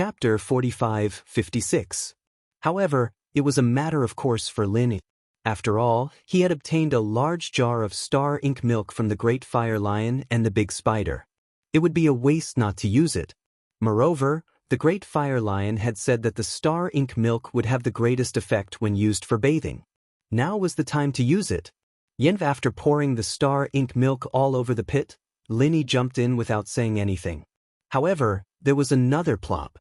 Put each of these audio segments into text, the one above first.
Chapter 45-56. However, it was a matter of course for Lin. After all, he had obtained a large jar of star ink milk from the Great Fire Lion and the Big Spider. It would be a waste not to use it. Moreover, the Great Fire Lion had said that the star ink milk would have the greatest effect when used for bathing. Now was the time to use it. After pouring the star ink milk all over the pit, Linny jumped in without saying anything. However, there was another plop.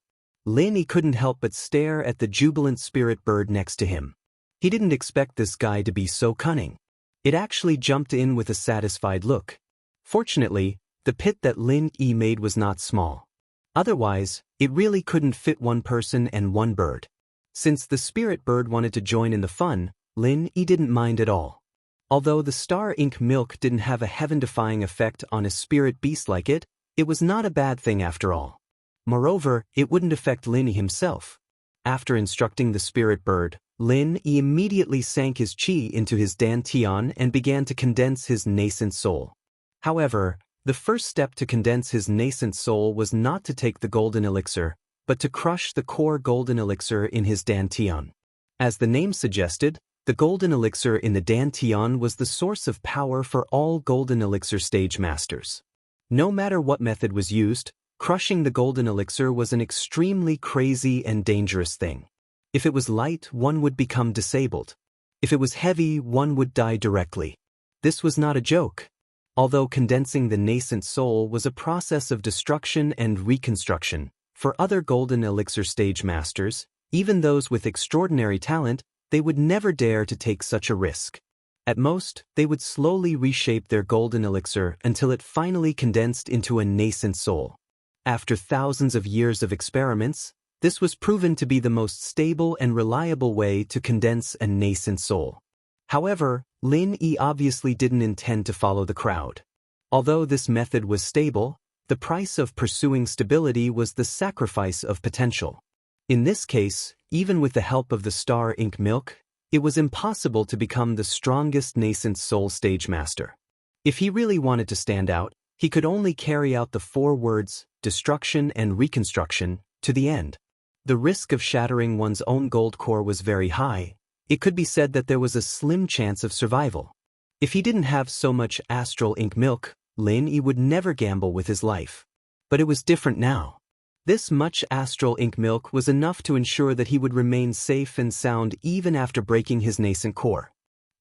Linny couldn't help but stare at the jubilant spirit bird next to him. He didn't expect this guy to be so cunning. It actually jumped in with a satisfied look. Fortunately, the pit that Lin-E made was not small. Otherwise, it really couldn't fit one person and one bird. Since the spirit bird wanted to join in the fun, Lin-E didn't mind at all. Although the star ink milk didn't have a heaven-defying effect on a spirit beast like it, it was not a bad thing after all. Moreover, it wouldn't affect Lin-E himself. After instructing the spirit bird, Lin-E immediately sank his chi into his dantian and began to condense his nascent soul. However, the first step to condense his nascent soul was not to take the golden elixir, but to crush the core golden elixir in his dantian. As the name suggested, the golden elixir in the dantian was the source of power for all golden elixir stage masters. No matter what method was used, crushing the golden elixir was an extremely crazy and dangerous thing. If it was light, one would become disabled. If it was heavy, one would die directly. This was not a joke. Although condensing the nascent soul was a process of destruction and reconstruction, for other golden elixir stage masters, even those with extraordinary talent, they would never dare to take such a risk. At most, they would slowly reshape their golden elixir until it finally condensed into a nascent soul. After thousands of years of experiments, this was proven to be the most stable and reliable way to condense a nascent soul. However, Lin-E obviously didn't intend to follow the crowd. Although this method was stable, the price of pursuing stability was the sacrifice of potential. In this case, even with the help of the star ink milk, it was impossible to become the strongest nascent soul stage master. If he really wanted to stand out, he could only carry out the 4 words, destruction and reconstruction, to the end. The risk of shattering one's own gold core was very high. It could be said that there was a slim chance of survival. If he didn't have so much astral ink milk, Lin-E would never gamble with his life. But it was different now. This much astral ink milk was enough to ensure that he would remain safe and sound even after breaking his nascent core.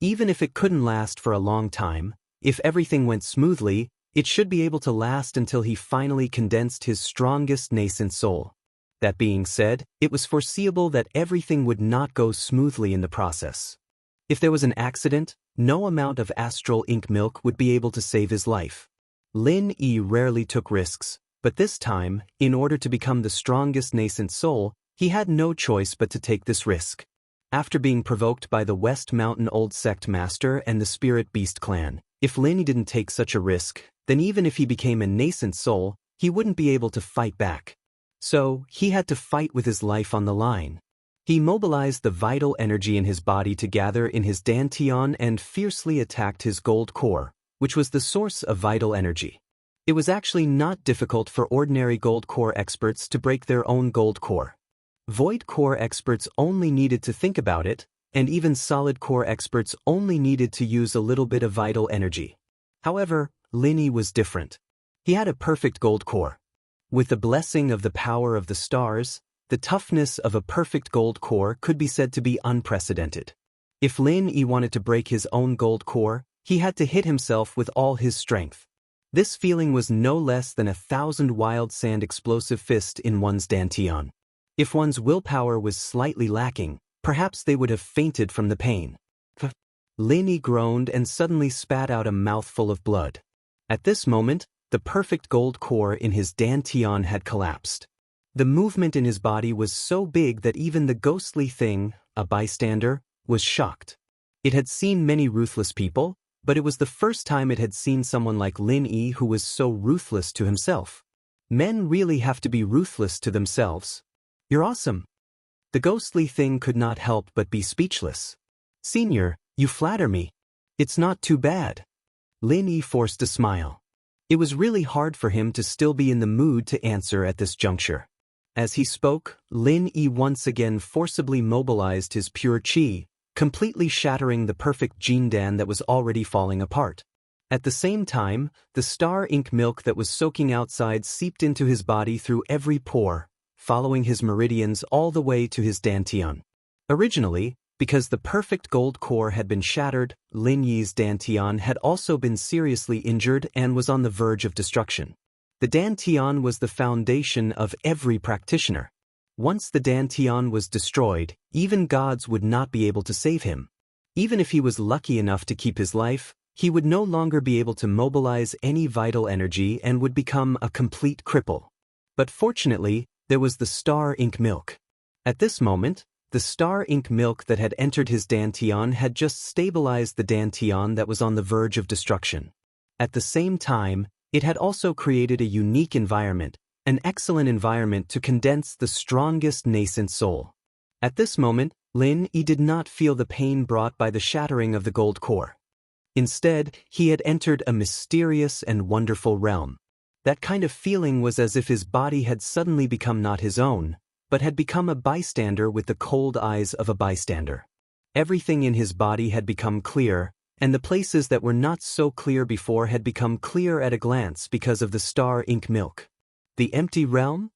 Even if it couldn't last for a long time, if everything went smoothly, it should be able to last until he finally condensed his strongest nascent soul. That being said, it was foreseeable that everything would not go smoothly in the process. If there was an accident, no amount of astral ink milk would be able to save his life. Lin-E rarely took risks, but this time, in order to become the strongest nascent soul, he had no choice but to take this risk. After being provoked by the West Mountain Old Sect Master and the Spirit Beast clan, if Lin-E didn't take such a risk, then even if he became a nascent soul, he wouldn't be able to fight back. So, he had to fight with his life on the line. He mobilized the vital energy in his body to gather in his dantian and fiercely attacked his gold core, which was the source of vital energy. It was actually not difficult for ordinary gold core experts to break their own gold core. Void core experts only needed to think about it, and even solid core experts only needed to use a little bit of vital energy. However, Lin-E was different. He had a perfect gold core. With the blessing of the power of the stars, the toughness of a perfect gold core could be said to be unprecedented. If Lin-E wanted to break his own gold core, he had to hit himself with all his strength. This feeling was no less than 1,000 wild sand explosive fist in one's dantian. If one's willpower was slightly lacking, perhaps they would have fainted from the pain. Lin-E groaned and suddenly spat out a mouthful of blood. At this moment, the perfect gold core in his dantian had collapsed. The movement in his body was so big that even the ghostly thing, a bystander, was shocked. It had seen many ruthless people, but it was the first time it had seen someone like Lin-E who was so ruthless to himself. Men really have to be ruthless to themselves. You're awesome. The ghostly thing could not help but be speechless. Senior, you flatter me. It's not too bad. Lin-E forced a smile. It was really hard for him to still be in the mood to answer at this juncture. As he spoke, Lin Yi once again forcibly mobilized his pure qi, completely shattering the perfect jindan that was already falling apart. At the same time, the star ink milk that was soaking outside seeped into his body through every pore, following his meridians all the way to his dantian. Originally, because the perfect gold core had been shattered, Lin Yi's dantian had also been seriously injured and was on the verge of destruction. The dantian was the foundation of every practitioner. Once the dantian was destroyed, even gods would not be able to save him. Even if he was lucky enough to keep his life, he would no longer be able to mobilize any vital energy and would become a complete cripple. But fortunately, there was the star ink milk. At this moment, the star ink milk that had entered his dantian had just stabilized the dantian that was on the verge of destruction. At the same time, it had also created a unique environment, an excellent environment to condense the strongest nascent soul. At this moment, Lin Yi did not feel the pain brought by the shattering of the gold core. Instead, he had entered a mysterious and wonderful realm. That kind of feeling was as if his body had suddenly become not his own, but had become a bystander with the cold eyes of a bystander. Everything in his body had become clear, and the places that were not so clear before had become clear at a glance because of the star ink milk. The empty realm?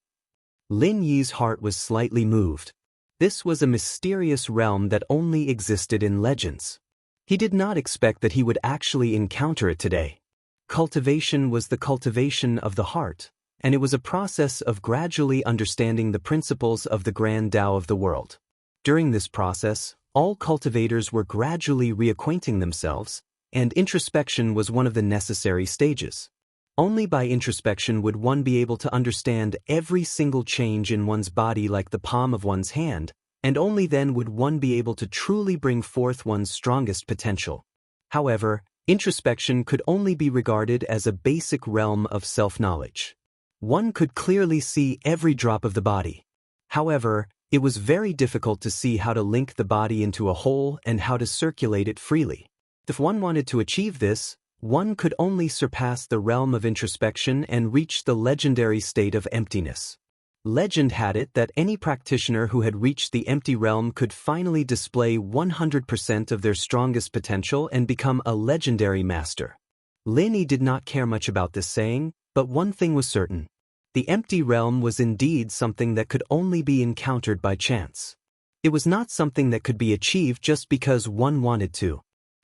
Lin Yi's heart was slightly moved. This was a mysterious realm that only existed in legends. He did not expect that he would actually encounter it today. Cultivation was the cultivation of the heart, and it was a process of gradually understanding the principles of the grand Tao of the world. During this process, all cultivators were gradually reacquainting themselves, and introspection was one of the necessary stages. Only by introspection would one be able to understand every single change in one's body like the palm of one's hand, and only then would one be able to truly bring forth one's strongest potential. However, introspection could only be regarded as a basic realm of self-knowledge. One could clearly see every drop of the body. However, it was very difficult to see how to link the body into a whole and how to circulate it freely. If one wanted to achieve this, one could only surpass the realm of introspection and reach the legendary state of emptiness. Legend had it that any practitioner who had reached the empty realm could finally display 100% of their strongest potential and become a legendary master. Lin Yi did not care much about this saying, but one thing was certain. The empty realm was indeed something that could only be encountered by chance. It was not something that could be achieved just because one wanted to.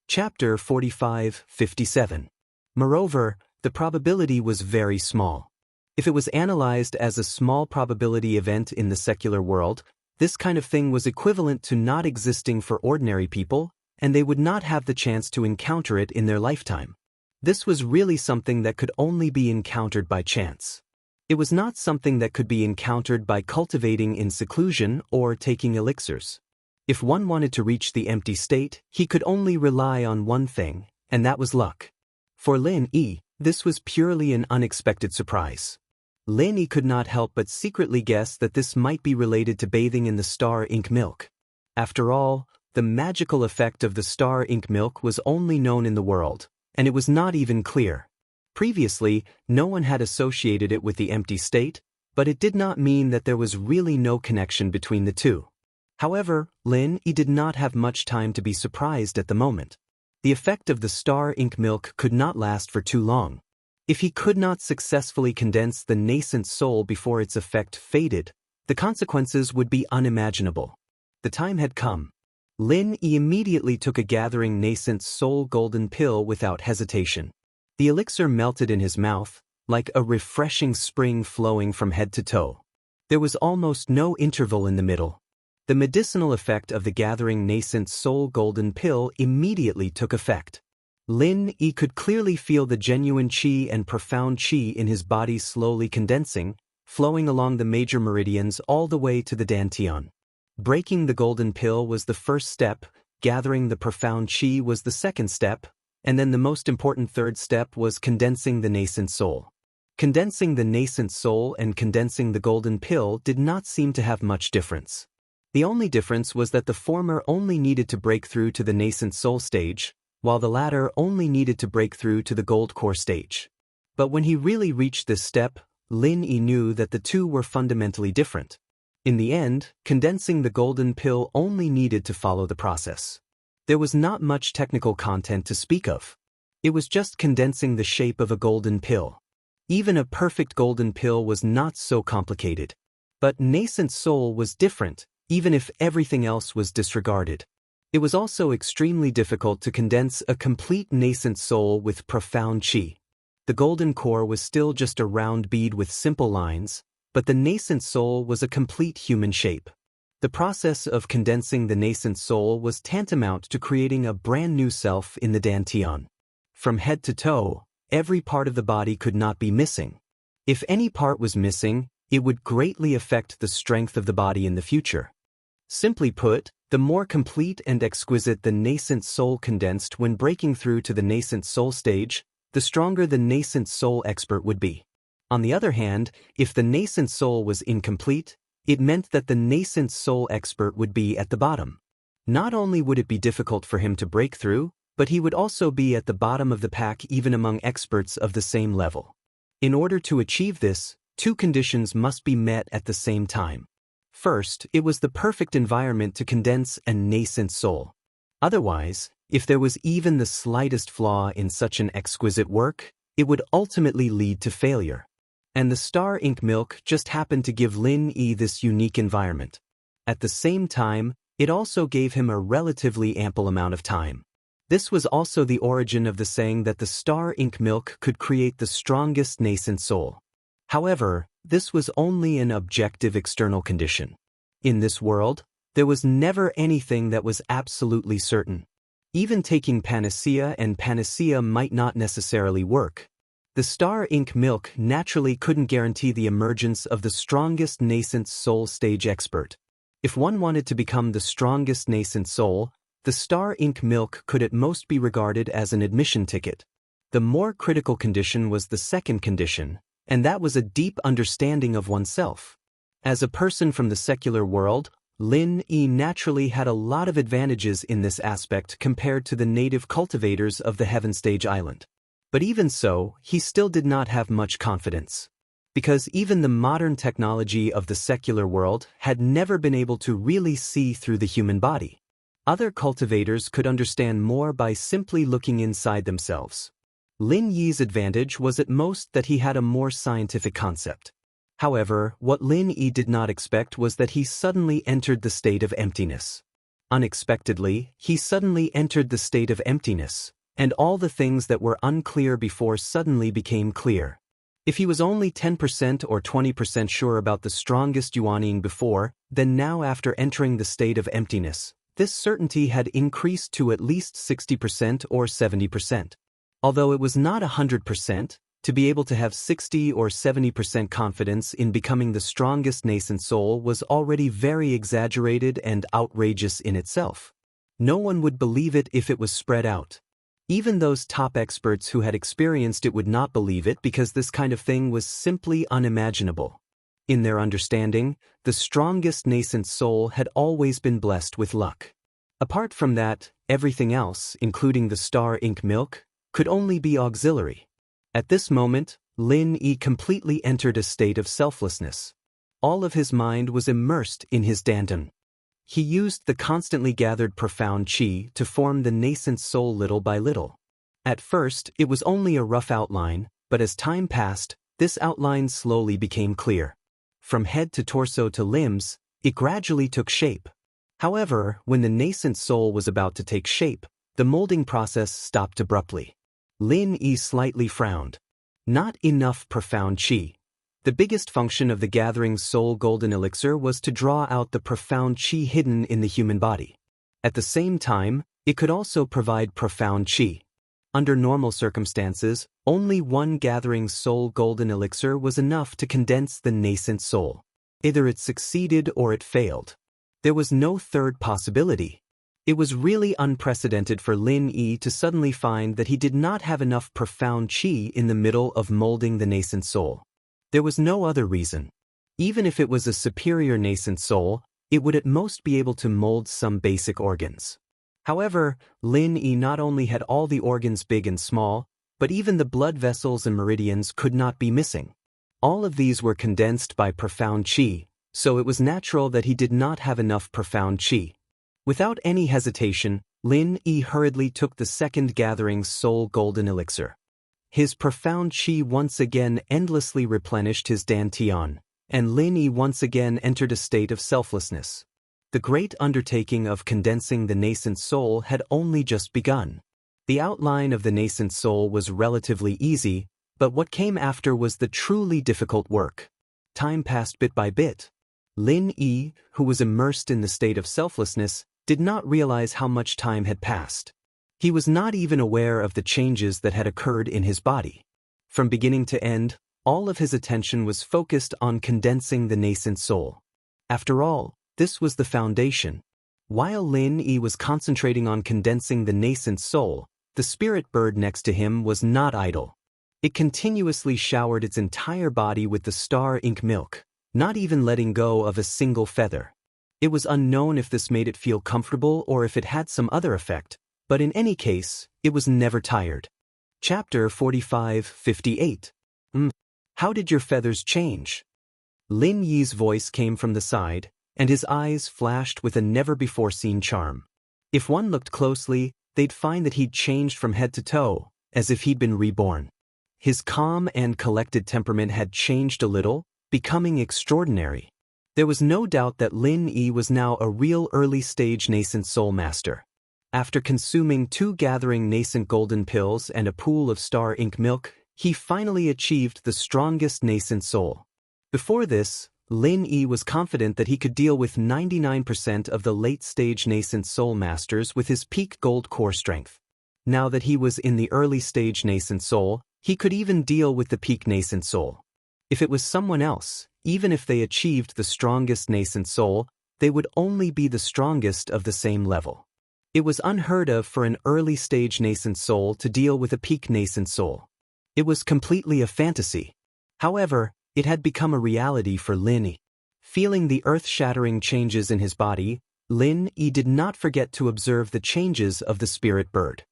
Chapter 45-57. Moreover, the probability was very small. If it was analyzed as a small probability event in the secular world, this kind of thing was equivalent to not existing for ordinary people, and they would not have the chance to encounter it in their lifetime. This was really something that could only be encountered by chance. It was not something that could be encountered by cultivating in seclusion or taking elixirs. If one wanted to reach the empty state, he could only rely on one thing, and that was luck. For Lin Yi, this was purely an unexpected surprise. Lin Yi could not help but secretly guess that this might be related to bathing in the star ink milk. After all, the magical effect of the star ink milk was only known in the world, and it was not even clear. Previously, no one had associated it with the empty state, but it did not mean that there was really no connection between the two. However, Lin Yi did not have much time to be surprised at the moment. The effect of the star ink milk could not last for too long. If he could not successfully condense the nascent soul before its effect faded, the consequences would be unimaginable. The time had come. Lin Yi immediately took a gathering nascent soul golden pill without hesitation. The elixir melted in his mouth, like a refreshing spring flowing from head to toe. There was almost no interval in the middle. The medicinal effect of the gathering nascent soul golden pill immediately took effect. Lin Yi could clearly feel the genuine qi and profound qi in his body slowly condensing, flowing along the major meridians all the way to the dantian. Breaking the golden pill was the first step, gathering the profound qi was the second step, and then the most important third step was condensing the nascent soul. Condensing the nascent soul and condensing the golden pill did not seem to have much difference. The only difference was that the former only needed to break through to the nascent soul stage, while the latter only needed to break through to the gold core stage. But when he really reached this step, Lin Yi knew that the two were fundamentally different. In the end, condensing the golden pill only needed to follow the process. There was not much technical content to speak of. It was just condensing the shape of a golden pill. Even a perfect golden pill was not so complicated. But nascent soul was different, even if everything else was disregarded. It was also extremely difficult to condense a complete nascent soul with profound qi. The golden core was still just a round bead with simple lines, but the nascent soul was a complete human shape. The process of condensing the nascent soul was tantamount to creating a brand new self in the Dantian. From head to toe, every part of the body could not be missing. If any part was missing, it would greatly affect the strength of the body in the future. Simply put, the more complete and exquisite the nascent soul condensed when breaking through to the nascent soul stage, the stronger the nascent soul expert would be. On the other hand, if the nascent soul was incomplete, it meant that the nascent soul expert would be at the bottom. Not only would it be difficult for him to break through, but he would also be at the bottom of the pack even among experts of the same level. In order to achieve this, two conditions must be met at the same time. First, it was the perfect environment to condense a nascent soul. Otherwise, if there was even the slightest flaw in such an exquisite work, it would ultimately lead to failure. And the star ink milk just happened to give Lin Yi this unique environment. At the same time, it also gave him a relatively ample amount of time. This was also the origin of the saying that the star ink milk could create the strongest nascent soul. However, this was only an objective external condition. In this world, there was never anything that was absolutely certain. Even taking panacea and panacea might not necessarily work. The star ink milk naturally couldn't guarantee the emergence of the strongest nascent soul stage expert. If one wanted to become the strongest nascent soul, the star ink milk could at most be regarded as an admission ticket. The more critical condition was the second condition, and that was a deep understanding of oneself. As a person from the secular world, Lin Yi naturally had a lot of advantages in this aspect compared to the native cultivators of the Heaven Stage Island. But even so, he still did not have much confidence. Because even the modern technology of the secular world had never been able to really see through the human body. Other cultivators could understand more by simply looking inside themselves. Lin Yi's advantage was at most that he had a more scientific concept. However, what Lin Yi did not expect was that he suddenly entered the state of emptiness. Unexpectedly, he suddenly entered the state of emptiness, and all the things that were unclear before suddenly became clear. If he was only 10% or 20% sure about the strongest Yuanying before, then now after entering the state of emptiness, this certainty had increased to at least 60% or 70%. Although it was not 100%, to be able to have 60 or 70% confidence in becoming the strongest nascent soul was already very exaggerated and outrageous in itself. No one would believe it if it was spread out. Even those top experts who had experienced it would not believe it because this kind of thing was simply unimaginable. In their understanding, the strongest nascent soul had always been blessed with luck. Apart from that, everything else, including the star ink milk, could only be auxiliary. At this moment, Lin Yi completely entered a state of selflessness. All of his mind was immersed in his dandan. He used the constantly gathered profound qi to form the nascent soul little by little. At first, it was only a rough outline, but as time passed, this outline slowly became clear. From head to torso to limbs, it gradually took shape. However, when the nascent soul was about to take shape, the molding process stopped abruptly. Lin Yi slightly frowned. Not enough profound qi. The biggest function of the gathering soul golden elixir was to draw out the profound qi hidden in the human body. At the same time, it could also provide profound qi. Under normal circumstances, only one gathering soul golden elixir was enough to condense the nascent soul. Either it succeeded or it failed. There was no third possibility. It was really unprecedented for Lin Yi to suddenly find that he did not have enough profound qi in the middle of molding the nascent soul. There was no other reason. Even if it was a superior nascent soul, it would at most be able to mold some basic organs. However, Lin Yi not only had all the organs big and small, but even the blood vessels and meridians could not be missing. All of these were condensed by profound qi, so it was natural that he did not have enough profound qi. Without any hesitation, Lin Yi hurriedly took the second gathering's soul golden elixir. His profound qi once again endlessly replenished his dantian, and Lin Yi once again entered a state of selflessness. The great undertaking of condensing the nascent soul had only just begun. The outline of the nascent soul was relatively easy, but what came after was the truly difficult work. Time passed bit by bit. Lin Yi, who was immersed in the state of selflessness, did not realize how much time had passed. He was not even aware of the changes that had occurred in his body. From beginning to end, all of his attention was focused on condensing the nascent soul. After all, this was the foundation. While Lin Yi was concentrating on condensing the nascent soul, the spirit bird next to him was not idle. It continuously showered its entire body with the star ink milk, not even letting go of a single feather. It was unknown if this made it feel comfortable or if it had some other effect, but in any case, it was never tired. Chapter 45-58. How did your feathers change? Lin Yi's voice came from the side, and his eyes flashed with a never-before-seen charm. If one looked closely, they'd find that he'd changed from head to toe, as if he'd been reborn. His calm and collected temperament had changed a little, becoming extraordinary. There was no doubt that Lin Yi was now a real early-stage nascent soul master. After consuming 2 gathering nascent golden pills and a pool of star ink milk, he finally achieved the strongest nascent soul. Before this, Lin Yi was confident that he could deal with 99% of the late-stage nascent soul masters with his peak gold core strength. Now that he was in the early-stage nascent soul, he could even deal with the peak nascent soul. If it was someone else, even if they achieved the strongest nascent soul, they would only be the strongest of the same level. It was unheard of for an early-stage nascent soul to deal with a peak nascent soul. It was completely a fantasy. However, it had become a reality for Lin Yi. Feeling the earth-shattering changes in his body, Lin Yi did not forget to observe the changes of the spirit bird.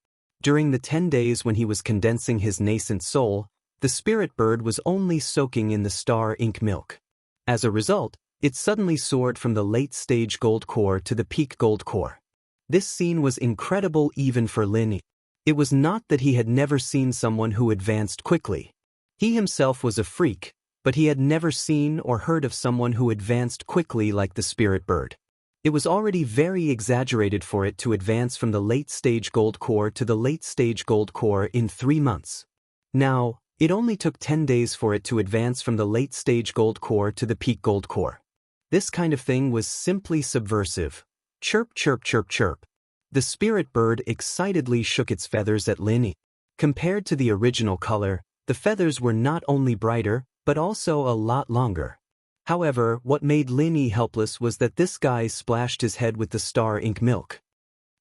During the 10 days when he was condensing his nascent soul, the spirit bird was only soaking in the star ink milk. As a result, it suddenly soared from the late-stage gold core to the peak gold core. This scene was incredible even for Lin Yi. It was not that he had never seen someone who advanced quickly. He himself was a freak, but he had never seen or heard of someone who advanced quickly like the spirit bird. It was already very exaggerated for it to advance from the late-stage gold core to the late-stage gold core in 3 months. Now, it only took 10 days for it to advance from the late-stage gold core to the peak gold core. This kind of thing was simply subversive. Chirp, chirp, chirp, chirp. The spirit bird excitedly shook its feathers at Lin Yi. Compared to the original color, the feathers were not only brighter, but also a lot longer. However, what made Lin Yi helpless was that this guy splashed his head with the star ink milk.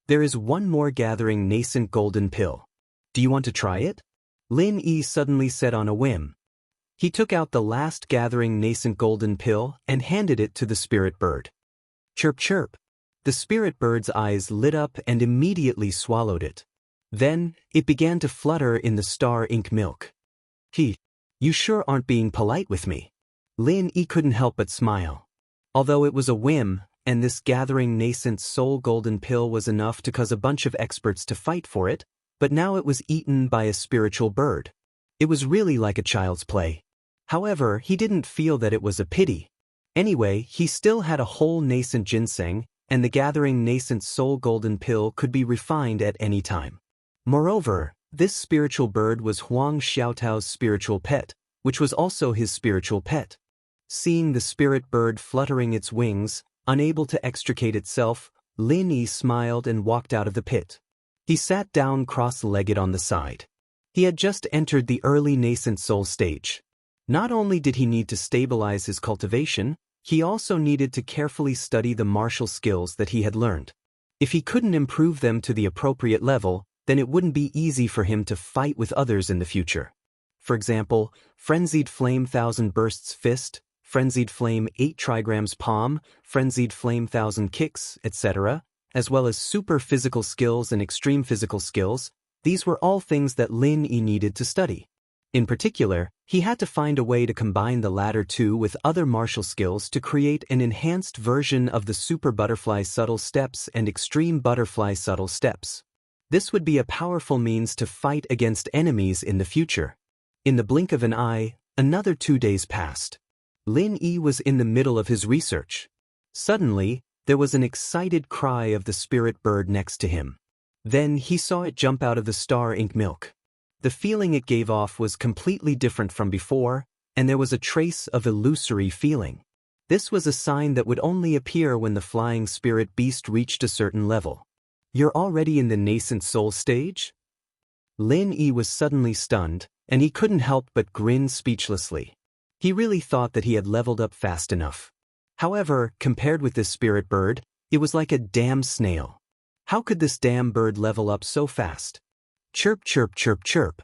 There is one more gathering nascent golden pill. Do you want to try it? Lin Yi suddenly said on a whim. He took out the last gathering nascent golden pill and handed it to the spirit bird. Chirp, chirp. The spirit bird's eyes lit up and immediately swallowed it. Then, it began to flutter in the star ink milk. You sure aren't being polite with me. Lin Yi couldn't help but smile. Although it was a whim, and this gathering nascent soul golden pill was enough to cause a bunch of experts to fight for it, but now it was eaten by a spiritual bird. It was really like a child's play. However, he didn't feel that it was a pity. Anyway, he still had a whole nascent ginseng, and the gathering nascent soul golden pill could be refined at any time. Moreover, this spiritual bird was Huang Xiaotao's spiritual pet, which was also his spiritual pet. Seeing the spirit bird fluttering its wings, unable to extricate itself, Lin Yi smiled and walked out of the pit. He sat down cross-legged on the side. He had just entered the early nascent soul stage. Not only did he need to stabilize his cultivation, he also needed to carefully study the martial skills that he had learned. If he couldn't improve them to the appropriate level, then it wouldn't be easy for him to fight with others in the future. For example, Frenzied Flame 1000 Bursts Fist, Frenzied Flame 8 Trigrams Palm, Frenzied Flame 1000 Kicks, etc., as well as super physical skills and extreme physical skills, these were all things that Lin Yi needed to study. In particular, He had to find a way to combine the latter two with other martial skills to create an enhanced version of the Super Butterfly Subtle Steps and Extreme Butterfly Subtle Steps. This would be a powerful means to fight against enemies in the future. In the blink of an eye, another 2 days passed. Lin Yi was in the middle of his research. Suddenly, there was an excited cry of the spirit bird next to him. Then he saw it jump out of the star ink milk. The feeling it gave off was completely different from before, and there was a trace of illusory feeling. This was a sign that would only appear when the flying spirit beast reached a certain level. You're already in the nascent soul stage? Lin Yi was suddenly stunned, and he couldn't help but grin speechlessly. He really thought that he had leveled up fast enough. However, compared with this spirit bird, it was like a damn snail. How could this damn bird level up so fast? Chirp, chirp, chirp, chirp.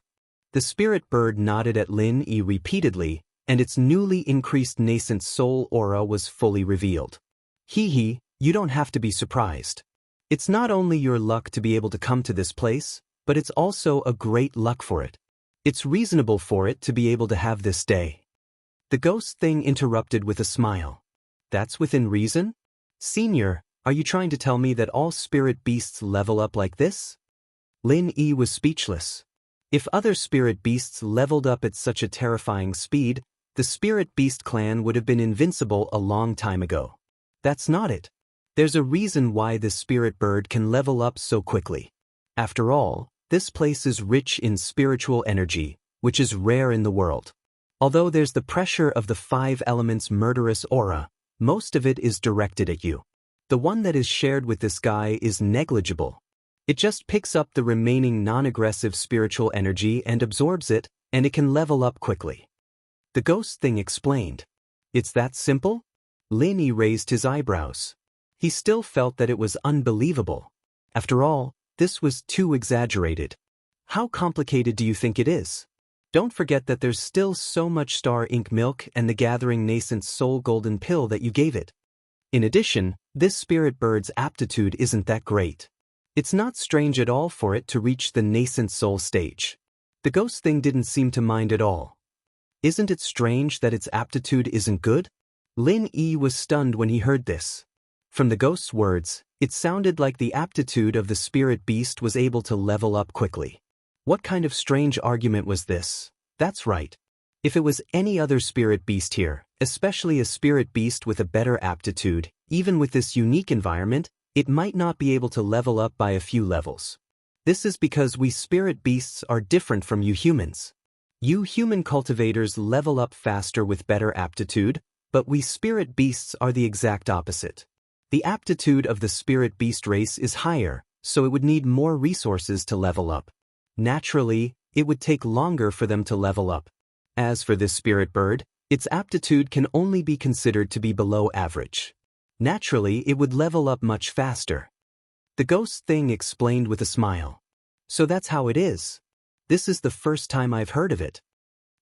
The spirit bird nodded at Lin Yi repeatedly, and its newly increased nascent soul aura was fully revealed. Hee hee, you don't have to be surprised. It's not only your luck to be able to come to this place, but it's also a great luck for it. It's reasonable for it to be able to have this day. The ghost thing interrupted with a smile. That's within reason? Senior, are you trying to tell me that all spirit beasts level up like this? Lin Yi was speechless. If other spirit beasts leveled up at such a terrifying speed, the spirit beast clan would have been invincible a long time ago. That's not it. There's a reason why this spirit bird can level up so quickly. After all, this place is rich in spiritual energy, which is rare in the world. Although there's the pressure of the 5 elements murderous aura, most of it is directed at you. The one that is shared with this guy is negligible. It just picks up the remaining non-aggressive spiritual energy and absorbs it, and it can level up quickly. The ghost thing explained. It's that simple? Lin Yi raised his eyebrows. He still felt that it was unbelievable. After all, this was too exaggerated. How complicated do you think it is? Don't forget that there's still so much star ink milk and the gathering nascent soul golden pill that you gave it. In addition, this spirit bird's aptitude isn't that great. It's not strange at all for it to reach the nascent soul stage. The ghost thing didn't seem to mind at all. Isn't it strange that its aptitude isn't good? Lin Yi was stunned when he heard this. From the ghost's words, it sounded like the aptitude of the spirit beast was able to level up quickly. What kind of strange argument was this? That's right. If it was any other spirit beast here, especially a spirit beast with a better aptitude, even with this unique environment, it might not be able to level up by a few levels. This is because we spirit beasts are different from you humans. You human cultivators level up faster with better aptitude, but we spirit beasts are the exact opposite. The aptitude of the spirit beast race is higher, so it would need more resources to level up. Naturally, it would take longer for them to level up. As for this spirit bird, its aptitude can only be considered to be below average. Naturally, it would level up much faster. The ghost thing explained with a smile. So that's how it is. This is the first time I've heard of it.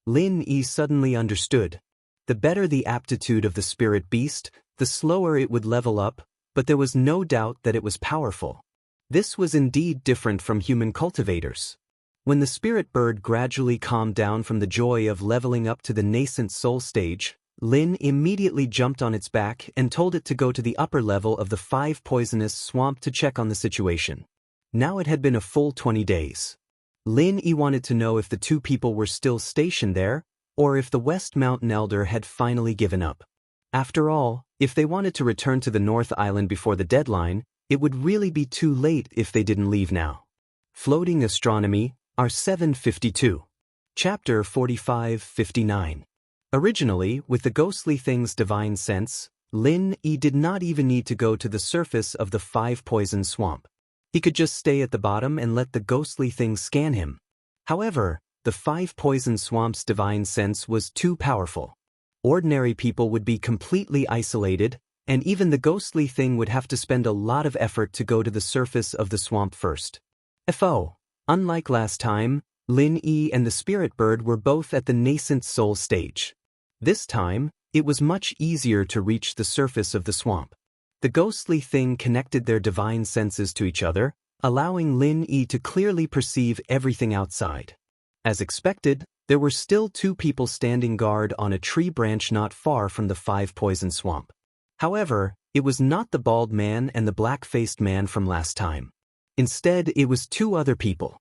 Lin Yi suddenly understood. The better the aptitude of the spirit beast, the slower it would level up, but there was no doubt that it was powerful. This was indeed different from human cultivators. When the spirit bird gradually calmed down from the joy of leveling up to the nascent soul stage, Lin immediately jumped on its back and told it to go to the upper level of the 5 poisonous swamp to check on the situation. Now it had been a full 20 days. Lin Yi wanted to know if the 2 people were still stationed there, or if the West Mountain Elder had finally given up. After all, if they wanted to return to the North Island before the deadline, it would really be too late if they didn't leave now. Floating Astronomy, R752. Chapter 45-59. Originally, with the ghostly thing's divine sense, Lin Yi did not even need to go to the surface of the 5 poison swamp. He could just stay at the bottom and let the ghostly thing scan him. However, the 5 poison swamp's divine sense was too powerful. Ordinary people would be completely isolated, and even the ghostly thing would have to spend a lot of effort to go to the surface of the swamp first. Unlike last time, Lin Yi and the spirit bird were both at the nascent soul stage. This time, it was much easier to reach the surface of the swamp. The ghostly thing connected their divine senses to each other, allowing Lin Yi to clearly perceive everything outside. As expected, There were still 2 people standing guard on a tree branch not far from the 5 poison swamp. However, it was not the bald man and the black-faced man from last time. Instead, it was 2 other people.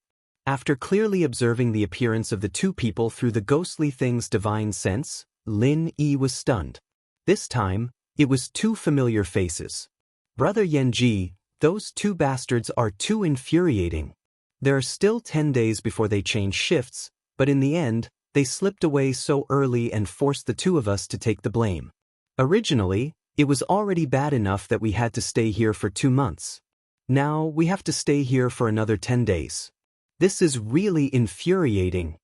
After clearly observing the appearance of the 2 people through the ghostly thing's divine sense, Lin Yi was stunned. This time, it was 2 familiar faces. Brother Yanji, those 2 bastards are too infuriating. There are still 10 days before they change shifts, but in the end, they slipped away so early and forced the 2 of us to take the blame. Originally, it was already bad enough that we had to stay here for 2 months. Now, we have to stay here for another 10 days. This is really infuriating.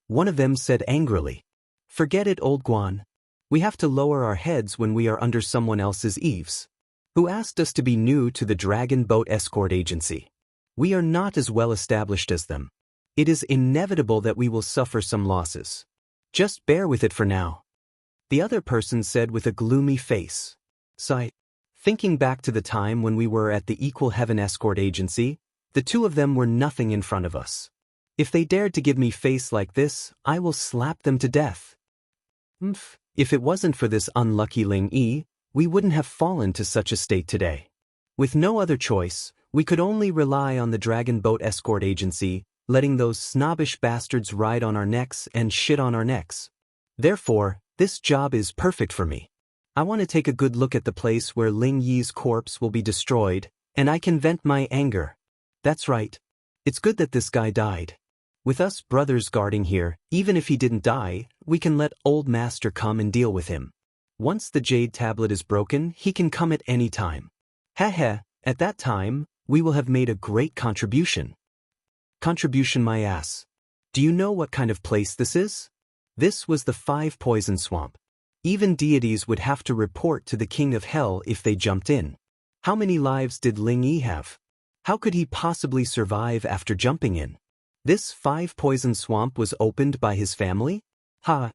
One of them said angrily. Forget it, old Guan. We have to lower our heads when we are under someone else's eaves. Who asked us to be new to the Dragon Boat Escort Agency? We are not as well established as them. It is inevitable that we will suffer some losses. Just bear with it for now. The other person said with a gloomy face. Sigh. Thinking back to the time when we were at the Equal Heaven Escort Agency, the 2 of them were nothing in front of us. If they dared to give me face like this, I will slap them to death. If it wasn't for this unlucky Ling Yi, we wouldn't have fallen to such a state today. With no other choice, we could only rely on the Dragon Boat Escort Agency, letting those snobbish bastards ride on our necks and shit on our necks. Therefore, this job is perfect for me. I want to take a good look at the place where Ling Yi's corpse will be destroyed, and I can vent my anger. That's right. It's good that this guy died. With us brothers guarding here, even if he didn't die, we can let old master come and deal with him. Once the jade tablet is broken, he can come at any time. Heh, at that time, we will have made a great contribution. Contribution my ass. Do you know what kind of place this is? This was the 5 poison swamp. Even deities would have to report to the King of Hell if they jumped in. How many lives did Ling Yi have? How could he possibly survive after jumping in? This 5 poison swamp was opened by his family? Ha!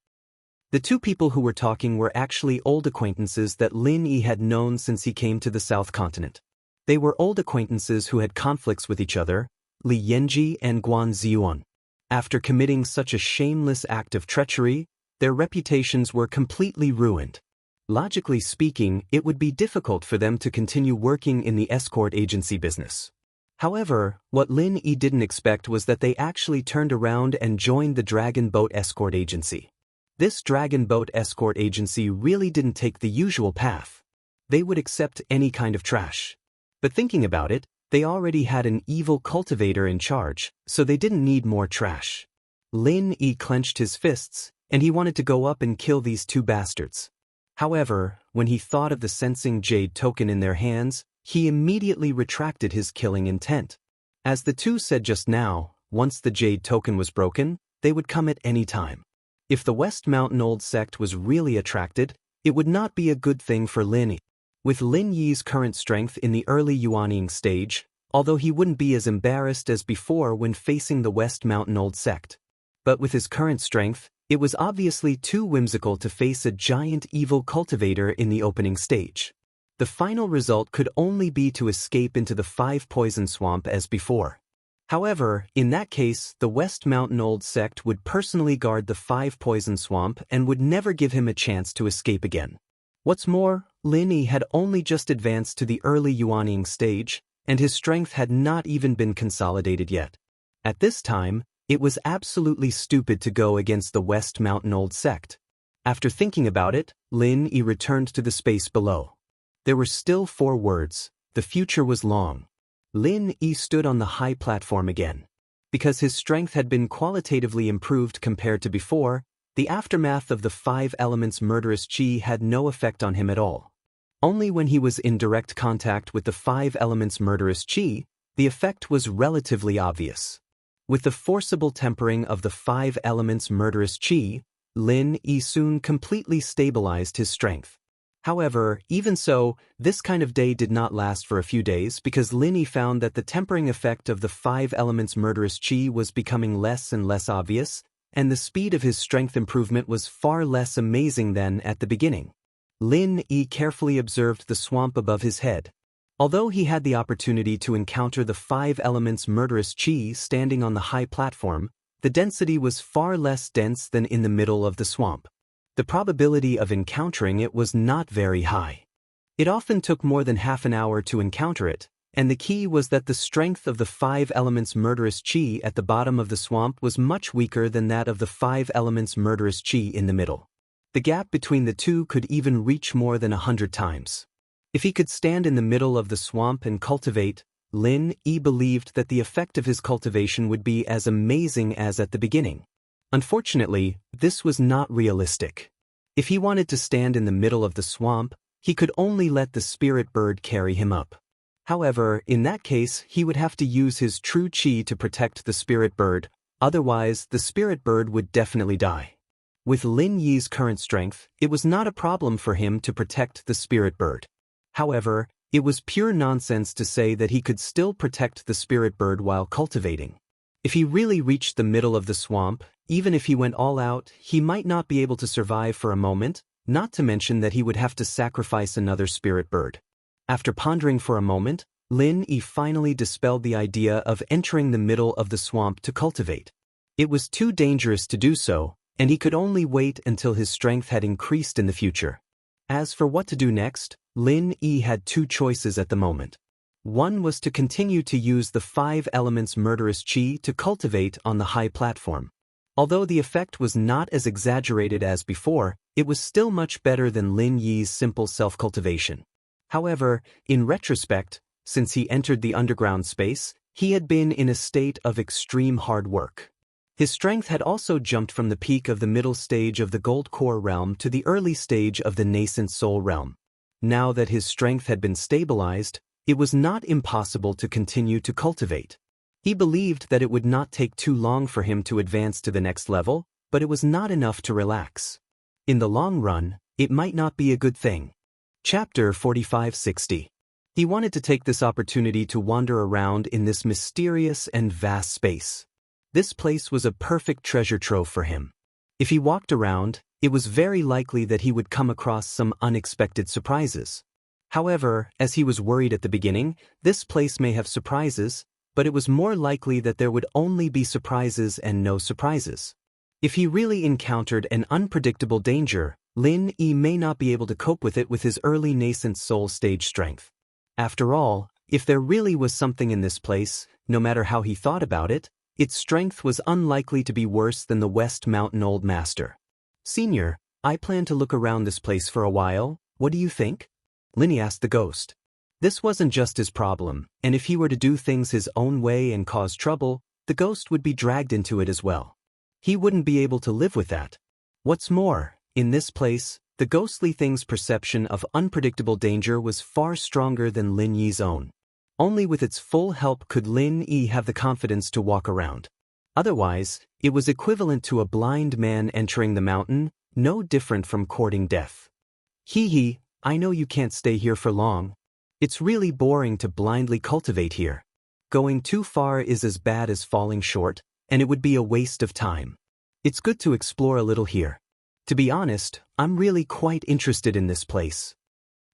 The 2 people who were talking were actually old acquaintances that Lin Yi had known since he came to the South Continent. They were old acquaintances who had conflicts with each other, Li Yanji and Guan Ziyuan. After committing such a shameless act of treachery, their reputations were completely ruined. Logically speaking, it would be difficult for them to continue working in the escort agency business. However, what Lin Yi didn't expect was that they actually turned around and joined the Dragon Boat Escort Agency. This Dragon Boat Escort Agency really didn't take the usual path. They would accept any kind of trash. But thinking about it, they already had an evil cultivator in charge, so they didn't need more trash. Lin Yi clenched his fists, and he wanted to go up and kill these 2 bastards. However, when he thought of the sensing jade token in their hands, he immediately retracted his killing intent. As the 2 said just now, once the jade token was broken, they would come at any time. If the West Mountain Old Sect was really attracted, it would not be a good thing for Lin Yi. With Lin Yi's current strength in the early Yuanying stage, although he wouldn't be as embarrassed as before when facing the West Mountain Old Sect. But with his current strength, it was obviously too whimsical to face a giant evil cultivator in the opening stage. The final result could only be to escape into the 5 poison swamp as before. However, in that case, the West Mountain Old Sect would personally guard the 5 poison swamp and would never give him a chance to escape again. What's more, Lin Yi had only just advanced to the early Yuanying stage, and his strength had not even been consolidated yet. At this time, it was absolutely stupid to go against the West Mountain Old Sect. After thinking about it, Lin Yi returned to the space below. There were still 4 words. The future was long. Lin Yi stood on the high platform again. Because his strength had been qualitatively improved compared to before, the aftermath of the 5 elements murderous chi had no effect on him at all. Only when he was in direct contact with the 5 elements murderous chi, the effect was relatively obvious. With the forcible tempering of the 5 elements murderous chi, Lin Yi soon completely stabilized his strength. However, even so, this kind of day did not last for a few days because Lin Yi found that the tempering effect of the 5 elements murderous chi was becoming less and less obvious, and the speed of his strength improvement was far less amazing than at the beginning. Lin Yi carefully observed the swamp above his head. Although he had the opportunity to encounter the 5 elements murderous chi standing on the high platform, the density was far less dense than in the middle of the swamp. The probability of encountering it was not very high. It often took more than half an hour to encounter it, and the key was that the strength of the 5 elements murderous chi at the bottom of the swamp was much weaker than that of the 5 elements murderous chi in the middle. The gap between the two could even reach more than 100 times. If he could stand in the middle of the swamp and cultivate, Lin Yi believed that the effect of his cultivation would be as amazing as at the beginning. Unfortunately, this was not realistic. If he wanted to stand in the middle of the swamp, he could only let the spirit bird carry him up. However, in that case, he would have to use his true chi to protect the spirit bird, otherwise the spirit bird would definitely die. With Lin Yi's current strength, it was not a problem for him to protect the spirit bird. However, it was pure nonsense to say that he could still protect the spirit bird while cultivating. If he really reached the middle of the swamp, even if he went all out, he might not be able to survive for a moment, not to mention that he would have to sacrifice another spirit bird. After pondering for a moment, Lin Yi finally dispelled the idea of entering the middle of the swamp to cultivate. It was too dangerous to do so, and he could only wait until his strength had increased in the future. As for what to do next, Lin Yi had 2 choices at the moment. One was to continue to use the 5 elements murderous chi to cultivate on the high platform. Although the effect was not as exaggerated as before, it was still much better than Lin Yi's simple self-cultivation. However, in retrospect, since he entered the underground space, he had been in a state of extreme hard work. His strength had also jumped from the peak of the middle stage of the Gold Core realm to the early stage of the nascent Soul realm. Now that his strength had been stabilized, it was not impossible to continue to cultivate. He believed that it would not take too long for him to advance to the next level, but it was not enough to relax. In the long run, it might not be a good thing. Chapter 4560. He wanted to take this opportunity to wander around in this mysterious and vast space. This place was a perfect treasure trove for him. If he walked around, it was very likely that he would come across some unexpected surprises. However, as he was worried at the beginning, this place may have surprises, but it was more likely that there would only be surprises and no surprises. If he really encountered an unpredictable danger, Lin Yi may not be able to cope with it with his early nascent soul stage strength. After all, if there really was something in this place, no matter how he thought about it, its strength was unlikely to be worse than the West Mountain Old Master. "Senior, I plan to look around this place for a while. What do you think?" Lin Yi asked the ghost. This wasn't just his problem, and if he were to do things his own way and cause trouble, the ghost would be dragged into it as well. He wouldn't be able to live with that. What's more, in this place, the ghostly thing's perception of unpredictable danger was far stronger than Lin Yi's own. Only with its full help could Lin Yi have the confidence to walk around. Otherwise, it was equivalent to a blind man entering the mountain, no different from courting death. "Hee, I know you can't stay here for long. It's really boring to blindly cultivate here. Going too far is as bad as falling short, and it would be a waste of time. It's good to explore a little here. To be honest, I'm really quite interested in this place."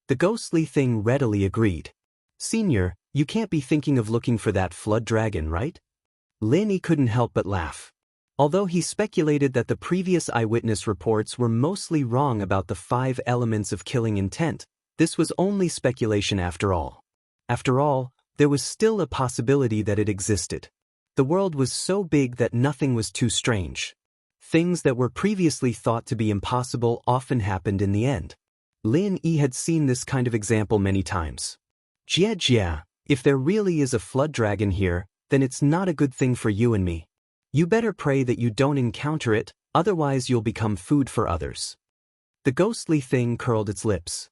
The ghostly thing readily agreed. "Senior, you can't be thinking of looking for that flood dragon, right?" Lin Yi couldn't help but laugh. Although he speculated that the previous eyewitness reports were mostly wrong about the 5 elements of killing intent, this was only speculation after all. After all, there was still a possibility that it existed. The world was so big that nothing was too strange. Things that were previously thought to be impossible often happened in the end. Lin Yi had seen this kind of example many times. Jia, if there really is a flood dragon here, then it's not a good thing for you and me. You better pray that you don't encounter it, otherwise you'll become food for others." The ghostly thing curled its lips.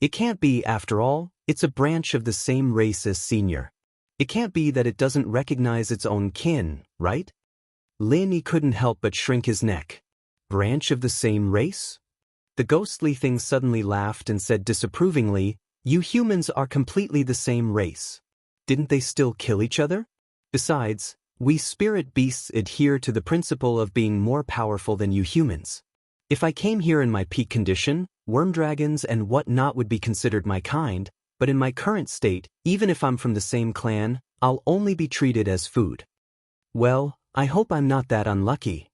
It can't be, after all, it's a branch of the same race as Senior. It can't be that it doesn't recognize its own kin, right? Lin Yi couldn't help but shrink his neck. Branch of the same race? The ghostly thing suddenly laughed and said disapprovingly, "You humans are completely the same race. Didn't they still kill each other? Besides, we spirit beasts adhere to the principle of being more powerful than you humans. If I came here in my peak condition, worm dragons and whatnot would be considered my kind, but in my current state, even if I'm from the same clan, I'll only be treated as food." "Well, I hope I'm not that unlucky.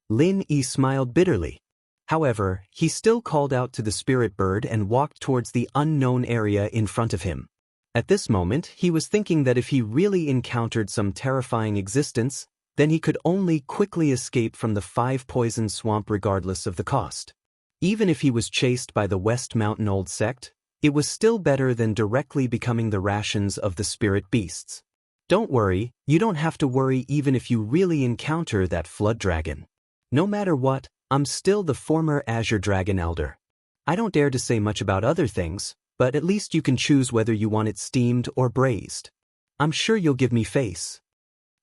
Lin Yi smiled bitterly. However, he still called out to the spirit bird and walked towards the unknown area in front of him. At this moment, he was thinking that if he really encountered some terrifying existence, then he could only quickly escape from the 5-poison swamp regardless of the cost. Even if he was chased by the West Mountain Old Sect, it was still better than directly becoming the rations of the spirit beasts. Don't worry, you don't have to worry even if you really encounter that flood dragon. No matter what, I'm still the former Azure Dragon Elder. I don't dare to say much about other things, but at least you can choose whether you want it steamed or braised. I'm sure you'll give me face.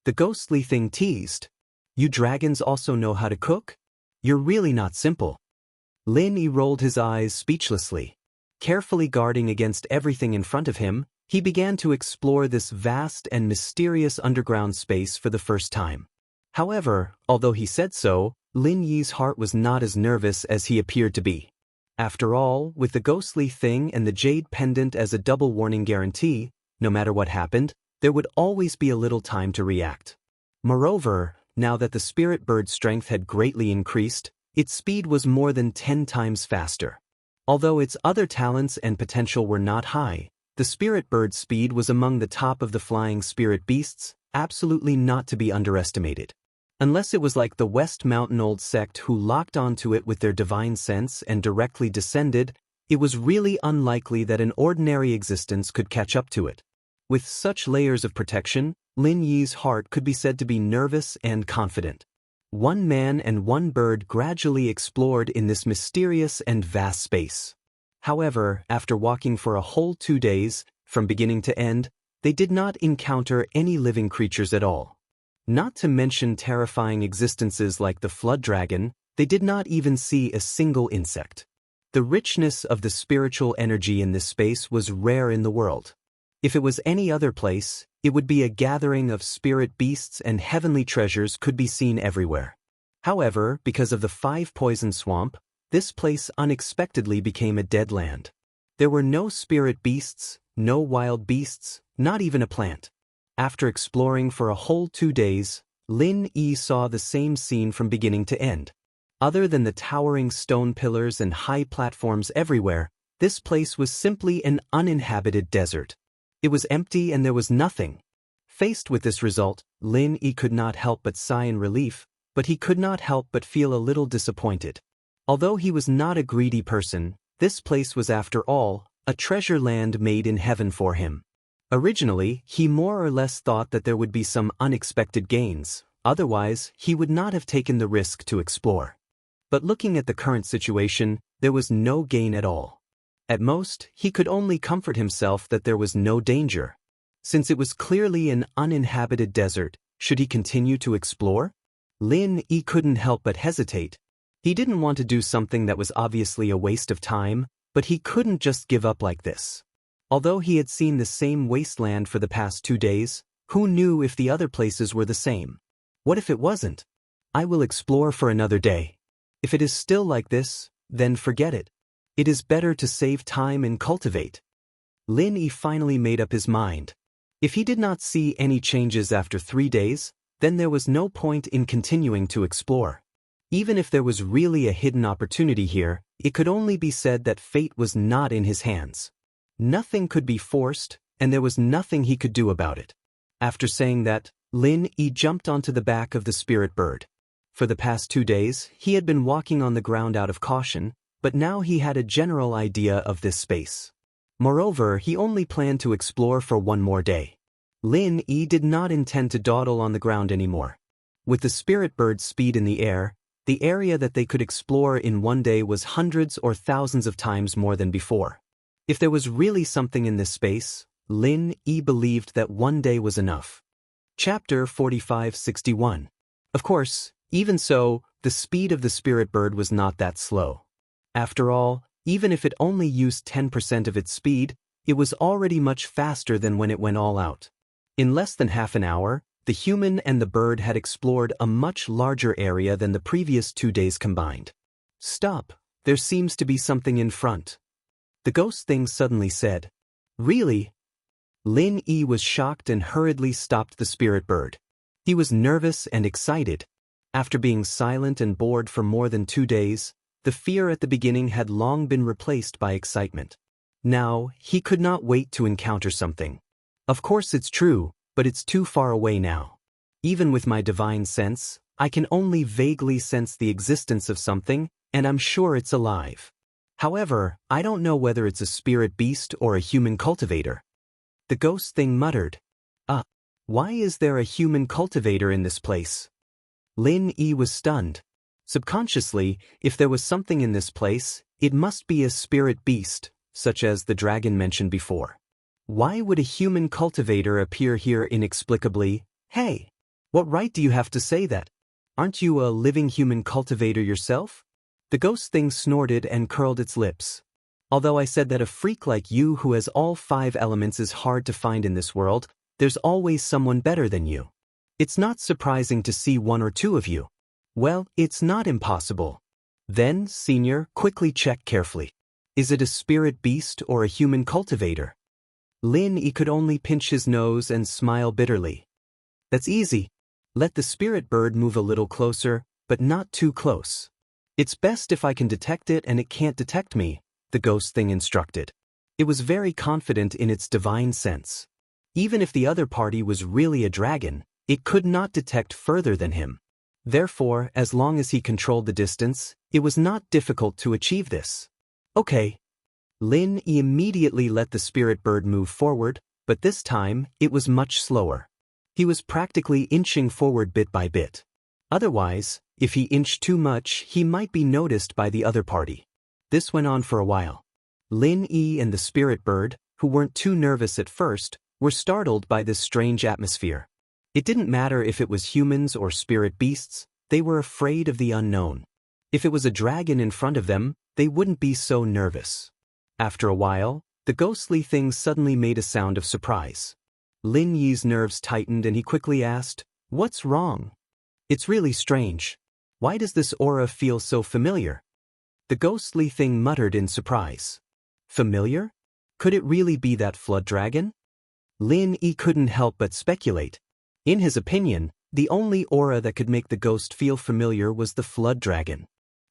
The ghostly thing teased. You dragons also know how to cook? You're really not simple. Lin Yi rolled his eyes speechlessly. Carefully guarding against everything in front of him, he began to explore this vast and mysterious underground space for the first time. However, although he said so, Lin Yi's heart was not as nervous as he appeared to be. After all, with the ghostly thing and the jade pendant as a double warning guarantee, no matter what happened, there would always be a little time to react. Moreover, now that the spirit bird's strength had greatly increased, its speed was more than 10 times faster. Although its other talents and potential were not high, the spirit bird's speed was among the top of the flying spirit beasts, absolutely not to be underestimated. Unless it was like the West Mountain Old Sect who locked onto it with their divine sense and directly descended, it was really unlikely that an ordinary existence could catch up to it. With such layers of protection, Lin Yi's heart could be said to be nervous and confident. One man and one bird gradually explored in this mysterious and vast space. However, after walking for a whole 2 days, from beginning to end, they did not encounter any living creatures at all. Not to mention terrifying existences like the flood dragon, they did not even see a single insect. The richness of the spiritual energy in this space was rare in the world. If it was any other place, it would be a gathering of spirit beasts and heavenly treasures could be seen everywhere. However, because of the 5-poison swamp, this place unexpectedly became a dead land. There were no spirit beasts, no wild beasts, not even a plant. After exploring for a whole 2 days, Lin Yi saw the same scene from beginning to end. Other than the towering stone pillars and high platforms everywhere, this place was simply an uninhabited desert. It was empty and there was nothing. Faced with this result, Lin Yi could not help but sigh in relief, but he could not help but feel a little disappointed. Although he was not a greedy person, this place was after all a treasure land made in heaven for him. Originally, he more or less thought that there would be some unexpected gains, otherwise he would not have taken the risk to explore. But looking at the current situation, there was no gain at all. At most, he could only comfort himself that there was no danger. Since it was clearly an uninhabited desert, should he continue to explore? Lin Yi couldn't help but hesitate. He didn't want to do something that was obviously a waste of time, but he couldn't just give up like this. Although he had seen the same wasteland for the past 2 days, who knew if the other places were the same? What if it wasn't? I will explore for another day. If it is still like this, then forget it. It is better to save time and cultivate. Lin Yi finally made up his mind. If he did not see any changes after 3 days, then there was no point in continuing to explore. Even if there was really a hidden opportunity here, it could only be said that fate was not in his hands. Nothing could be forced, and there was nothing he could do about it. After saying that, Lin Yi jumped onto the back of the spirit bird. For the past 2 days, he had been walking on the ground out of caution, but now he had a general idea of this space. Moreover, he only planned to explore for 1 more day. Lin Yi did not intend to dawdle on the ground anymore. With the spirit bird's speed in the area that they could explore in 1 day was hundreds or thousands of times more than before. If there was really something in this space, Lin Yi believed that 1 day was enough. Chapter 4561. Of course, even so, the speed of the spirit bird was not that slow. After all, even if it only used 10% of its speed, it was already much faster than when it went all out. In less than half an hour, the human and the bird had explored a much larger area than the previous 2 days combined. Stop, there seems to be something in front. The ghost thing suddenly said. Really? Lin Yi was shocked and hurriedly stopped the spirit bird. He was nervous and excited. After being silent and bored for more than 2 days, the fear at the beginning had long been replaced by excitement. Now, he could not wait to encounter something. Of course it's true, but it's too far away now. Even with my divine sense, I can only vaguely sense the existence of something, and I'm sure it's alive. However, I don't know whether it's a spirit beast or a human cultivator. The ghost thing muttered. Why is there a human cultivator in this place? Lin Yi was stunned. Subconsciously, if there was something in this place, it must be a spirit beast, such as the dragon mentioned before. Why would a human cultivator appear here inexplicably? Hey, what right do you have to say that? Aren't you a living human cultivator yourself? The ghost thing snorted and curled its lips. Although I said that a freak like you who has all 5 elements is hard to find in this world, there's always someone better than you. It's not surprising to see 1 or 2 of you. Well, it's not impossible. Then, Senior, quickly check carefully. Is it a spirit beast or a human cultivator? Lin Yi could only pinch his nose and smile bitterly. That's easy. Let the spirit bird move a little closer, but not too close. It's best if I can detect it and it can't detect me, the ghost thing instructed. It was very confident in its divine sense. Even if the other party was really a dragon, it could not detect further than him. Therefore, as long as he controlled the distance, it was not difficult to achieve this. Okay. Lin Yi immediately let the spirit bird move forward, but this time, it was much slower. He was practically inching forward bit by bit. Otherwise, if he inched too much, he might be noticed by the other party. This went on for a while. Lin Yi and the spirit bird, who weren't too nervous at first, were startled by this strange atmosphere. It didn't matter if it was humans or spirit beasts, they were afraid of the unknown. If it was a dragon in front of them, they wouldn't be so nervous. After a while, the ghostly thing suddenly made a sound of surprise. Lin Yi's nerves tightened and he quickly asked, "What's wrong?" "It's really strange. Why does this aura feel so familiar?" The ghostly thing muttered in surprise. Familiar? Could it really be that flood dragon? Lin Yi couldn't help but speculate. In his opinion, the only aura that could make the ghost feel familiar was the flood dragon.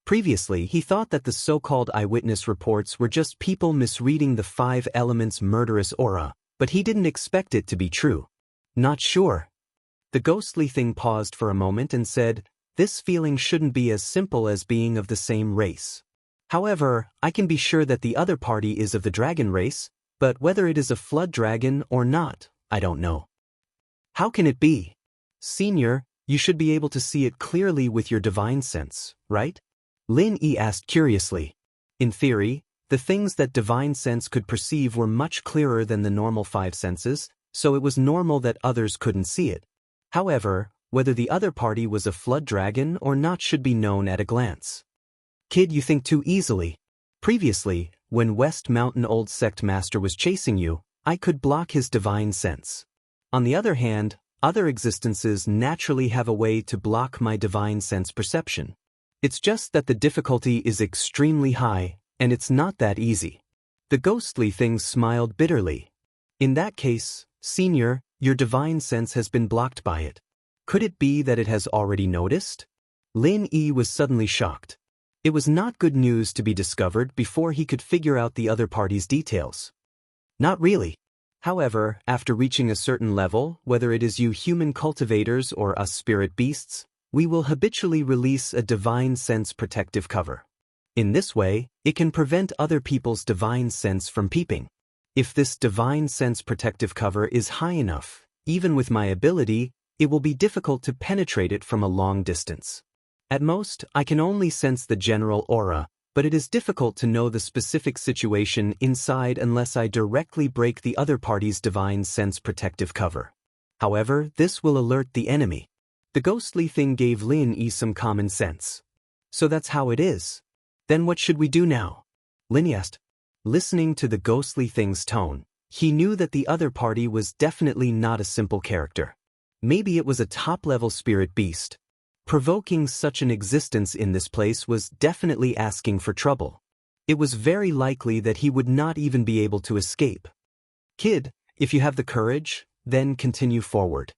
Previously, he thought that the so-called eyewitness reports were just people misreading the 5 elements' murderous aura, but he didn't expect it to be true. Not sure. The ghostly thing paused for a moment and said, "This feeling shouldn't be as simple as being of the same race. However, I can be sure that the other party is of the dragon race, but whether it is a flood dragon or not, I don't know." "How can it be?" "Senior, you should be able to see it clearly with your divine sense, right?" Lin Yi asked curiously. In theory, the things that divine sense could perceive were much clearer than the normal 5 senses, so it was normal that others couldn't see it. However, whether the other party was a flood dragon or not should be known at a glance. "Kid, you think too easily. Previously, when West Mountain Old Sect Master was chasing you, I could block his divine sense. On the other hand, other existences naturally have a way to block my divine sense perception. It's just that the difficulty is extremely high, and it's not that easy." The ghostly thing smiled bitterly. "In that case, Senior, your divine sense has been blocked by it. Could it be that it has already noticed?" Lin Yi was suddenly shocked. It was not good news to be discovered before he could figure out the other party's details. "Not really. However, after reaching a certain level, whether it is you human cultivators or us spirit beasts, we will habitually release a divine sense protective cover. In this way, it can prevent other people's divine sense from peeping. If this divine sense protective cover is high enough, even with my ability, it will be difficult to penetrate it from a long distance. At most, I can only sense the general aura, but it is difficult to know the specific situation inside unless I directly break the other party's divine sense protective cover. However, this will alert the enemy." The ghostly thing gave Lin Yi some common sense. "So that's how it is. Then what should we do now?" Lin Yi asked. Listening to the ghostly thing's tone, he knew that the other party was definitely not a simple character. Maybe it was a top-level spirit beast. Provoking such an existence in this place was definitely asking for trouble. It was very likely that he would not even be able to escape. "Kid, if you have the courage, then continue forward.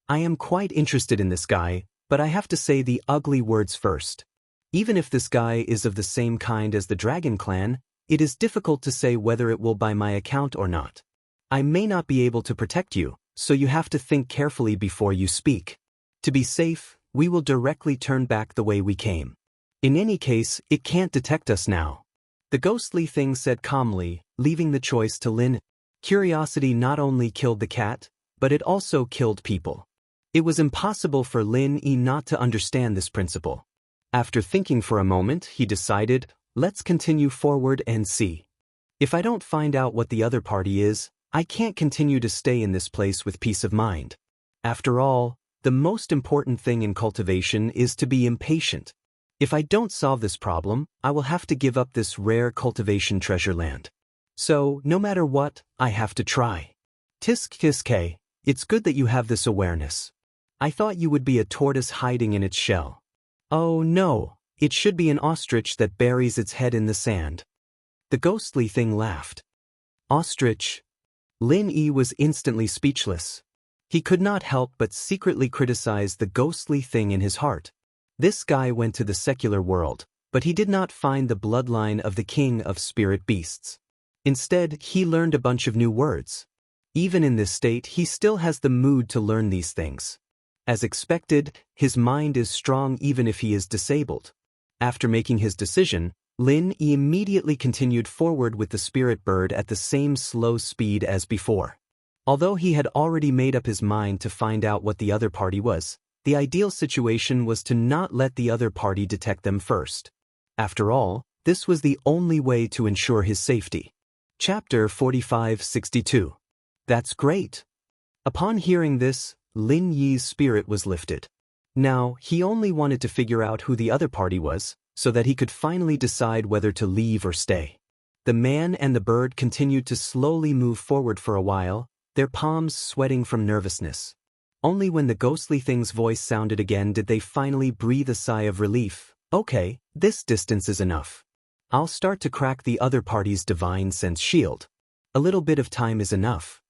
I am quite interested in this guy, but I have to say the ugly words first. Even if this guy is of the same kind as the Dragon Clan, it is difficult to say whether it will buy my account or not. I may not be able to protect you, so you have to think carefully before you speak. To be safe, we will directly turn back the way we came. In any case, it can't detect us now. The ghostly thing said calmly, leaving the choice to Lin. Curiosity not only killed the cat, but it also killed people. It was impossible for Lin Yi not to understand this principle. After thinking for a moment, he decided, let's continue forward and see. If I don't find out what the other party is, I can't continue to stay in this place with peace of mind. After all, the most important thing in cultivation is to be impatient. If I don't solve this problem, I will have to give up this rare cultivation treasure land. So, no matter what, I have to try. Tisk, it's good that you have this awareness. I thought you would be a tortoise hiding in its shell. Oh no, it should be an ostrich that buries its head in the sand. The ghostly thing laughed. Ostrich. Lin Yi was instantly speechless. He could not help but secretly criticize the ghostly thing in his heart. This guy went to the secular world, but he did not find the bloodline of the king of spirit beasts. Instead, he learned a bunch of new words. Even in this state, he still has the mood to learn these things. As expected, his mind is strong even if he is disabled. After making his decision, Lin Yi immediately continued forward with the spirit bird at the same slow speed as before. Although he had already made up his mind to find out what the other party was, the ideal situation was to not let the other party detect them first. After all, this was the only way to ensure his safety. Chapter 45-62. That's great. Upon hearing this, Lin Yi's spirit was lifted. Now, he only wanted to figure out who the other party was, so that he could finally decide whether to leave or stay. The man and the bird continued to slowly move forward for a while, their palms sweating from nervousness. Only when the ghostly thing's voice sounded again did they finally breathe a sigh of relief. Okay, this distance is enough. I'll start to crack the other party's divine sense shield. A little bit of time is enough.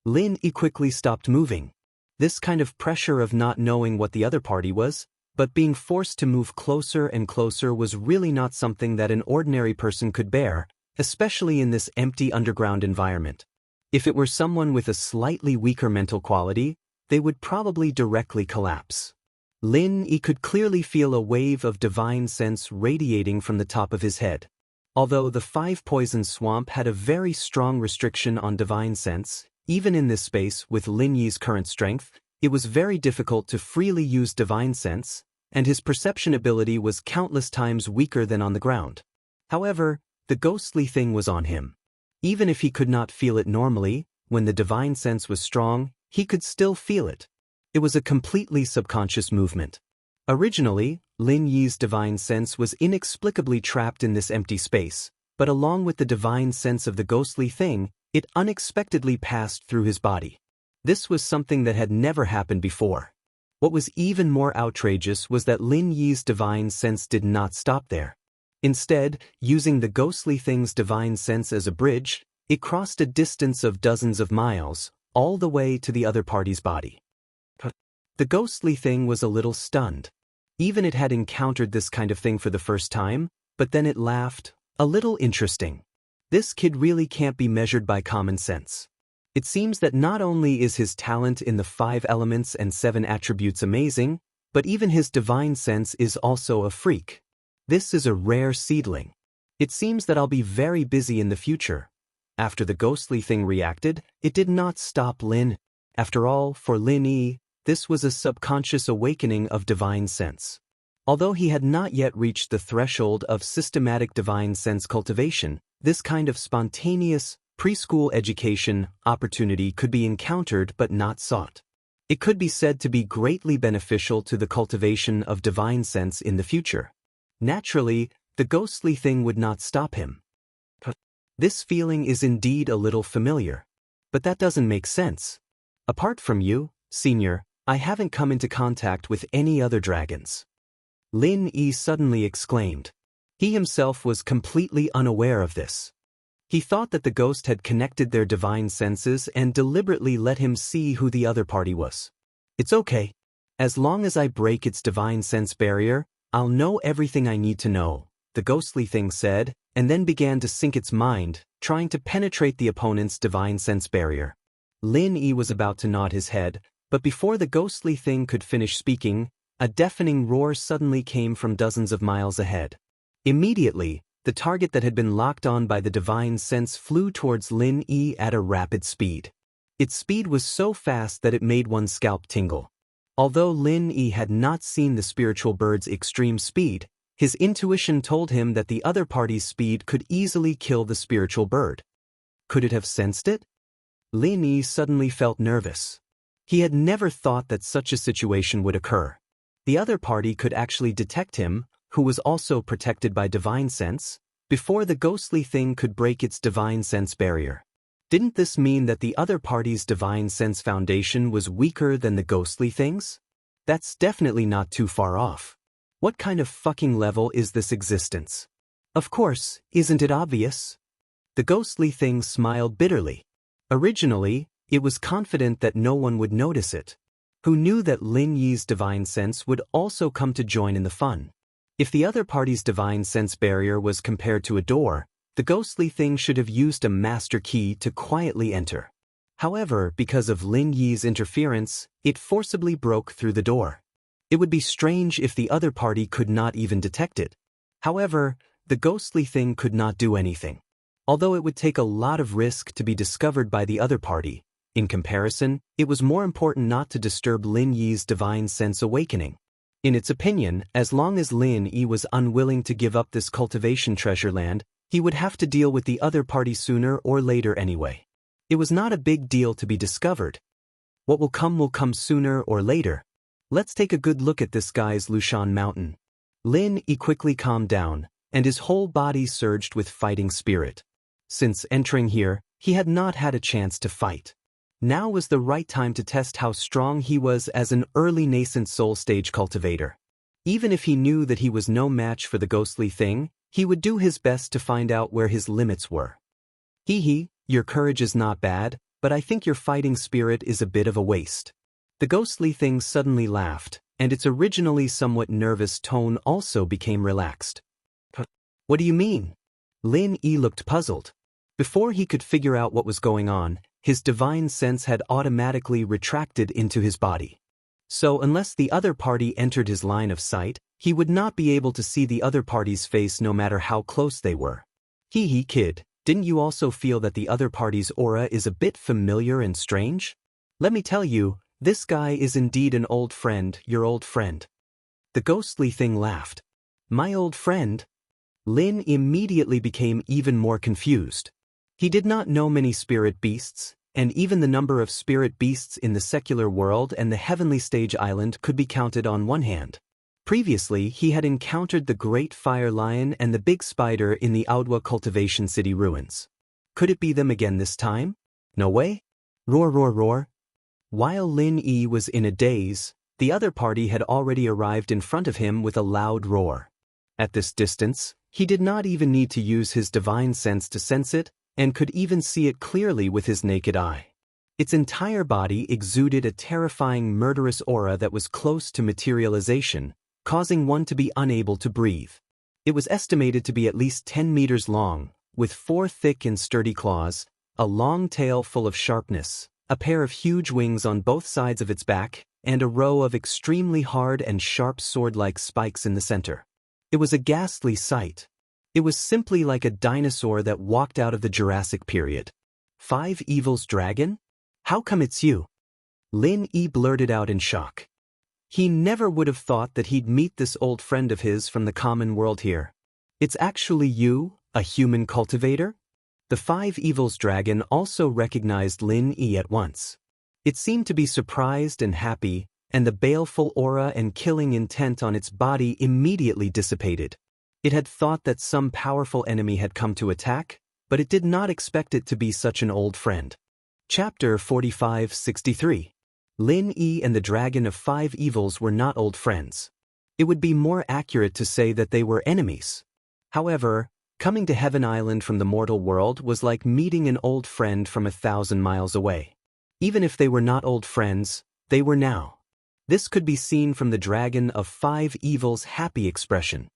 Lin Yi quickly stopped moving. This kind of pressure of not knowing what the other party was, but being forced to move closer and closer was really not something that an ordinary person could bear, especially in this empty underground environment. If it were someone with a slightly weaker mental quality, they would probably directly collapse. Lin Yi could clearly feel a wave of divine sense radiating from the top of his head. Although the 5-poison swamp had a very strong restriction on divine sense, even in this space with Lin Yi's current strength, it was very difficult to freely use divine sense, and his perception ability was countless times weaker than on the ground. However, the ghostly thing was on him. Even if he could not feel it normally, when the divine sense was strong, he could still feel it. It was a completely subconscious movement. Originally, Lin Yi's divine sense was inexplicably trapped in this empty space, but along with the divine sense of the ghostly thing, it unexpectedly passed through his body. This was something that had never happened before. What was even more outrageous was that Lin Yi's divine sense did not stop there. Instead, using the ghostly thing's divine sense as a bridge, it crossed a distance of dozens of miles, all the way to the other party's body. The ghostly thing was a little stunned. Even it had encountered this kind of thing for the first time, but then it laughed, a little interesting. This kid really can't be measured by common sense. It seems that not only is his talent in the 5 elements and 7 attributes amazing, but even his divine sense is also a freak. This is a rare seedling. It seems that I'll be very busy in the future. After the ghostly thing reacted, it did not stop Lin. After all, for Lin Yi, this was a subconscious awakening of divine sense. Although he had not yet reached the threshold of systematic divine sense cultivation, this kind of spontaneous, preschool education opportunity could be encountered but not sought. It could be said to be greatly beneficial to the cultivation of divine sense in the future. Naturally, the ghostly thing would not stop him. This feeling is indeed a little familiar. But that doesn't make sense. Apart from you, Senior, I haven't come into contact with any other dragons. Lin Yi suddenly exclaimed. He himself was completely unaware of this. He thought that the ghost had connected their divine senses and deliberately let him see who the other party was. It's okay. As long as I break its divine sense barrier, I'll know everything I need to know, the ghostly thing said, and then began to sink its mind, trying to penetrate the opponent's divine sense barrier. Lin Yi was about to nod his head, but before the ghostly thing could finish speaking, a deafening roar suddenly came from dozens of miles ahead. Immediately, the target that had been locked on by the divine sense flew towards Lin Yi at a rapid speed. Its speed was so fast that it made one's scalp tingle. Although Lin Yi had not seen the spiritual bird's extreme speed, his intuition told him that the other party's speed could easily kill the spiritual bird. Could it have sensed it? Lin Yi suddenly felt nervous. He had never thought that such a situation would occur. The other party could actually detect him, who was also protected by divine sense, before the ghostly thing could break its divine sense barrier. Didn't this mean that the other party's divine sense foundation was weaker than the ghostly thing's? That's definitely not too far off. What kind of fucking level is this existence? Of course, isn't it obvious? The ghostly thing smiled bitterly. Originally, it was confident that no one would notice it. Who knew that Lin Yi's divine sense would also come to join in the fun? If the other party's divine sense barrier was compared to a door, the ghostly thing should have used a master key to quietly enter. However, because of Lin Yi's interference, it forcibly broke through the door. It would be strange if the other party could not even detect it. However, the ghostly thing could not do anything. Although it would take a lot of risk to be discovered by the other party, in comparison, it was more important not to disturb Lin Yi's divine sense awakening. In its opinion, as long as Lin Yi was unwilling to give up this cultivation treasure land, he would have to deal with the other party sooner or later anyway. It was not a big deal to be discovered. What will come sooner or later. Let's take a good look at this guy's Lushan Mountain. Lin Yi quickly calmed down, and his whole body surged with fighting spirit. Since entering here, he had not had a chance to fight. Now was the right time to test how strong he was as an early nascent soul stage cultivator. Even if he knew that he was no match for the ghostly thing, he would do his best to find out where his limits were. Your courage is not bad, but I think your fighting spirit is a bit of a waste. The ghostly thing suddenly laughed, and its originally somewhat nervous tone also became relaxed. What do you mean? Lin Yi looked puzzled. Before he could figure out what was going on, his divine sense had automatically retracted into his body. So unless the other party entered his line of sight, he would not be able to see the other party's face no matter how close they were. Kid, didn't you also feel that the other party's aura is a bit familiar and strange? Let me tell you, this guy is indeed an old friend, your old friend. The ghostly thing laughed. My old friend? Lin immediately became even more confused. He did not know many spirit beasts, and even the number of spirit beasts in the secular world and the heavenly stage island could be counted on one hand. Previously, he had encountered the great fire lion and the big spider in the Audiobook cultivation city ruins. Could it be them again this time? No way? Roar, roar, roar. While Lin Yi was in a daze, the other party had already arrived in front of him with a loud roar. At this distance, he did not even need to use his divine sense to sense it, and could even see it clearly with his naked eye. Its entire body exuded a terrifying murderous aura that was close to materialization, causing one to be unable to breathe. It was estimated to be at least 10 meters long, with 4 thick and sturdy claws, a long tail full of sharpness, a pair of huge wings on both sides of its back, and a row of extremely hard and sharp sword-like spikes in the center. It was a ghastly sight. It was simply like a dinosaur that walked out of the Jurassic period. 5 Evils Dragon? How come it's you? Lin Yi blurted out in shock. He never would have thought that he'd meet this old friend of his from the common world here. It's actually you, a human cultivator? The 5 Evils Dragon also recognized Lin Yi at once. It seemed to be surprised and happy, and the baleful aura and killing intent on its body immediately dissipated. It had thought that some powerful enemy had come to attack, but it did not expect it to be such an old friend. Chapter 45-63. Lin Yi and the Dragon of 5 Evils were not old friends. It would be more accurate to say that they were enemies. However, Coming to Heaven Island from the mortal world was like meeting an old friend from 1,000 miles away. Even if they were not old friends, they were now. This could be seen from the Dragon of 5 Evils' happy expression.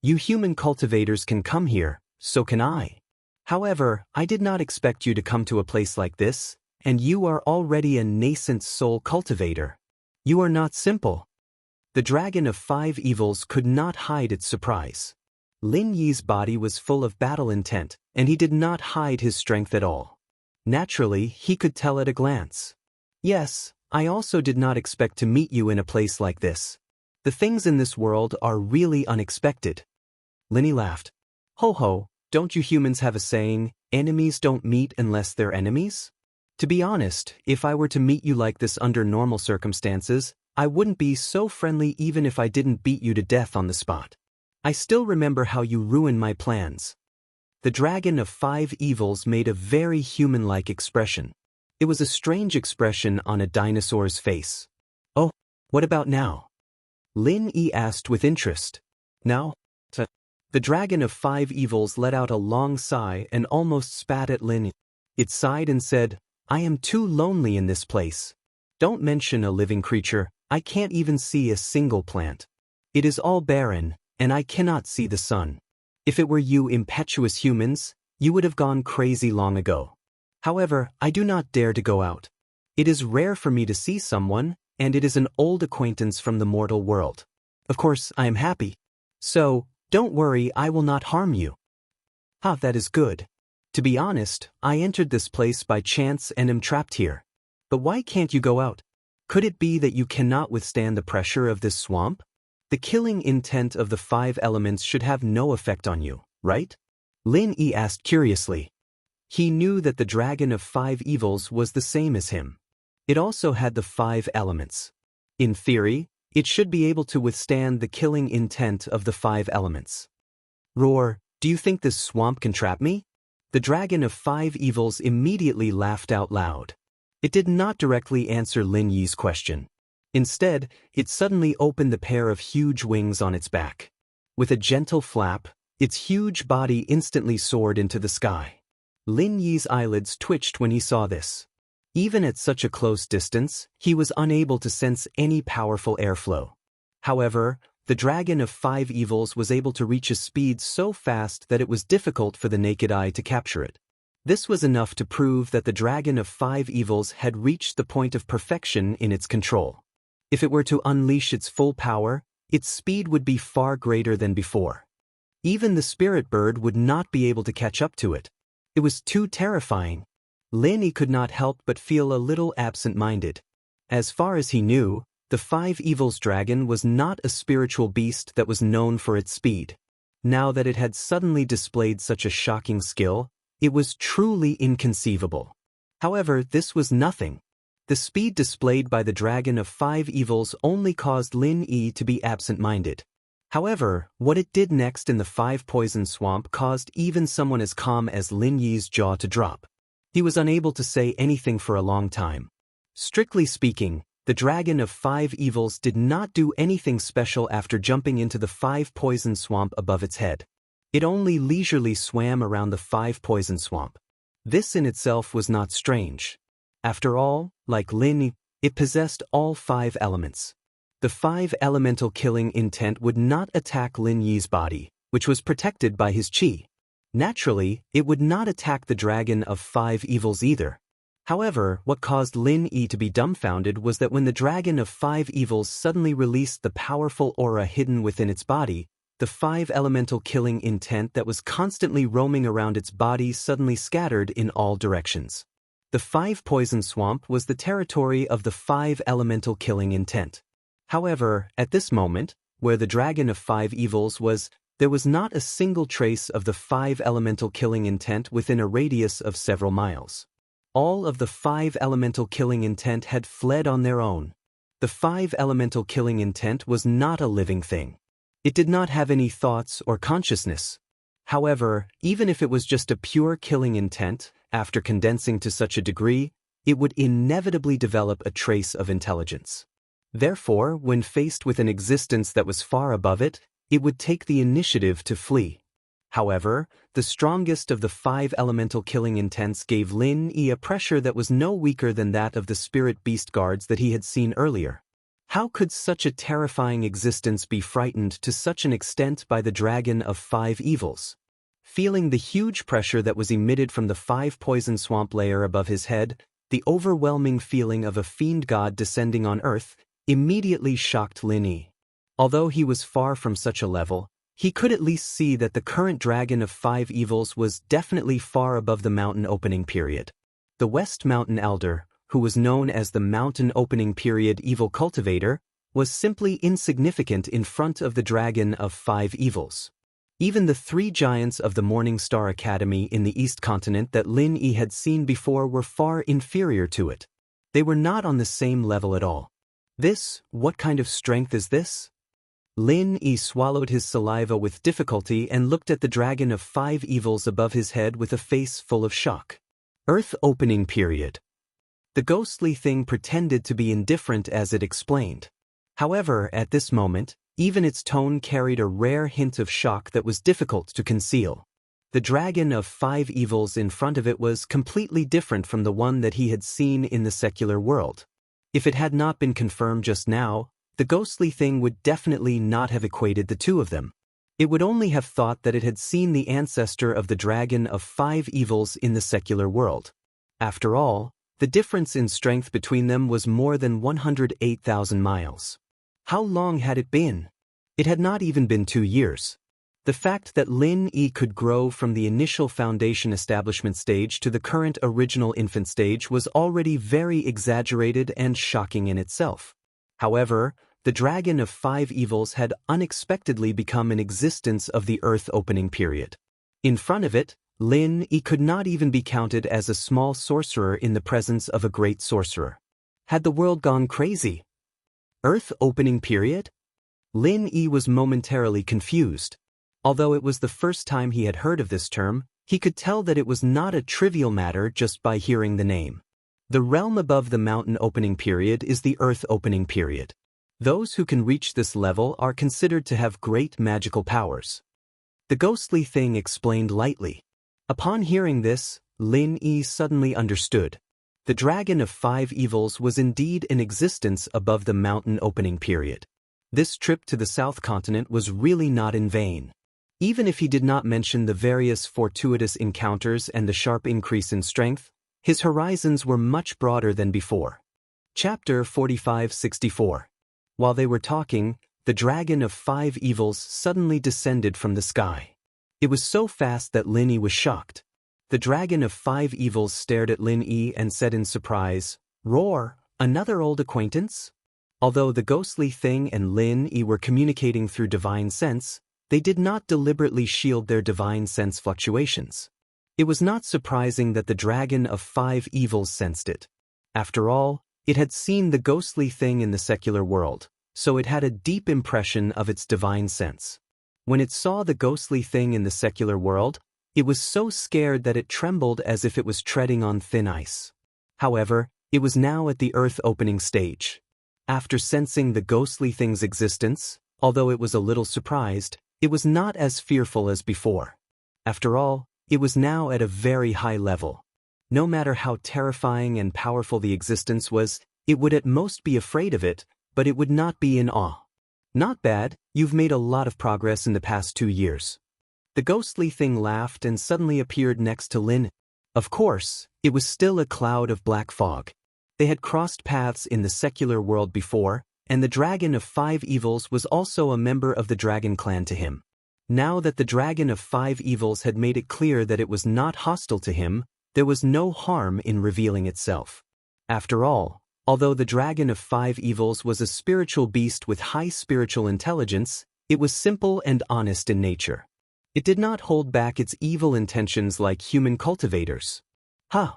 You human cultivators can come here, so can I. However, I did not expect you to come to a place like this, and you are already a nascent soul cultivator. You are not simple. The Dragon of 5 Evils could not hide its surprise. Lin Yi's body was full of battle intent, and he did not hide his strength at all. Naturally, he could tell at a glance. Yes, I also did not expect to meet you in a place like this. The things in this world are really unexpected. Lin Yi laughed. Ho ho, don't you humans have a saying, enemies don't meet unless they're enemies? To be honest, if I were to meet you like this under normal circumstances, I wouldn't be so friendly even if I didn't beat you to death on the spot. I still remember how you ruined my plans. The Dragon of 5 Evils made a very human-like expression. It was a strange expression on a dinosaur's face. Oh, what about now? Lin Yi asked with interest. Now? The Dragon of 5 Evils let out a long sigh and almost spat at Lin Yi. It sighed and said, I am too lonely in this place. Don't mention a living creature, I can't even see a single plant. It is all barren, and I cannot see the sun. If it were you impetuous humans, you would have gone crazy long ago. However, I do not dare to go out. It is rare for me to see someone, and it is an old acquaintance from the mortal world. Of course, I am happy. So, don't worry, I will not harm you. Ah, that is good. To be honest, I entered this place by chance and am trapped here. But why can't you go out? Could it be that you cannot withstand the pressure of this swamp? The killing intent of the 5 elements should have no effect on you, right? Lin Yi asked curiously. He knew that the Dragon of 5 Evils was the same as him. It also had the 5 elements. In theory, it should be able to withstand the killing intent of the 5 elements. Roar, do you think this swamp can trap me? The Dragon of 5 Evils immediately laughed out loud. It did not directly answer Lin Yi's question. Instead, it suddenly opened the pair of huge wings on its back. With a gentle flap, its huge body instantly soared into the sky. Lin Yi's eyelids twitched when he saw this. Even at such a close distance, he was unable to sense any powerful airflow. However, the Dragon of 5 Evils was able to reach a speed so fast that it was difficult for the naked eye to capture it. This was enough to prove that the Dragon of 5 Evils had reached the point of perfection in its control. If it were to unleash its full power, its speed would be far greater than before. Even the spirit bird would not be able to catch up to it. It was too terrifying. Lin Yi could not help but feel a little absent-minded. As far as he knew, the 5 Evils dragon was not a spiritual beast that was known for its speed. Now that it had suddenly displayed such a shocking skill, it was truly inconceivable. However, this was nothing. The speed displayed by the Dragon of 5 Evils only caused Lin Yi to be absent-minded. However, what it did next in the 5 Poison Swamp caused even someone as calm as Lin Yi's jaw to drop. He was unable to say anything for a long time. Strictly speaking, the Dragon of 5 Evils did not do anything special after jumping into the 5 Poison Swamp above its head. It only leisurely swam around the 5 Poison Swamp. This in itself was not strange. After all, like Lin Yi, it possessed all 5 elements. The 5 elemental killing intent would not attack Lin Yi's body, which was protected by his qi. Naturally, it would not attack the Dragon of 5 Evils either. However, what caused Lin Yi to be dumbfounded was that when the Dragon of 5 Evils suddenly released the powerful aura hidden within its body, the 5 elemental killing intent that was constantly roaming around its body suddenly scattered in all directions. The 5 Poison Swamp was the territory of the 5 elemental killing intent. However, at this moment, where the Dragon of 5 Evils was, there was not a single trace of the 5 elemental killing intent within a radius of several miles. All of the 5 elemental killing intent had fled on their own. The 5 elemental killing intent was not a living thing. It did not have any thoughts or consciousness. However, even if it was just a pure killing intent, after condensing to such a degree, it would inevitably develop a trace of intelligence. Therefore, when faced with an existence that was far above it, it would take the initiative to flee. However, the strongest of the 5 elemental killing intents gave Lin Yi a pressure that was no weaker than that of the spirit beast guards that he had seen earlier. How could such a terrifying existence be frightened to such an extent by the dragon of 5 evils? Feeling the huge pressure that was emitted from the 5 poison swamp layer above his head, the overwhelming feeling of a fiend god descending on earth immediately shocked Lin Yi. Although he was far from such a level, he could at least see that the current dragon of 5 evils was definitely far above the mountain opening period. The West Mountain Elder, who was known as the Mountain Opening Period Evil Cultivator, was simply insignificant in front of the dragon of 5 evils. Even the 3 giants of the Morning Star Academy in the East Continent that Lin Yi had seen before were far inferior to it. They were not on the same level at all. What kind of strength is this? Lin Yi swallowed his saliva with difficulty and looked at the dragon of 5 evils above his head with a face full of shock. Earth Opening Period. The ghostly thing pretended to be indifferent as it explained. However, at this moment, even its tone carried a rare hint of shock that was difficult to conceal. The dragon of 5 evils in front of it was completely different from the one that he had seen in the secular world. If it had not been confirmed just now, the ghostly thing would definitely not have equated the two of them. It would only have thought that it had seen the ancestor of the dragon of 5 evils in the secular world. After all, the difference in strength between them was more than 108,000 miles. How long had it been? It had not even been 2 years. The fact that Lin Yi could grow from the initial foundation establishment stage to the current original infant stage was already very exaggerated and shocking in itself. However, the dragon of 5 evils had unexpectedly become an existence of the Earth Opening Period. In front of it, Lin Yi could not even be counted as a small sorcerer in the presence of a great sorcerer. Had the world gone crazy? Earth Opening Period? Lin Yi was momentarily confused. Although it was the first time he had heard of this term, he could tell that it was not a trivial matter just by hearing the name. The realm above the mountain opening period is the Earth Opening Period. Those who can reach this level are considered to have great magical powers. The ghostly thing explained lightly. Upon hearing this, Lin Yi suddenly understood. The dragon of 5 evils was indeed in existence above the mountain opening period. This trip to the South Continent was really not in vain. Even if he did not mention the various fortuitous encounters and the sharp increase in strength, his horizons were much broader than before. Chapter 45-64. While they were talking, the dragon of 5 evils suddenly descended from the sky. It was so fast that Lin Yi was shocked. The dragon of 5 evils stared at Lin Yi and said in surprise, "Roar, another old acquaintance?" Although the ghostly thing and Lin Yi were communicating through divine sense, they did not deliberately shield their divine sense fluctuations. It was not surprising that the dragon of 5 evils sensed it. After all, it had seen the ghostly thing in the secular world, so it had a deep impression of its divine sense. When it saw the ghostly thing in the secular world, it was so scared that it trembled as if it was treading on thin ice. However, it was now at the Earth Opening stage. After sensing the ghostly thing's existence, although it was a little surprised, it was not as fearful as before. After all, it was now at a very high level. No matter how terrifying and powerful the existence was, it would at most be afraid of it, but it would not be in awe. "Not bad, you've made a lot of progress in the past 2 years. The ghostly thing laughed and suddenly appeared next to Lin. Of course, it was still a cloud of black fog. They had crossed paths in the secular world before, and the dragon of 5 evils was also a member of the dragon clan to him. Now that the dragon of 5 evils had made it clear that it was not hostile to him, there was no harm in revealing itself. After all, although the dragon of 5 evils was a spiritual beast with high spiritual intelligence, it was simple and honest in nature. It did not hold back its evil intentions like human cultivators. "Huh!"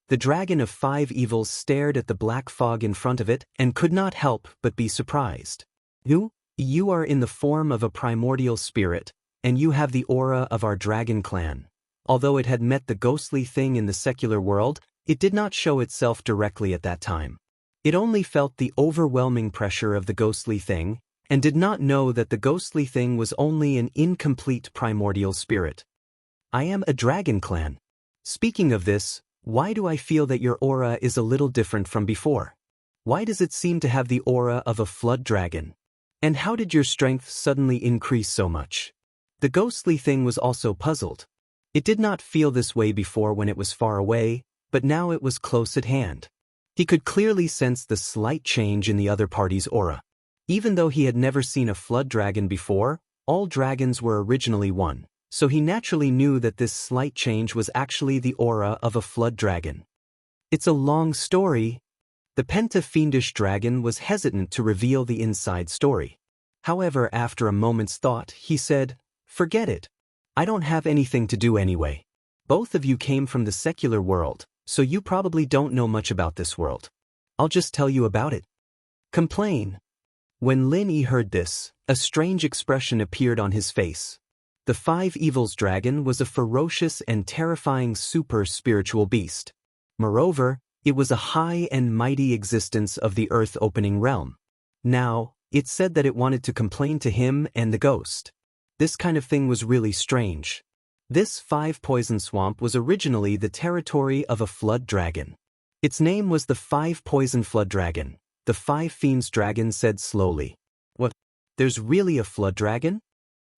The dragon of 5 evils stared at the black fog in front of it and could not help but be surprised. You are in the form of a primordial spirit, and you have the aura of our dragon clan." Although it had met the ghostly thing in the secular world, it did not show itself directly at that time. It only felt the overwhelming pressure of the ghostly thing, and did not know that the ghostly thing was only an incomplete primordial spirit. I am a dragon clan. Speaking of this, why do I feel that your aura is a little different from before? Why does it seem to have the aura of a flood dragon? And how did your strength suddenly increase so much? The ghostly thing was also puzzled. It did not feel this way before when it was far away, but now it was close at hand. He could clearly sense the slight change in the other party's aura. Even though he had never seen a flood dragon before, all dragons were originally one, so he naturally knew that this slight change was actually the aura of a flood dragon. It's a long story. The penta-fiendish dragon was hesitant to reveal the inside story. However, after a moment's thought, he said, "Forget it. I don't have anything to do anyway. Both of you came from the secular world, so you probably don't know much about this world. I'll just tell you about it." Complain. When Lin Yi heard this, a strange expression appeared on his face. The Five Evils dragon was a ferocious and terrifying super-spiritual beast. Moreover, it was a high and mighty existence of the earth-opening realm. Now, it said that it wanted to complain to him and the ghost. This kind of thing was really strange. This five-poison swamp was originally the territory of a flood dragon. Its name was the Five-Poison Flood Dragon. The Five Fiends dragon said slowly. "What? There's really a flood dragon?"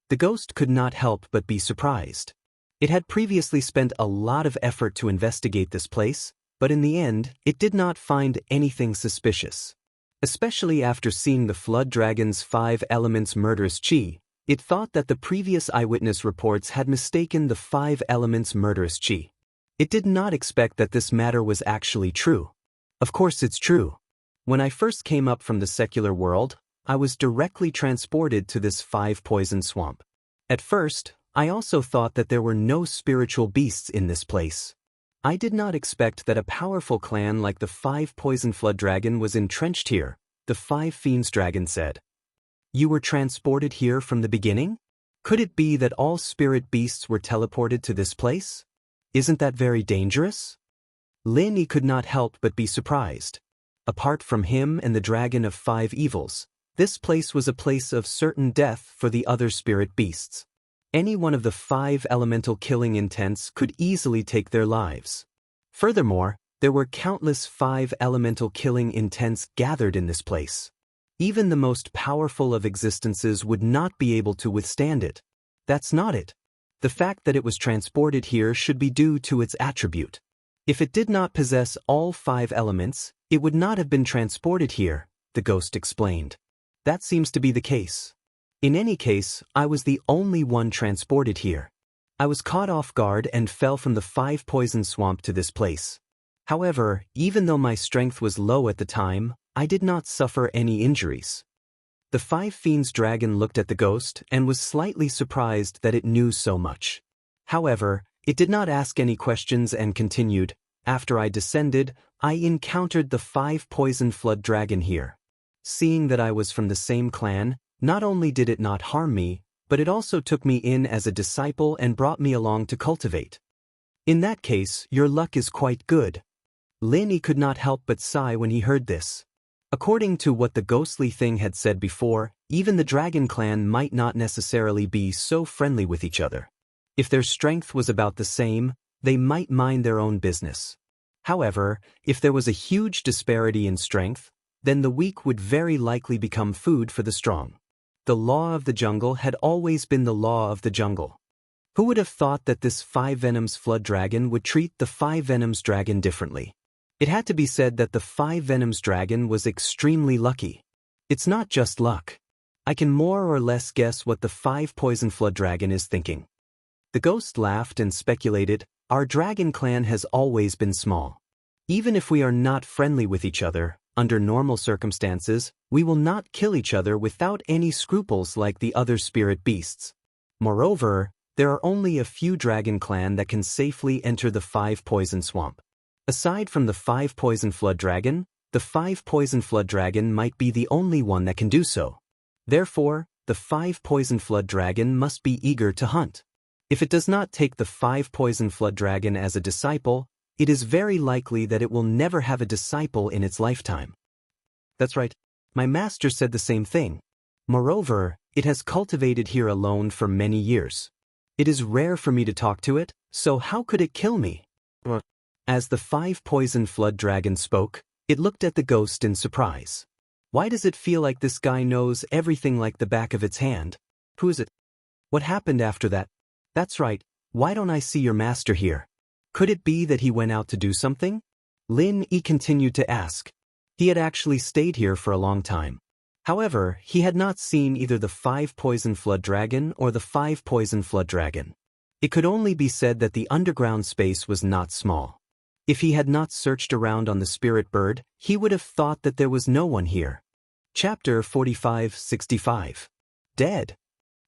The ghost could not help but be surprised. It had previously spent a lot of effort to investigate this place, but in the end, it did not find anything suspicious. Especially after seeing the flood dragon's 5 elements murderous chi, it thought that the previous eyewitness reports had mistaken the 5 elements murderous chi. It did not expect that this matter was actually true. Of course it's true. When I first came up from the secular world, I was directly transported to this 5-poison swamp. At first, I also thought that there were no spiritual beasts in this place. I did not expect that a powerful clan like the 5-Poison Flood Dragon was entrenched here, the 5 Fiends dragon said. "You were transported here from the beginning? Could it be that all spirit beasts were teleported to this place? Isn't that very dangerous?" Lin Yi could not help but be surprised. Apart from him and the Dragon of 5 Evils, this place was a place of certain death for the other spirit beasts. Any one of the 5 elemental killing intents could easily take their lives. Furthermore, there were countless 5 elemental killing intents gathered in this place. Even the most powerful of existences would not be able to withstand it. That's not it. The fact that it was transported here should be due to its attribute. If it did not possess all 5 elements, it would not have been transported here, the ghost explained. That seems to be the case. In any case, I was the only one transported here. I was caught off guard and fell from the 5-poison swamp to this place. However, even though my strength was low at the time, I did not suffer any injuries. The 5 Fiends dragon looked at the ghost and was slightly surprised that it knew so much. However, it did not ask any questions and continued, "After I descended, I encountered the 5-Poison Flood Dragon here. Seeing that I was from the same clan, not only did it not harm me, but it also took me in as a disciple and brought me along to cultivate. In that case, your luck is quite good." Lin Yi could not help but sigh when he heard this. According to what the ghostly thing had said before, even the Dragon Clan might not necessarily be so friendly with each other. If their strength was about the same, they might mind their own business. However, if there was a huge disparity in strength, then the weak would very likely become food for the strong. The law of the jungle had always been the law of the jungle. Who would have thought that this 5 Venoms Flood Dragon would treat the 5 Venoms Dragon differently? It had to be said that the 5 Venoms Dragon was extremely lucky. It's not just luck. I can more or less guess what the 5 Poison Flood Dragon is thinking. The ghost laughed and speculated, "Our dragon clan has always been small. Even if we are not friendly with each other, under normal circumstances, we will not kill each other without any scruples like the other spirit beasts. Moreover, there are only a few dragon clan that can safely enter the 5 Poison Swamp. Aside from the 5 Poison Flood Dragon, the 5 Poison Flood Dragon might be the only one that can do so. Therefore, the 5 Poison Flood Dragon must be eager to hunt. If it does not take the 5 Poison Flood Dragon as a disciple, it is very likely that it will never have a disciple in its lifetime." That's right. My master said the same thing. Moreover, it has cultivated here alone for many years. It is rare for me to talk to it, so how could it kill me? What? As the 5-poison flood dragon spoke, it looked at the ghost in surprise. Why does it feel like this guy knows everything like the back of its hand? Who is it? What happened after that? That's right, why don't I see your master here? Could it be that he went out to do something? Lin Yi continued to ask. He had actually stayed here for a long time. However, he had not seen either the 5-poison flood dragon or the 5-poison flood dragon. It could only be said that the underground space was not small. If he had not searched around on the spirit bird, he would have thought that there was no one here. Chapter 45-65. Dead.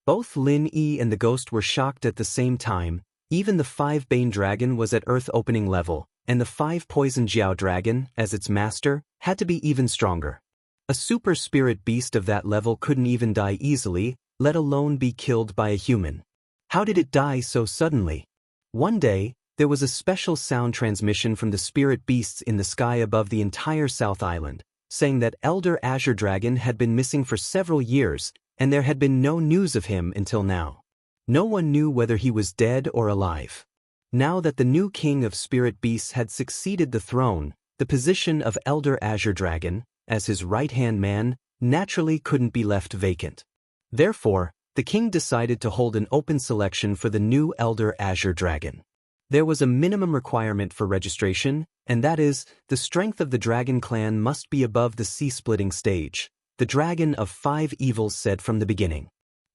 Both Lin Yi and the ghost were shocked at the same time. Even the 5-bane dragon was at earth opening level, and the 5-poison Jiao dragon, as its master, had to be even stronger. A super spirit beast of that level couldn't even die easily, let alone be killed by a human. How did it die so suddenly? One day, there was a special sound transmission from the spirit beasts in the sky above the entire South Island, saying that Elder Azure Dragon had been missing for several years, and there had been no news of him until now. No one knew whether he was dead or alive. Now that the new king of spirit beasts had succeeded the throne, the position of Elder Azure Dragon, as his right-hand man, naturally couldn't be left vacant. Therefore, the king decided to hold an open selection for the new Elder Azure Dragon. There was a minimum requirement for registration, and that is, the strength of the dragon clan must be above the sea-splitting stage, the dragon of 5 evils said from the beginning.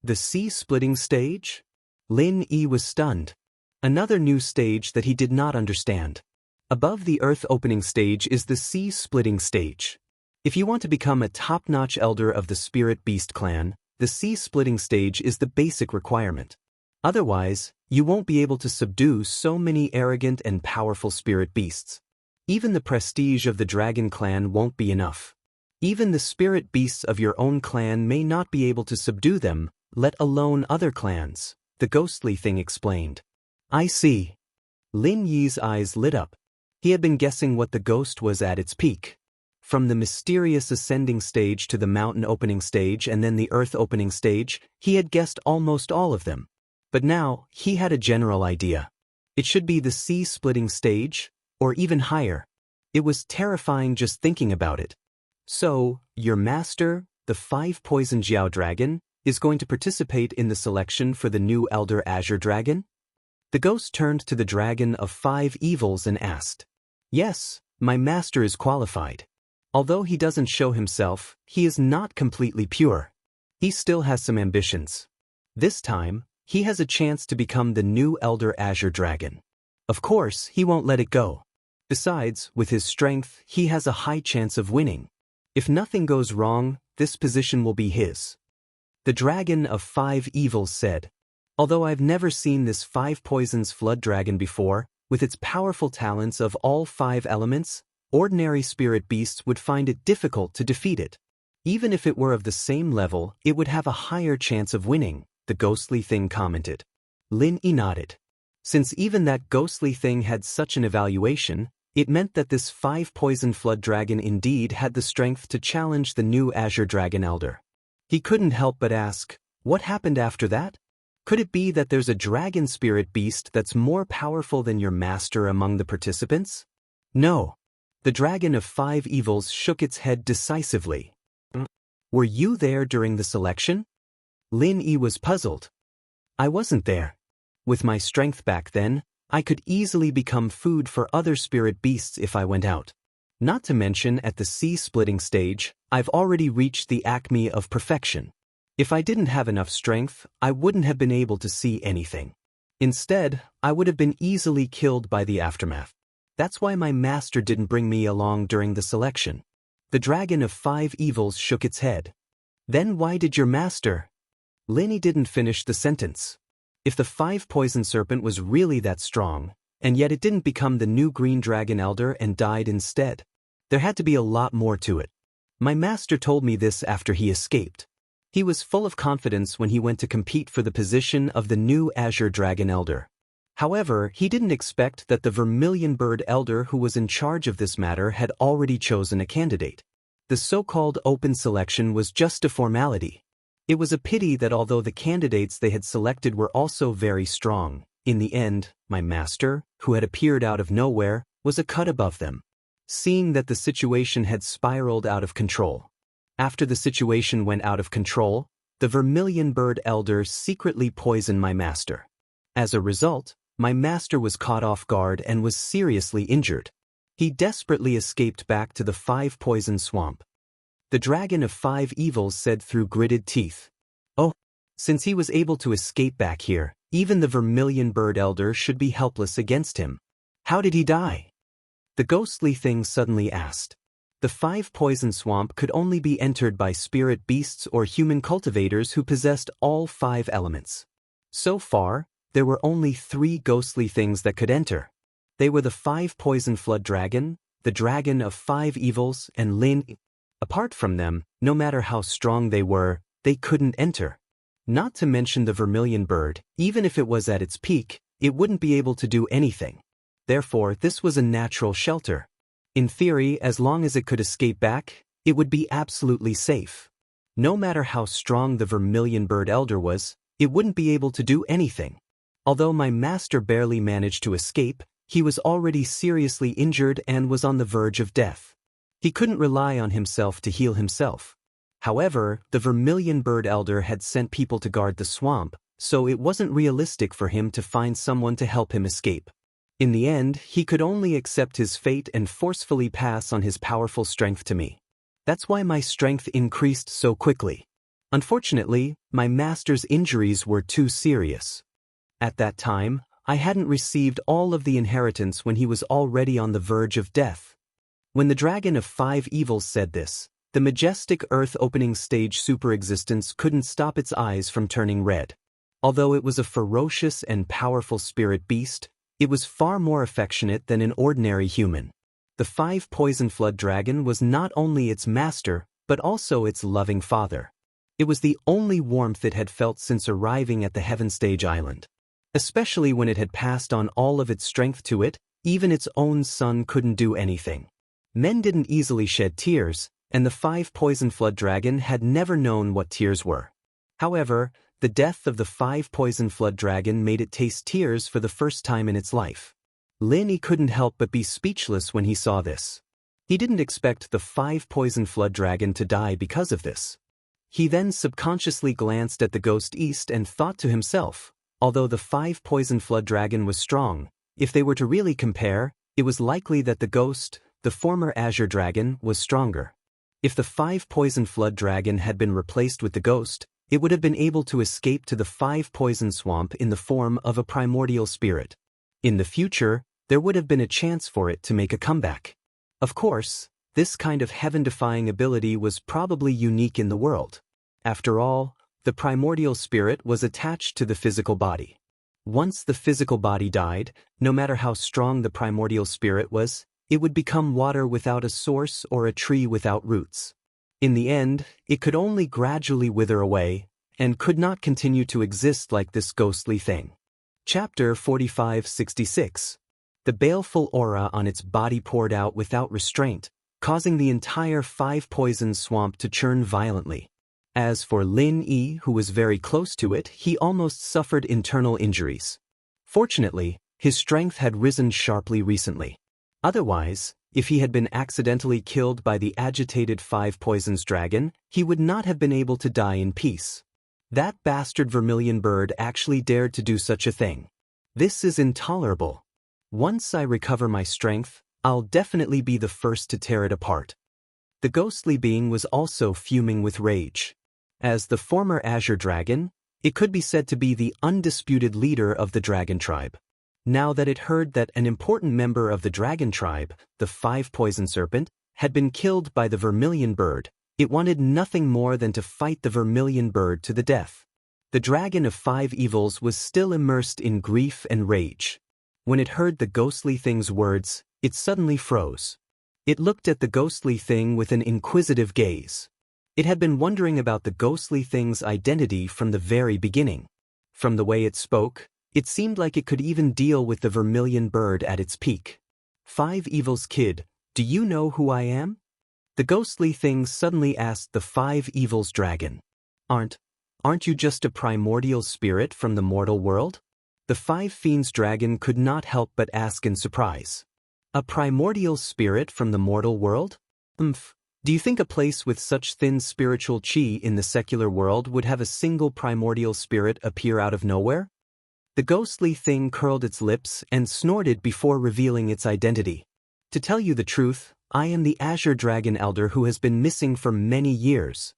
The sea-splitting stage? Lin Yi was stunned. Another new stage that he did not understand. Above the earth-opening stage is the sea-splitting stage. If you want to become a top-notch elder of the Spirit Beast clan, the sea-splitting stage is the basic requirement. Otherwise, you won't be able to subdue so many arrogant and powerful spirit beasts. Even the prestige of the dragon clan won't be enough. Even the spirit beasts of your own clan may not be able to subdue them, let alone other clans, the ghostly thing explained. I see. Lin Yi's eyes lit up. He had been guessing what the ghost was at its peak. From the mysterious ascending stage to the mountain opening stage and then the earth opening stage, he had guessed almost all of them. But now, he had a general idea. It should be the sea-splitting stage, or even higher. It was terrifying just thinking about it. So, your master, the 5-poison Jiao dragon, is going to participate in the selection for the new Elder Azure Dragon? The ghost turned to the dragon of 5 evils and asked. Yes, my master is qualified. Although he doesn't show himself, he is not completely pure. He still has some ambitions. This time, he has a chance to become the new Elder Azure Dragon. Of course, he won't let it go. Besides, with his strength, he has a high chance of winning. If nothing goes wrong, this position will be his. The dragon of 5 evils said. Although I've never seen this 5 poisons flood dragon before, with its powerful talents of all 5 elements, ordinary spirit beasts would find it difficult to defeat it. Even if it were of the same level, it would have a higher chance of winning, the ghostly thing commented. Lin Yi nodded. Since even that ghostly thing had such an evaluation, it meant that this 5-poison flood dragon indeed had the strength to challenge the new Azure Dragon Elder. He couldn't help but ask, what happened after that? Could it be that there's a dragon spirit beast that's more powerful than your master among the participants? No. The dragon of 5 evils shook its head decisively. Were you there during the selection? Lin Yi was puzzled. I wasn't there. With my strength back then, I could easily become food for other spirit beasts if I went out. Not to mention at the sea-splitting stage, I've already reached the acme of perfection. If I didn't have enough strength, I wouldn't have been able to see anything. Instead, I would have been easily killed by the aftermath. That's why my master didn't bring me along during the selection. The dragon of 5 evils shook its head. Then why did your master? Lin Yi didn't finish the sentence. If the 5-poison serpent was really that strong, and yet it didn't become the new green dragon elder and died instead, there had to be a lot more to it. My master told me this after he escaped. He was full of confidence when he went to compete for the position of the new Azure Dragon Elder. However, he didn't expect that the Vermilion Bird Elder who was in charge of this matter had already chosen a candidate. The so-called open selection was just a formality. It was a pity that although the candidates they had selected were also very strong, in the end, my master, who had appeared out of nowhere, was a cut above them. Seeing that the situation had spiraled out of control. After the situation went out of control, the vermilion bird elder secretly poisoned my master. As a result, my master was caught off guard and was seriously injured. He desperately escaped back to the 5-poison swamp. The dragon of 5 evils said through gritted teeth, "Oh, since he was able to escape back here, even the vermilion bird elder should be helpless against him. How did he die?" The ghostly thing suddenly asked. The 5-poison swamp could only be entered by spirit beasts or human cultivators who possessed all 5 elements. So far, there were only 3 ghostly things that could enter. They were the 5-poison flood dragon, the dragon of 5 evils, and Lin. Apart from them, no matter how strong they were, they couldn't enter. Not to mention the vermilion bird, even if it was at its peak, it wouldn't be able to do anything. Therefore, this was a natural shelter. In theory, as long as it could escape back, it would be absolutely safe. No matter how strong the vermilion bird elder was, it wouldn't be able to do anything. Although my master barely managed to escape, he was already seriously injured and was on the verge of death. He couldn't rely on himself to heal himself. However, the vermilion bird elder had sent people to guard the swamp, so it wasn't realistic for him to find someone to help him escape. In the end, he could only accept his fate and forcefully pass on his powerful strength to me. That's why my strength increased so quickly. Unfortunately, my master's injuries were too serious. At that time, I hadn't received all of the inheritance when he was already on the verge of death. When the dragon of 5 evils said this, the majestic earth-opening stage superexistence couldn't stop its eyes from turning red. Although it was a ferocious and powerful spirit beast, it was far more affectionate than an ordinary human. The 5-poison flood dragon was not only its master, but also its loving father. It was the only warmth it had felt since arriving at the Heaven Stage Island. Especially when it had passed on all of its strength to it, even its own son couldn't do anything. Men didn't easily shed tears, and the 5-poison flood dragon had never known what tears were. However, the death of the 5-poison flood dragon made it taste tears for the first time in its life. Linny couldn't help but be speechless when he saw this. He didn't expect the 5-poison flood dragon to die because of this. He then subconsciously glanced at the ghost east and thought to himself, although the 5-poison flood dragon was strong, if they were to really compare, it was likely that the ghost, the former azure dragon, was stronger. If the 5-poison flood dragon had been replaced with the ghost, it would have been able to escape to the 5-poison swamp in the form of a primordial spirit. In the future, there would have been a chance for it to make a comeback. Of course, this kind of heaven-defying ability was probably unique in the world. After all, the primordial spirit was attached to the physical body. Once the physical body died, no matter how strong the primordial spirit was, it would become water without a source or a tree without roots. In the end, it could only gradually wither away, and could not continue to exist like this ghostly thing. Chapter 4566. The baleful aura on its body poured out without restraint, causing the entire 5-poison swamp to churn violently. As for Lin Yi, who was very close to it, he almost suffered internal injuries. Fortunately, his strength had risen sharply recently. Otherwise, if he had been accidentally killed by the agitated 5-poisons dragon, he would not have been able to die in peace. That bastard vermilion bird actually dared to do such a thing. This is intolerable. Once I recover my strength, I'll definitely be the first to tear it apart. The ghostly being was also fuming with rage. As the former azure dragon, it could be said to be the undisputed leader of the dragon tribe. Now that it heard that an important member of the dragon tribe, the 5-poison serpent, had been killed by the vermilion bird, it wanted nothing more than to fight the vermilion bird to the death. The dragon of 5 evils was still immersed in grief and rage. When it heard the ghostly thing's words, it suddenly froze. It looked at the ghostly thing with an inquisitive gaze. It had been wondering about the ghostly thing's identity from the very beginning. From the way it spoke, it seemed like it could even deal with the vermilion bird at its peak. 5 evils kid, do you know who I am? The ghostly thing suddenly asked the 5 evils dragon. Aren't Aren't you just a primordial spirit from the mortal world? The five fiends dragon could not help but ask in surprise. A primordial spirit from the mortal world? Do you think a place with such thin spiritual chi in the secular world would have a single primordial spirit appear out of nowhere? The ghostly thing curled its lips and snorted before revealing its identity. To tell you the truth, I am the Azure Dragon Elder who has been missing for many years.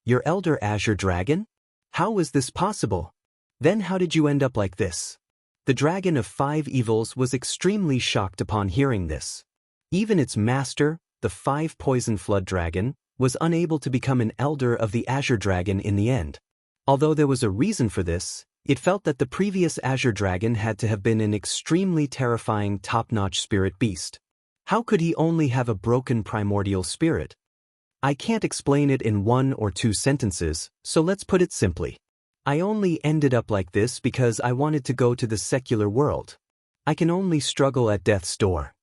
Your Elder Azure Dragon? How was this possible? Then how did you end up like this? The Dragon of Five Evils was extremely shocked upon hearing this. Even its master, the Five Poison Flood Dragon, was unable to become an Elder of the Azure Dragon in the end. Although there was a reason for this, it felt that the previous Azure Dragon had to have been an extremely terrifying top-notch spirit beast. How could he only have a broken primordial spirit? I can't explain it in 1 or 2 sentences, so let's put it simply. I only ended up like this because I wanted to go to the secular world. I can only struggle at death's door.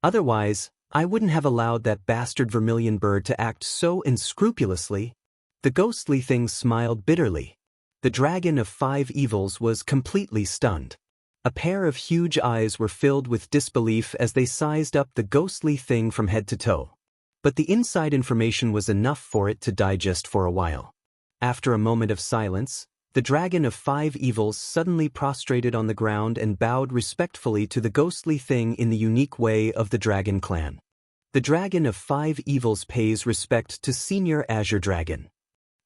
Otherwise, I wouldn't have allowed that bastard vermilion bird to act so unscrupulously. The ghostly thing smiled bitterly. The Dragon of Five Evils was completely stunned. A pair of huge eyes were filled with disbelief as they sized up the ghostly thing from head to toe. But the inside information was enough for it to digest for a while. After a moment of silence, the Dragon of Five Evils suddenly prostrated on the ground and bowed respectfully to the ghostly thing in the unique way of the Dragon clan. The Dragon of Five Evils pays respect to Senior Azure Dragon.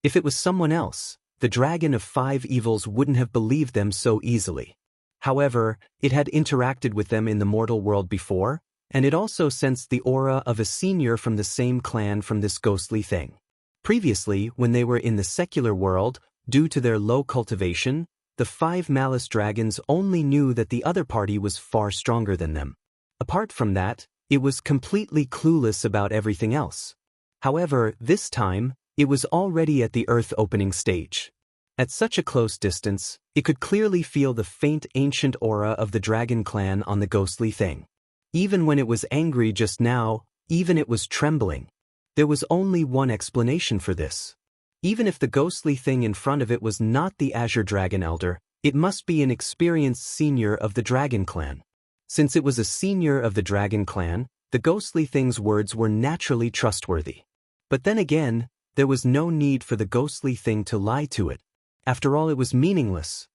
If it was someone else, the Dragon of Five Evils wouldn't have believed them so easily. However, it had interacted with them in the mortal world before, and it also sensed the aura of a senior from the same clan from this ghostly thing. Previously, when they were in the secular world, due to their low cultivation, the five malice dragons only knew that the other party was far stronger than them. Apart from that, it was completely clueless about everything else. However, this time, it was already at the Earth opening stage. At such a close distance, it could clearly feel the faint ancient aura of the Dragon clan on the ghostly thing. Even when it was angry just now, even it was trembling. There was only one explanation for this. Even if the ghostly thing in front of it was not the Azure Dragon Elder, it must be an experienced senior of the Dragon clan. Since it was a senior of the Dragon clan, the ghostly thing's words were naturally trustworthy. But then again, there was no need for the ghostly thing to lie to it. After all, it was meaningless.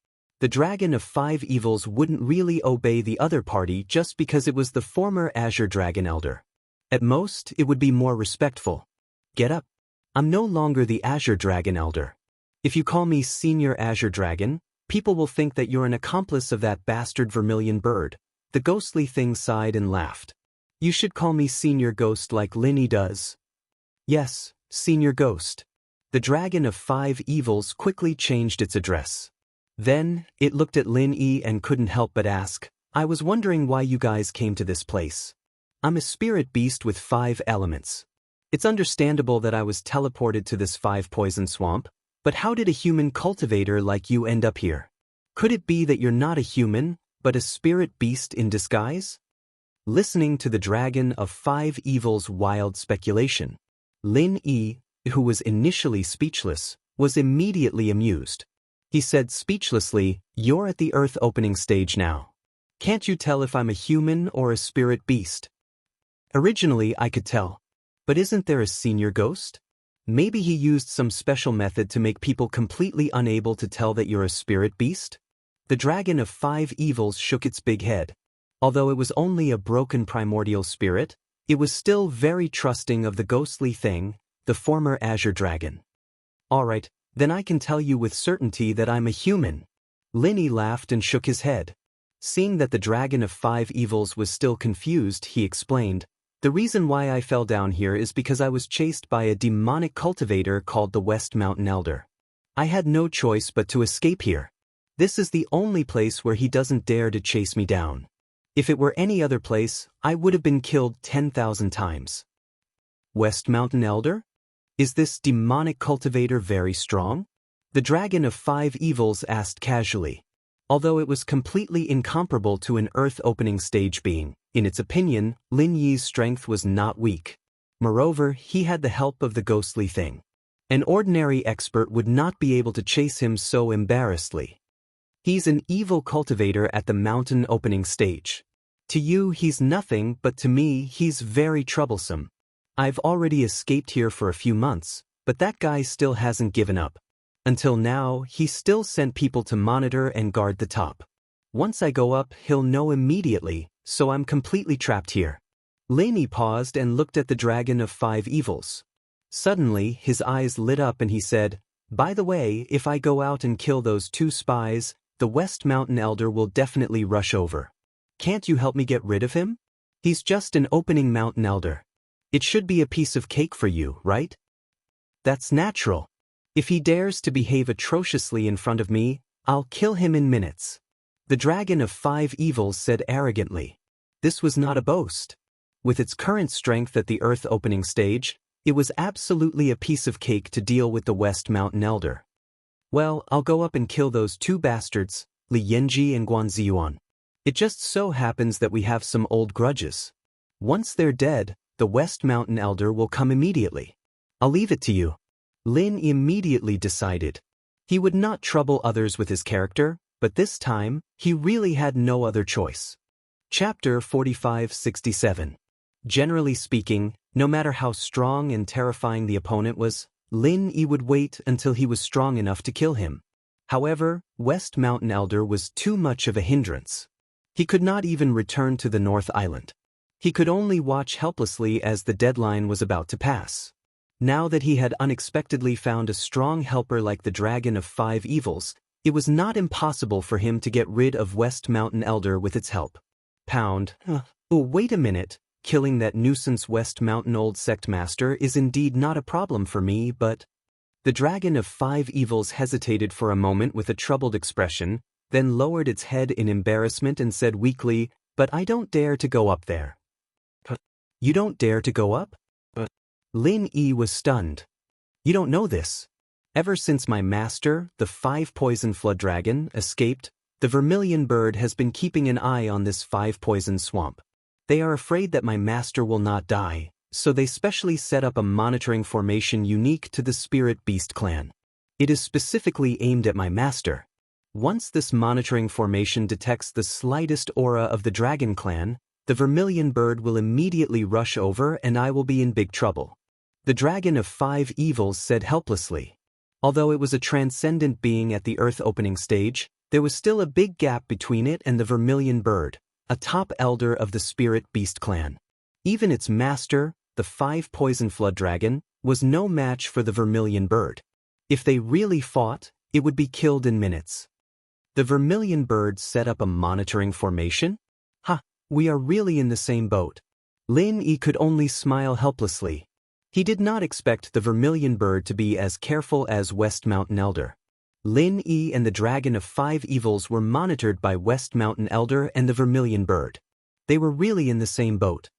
The Dragon of Five Evils wouldn't really obey the other party just because it was the former Azure Dragon Elder. At most, it would be more respectful. Get up. I'm no longer the Azure Dragon Elder. If you call me Senior Azure Dragon, people will think that you're an accomplice of that bastard vermilion bird. The ghostly thing sighed and laughed. You should call me Senior Ghost like Linny does. Yes, Senior Ghost. The Dragon of Five Evils quickly changed its address. Then, it looked at Lin Yi and couldn't help but ask, I was wondering why you guys came to this place. I'm a spirit beast with 5 elements. It's understandable that I was teleported to this 5 poison swamp, but how did a human cultivator like you end up here? Could it be that you're not a human, but a spirit beast in disguise? Listening to the Dragon of Five Evils' wild speculation, Lin Yi, who was initially speechless, was immediately amused. He said speechlessly, You're at the Earth opening stage now. Can't you tell if I'm a human or a spirit beast? Originally I could tell. But isn't there a senior ghost? Maybe he used some special method to make people completely unable to tell that you're a spirit beast? The Dragon of Five Evils shook its big head. Although it was only a broken primordial spirit, it was still very trusting of the ghostly thing, the former Azure Dragon. Alright, then I can tell you with certainty that I'm a human. Linny laughed and shook his head. Seeing that the Dragon of Five Evils was still confused, he explained, The reason why I fell down here is because I was chased by a demonic cultivator called the West Mountain Elder. I had no choice but to escape here. This is the only place where he doesn't dare to chase me down. If it were any other place, I would have been killed 10,000 times. West Mountain Elder? Is this demonic cultivator very strong? The Dragon of Five Evils asked casually. Although it was completely incomparable to an Earth-opening stage being, in its opinion, Lin Yi's strength was not weak. Moreover, he had the help of the ghostly thing. An ordinary expert would not be able to chase him so embarrassedly. He's an evil cultivator at the mountain opening stage. To you he's nothing, but to me he's very troublesome. I've already escaped here for a few months, but that guy still hasn't given up. Until now, he still sent people to monitor and guard the top. Once I go up, he'll know immediately, so I'm completely trapped here. Laney paused and looked at the dragon of 5 evils. Suddenly, his eyes lit up and he said, "By the way, if I go out and kill those 2 spies, the West Mountain Elder will definitely rush over. Can't you help me get rid of him? He's just an opening mountain elder. It should be a piece of cake for you, right? That's natural. If he dares to behave atrociously in front of me, I'll kill him in minutes." The dragon of 5 evils said arrogantly. This was not a boast. With its current strength at the earth opening stage, it was absolutely a piece of cake to deal with the West Mountain Elder. "Well, I'll go up and kill those 2 bastards, Li Yanji and Guan Ziyuan. It just so happens that we have some old grudges. Once they're dead, the West Mountain Elder will come immediately. I'll leave it to you." Lin immediately decided. He would not trouble others with his character, but this time, he really had no other choice. Chapter 45-67. Generally speaking, no matter how strong and terrifying the opponent was, Lin Yi would wait until he was strong enough to kill him. However, West Mountain Elder was too much of a hindrance. He could not even return to the North Island. He could only watch helplessly as the deadline was about to pass. Now that he had unexpectedly found a strong helper like the Dragon of 5 Evils, it was not impossible for him to get rid of West Mountain Elder with its help. Oh, wait a minute. Killing that nuisance West Mountain Old Sect Master is indeed not a problem for me, but... The Dragon of 5 Evils hesitated for a moment with a troubled expression, then lowered its head in embarrassment and said weakly, "But I don't dare to go up there." "You don't dare to go up?" Lin Yi was stunned. "You don't know this. Ever since my master, the 5-poison flood dragon, escaped, the vermilion bird has been keeping an eye on this 5-poison swamp. They are afraid that my master will not die, so they specially set up a monitoring formation unique to the Spirit Beast clan. It is specifically aimed at my master. Once this monitoring formation detects the slightest aura of the dragon clan, the vermilion bird will immediately rush over and I will be in big trouble." The Dragon of 5 Evils said helplessly. Although it was a transcendent being at the earth opening stage, there was still a big gap between it and the vermilion bird, a top elder of the Spirit Beast clan. Even its master, the 5-poison flood dragon, was no match for the vermilion bird. If they really fought, it would be killed in minutes. The vermilion bird set up a monitoring formation? We are really in the same boat. Lin Yi could only smile helplessly. He did not expect the vermilion bird to be as careful as West Mountain Elder. Lin Yi and the Dragon of 5 Evils were monitored by West Mountain Elder and the vermilion bird. They were really in the same boat.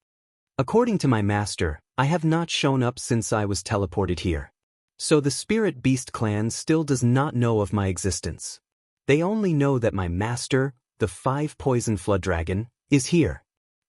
According to my master, I have not shown up since I was teleported here. So the Spirit Beast clan still does not know of my existence. They only know that my master, the 5-poison flood dragon, is here.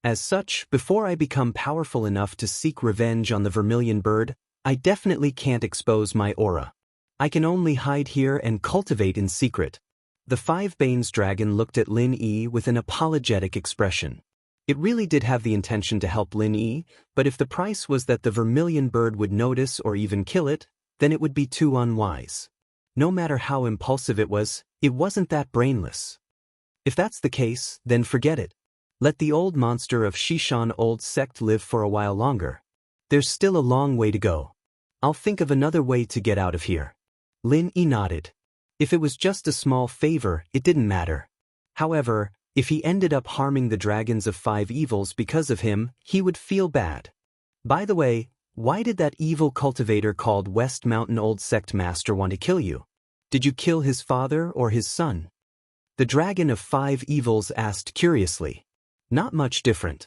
As such, before I become powerful enough to seek revenge on the vermilion bird, I definitely can't expose my aura. I can only hide here and cultivate in secret. The 5 Banes dragon looked at Lin Yi with an apologetic expression. It really did have the intention to help Lin Yi, but if the price was that the vermilion bird would notice or even kill it, then it would be too unwise. No matter how impulsive it wasn't that brainless. If that's the case, then forget it. Let the old monster of Shishan Old Sect live for a while longer. There's still a long way to go. I'll think of another way to get out of here. Lin Yi nodded. If it was just a small favor, it didn't matter. However, if he ended up harming the Dragons of 5 Evils because of him, he would feel bad. By the way, why did that evil cultivator called West Mountain Old Sect Master want to kill you? Did you kill his father or his son? The Dragon of 5 Evils asked curiously. Not much different.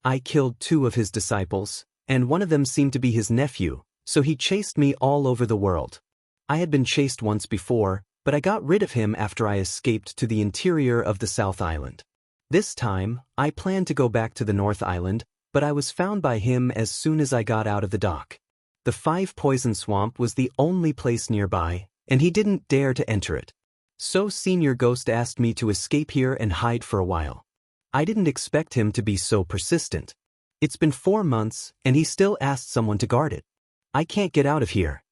I killed 2 of his disciples, and one of them seemed to be his nephew, so he chased me all over the world. I had been chased once before, but I got rid of him after I escaped to the interior of the South Island. This time, I planned to go back to the North Island, but I was found by him as soon as I got out of the dock. The Five Poison Swamp was the only place nearby, and he didn't dare to enter it. So Senior Ghost asked me to escape here and hide for a while. I didn't expect him to be so persistent. It's been 4 months, and he still asked someone to guard it. I can't get out of here.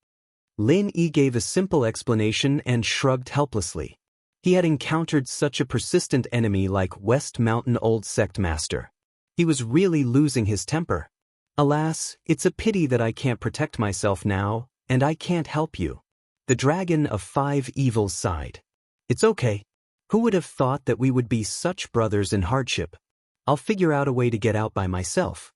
Lin Yi gave a simple explanation and shrugged helplessly. He had encountered such a persistent enemy like West Mountain Old Sect Master. He was really losing his temper. Alas, it's a pity that I can't protect myself now, and I can't help you. The Dragon of Five Evils sighed. It's okay. Who would have thought that we would be such brothers in hardship? I'll figure out a way to get out by myself.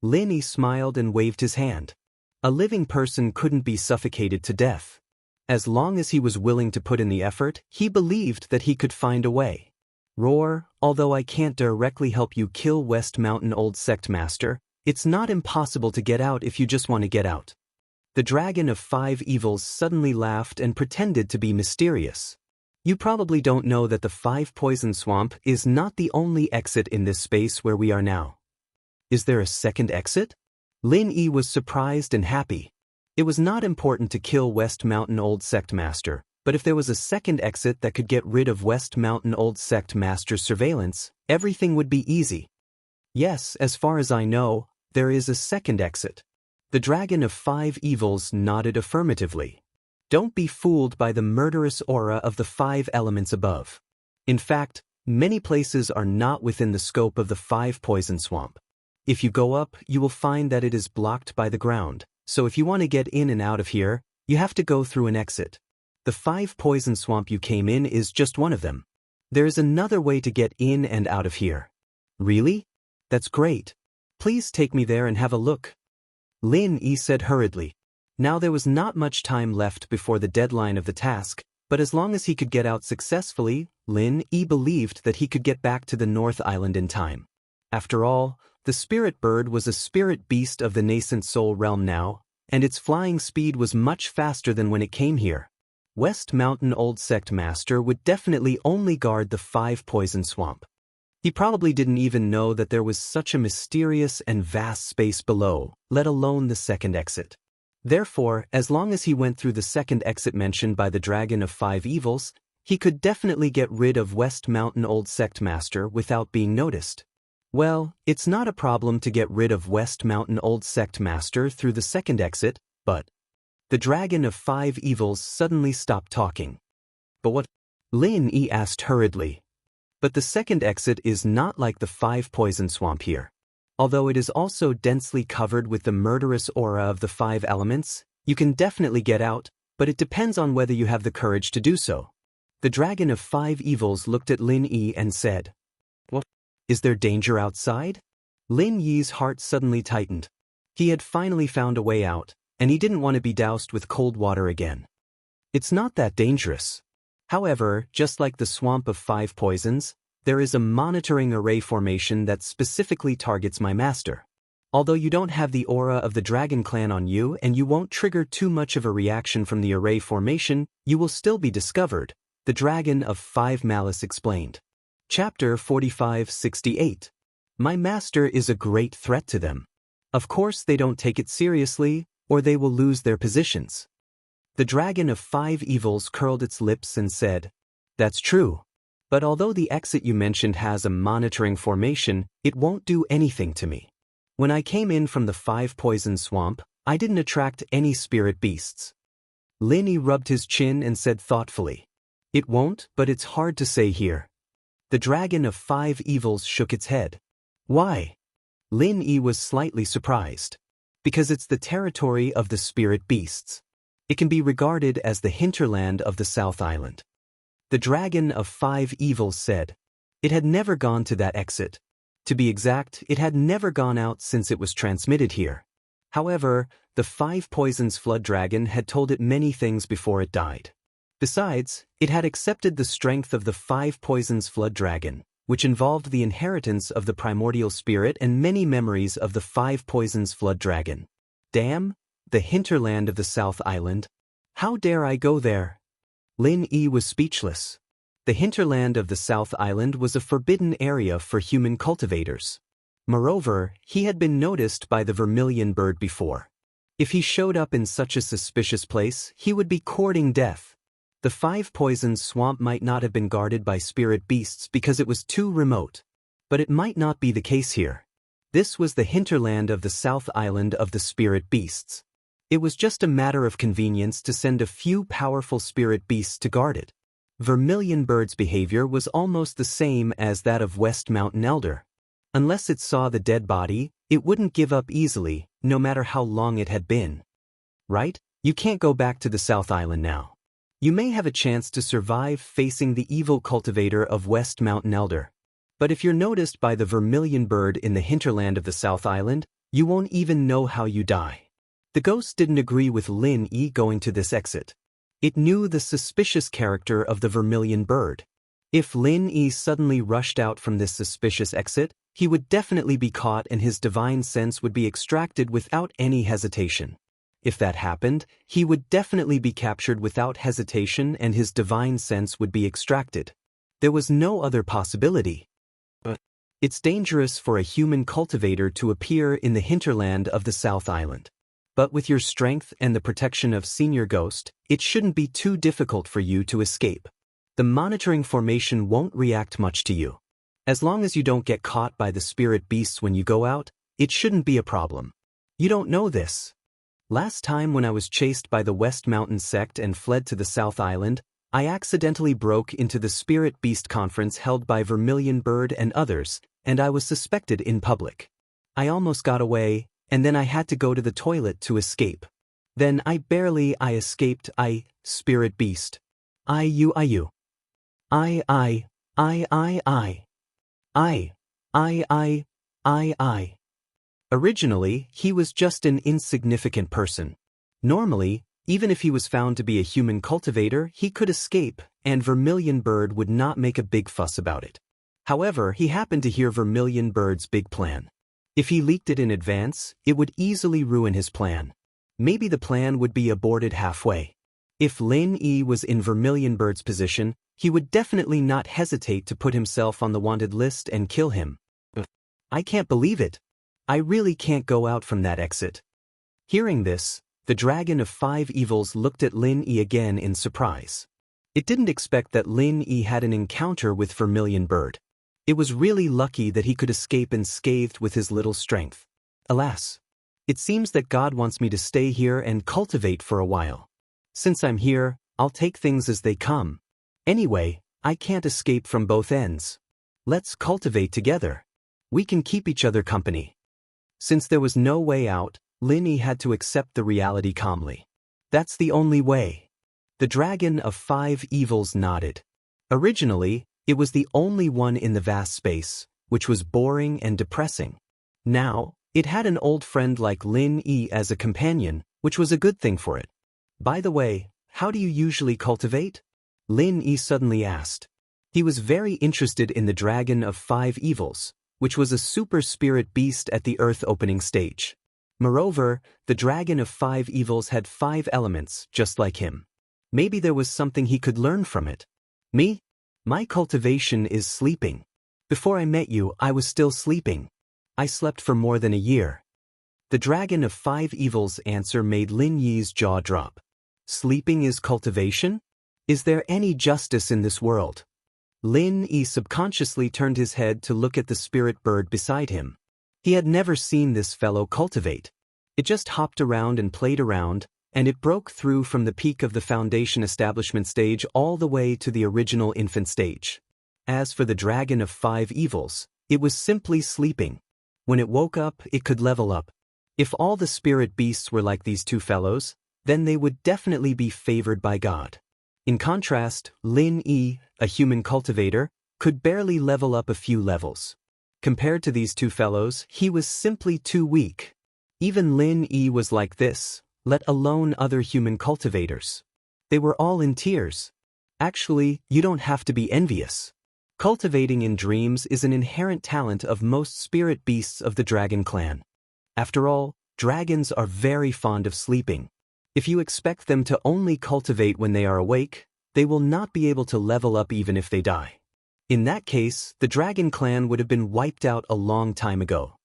Lin Yi smiled and waved his hand. A living person couldn't be suffocated to death. As long as he was willing to put in the effort, he believed that he could find a way. Roar, although I can't directly help you kill West Mountain Old Sect Master, it's not impossible to get out if you just want to get out. The Dragon of Five Evils suddenly laughed and pretended to be mysterious. You probably don't know that the Five Poison Swamp is not the only exit in this space where we are now. Is there a second exit? Lin Yi was surprised and happy. It was not important to kill West Mountain Old Sect Master, but if there was a second exit that could get rid of West Mountain Old Sect Master's surveillance, everything would be easy. Yes, as far as I know, there is a second exit. The Dragon of Five Evils nodded affirmatively. Don't be fooled by the murderous aura of the 5 elements above. In fact, many places are not within the scope of the Five Poison Swamp. If you go up, you will find that it is blocked by the ground, so if you want to get in and out of here, you have to go through an exit. The Five Poison Swamp you came in is just one of them. There is another way to get in and out of here. Really? That's great. Please take me there and have a look. Lin Yi said hurriedly. Now there was not much time left before the deadline of the task, but as long as he could get out successfully, Lin Yi believed that he could get back to the North Island in time. After all, the spirit bird was a spirit beast of the nascent soul realm now, and its flying speed was much faster than when it came here. West Mountain Old Sect Master would definitely only guard the Five Poison Swamp. He probably didn't even know that there was such a mysterious and vast space below, let alone the second exit. Therefore, as long as he went through the second exit mentioned by the Dragon of Five Evils, he could definitely get rid of West Mountain Old Sect Master without being noticed. Well, it's not a problem to get rid of West Mountain Old Sect Master through the second exit, but... The Dragon of Five Evils suddenly stopped talking. But what? Lin Yi asked hurriedly. But the second exit is not like the Five Poison Swamp here. Although it is also densely covered with the murderous aura of the 5 elements, you can definitely get out, but it depends on whether you have the courage to do so. The Dragon of Five Evils looked at Lin Yi and said, What? Is there danger outside? Lin Yi's heart suddenly tightened. He had finally found a way out, and he didn't want to be doused with cold water again. It's not that dangerous. However, just like the Swamp of Five Poisons, there is a monitoring array formation that specifically targets my master. Although you don't have the aura of the Dragon Clan on you and you won't trigger too much of a reaction from the array formation, you will still be discovered, the Dragon of Five Malice explained. Chapter 4568. My master is a great threat to them. Of course they don't take it seriously, or they will lose their positions. The Dragon of Five Evils curled its lips and said, That's true. But although the exit you mentioned has a monitoring formation, it won't do anything to me. When I came in from the Five Poison Swamp, I didn't attract any spirit beasts. Lin Yi rubbed his chin and said thoughtfully, It won't, but it's hard to say here. The Dragon of Five Evils shook its head. Why? Lin Yi was slightly surprised. Because it's the territory of the spirit beasts. It can be regarded as the hinterland of the South Island. The Dragon of Five Evils said. It had never gone to that exit. To be exact, it had never gone out since it was transmitted here. However, the Five Poisons Flood Dragon had told it many things before it died. Besides, it had accepted the strength of the Five Poisons Flood Dragon, which involved the inheritance of the primordial spirit and many memories of the Five Poisons Flood Dragon. Damn, the hinterland of the South Island. How dare I go there? Lin Yi was speechless. The hinterland of the South Island was a forbidden area for human cultivators. Moreover, he had been noticed by the vermilion bird before. If he showed up in such a suspicious place, he would be courting death. The Five Poisons swamp might not have been guarded by spirit beasts because it was too remote. But it might not be the case here. This was the hinterland of the South Island of the spirit beasts. It was just a matter of convenience to send a few powerful spirit beasts to guard it. Vermilion Bird's behavior was almost the same as that of West Mountain Elder. Unless it saw the dead body, it wouldn't give up easily, no matter how long it had been. Right? You can't go back to the South Island now. You may have a chance to survive facing the evil cultivator of West Mountain Elder. But if you're noticed by the Vermilion Bird in the hinterland of the South Island, you won't even know how you die. The ghost didn't agree with Lin Yi going to this exit. It knew the suspicious character of the Vermilion Bird. If Lin Yi suddenly rushed out from this suspicious exit, he would definitely be caught and his divine sense would be extracted without any hesitation. If that happened, he would definitely be captured without hesitation and his divine sense would be extracted. There was no other possibility. It's dangerous for a human cultivator to appear in the hinterland of the South Island. But with your strength and the protection of Senior Ghost, it shouldn't be too difficult for you to escape. The monitoring formation won't react much to you. As long as you don't get caught by the spirit beasts when you go out, it shouldn't be a problem. You don't know this. Last time when I was chased by the West Mountain sect and fled to the South Island, I accidentally broke into the Spirit Beast conference held by Vermilion Bird and others, and I was suspected in public. I almost got away, and then I had to go to the toilet to escape. Then I escaped. Spirit Beast. I. Originally, he was just an insignificant person. Normally, even if he was found to be a human cultivator, he could escape, and Vermilion Bird would not make a big fuss about it. However, he happened to hear Vermilion Bird's big plan. If he leaked it in advance, it would easily ruin his plan. Maybe the plan would be aborted halfway. If Lin Yi was in Vermilion Bird's position, he would definitely not hesitate to put himself on the wanted list and kill him. I can't believe it. I really can't go out from that exit. Hearing this, the Dragon of Five Evils looked at Lin Yi again in surprise. It didn't expect that Lin Yi had an encounter with Vermilion Bird. It was really lucky that he could escape unscathed with his little strength. Alas, it seems that God wants me to stay here and cultivate for a while. Since I'm here, I'll take things as they come. Anyway, I can't escape from both ends. Let's cultivate together. We can keep each other company. Since there was no way out, Lin Yi had to accept the reality calmly. That's the only way. The Dragon of Five Evils nodded. Originally, it was the only one in the vast space, which was boring and depressing. Now, it had an old friend like Lin Yi as a companion, which was a good thing for it. By the way, how do you usually cultivate? Lin Yi suddenly asked. He was very interested in the Dragon of Five Evils, which was a super spirit beast at the Earth opening stage. Moreover, the Dragon of Five Evils had 5 elements, just like him. Maybe there was something he could learn from it. Me? My cultivation is sleeping. Before I met you, I was still sleeping. I slept for more than a year. The Dragon of Five Evils' answer made Lin Yi's jaw drop. Sleeping is cultivation? Is there any justice in this world? Lin Yi subconsciously turned his head to look at the spirit bird beside him. He had never seen this fellow cultivate. It just hopped around and played around, and it broke through from the peak of the foundation establishment stage all the way to the original infant stage. As for the Dragon of Five Evils, it was simply sleeping. When it woke up, it could level up. If all the spirit beasts were like these two fellows, then they would definitely be favored by God. In contrast, Lin Yi, a human cultivator, could barely level up a few levels. Compared to these two fellows, he was simply too weak. Even Lin Yi was like this, let alone other human cultivators. They were all in tears. Actually, you don't have to be envious. Cultivating in dreams is an inherent talent of most spirit beasts of the dragon clan. After all, dragons are very fond of sleeping. If you expect them to only cultivate when they are awake, they will not be able to level up even if they die. In that case, the dragon clan would have been wiped out a long time ago.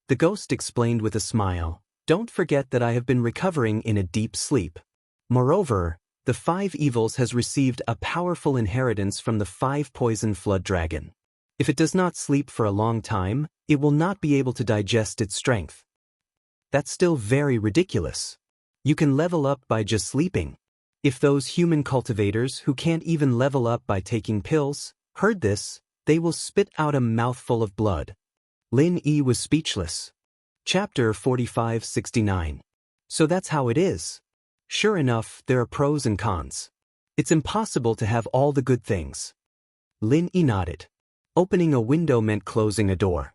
The ghost explained with a smile, Don't forget that I have been recovering in a deep sleep. Moreover, the 5 evils has received a powerful inheritance from the 5 poison flood dragon. If it does not sleep for a long time, it will not be able to digest its strength. That's still very ridiculous. You can level up by just sleeping. If those human cultivators who can't even level up by taking pills heard this, they will spit out a mouthful of blood. Lin Yi was speechless. Chapter 4569. So that's how it is. Sure enough, there are pros and cons. It's impossible to have all the good things. Lin Yi nodded. Opening a window meant closing a door.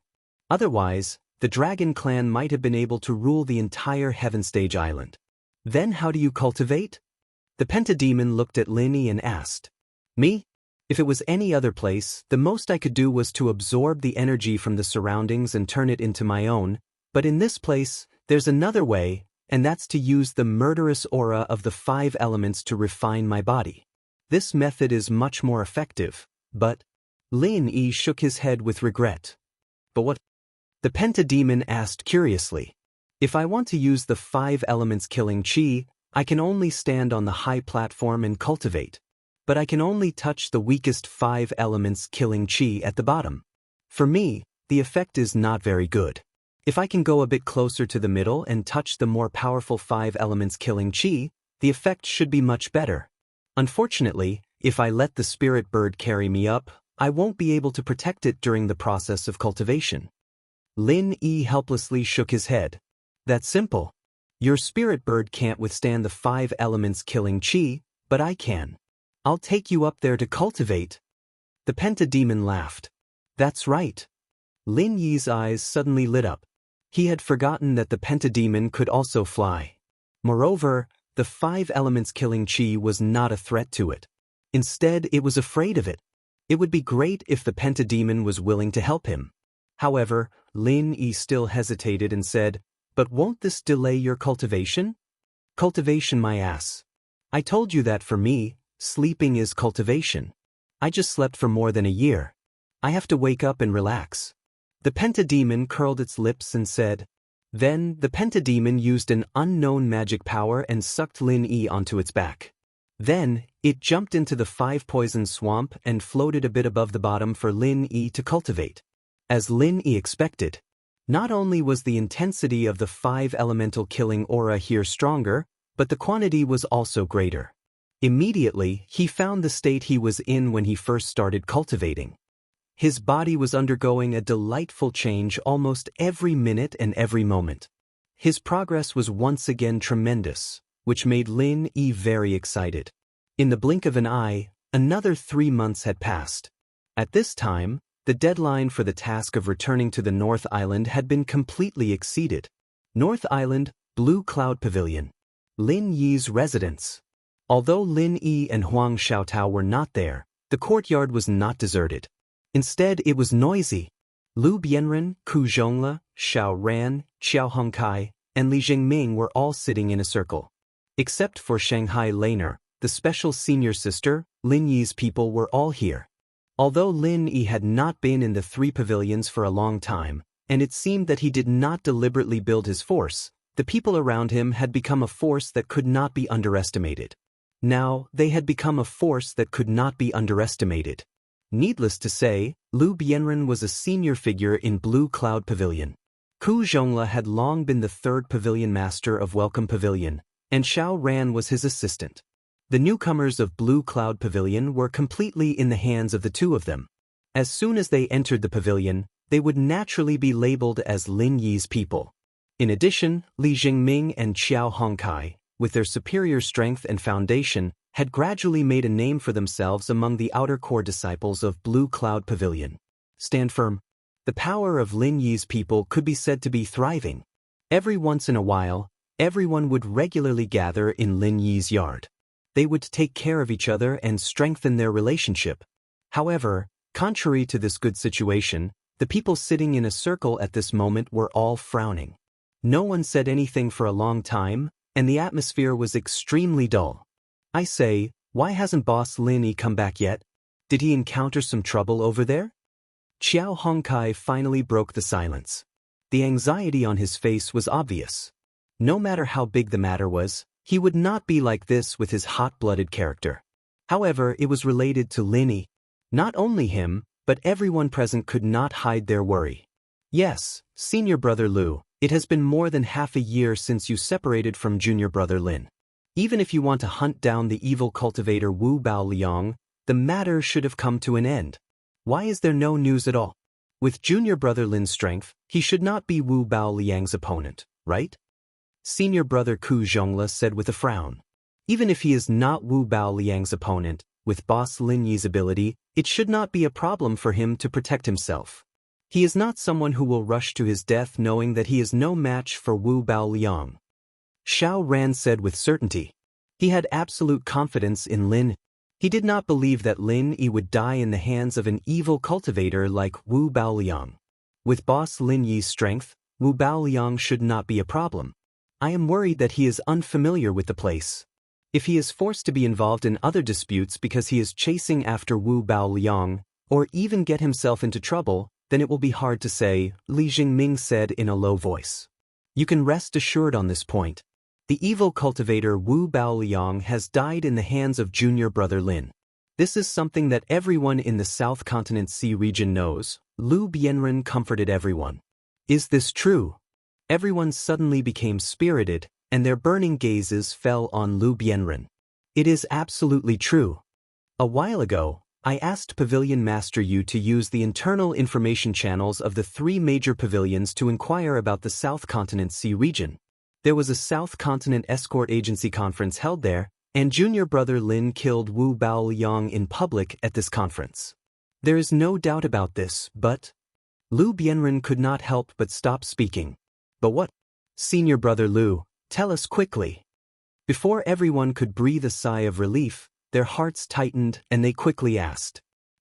Otherwise, the Dragon Clan might have been able to rule the entire Heaven Stage Island. Then how do you cultivate? The Pentademon looked at Lin Yi and asked. Me? If it was any other place, the most I could do was to absorb the energy from the surroundings and turn it into my own, but in this place, there's another way, and that's to use the murderous aura of the 5 elements to refine my body. This method is much more effective, but... Lin Yi shook his head with regret. But what? The Pentademon asked curiously. If I want to use the 5 elements killing chi, I can only stand on the high platform and cultivate. But I can only touch the weakest 5 elements killing chi at the bottom. For me, the effect is not very good. If I can go a bit closer to the middle and touch the more powerful 5 elements killing chi, the effect should be much better. Unfortunately, if I let the spirit bird carry me up, I won't be able to protect it during the process of cultivation. Lin Yi helplessly shook his head. That's simple. Your spirit bird can't withstand the 5 elements killing chi, but I can. I'll take you up there to cultivate. The Pentademon laughed. That's right. Lin Yi's eyes suddenly lit up. He had forgotten that the Pentademon could also fly. Moreover, the 5 elements killing chi was not a threat to it. Instead, it was afraid of it. It would be great if the Pentademon was willing to help him. However, Lin Yi still hesitated and said, But won't this delay your cultivation? Cultivation, my ass. I told you that for me, sleeping is cultivation. I just slept for more than a year. I have to wake up and relax. The Pentademon curled its lips and said. Then, the Pentademon used an unknown magic power and sucked Lin Yi onto its back. Then, it jumped into the 5 poison swamp and floated a bit above the bottom for Lin Yi to cultivate. As Lin Yi expected, not only was the intensity of the 5 elemental killing aura here stronger, but the quantity was also greater. Immediately, he found the state he was in when he first started cultivating. His body was undergoing a delightful change almost every minute and every moment. His progress was once again tremendous, which made Lin Yi very excited. In the blink of an eye, another 3 months had passed. At this time, the deadline for the task of returning to the North Island had been completely exceeded. North Island, Blue Cloud Pavilion. Lin Yi's residence. Although Lin Yi and Huang Xiaotao were not there, the courtyard was not deserted. Instead, it was noisy. Lu Bianren, Ku Zhongla, Xiao Ran, Xiao Hongkai, and Li Jingming were all sitting in a circle. Except for Shanghai Laner, the special senior sister, Lin Yi's people were all here. Although Lin Yi had not been in the 3 pavilions for a long time, and it seemed that he did not deliberately build his force, the people around him had become a force that could not be underestimated. Now, they had become a force that could not be underestimated. Needless to say, Lu Bianren was a senior figure in Blue Cloud Pavilion. Ku Zhongla had long been the 3rd pavilion master of Welcome Pavilion, and Xiao Ran was his assistant. The newcomers of Blue Cloud Pavilion were completely in the hands of the 2 of them. As soon as they entered the pavilion, they would naturally be labeled as Lin Yi's people. In addition, Li Jingming and Xiao Hongkai, with their superior strength and foundation, had gradually made a name for themselves among the outer core disciples of Blue Cloud Pavilion. Stand firm. The power of Lin Yi's people could be said to be thriving. Every once in a while, everyone would regularly gather in Lin Yi's yard. They would take care of each other and strengthen their relationship. However, contrary to this good situation, the people sitting in a circle at this moment were all frowning. No one said anything for a long time, and the atmosphere was extremely dull. I say, why hasn't Boss Lin Yi come back yet? Did he encounter some trouble over there? Xiao Hongkai finally broke the silence. The anxiety on his face was obvious. No matter how big the matter was, he would not be like this with his hot-blooded character. However, it was related to Lin Yi. Not only him, but everyone present could not hide their worry. Yes, senior brother Lu, it has been more than half a year since you separated from junior brother Lin. Even if you want to hunt down the evil cultivator Wu Baoliang, the matter should have come to an end. Why is there no news at all? With junior brother Lin's strength, he should not be Wu Baoliang's opponent, right? Senior brother Ku Zhongla said with a frown. Even if he is not Wu Baoliang's opponent, with boss Lin Yi's ability, it should not be a problem for him to protect himself. He is not someone who will rush to his death knowing that he is no match for Wu Baoliang. Xiao Ran said with certainty. He had absolute confidence in Lin. He did not believe that Lin Yi would die in the hands of an evil cultivator like Wu Baoliang. With boss Lin Yi's strength, Wu Baoliang should not be a problem. I am worried that he is unfamiliar with the place. If he is forced to be involved in other disputes because he is chasing after Wu Baoliang, or even get himself into trouble, then it will be hard to say, Li Jingming said in a low voice. You can rest assured on this point. The evil cultivator Wu Baoliang has died in the hands of junior brother Lin. This is something that everyone in the South Continent Sea region knows. Lu Bianren comforted everyone. Is this true? Everyone suddenly became spirited, and their burning gazes fell on Lu Bianren. It is absolutely true. A while ago, I asked Pavilion Master Yu to use the internal information channels of the 3 major pavilions to inquire about the South Continent Sea region. There was a South Continent Escort Agency conference held there, and junior brother Lin killed Wu Baoliang in public at this conference. There is no doubt about this, but... Lu Bianren could not help but stop speaking. But what? Senior brother Lu, tell us quickly. Before everyone could breathe a sigh of relief, their hearts tightened and they quickly asked.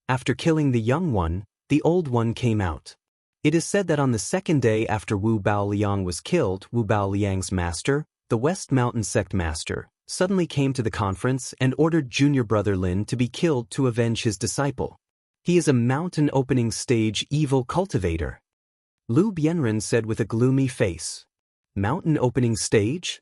After killing the young one, the old one came out. It is said that on the second day after Wu Baoliang was killed, Wu Baoliang's master, the West Mountain Sect master, suddenly came to the conference and ordered junior brother Lin to be killed to avenge his disciple. He is a mountain opening stage evil cultivator. Lu Bianren said with a gloomy face. Mountain opening stage?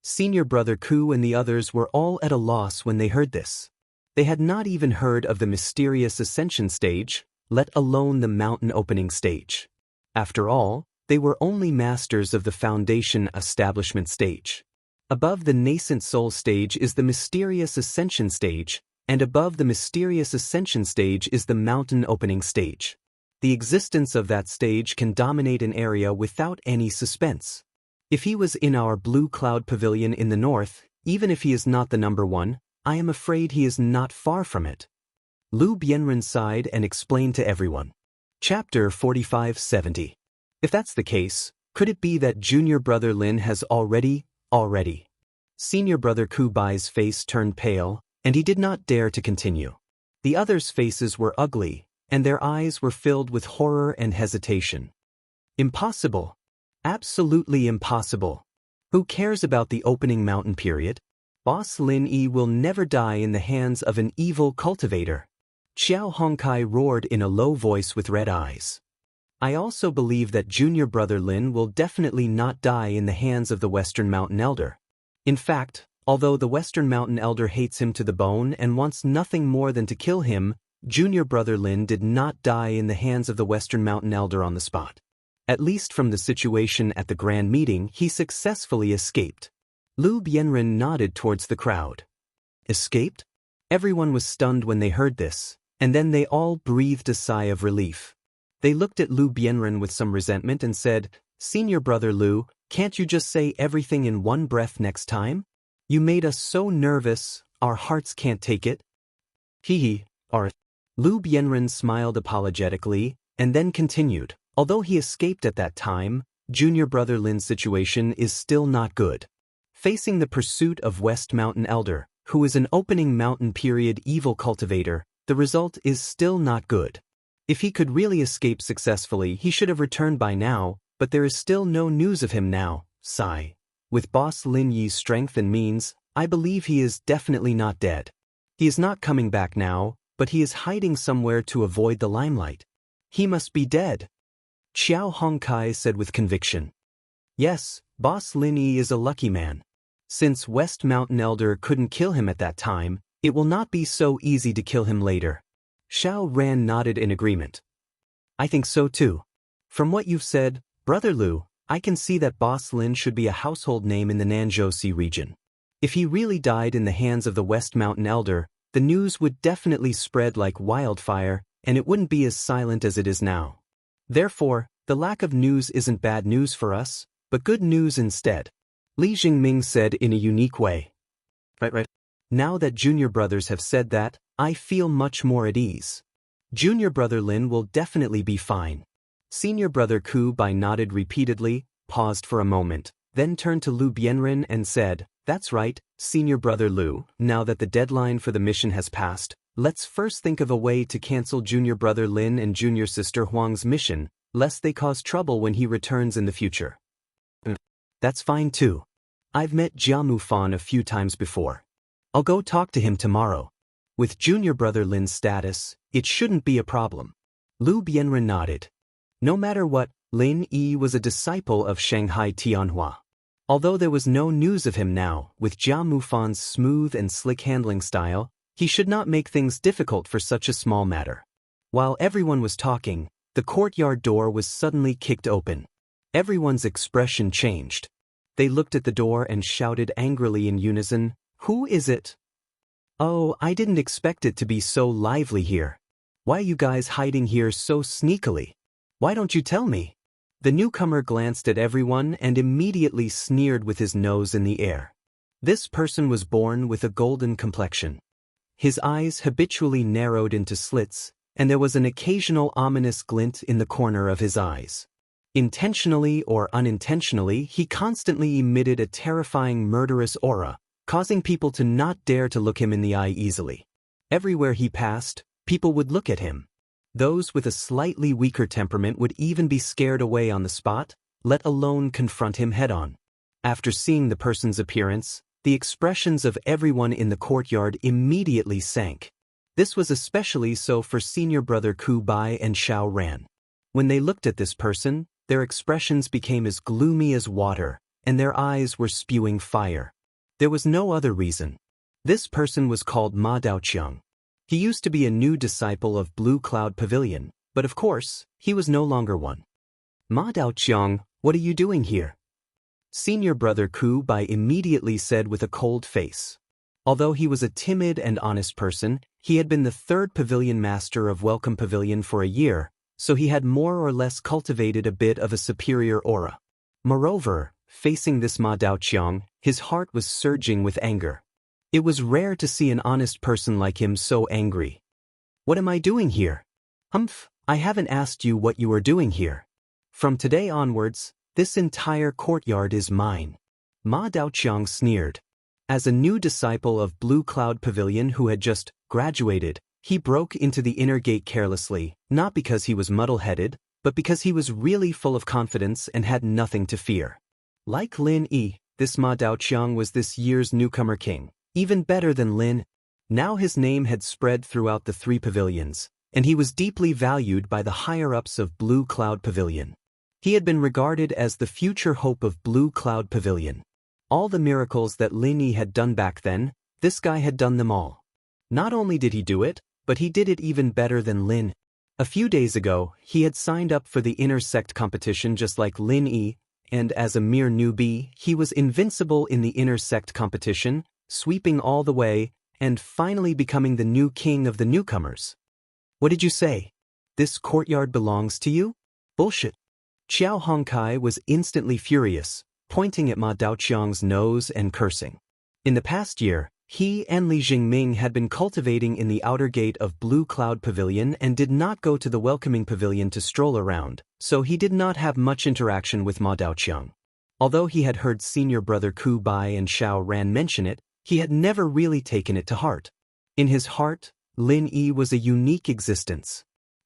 Senior brother Ku and the others were all at a loss when they heard this. They had not even heard of the mysterious ascension stage, let alone the mountain opening stage. After all, they were only masters of the foundation establishment stage. Above the nascent soul stage is the mysterious ascension stage, and above the mysterious ascension stage is the mountain opening stage. The existence of that stage can dominate an area without any suspense. If he was in our Blue Cloud Pavilion in the north, even if he is not the number 1, I am afraid he is not far from it. Lu Bianren sighed and explained to everyone. Chapter 4570. If that's the case, could it be that junior brother Lin has already? Senior brother Ku Bai's face turned pale, and he did not dare to continue. The others' faces were ugly, and their eyes were filled with horror and hesitation. Impossible. Absolutely impossible. Who cares about the opening mountain period? Boss Lin Yi will never die in the hands of an evil cultivator. Xiao Hongkai roared in a low voice with red eyes. I also believe that junior brother Lin will definitely not die in the hands of the Western Mountain Elder. In fact, although the Western Mountain Elder hates him to the bone and wants nothing more than to kill him, junior brother Lin did not die in the hands of the Western Mountain Elder on the spot. At least from the situation at the grand meeting, he successfully escaped. Lu Bianren nodded towards the crowd. Escaped? Everyone was stunned when they heard this, and then they all breathed a sigh of relief. They looked at Lu Bianren with some resentment and said, Senior brother Lu, can't you just say everything in one breath next time? You made us so nervous, our hearts can't take it. Lu Bianren smiled apologetically, and then continued. Although he escaped at that time, junior brother Lin's situation is still not good. Facing the pursuit of West Mountain Elder, who is an opening mountain period evil cultivator, the result is still not good. If he could really escape successfully, he should have returned by now, but there is still no news of him now. Sigh. With boss Lin Yi's strength and means, I believe he is definitely not dead. He is not coming back now, but he is hiding somewhere to avoid the limelight. He must be dead. Xiao Hongkai said with conviction. Yes, Boss Lin Yi is a lucky man. Since West Mountain Elder couldn't kill him at that time, it will not be so easy to kill him later. Xiao Ran nodded in agreement. I think so too. From what you've said, Brother Lu, I can see that Boss Lin should be a household name in the Nanzhouxi region. If he really died in the hands of the West Mountain Elder, the news would definitely spread like wildfire, and it wouldn't be as silent as it is now. Therefore, the lack of news isn't bad news for us, but good news instead. Li Jingming said in a unique way. Right. Now that junior brothers have said that, I feel much more at ease. Junior brother Lin will definitely be fine. Senior brother Ku Bai nodded repeatedly, paused for a moment, then turned to Lu Bianren and said, That's right, senior brother Lu, now that the deadline for the mission has passed, let's first think of a way to cancel junior brother Lin and junior sister Huang's mission, lest they cause trouble when he returns in the future. That's fine too. I've met Jia Mufan a few times before. I'll go talk to him tomorrow. With junior brother Lin's status, it shouldn't be a problem. Lu Bianren nodded. No matter what, Lin Yi was a disciple of Shanghai Tianhua. Although there was no news of him now, with Jia Mufan's smooth and slick handling style, he should not make things difficult for such a small matter. While everyone was talking, the courtyard door was suddenly kicked open. Everyone's expression changed. They looked at the door and shouted angrily in unison, Who is it? Oh, I didn't expect it to be so lively here. Why are you guys hiding here so sneakily? Why don't you tell me? The newcomer glanced at everyone and immediately sneered with his nose in the air. This person was born with a golden complexion. His eyes habitually narrowed into slits, and there was an occasional ominous glint in the corner of his eyes. Intentionally or unintentionally, he constantly emitted a terrifying murderous aura, causing people to not dare to look him in the eye easily. Everywhere he passed, people would look at him. Those with a slightly weaker temperament would even be scared away on the spot, let alone confront him head-on. After seeing the person's appearance, the expressions of everyone in the courtyard immediately sank. This was especially so for senior brother Ku Bai and Xiao Ran. When they looked at this person, their expressions became as gloomy as water, and their eyes were spewing fire. There was no other reason. This person was called Ma Daoqiang. He used to be a new disciple of Blue Cloud Pavilion, but of course, he was no longer one. Ma Daoqiang, what are you doing here? Senior brother Ku Bai immediately said with a cold face. Although he was a timid and honest person, he had been the third pavilion master of Welcome Pavilion for a year, so he had more or less cultivated a bit of a superior aura. Moreover, facing this Ma Daoqiang, his heart was surging with anger. It was rare to see an honest person like him so angry. What am I doing here? Humph, I haven't asked you what you are doing here. From today onwards, this entire courtyard is mine. Ma Daoqiang sneered. As a new disciple of Blue Cloud Pavilion who had just graduated, he broke into the inner gate carelessly, not because he was muddle-headed, but because he was really full of confidence and had nothing to fear. Like Lin Yi, this Ma Daoqiang was this year's newcomer king, even better than Lin. Now his name had spread throughout the three pavilions, and he was deeply valued by the higher-ups of Blue Cloud Pavilion. He had been regarded as the future hope of Blue Cloud Pavilion. All the miracles that Lin Yi had done back then, this guy had done them all. Not only did he do it, but he did it even better than Lin. A few days ago, he had signed up for the inner sect competition just like Lin Yi, and as a mere newbie, he was invincible in the inner sect competition, sweeping all the way, and finally becoming the new king of the newcomers. What did you say? This courtyard belongs to you? Bullshit. Qiao Hongkai was instantly furious, pointing at Ma Daoqiang's nose and cursing. In the past year, he and Li Jingming had been cultivating in the outer gate of Blue Cloud Pavilion and did not go to the welcoming pavilion to stroll around, so he did not have much interaction with Ma Daoqiang. Although he had heard senior brother Ku Bai and Xiao Ran mention it, he had never really taken it to heart. In his heart, Lin Yi was a unique existence.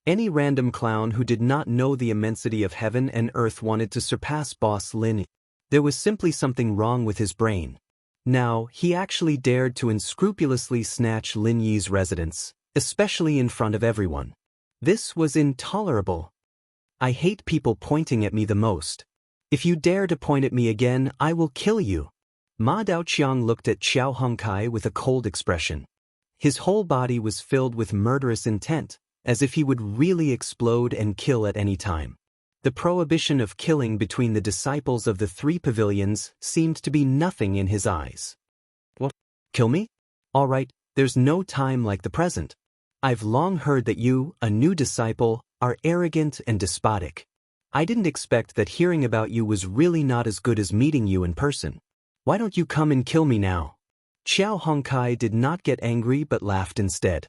Any random clown who did not know the immensity of heaven and earth wanted to surpass Boss Lin Yi. There was simply something wrong with his brain. Now, he actually dared to unscrupulously snatch Lin Yi's residence, especially in front of everyone. This was intolerable. I hate people pointing at me the most. If you dare to point at me again, I will kill you. Ma Daoqiang looked at Qiao Hongkai with a cold expression. His whole body was filled with murderous intent, as if he would really explode and kill at any time. The prohibition of killing between the disciples of the three pavilions seemed to be nothing in his eyes. What? Kill me? All right, there's no time like the present. I've long heard that you, a new disciple, are arrogant and despotic. I didn't expect that hearing about you was really not as good as meeting you in person. Why don't you come and kill me now? Qiao Hongkai did not get angry but laughed instead.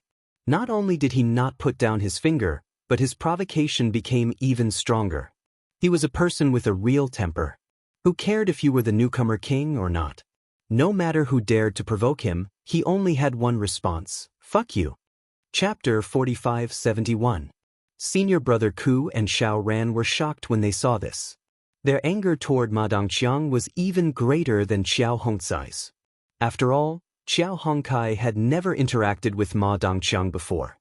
Not only did he not put down his finger, but his provocation became even stronger. He was a person with a real temper. Who cared if you were the newcomer king or not? No matter who dared to provoke him, he only had one response: fuck you. Chapter 4571. Senior brother Ku and Xiao Ran were shocked when they saw this. Their anger toward Ma Dongqiang was even greater than Qiao Hongcai's. After all, Qiao Hongkai had never interacted with Ma Dongqiang before.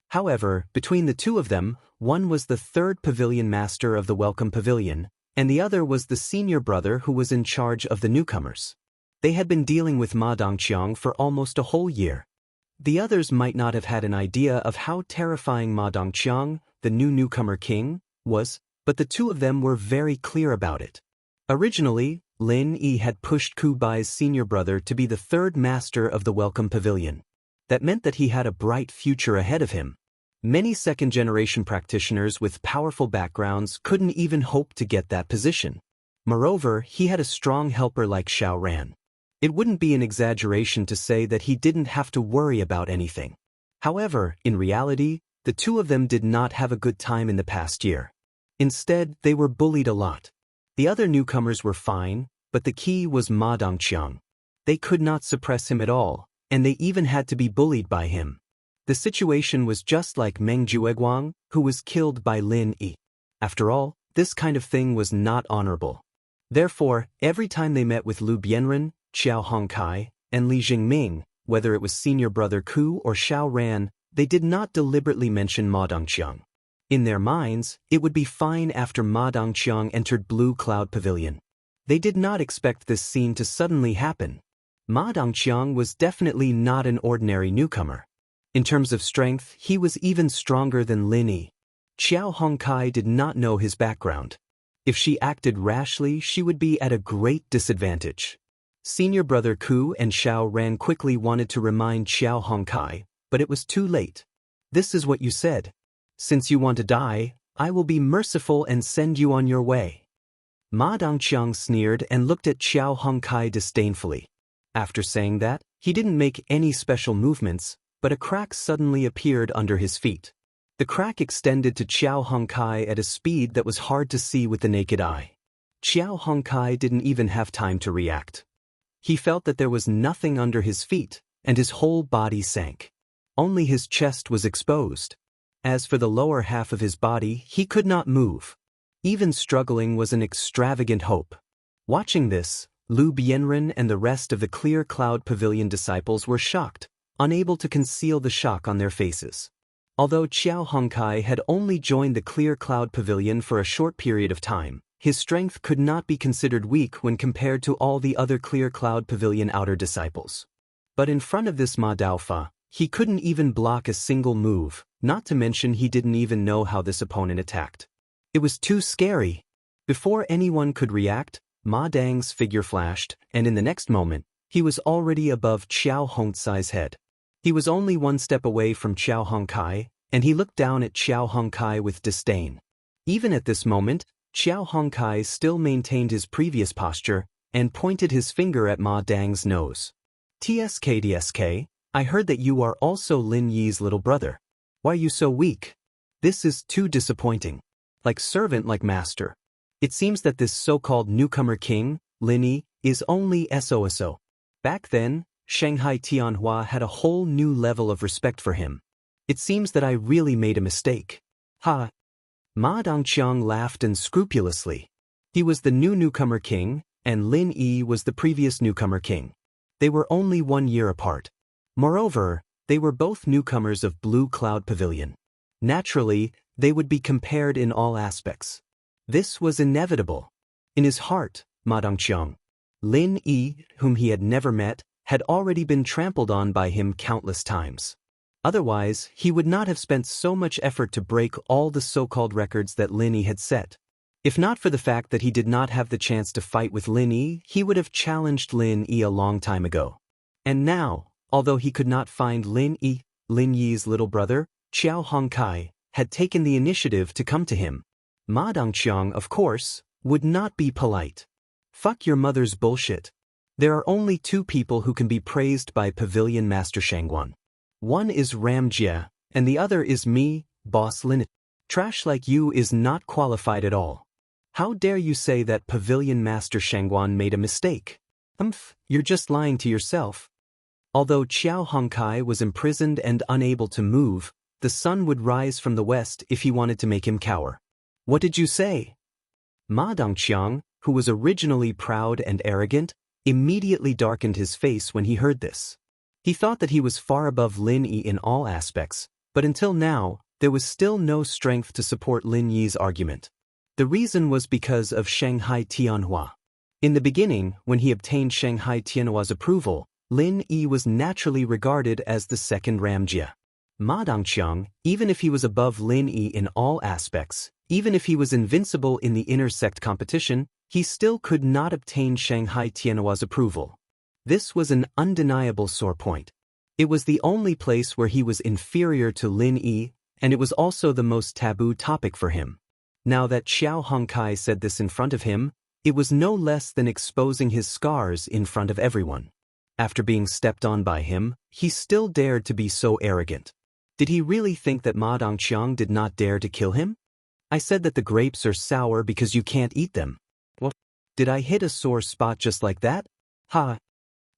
However, between the two of them, one was the third pavilion master of the Welcome Pavilion, and the other was the senior brother who was in charge of the newcomers. They had been dealing with Ma Dongqiang for almost a whole year. The others might not have had an idea of how terrifying Ma Dongqiang, the new newcomer king, was, but the two of them were very clear about it. Originally, Lin Yi had pushed Ku Bai's senior brother to be the third master of the Welcome Pavilion. That meant that he had a bright future ahead of him. Many second-generation practitioners with powerful backgrounds couldn't even hope to get that position. Moreover, he had a strong helper like Xiao Ran. It wouldn't be an exaggeration to say that he didn't have to worry about anything. However, in reality, the two of them did not have a good time in the past year. Instead, they were bullied a lot. The other newcomers were fine, but the key was Ma Dongqiang. They could not suppress him at all, and they even had to be bullied by him. The situation was just like Meng Jueguang, who was killed by Lin Yi. After all, this kind of thing was not honorable. Therefore, every time they met with Lu Bianren, Qiao Hongkai, and Li Jingming, whether it was senior brother Ku or Xiao Ran, they did not deliberately mention Ma Dongqiang. In their minds, it would be fine after Ma Dongqiang entered Blue Cloud Pavilion. They did not expect this scene to suddenly happen. Ma Dongqiang was definitely not an ordinary newcomer. In terms of strength, he was even stronger than Lin Yi. Qiao Hongkai did not know his background. If she acted rashly, she would be at a great disadvantage. Senior brother Ku and Xiao Ran quickly wanted to remind Qiao Hongkai, but it was too late. This is what you said. Since you want to die, I will be merciful and send you on your way. Ma Dongqiang sneered and looked at Qiao Hongkai disdainfully. After saying that, he didn't make any special movements, but a crack suddenly appeared under his feet. The crack extended to Qiao Hongkai at a speed that was hard to see with the naked eye. Qiao Hongkai didn't even have time to react. He felt that there was nothing under his feet, and his whole body sank. Only his chest was exposed. As for the lower half of his body, he could not move. Even struggling was an extravagant hope. Watching this, Lu Bianren and the rest of the Clear Cloud Pavilion disciples were shocked, unable to conceal the shock on their faces. Although Qiao Hongkai had only joined the Clear Cloud Pavilion for a short period of time, his strength could not be considered weak when compared to all the other Clear Cloud Pavilion outer disciples. But in front of this Ma Daofa, he couldn't even block a single move, not to mention he didn't even know how this opponent attacked. It was too scary. Before anyone could react, Ma Dang's figure flashed, and in the next moment, he was already above Qiao Hongcai's head. He was only one step away from Qiao Hongkai, and he looked down at Qiao Hongkai with disdain. Even at this moment, Qiao Hongkai still maintained his previous posture and pointed his finger at Ma Dang's nose. TSK, I heard that you are also Lin Yi's little brother. Why are you so weak? This is too disappointing. Like servant like master. It seems that this so-called newcomer king, Lin Yi, is only SOSO. Back then, Shanghai Tianhua had a whole new level of respect for him. It seems that I really made a mistake. Ha! Ma Dongqiang laughed unscrupulously. He was the new newcomer king, and Lin Yi was the previous newcomer king. They were only 1 year apart. Moreover, they were both newcomers of Blue Cloud Pavilion. Naturally, they would be compared in all aspects. This was inevitable. In his heart, Ma Dongqiang, Lin Yi, whom he had never met, had already been trampled on by him countless times. Otherwise, he would not have spent so much effort to break all the so-called records that Lin Yi had set. If not for the fact that he did not have the chance to fight with Lin Yi, he would have challenged Lin Yi a long time ago. And now, although he could not find Lin Yi, Lin Yi's little brother, Qiao Hongkai, had taken the initiative to come to him. Ma Dongqiang, of course, would not be polite. Fuck your mother's bullshit. There are only two people who can be praised by Pavilion Master Shangguan. One is Ram Jie, and the other is me, Boss Lin. Trash like you is not qualified at all. How dare you say that Pavilion Master Shangguan made a mistake? You're just lying to yourself. Although Qiao Hongkai was imprisoned and unable to move, the sun would rise from the west if he wanted to make him cower. What did you say? Ma Dongqiang, who was originally proud and arrogant, immediately darkened his face when he heard this. He thought that he was far above Lin Yi in all aspects, but until now, there was still no strength to support Lin Yi's argument. The reason was because of Shanghai Tianhua. In the beginning, when he obtained Shanghai Tianhua's approval, Lin Yi was naturally regarded as the second Ram Jie. Ma Dongqiang, even if he was above Lin Yi in all aspects, even if he was invincible in the inter-sect competition, he still could not obtain Shanghai Tianhua's approval. This was an undeniable sore point. It was the only place where he was inferior to Lin Yi, and it was also the most taboo topic for him. Now that Qiao Hongkai said this in front of him, it was no less than exposing his scars in front of everyone. After being stepped on by him, he still dared to be so arrogant. Did he really think that Ma Dongqiang did not dare to kill him? I said that the grapes are sour because you can't eat them. Well, did I hit a sore spot just like that? Ha!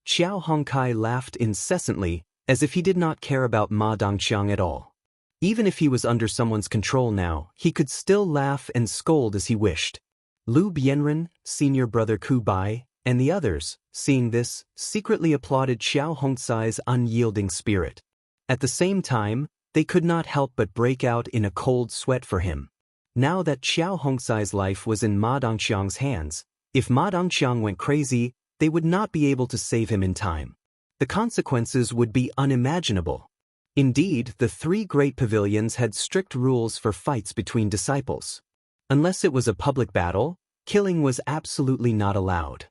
Qiao Hongkai laughed incessantly, as if he did not care about Ma Dongqiang at all. Even if he was under someone's control now, he could still laugh and scold as he wished. Lu Bianren, senior brother Ku Bai, and the others, seeing this, secretly applauded Qiao Hongcai's unyielding spirit. At the same time, they could not help but break out in a cold sweat for him. Now that Qiao Hongcai's life was in Ma Dongqiang's hands, if Ma Dongqiang went crazy, they would not be able to save him in time. The consequences would be unimaginable. Indeed, the three great pavilions had strict rules for fights between disciples. Unless it was a public battle, killing was absolutely not allowed.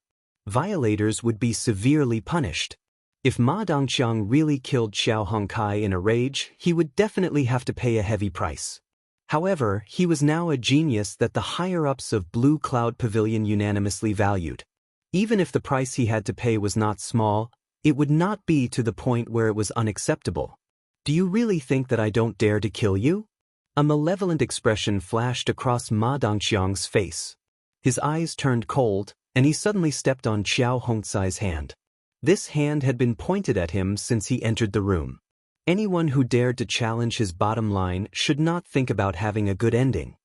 Violators would be severely punished. If Ma Dongqiang really killed Qiao Hongkai in a rage, he would definitely have to pay a heavy price. However, he was now a genius that the higher-ups of Blue Cloud Pavilion unanimously valued. Even if the price he had to pay was not small, it would not be to the point where it was unacceptable. Do you really think that I don't dare to kill you? A malevolent expression flashed across Ma Dongqiang's face. His eyes turned cold, and he suddenly stepped on Qiao Hongcai's hand. This hand had been pointed at him since he entered the room. Anyone who dared to challenge his bottom line should not think about having a good ending.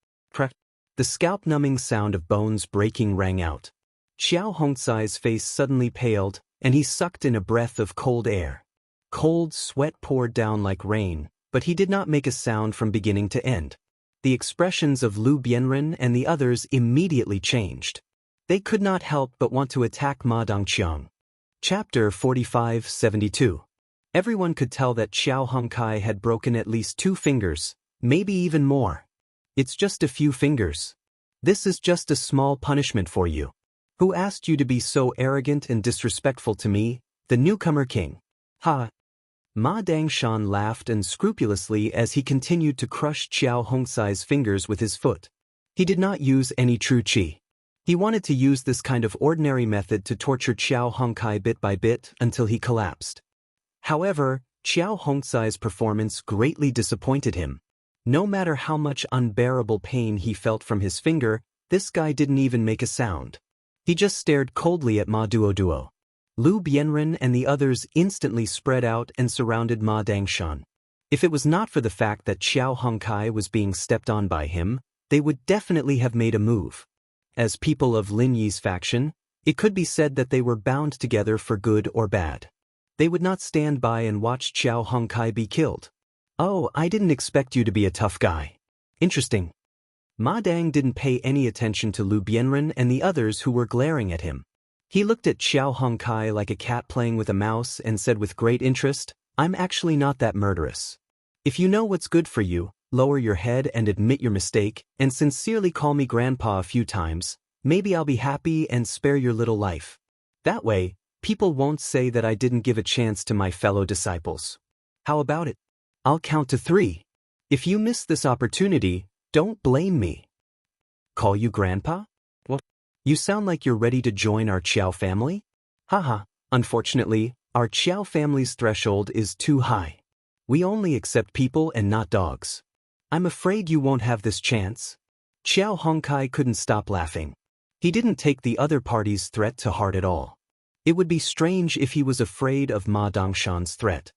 The scalp-numbing sound of bones breaking rang out. Qiao Hongcai's face suddenly paled, and he sucked in a breath of cold air. Cold sweat poured down like rain, but he did not make a sound from beginning to end. The expressions of Lu Bianren and the others immediately changed. They could not help but want to attack Ma Dongqiang. Chapter 45-72. Everyone could tell that Qiao Hongkai had broken at least 2 fingers, maybe even more. It's just a few fingers. This is just a small punishment for you. Who asked you to be so arrogant and disrespectful to me, the newcomer king? Ha! Ma Dangshan laughed unscrupulously as he continued to crush Qiao Hongcai's fingers with his foot. He did not use any true qi. He wanted to use this kind of ordinary method to torture Qiao Hongkai bit by bit until he collapsed. However, Qiao Hongcai's performance greatly disappointed him. No matter how much unbearable pain he felt from his finger, this guy didn't even make a sound. He just stared coldly at Ma Duoduo. Lu Bianren and the others instantly spread out and surrounded Ma Dangshan. If it was not for the fact that Qiao Hongkai was being stepped on by him, they would definitely have made a move. As people of Lin Yi's faction, it could be said that they were bound together for good or bad. They would not stand by and watch Qiao Hongkai be killed. Oh, I didn't expect you to be a tough guy. Interesting. Ma Dang didn't pay any attention to Lu Bianren and the others who were glaring at him. He looked at Xiao Hongkai like a cat playing with a mouse and said with great interest, "I'm actually not that murderous. If you know what's good for you, lower your head and admit your mistake, and sincerely call me grandpa a few times, maybe I'll be happy and spare your little life. That way, people won't say that I didn't give a chance to my fellow disciples. How about it? I'll count to 3. If you miss this opportunity, don't blame me." "Call you grandpa? What? You sound like you're ready to join our Qiao family?" "Haha, unfortunately, our Qiao family's threshold is too high. We only accept people and not dogs. I'm afraid you won't have this chance." Xiao Hongkai couldn't stop laughing. He didn't take the other party's threat to heart at all. It would be strange if he was afraid of Ma Dongshan's threat.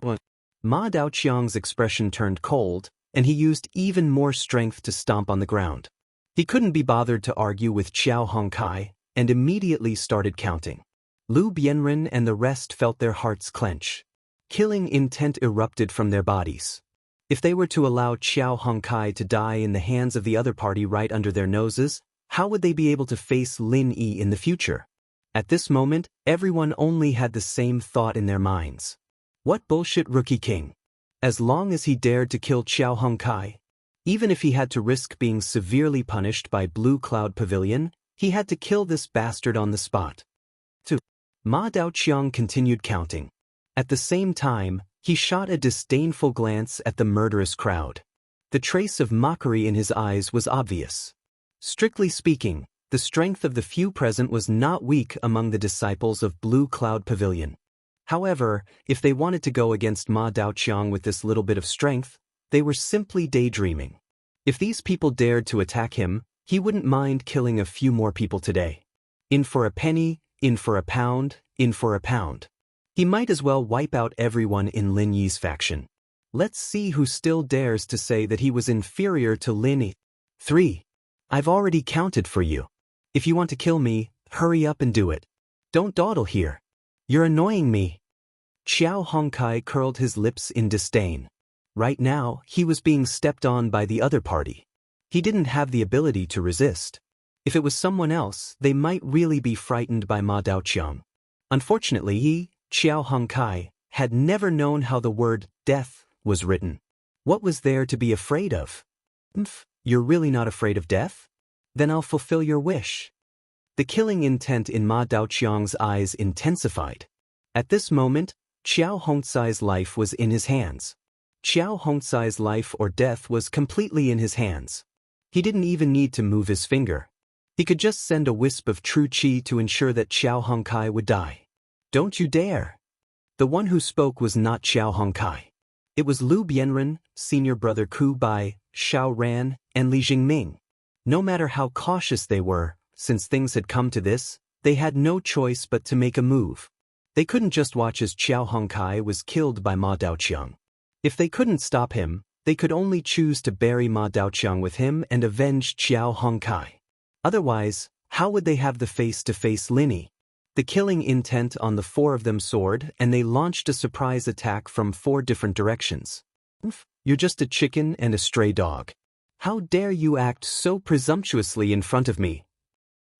What? Ma Daoqiang's expression turned cold, and he used even more strength to stomp on the ground. He couldn't be bothered to argue with Xiao Hongkai, and immediately started counting. Lu Bianren and the rest felt their hearts clench. Killing intent erupted from their bodies. If they were to allow Xiao Hongkai to die in the hands of the other party right under their noses, how would they be able to face Lin Yi in the future? At this moment, everyone only had the same thought in their minds. What bullshit rookie king? As long as he dared to kill Xiao Hongkai, even if he had to risk being severely punished by Blue Cloud Pavilion, he had to kill this bastard on the spot. 2. Ma Daoqiang continued counting. At the same time, he shot a disdainful glance at the murderous crowd. The trace of mockery in his eyes was obvious. Strictly speaking, the strength of the few present was not weak among the disciples of Blue Cloud Pavilion. However, if they wanted to go against Ma Daoqiang with this little bit of strength, they were simply daydreaming. If these people dared to attack him, he wouldn't mind killing a few more people today. In for a penny, in for a pound, in for a pound. He might as well wipe out everyone in Lin Yi's faction. Let's see who still dares to say that he was inferior to Lin Yi. 3. I've already counted for you. If you want to kill me, hurry up and do it. Don't dawdle here. You're annoying me. Xiao Hongkai curled his lips in disdain. Right now, he was being stepped on by the other party. He didn't have the ability to resist. If it was someone else, they might really be frightened by Ma Daoqiang. Unfortunately, he, Xiao Hongkai, had never known how the word death was written. What was there to be afraid of? You're really not afraid of death? Then I'll fulfill your wish. The killing intent in Ma Daoqiang's eyes intensified. At this moment, Xiao Hongcai's life was in his hands. Xiao Hongcai's life or death was completely in his hands. He didn't even need to move his finger. He could just send a wisp of true qi to ensure that Xiao Hongkai would die. Don't you dare! The one who spoke was not Xiao Hongkai. It was Lu Bianren, senior brother Ku Bai, Xiao Ran, and Li Jingming. No matter how cautious they were, since things had come to this, they had no choice but to make a move. They couldn't just watch as Xiao Hongkai was killed by Ma Daoqiang. If they couldn't stop him, they could only choose to bury Ma Daoqiang with him and avenge Xiao Hongkai. Otherwise, how would they have the face to face Lin Yi? The killing intent on the 4 of them soared, and they launched a surprise attack from 4 different directions. You're just a chicken and a stray dog. How dare you act so presumptuously in front of me?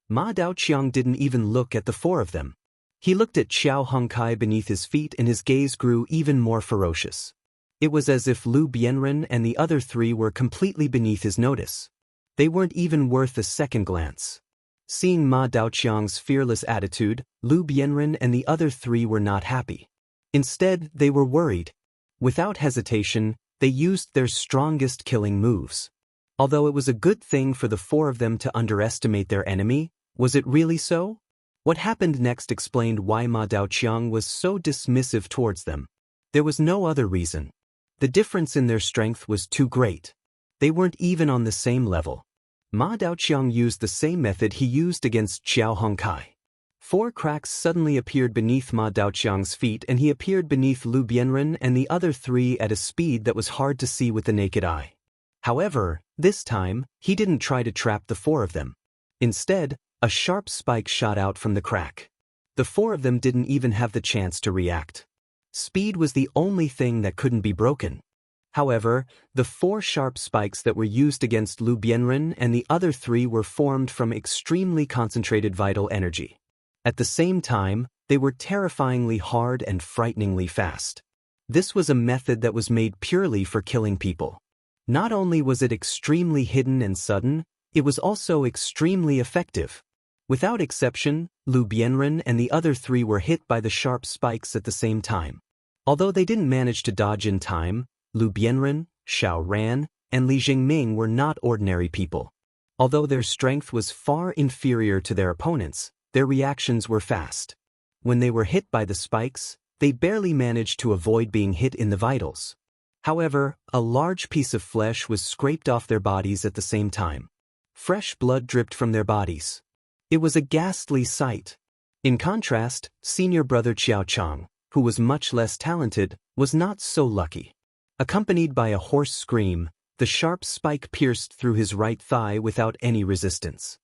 Ma Daoqiang didn't even look at the 4 of them. He looked at Xiao Hongkai beneath his feet and his gaze grew even more ferocious. It was as if Lu Bianren and the other 3 were completely beneath his notice. They weren't even worth a second glance. Seeing Ma Daoqiang's fearless attitude, Lu Bianren and the other 3 were not happy. Instead, they were worried. Without hesitation, they used their strongest killing moves. Although it was a good thing for the 4 of them to underestimate their enemy, was it really so? What happened next explained why Ma Daoqiang was so dismissive towards them. There was no other reason. The difference in their strength was too great. They weren't even on the same level. Ma Daoqiang used the same method he used against Xiao Hongkai. 4 cracks suddenly appeared beneath Ma Daoqiang's feet and he appeared beneath Lu Bianren and the other 3 at a speed that was hard to see with the naked eye. However, this time, he didn't try to trap the 4 of them. Instead, a sharp spike shot out from the crack. The 4 of them didn't even have the chance to react. Speed was the only thing that couldn't be broken. However, the 4 sharp spikes that were used against Lu Bianren and the other 3 were formed from extremely concentrated vital energy. At the same time, they were terrifyingly hard and frighteningly fast. This was a method that was made purely for killing people. Not only was it extremely hidden and sudden, it was also extremely effective. Without exception, Lu Bianren and the other 3 were hit by the sharp spikes at the same time. Although they didn't manage to dodge in time, Lu Bianren, Xiao Ran, and Li Jingming were not ordinary people. Although their strength was far inferior to their opponents, their reactions were fast. When they were hit by the spikes, they barely managed to avoid being hit in the vitals. However, a large piece of flesh was scraped off their bodies at the same time. Fresh blood dripped from their bodies. It was a ghastly sight. In contrast, senior brother Qiao Chang, who was much less talented, was not so lucky. Accompanied by a hoarse scream, the sharp spike pierced through his right thigh without any resistance.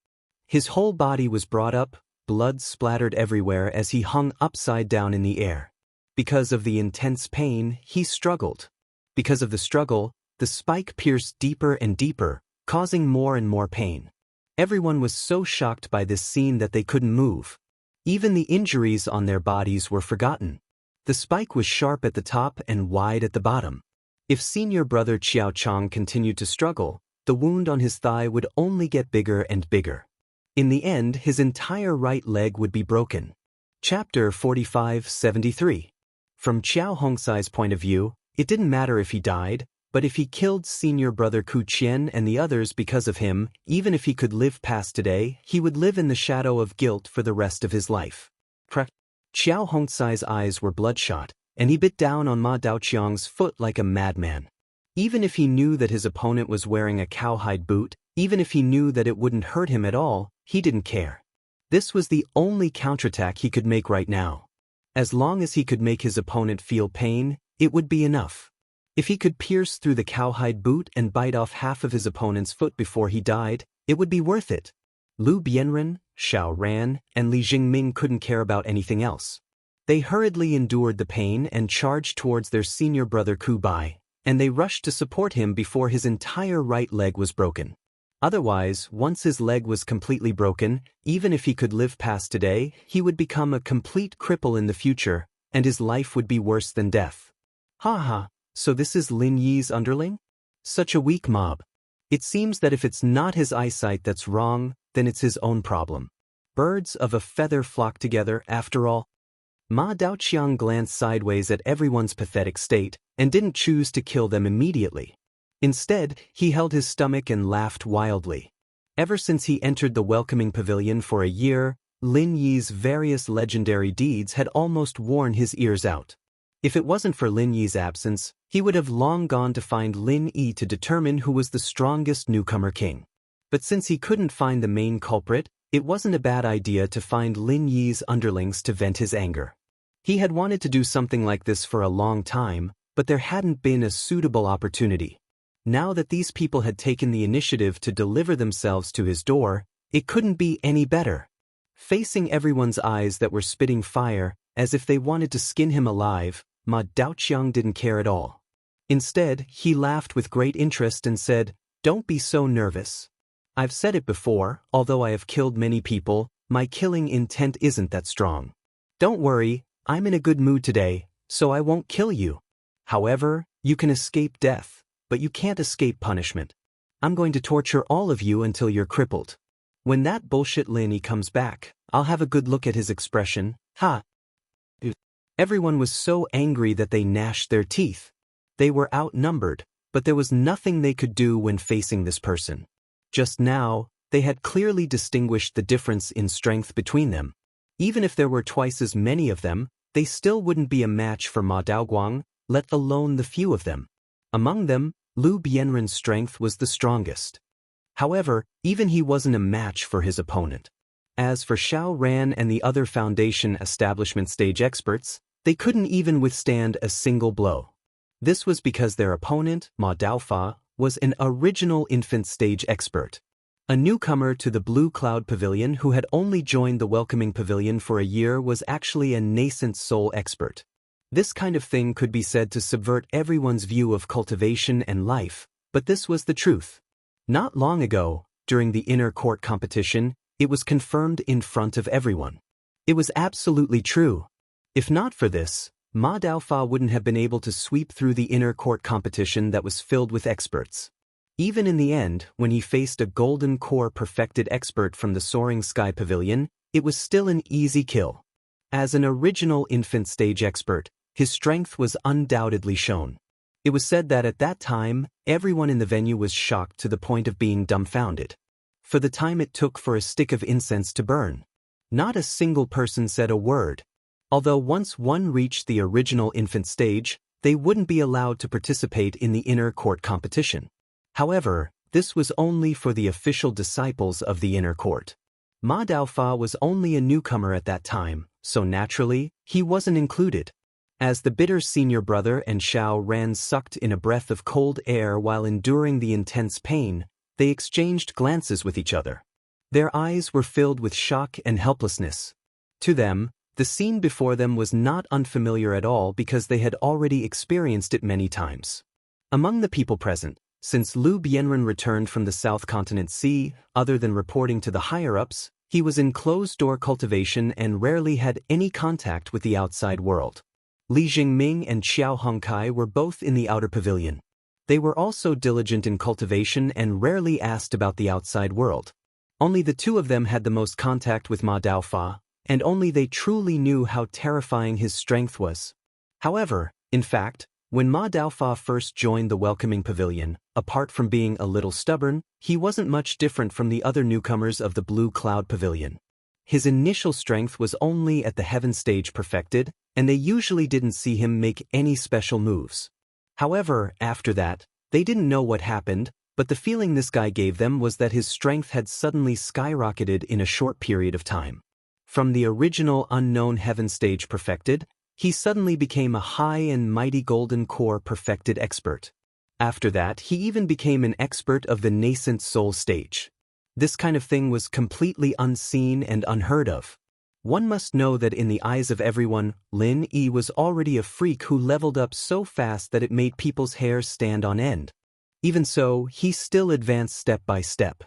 His whole body was brought up, blood splattered everywhere as he hung upside down in the air. Because of the intense pain, he struggled. Because of the struggle, the spike pierced deeper and deeper, causing more and more pain. Everyone was so shocked by this scene that they couldn't move. Even the injuries on their bodies were forgotten. The spike was sharp at the top and wide at the bottom. If senior brother Qiao Chang continued to struggle, the wound on his thigh would only get bigger and bigger. In the end, his entire right leg would be broken. Chapter 45-73. From Qiao Hongsai's point of view, it didn't matter if he died, but if he killed senior brother Ku Qian and the others because of him, even if he could live past today, he would live in the shadow of guilt for the rest of his life. Qiao Hongsai's eyes were bloodshot, and he bit down on Ma Daoqiang's foot like a madman. Even if he knew that his opponent was wearing a cowhide boot, even if he knew that it wouldn't hurt him at all, he didn't care. This was the only counterattack he could make right now. As long as he could make his opponent feel pain, it would be enough. If he could pierce through the cowhide boot and bite off half of his opponent's foot before he died, it would be worth it. Lu Bianren, Xiao Ran, and Li Jingming couldn't care about anything else. They hurriedly endured the pain and charged towards their senior brother Ku Bai, and they rushed to support him before his entire right leg was broken. Otherwise, once his leg was completely broken, even if he could live past today, he would become a complete cripple in the future, and his life would be worse than death. Ha ha, so this is Lin Yi's underling? Such a weak mob. It seems that if it's not his eyesight that's wrong, then it's his own problem. Birds of a feather flock together, after all. Ma Daoqiang glanced sideways at everyone's pathetic state and didn't choose to kill them immediately. Instead, he held his stomach and laughed wildly. Ever since he entered the welcoming pavilion for a year, Lin Yi's various legendary deeds had almost worn his ears out. If it wasn't for Lin Yi's absence, he would have long gone to find Lin Yi to determine who was the strongest newcomer king. But since he couldn't find the main culprit, it wasn't a bad idea to find Lin Yi's underlings to vent his anger. He had wanted to do something like this for a long time, but there hadn't been a suitable opportunity. Now that these people had taken the initiative to deliver themselves to his door, it couldn't be any better. Facing everyone's eyes that were spitting fire, as if they wanted to skin him alive, Ma Daoqiang didn't care at all. Instead, he laughed with great interest and said, "Don't be so nervous. I've said it before, although I have killed many people, my killing intent isn't that strong. Don't worry, I'm in a good mood today, so I won't kill you. However, you can escape death, but you can't escape punishment. I'm going to torture all of you until you're crippled. When that bullshit Lin Yi comes back, I'll have a good look at his expression, ha." Everyone was so angry that they gnashed their teeth. They were outnumbered, but there was nothing they could do when facing this person. Just now, they had clearly distinguished the difference in strength between them. Even if there were twice as many of them, they still wouldn't be a match for Ma Daoguang, let alone the few of them. Among them, Lu Bianren's strength was the strongest. However, even he wasn't a match for his opponent. As for Xiao Ran and the other Foundation establishment stage experts, they couldn't even withstand a single blow. This was because their opponent, Ma Daofa, was an original infant stage expert. A newcomer to the Blue Cloud Pavilion who had only joined the welcoming pavilion for a year was actually a nascent soul expert. This kind of thing could be said to subvert everyone's view of cultivation and life, but this was the truth. Not long ago, during the inner court competition, it was confirmed in front of everyone. It was absolutely true. If not for this, Ma Daofa wouldn't have been able to sweep through the inner court competition that was filled with experts. Even in the end, when he faced a golden core perfected expert from the Soaring Sky Pavilion, it was still an easy kill. As an original infant stage expert, his strength was undoubtedly shown. It was said that at that time, everyone in the venue was shocked to the point of being dumbfounded. For the time it took for a stick of incense to burn, not a single person said a word. Although once one reached the original infant stage, they wouldn't be allowed to participate in the inner court competition. However, this was only for the official disciples of the inner court. Ma Daofa was only a newcomer at that time, so naturally, he wasn't included. As the bitter senior brother and Xiao Ran sucked in a breath of cold air while enduring the intense pain, they exchanged glances with each other. Their eyes were filled with shock and helplessness. To them, the scene before them was not unfamiliar at all because they had already experienced it many times. Among the people present, since Liu Bianren returned from the South Continent Sea, other than reporting to the higher-ups, he was in closed-door cultivation and rarely had any contact with the outside world. Li Jingming and Xiao Hongkai were both in the outer pavilion. They were also diligent in cultivation and rarely asked about the outside world. Only the two of them had the most contact with Ma Daofa, and only they truly knew how terrifying his strength was. However, in fact, when Ma Daofa first joined the welcoming pavilion, apart from being a little stubborn, he wasn't much different from the other newcomers of the Blue Cloud Pavilion. His initial strength was only at the heaven stage perfected, and they usually didn't see him make any special moves. However, after that, they didn't know what happened, but the feeling this guy gave them was that his strength had suddenly skyrocketed in a short period of time. From the original unknown heaven stage perfected, he suddenly became a high and mighty golden core perfected expert. After that, he even became an expert of the nascent soul stage. This kind of thing was completely unseen and unheard of. One must know that in the eyes of everyone, Lin Yi was already a freak who leveled up so fast that it made people's hair stand on end. Even so, he still advanced step by step.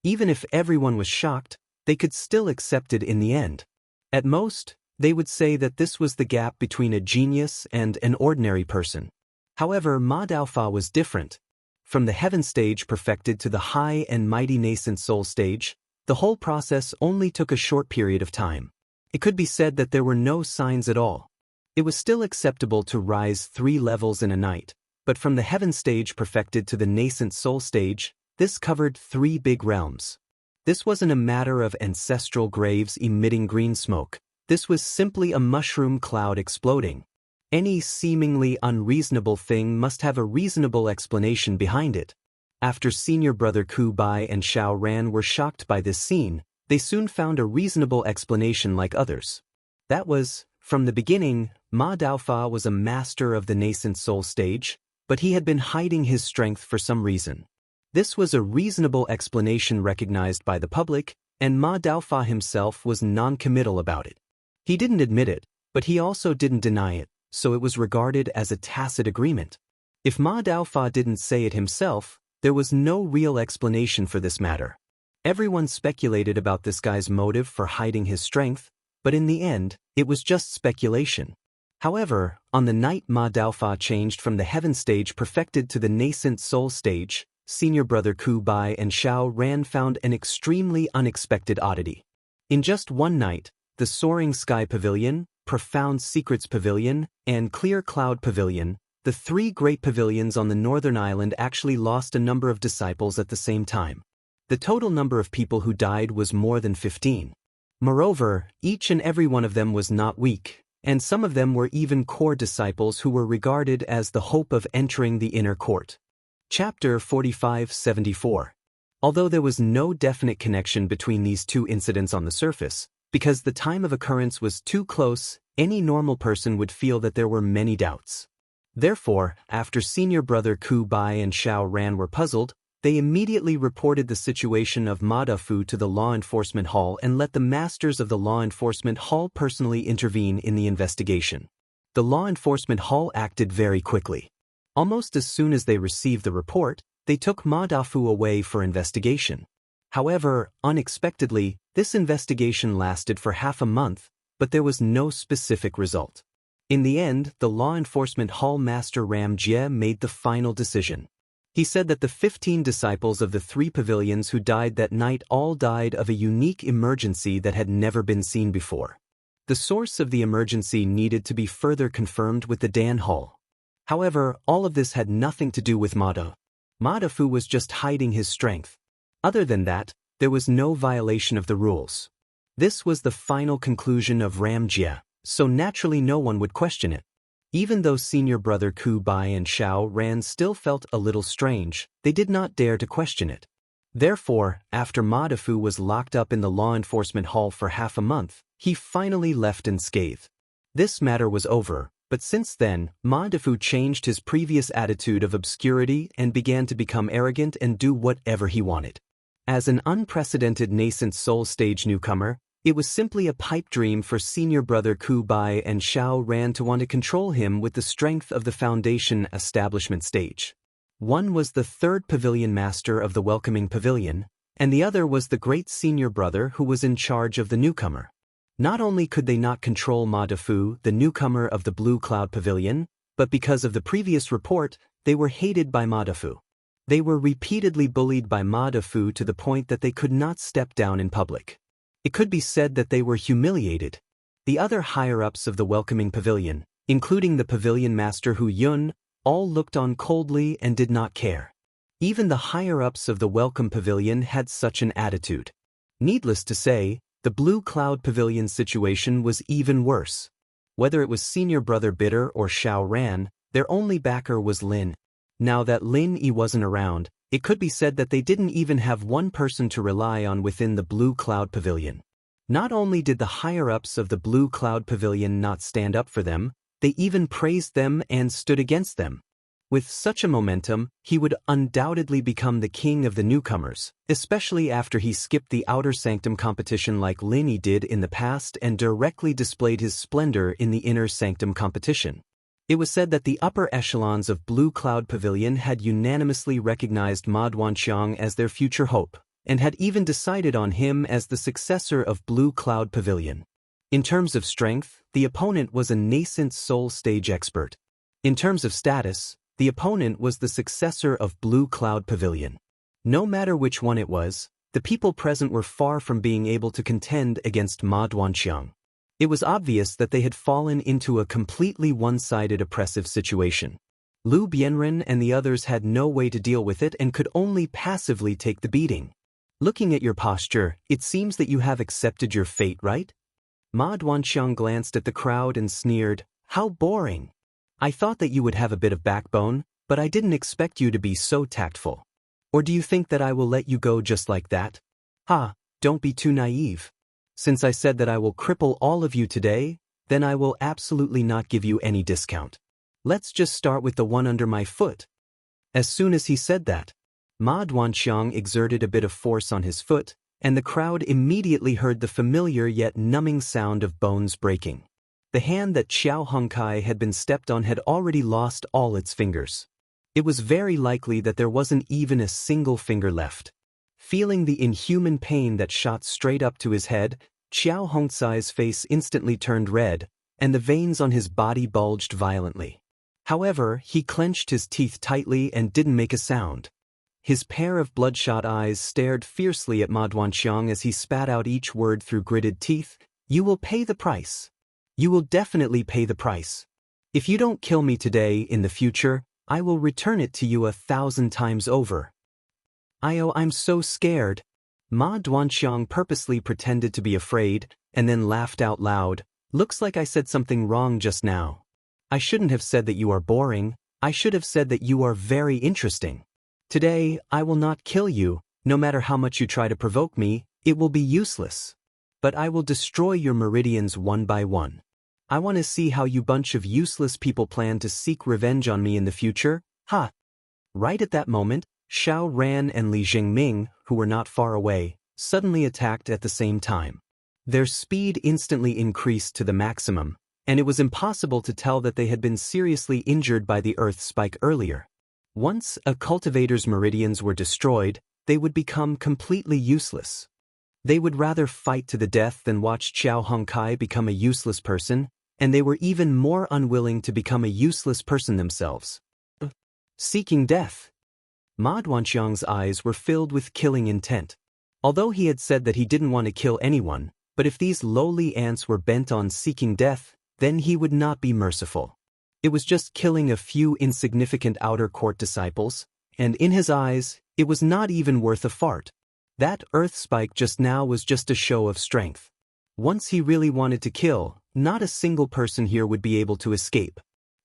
Even if everyone was shocked, they could still accept it in the end. At most, they would say that this was the gap between a genius and an ordinary person. However, Ma Daofa was different. From the heaven stage perfected to the high and mighty nascent soul stage, the whole process only took a short period of time. It could be said that there were no signs at all. It was still acceptable to rise 3 levels in a night, but from the heaven stage perfected to the nascent soul stage, this covered 3 big realms. This wasn't a matter of ancestral graves emitting green smoke. This was simply a mushroom cloud exploding. Any seemingly unreasonable thing must have a reasonable explanation behind it. After senior brother Ku Bai and Xiao Ran were shocked by this scene, they soon found a reasonable explanation like others. That was, from the beginning, Ma Daofa was a master of the nascent soul stage, but he had been hiding his strength for some reason. This was a reasonable explanation recognized by the public, and Ma Daofa himself was non-committal about it. He didn't admit it, but he also didn't deny it, so it was regarded as a tacit agreement. If Ma Daofa didn't say it himself, there was no real explanation for this matter. Everyone speculated about this guy's motive for hiding his strength, but in the end, it was just speculation. However, on the night Ma Daofa changed from the heaven stage perfected to the nascent soul stage, senior brother Ku Bai and Xiao Ran found an extremely unexpected oddity. In just one night, the Soaring Sky Pavilion, Profound Secrets Pavilion, and Clear Cloud Pavilion, the 3 great pavilions on the northern island actually lost a number of disciples at the same time. The total number of people who died was more than 15. Moreover, each and every one of them was not weak, and some of them were even core disciples who were regarded as the hope of entering the inner court. Chapter 45-74. Although there was no definite connection between these 2 incidents on the surface, because the time of occurrence was too close, any normal person would feel that there were many doubts. Therefore, after senior brother Ku Bai and Xiao Ran were puzzled, they immediately reported the situation of Ma Daofu to the law enforcement hall and let the masters of the law enforcement hall personally intervene in the investigation. The law enforcement hall acted very quickly. Almost as soon as they received the report, they took Ma Dafu away for investigation. However, unexpectedly, this investigation lasted for half a month, but there was no specific result. In the end, the law enforcement hall master Ram Jie made the final decision. He said that the 15 disciples of the 3 pavilions who died that night all died of a unique emergency that had never been seen before. The source of the emergency needed to be further confirmed with the Dan Hall. However, all of this had nothing to do with Ma Dafu was just hiding his strength. Other than that, there was no violation of the rules. This was the final conclusion of Ram Jie, so naturally no one would question it. Even though senior brother Ku Bai and Xiao Ran still felt a little strange, they did not dare to question it. Therefore, after Ma Dafu was locked up in the law enforcement hall for half a month, he finally left unscathed. This matter was over, but since then, Ma Dafu changed his previous attitude of obscurity and began to become arrogant and do whatever he wanted. As an unprecedented nascent soul stage newcomer, it was simply a pipe dream for senior brother Ku Bai and Xiao Ran to want to control him with the strength of the foundation establishment stage. One was the 3rd pavilion master of the welcoming pavilion, and the other was the great senior brother who was in charge of the newcomer. Not only could they not control Ma Dafu, the newcomer of the Blue Cloud Pavilion, but because of the previous report, they were hated by Ma Dafu. They were repeatedly bullied by Ma Dafu to the point that they could not step down in public. It could be said that they were humiliated. The other higher-ups of the welcoming pavilion, including the pavilion master Hu Yun, all looked on coldly and did not care. Even the higher-ups of the welcome pavilion had such an attitude. Needless to say, the Blue Cloud Pavilion situation was even worse. Whether it was senior brother Bitter or Xiao Ran, their only backer was Lin. Now that Lin Yi wasn't around, it could be said that they didn't even have one person to rely on within the Blue Cloud Pavilion. Not only did the higher-ups of the Blue Cloud Pavilion not stand up for them, they even praised them and stood against them. With such a momentum, he would undoubtedly become the king of the newcomers, especially after he skipped the outer sanctum competition like Lin Yi did in the past and directly displayed his splendor in the inner sanctum competition. It was said that the upper echelons of Blue Cloud Pavilion had unanimously recognized Ma Duanqiang as their future hope, and had even decided on him as the successor of Blue Cloud Pavilion. In terms of strength, the opponent was a nascent soul stage expert. In terms of status, the opponent was the successor of Blue Cloud Pavilion. No matter which one it was, the people present were far from being able to contend against Ma Duanqiang. It was obvious that they had fallen into a completely one-sided oppressive situation. Lu Bianren and the others had no way to deal with it and could only passively take the beating. Looking at your posture, it seems that you have accepted your fate, right? Ma Duanqiang glanced at the crowd and sneered, "How boring! I thought that you would have a bit of backbone, but I didn't expect you to be so tactful. Or do you think that I will let you go just like that? Ha, don't be too naive. Since I said that I will cripple all of you today, then I will absolutely not give you any discount. Let's just start with the one under my foot." As soon as he said that, Ma Duanqiang exerted a bit of force on his foot, and the crowd immediately heard the familiar yet numbing sound of bones breaking. The hand that Xiao Hongkai had been stepped on had already lost all its fingers. It was very likely that there wasn't even a single finger left. Feeling the inhuman pain that shot straight up to his head, Xiao Hongcai's face instantly turned red, and the veins on his body bulged violently. However, he clenched his teeth tightly and didn't make a sound. His pair of bloodshot eyes stared fiercely at Ma Duanqiang as he spat out each word through gritted teeth. "You will pay the price. You will definitely pay the price. If you don't kill me today, in the future, I will return it to you 1,000 times over." I'm so scared." Ma Duanqiang purposely pretended to be afraid, and then laughed out loud. "Looks like I said something wrong just now. I shouldn't have said that you are boring. I should have said that you are very interesting. Today, I will not kill you. No matter how much you try to provoke me, it will be useless. But I will destroy your meridians one by one. I want to see how you bunch of useless people plan to seek revenge on me in the future. Ha!" Right at that moment, Xiao Ran and Li Jingming, who were not far away, suddenly attacked at the same time. Their speed instantly increased to the maximum, and it was impossible to tell that they had been seriously injured by the earth spike earlier. Once a cultivator's meridians were destroyed, they would become completely useless. They would rather fight to the death than watch Qiao Hongkai become a useless person, and they were even more unwilling to become a useless person themselves. Seeking death. Ma Duanqiang's eyes were filled with killing intent. Although he had said that he didn't want to kill anyone, but if these lowly ants were bent on seeking death, then he would not be merciful. It was just killing a few insignificant outer court disciples, and in his eyes, it was not even worth a fart. That earth spike just now was just a show of strength. Once he really wanted to kill, not a single person here would be able to escape.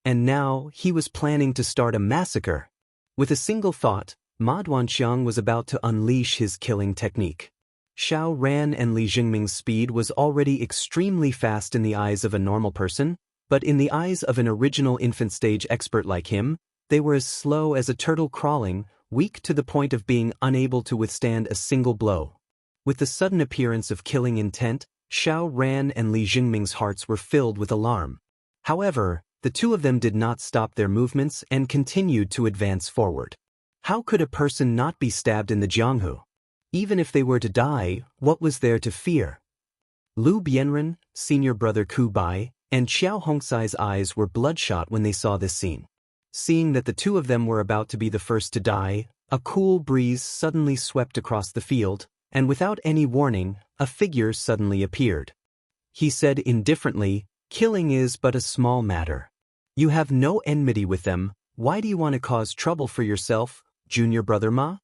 And now, he was planning to start a massacre. With a single thought, Ma Duanqiang was about to unleash his killing technique. Xiao Ran and Li Jingming's speed was already extremely fast in the eyes of a normal person, but in the eyes of an original infant-stage expert like him, they were as slow as a turtle crawling, weak to the point of being unable to withstand a single blow. With the sudden appearance of killing intent, Xiao Ran and Li Jingming's hearts were filled with alarm. However, the two of them did not stop their movements and continued to advance forward. How could a person not be stabbed in the Jianghu? Even if they were to die, what was there to fear? Lu Bianren, senior brother Ku Bai, and Qiao Hongcai's eyes were bloodshot when they saw this scene. Seeing that the two of them were about to be the first to die, a cool breeze suddenly swept across the field, and without any warning, a figure suddenly appeared. He said indifferently, "Killing is but a small matter. You have no enmity with them, why do you want to cause trouble for yourself, junior brother Ma?"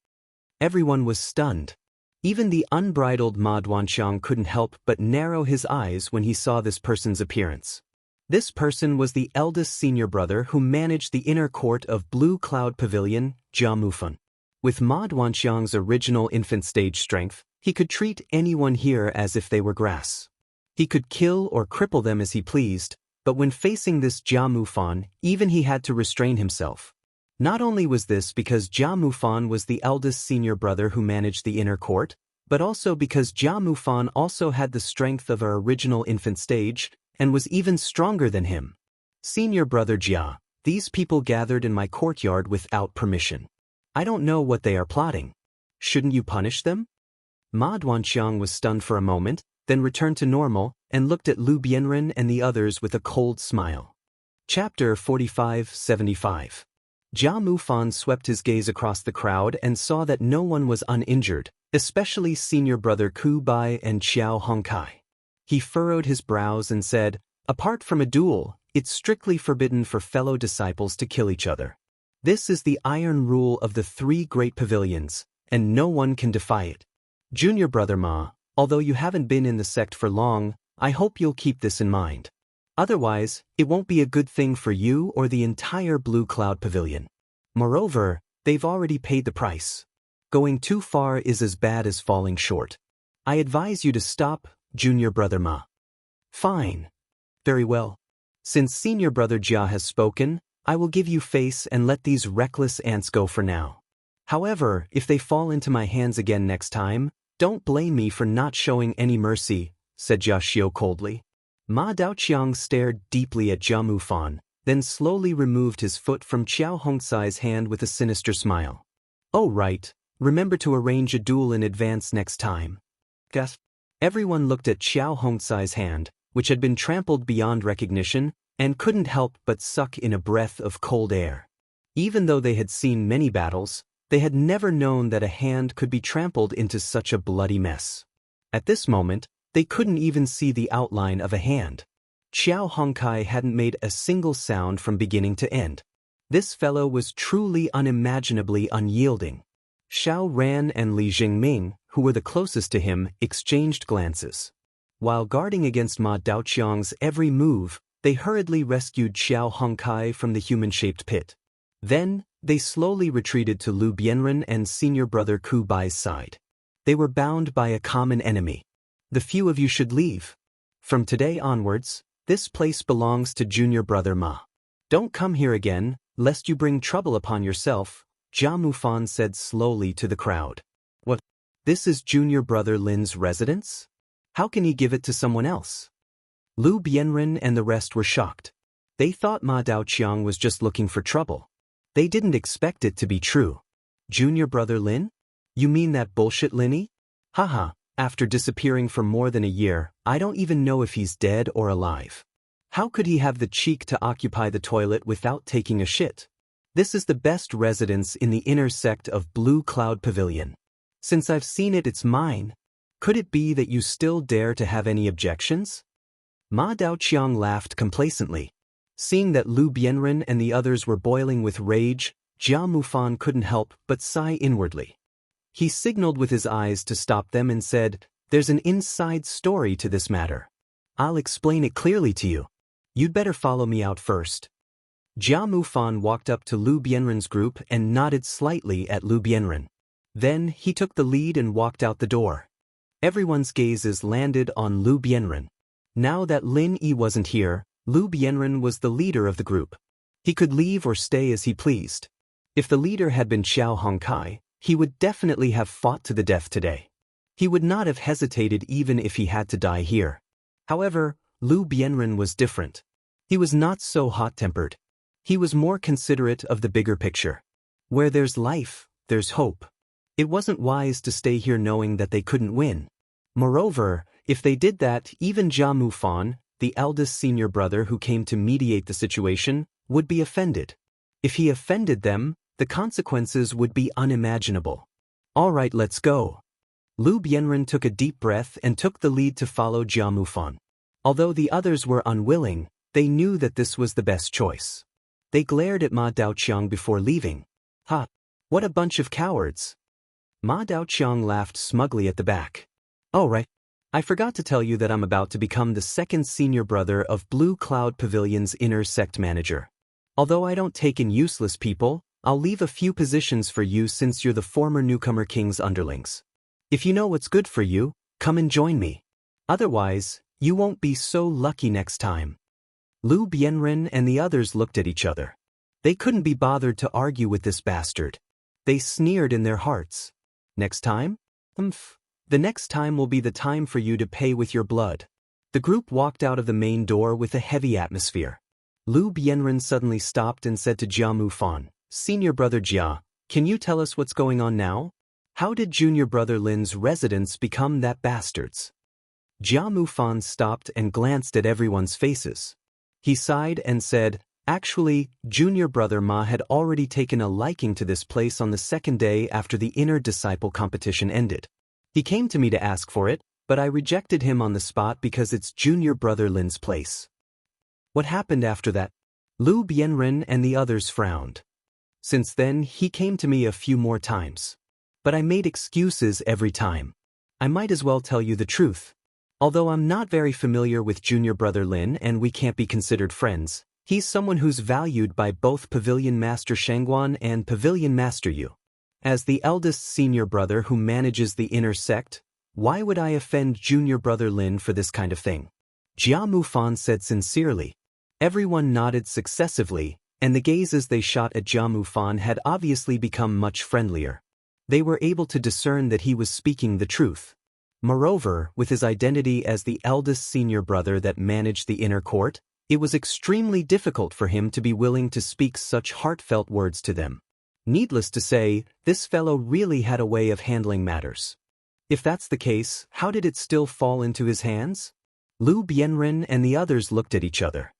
Everyone was stunned. Even the unbridled Ma Duanqiang couldn't help but narrow his eyes when he saw this person's appearance. This person was the eldest senior brother who managed the inner court of Blue Cloud Pavilion, Jia Mufan. With Ma Duanqiang's original infant-stage strength, he could treat anyone here as if they were grass. He could kill or cripple them as he pleased, but when facing this Jia Mufan, even he had to restrain himself. Not only was this because Jia Mufan was the eldest senior brother who managed the inner court, but also because Jia Mufan also had the strength of our original infant stage, and was even stronger than him. "Senior brother Jia, these people gathered in my courtyard without permission. I don't know what they are plotting. Shouldn't you punish them?" Ma Duanqiang was stunned for a moment, then returned to normal, and looked at Lu Bianren and the others with a cold smile. Chapter 45-75. Jia Mufan swept his gaze across the crowd and saw that no one was uninjured, especially senior brother Ku Bai and Qiao Hongkai. He furrowed his brows and said, "Apart from a duel, it's strictly forbidden for fellow disciples to kill each other. This is the iron rule of the three great pavilions, and no one can defy it. Junior brother Ma, although you haven't been in the sect for long, I hope you'll keep this in mind. Otherwise, it won't be a good thing for you or the entire Blue Cloud Pavilion. Moreover, they've already paid the price. Going too far is as bad as falling short. I advise you to stop, junior brother Ma." "Fine. Very well. Since senior brother Jia has spoken, I will give you face and let these reckless ants go for now. However, if they fall into my hands again next time, don't blame me for not showing any mercy," said Jia Xiu coldly. Ma Daoqiang stared deeply at Jia Mufan, then slowly removed his foot from Qiao Hongcai's hand with a sinister smile. "Oh right, remember to arrange a duel in advance next time." Gasp. Everyone looked at Qiao Hongcai's hand, which had been trampled beyond recognition, and couldn't help but suck in a breath of cold air. Even though they had seen many battles, they had never known that a hand could be trampled into such a bloody mess. At this moment, they couldn't even see the outline of a hand. Qiao Hongkai hadn't made a single sound from beginning to end. This fellow was truly unimaginably unyielding. Xiao Ran and Li Jingming, who were the closest to him, exchanged glances. While guarding against Ma Daoqiang's every move, they hurriedly rescued Qiao Hongkai from the human-shaped pit. Then, they slowly retreated to Lu Bianren and senior brother Ku Bai's side. They were bound by a common enemy. "The few of you should leave. From today onwards, this place belongs to junior brother Ma. Don't come here again, lest you bring trouble upon yourself," Jia Mufan said slowly to the crowd. "What? This is junior brother Lin's residence? How can he give it to someone else?" Lu Bianren and the rest were shocked. They thought Ma Daoqiang was just looking for trouble. They didn't expect it to be true. Junior brother Lin? You mean that bullshit Linny? Haha, after disappearing for more than a year, I don't even know if he's dead or alive. How could he have the cheek to occupy the toilet without taking a shit? This is the best residence in the inner sect of Blue Cloud Pavilion. Since I've seen it, it's mine. Could it be that you still dare to have any objections? Ma Daoqiang laughed complacently. Seeing that Lu Bianren and the others were boiling with rage, Jia Mufan couldn't help but sigh inwardly. He signaled with his eyes to stop them and said, "There's an inside story to this matter. I'll explain it clearly to you. You'd better follow me out first." Jia Mufan walked up to Lu Bianren's group and nodded slightly at Lu Bianren. Then he took the lead and walked out the door. Everyone's gazes landed on Lu Bianren. Now that Lin Yi wasn't here, Lu Bianren was the leader of the group. He could leave or stay as he pleased. If the leader had been Xiao Hongkai, he would definitely have fought to the death today. He would not have hesitated even if he had to die here. However, Lu Bianren was different. He was not so hot-tempered. He was more considerate of the bigger picture. Where there's life, there's hope. It wasn't wise to stay here knowing that they couldn't win. Moreover, if they did that, even Jia Mufan, the eldest senior brother who came to mediate the situation, would be offended. If he offended them, the consequences would be unimaginable. All right, let's go. Lu Bianren took a deep breath and took the lead to follow Jia Mufan. Although the others were unwilling, they knew that this was the best choice. They glared at Ma Daoqiang before leaving. Ha! What a bunch of cowards! Ma Daoqiang laughed smugly at the back. Oh right. I forgot to tell you that I'm about to become the second senior brother of Blue Cloud Pavilion's inner sect manager. Although I don't take in useless people, I'll leave a few positions for you since you're the former newcomer king's underlings. If you know what's good for you, come and join me. Otherwise, you won't be so lucky next time. Lu Bianren and the others looked at each other. They couldn't be bothered to argue with this bastard. They sneered in their hearts. Next time? The next time will be the time for you to pay with your blood. The group walked out of the main door with a heavy atmosphere. Lu Bianren suddenly stopped and said to Jia Mufan, "Senior brother Jia, can you tell us what's going on now? How did junior brother Lin's residence become that bastard's?" Jia Mufan stopped and glanced at everyone's faces. He sighed and said, "Actually, junior brother Ma had already taken a liking to this place on the second day after the inner disciple competition ended. He came to me to ask for it, but I rejected him on the spot because it's junior brother Lin's place." What happened after that? Lu Bianren and the others frowned. Since then, he came to me a few more times. But I made excuses every time. I might as well tell you the truth. Although I'm not very familiar with junior brother Lin and we can't be considered friends, he's someone who's valued by both Pavilion Master Shangguan and Pavilion Master Yu. As the eldest senior brother who manages the inner sect, why would I offend junior brother Lin for this kind of thing? Jia Mufan said sincerely. Everyone nodded successively, and the gazes they shot at Jia Mufan had obviously become much friendlier. They were able to discern that he was speaking the truth. Moreover, with his identity as the eldest senior brother that managed the inner court, it was extremely difficult for him to be willing to speak such heartfelt words to them. Needless to say, this fellow really had a way of handling matters. If that's the case, how did it still fall into his hands? Lu Bianren and the others looked at each other.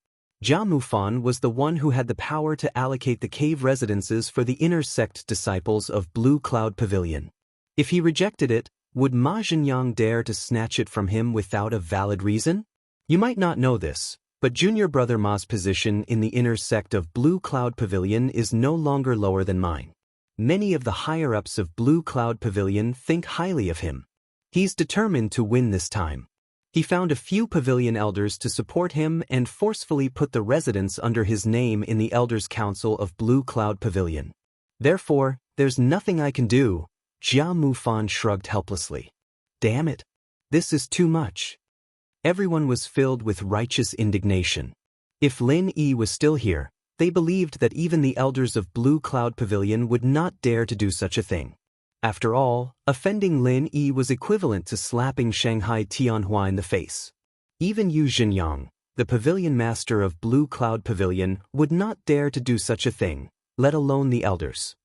Jia Mufan was the one who had the power to allocate the cave residences for the inner sect disciples of Blue Cloud Pavilion. If he rejected it, would Ma Zhenyang dare to snatch it from him without a valid reason? You might not know this, but junior brother Ma's position in the inner sect of Blue Cloud Pavilion is no longer lower than mine. Many of the higher-ups of Blue Cloud Pavilion think highly of him. He's determined to win this time. He found a few pavilion elders to support him and forcefully put the residence under his name in the Elders' Council of Blue Cloud Pavilion. Therefore, there's nothing I can do. Jia Mufan shrugged helplessly. Damn it. This is too much. Everyone was filled with righteous indignation. If Lin Yi was still here, they believed that even the elders of Blue Cloud Pavilion would not dare to do such a thing. After all, offending Lin Yi was equivalent to slapping Shanghai Tianhua in the face. Even Yu Jinyang, the pavilion master of Blue Cloud Pavilion, would not dare to do such a thing, let alone the elders.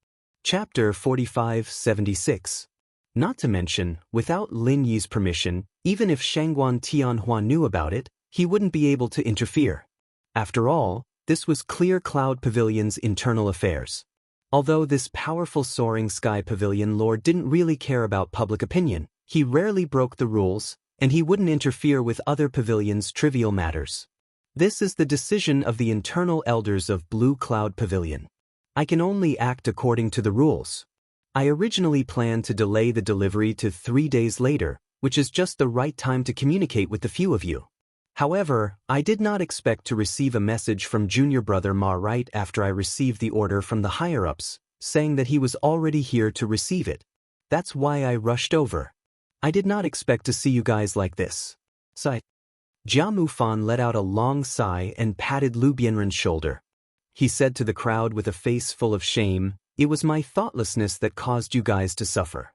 Chapter 4576. Not to mention, without Lin Yi's permission, even if Shangguan Tianhua knew about it, he wouldn't be able to interfere. After all, this was Clear Cloud Pavilion's internal affairs. Although this powerful soaring sky pavilion lord didn't really care about public opinion, he rarely broke the rules, and he wouldn't interfere with other pavilions' trivial matters. This is the decision of the internal elders of Blue Cloud Pavilion. I can only act according to the rules. I originally planned to delay the delivery to 3 days later, which is just the right time to communicate with the few of you. However, I did not expect to receive a message from junior brother Ma right after I received the order from the higher-ups, saying that he was already here to receive it. That's why I rushed over. I did not expect to see you guys like this. Sigh. Jia Mufan let out a long sigh and patted Lu Bianren's shoulder. He said to the crowd with a face full of shame, "It was my thoughtlessness that caused you guys to suffer.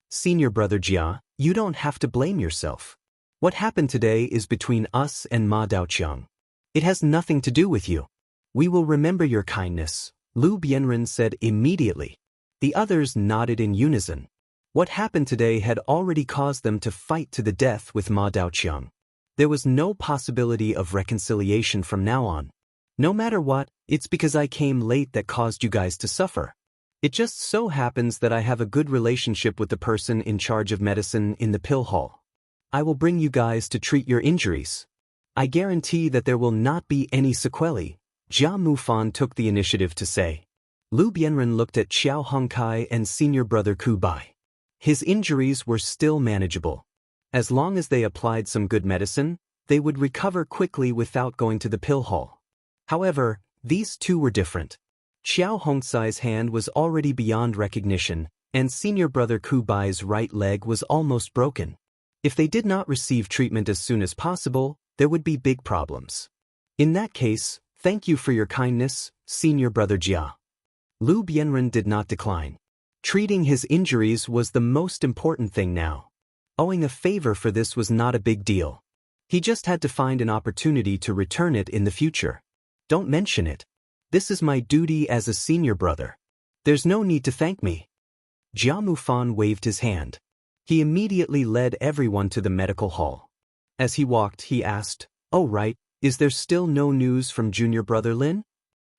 Senior brother Jia, you don't have to blame yourself. What happened today is between us and Ma Daoqiang. It has nothing to do with you. We will remember your kindness," Lu Bianren said immediately. The others nodded in unison. What happened today had already caused them to fight to the death with Ma Daoqiang. There was no possibility of reconciliation from now on. No matter what, it's because I came late that caused you guys to suffer. It just so happens that I have a good relationship with the person in charge of medicine in the pill hall. I will bring you guys to treat your injuries. I guarantee that there will not be any sequelae, Jia Mufan took the initiative to say. Lu Bianren looked at Xiao Hongkai and senior brother Ku Bai. His injuries were still manageable. As long as they applied some good medicine, they would recover quickly without going to the pill hall. However, these two were different. Xiao Hongkai's hand was already beyond recognition, and senior brother Ku Bai's right leg was almost broken. If they did not receive treatment as soon as possible, there would be big problems. In that case, thank you for your kindness, senior brother Jia. Lu Bianren did not decline. Treating his injuries was the most important thing now. Owing a favor for this was not a big deal. He just had to find an opportunity to return it in the future. Don't mention it. This is my duty as a senior brother. There's no need to thank me. Jia Mufan waved his hand. He immediately led everyone to the medical hall. As he walked, he asked, "Oh right, is there still no news from junior brother Lin?"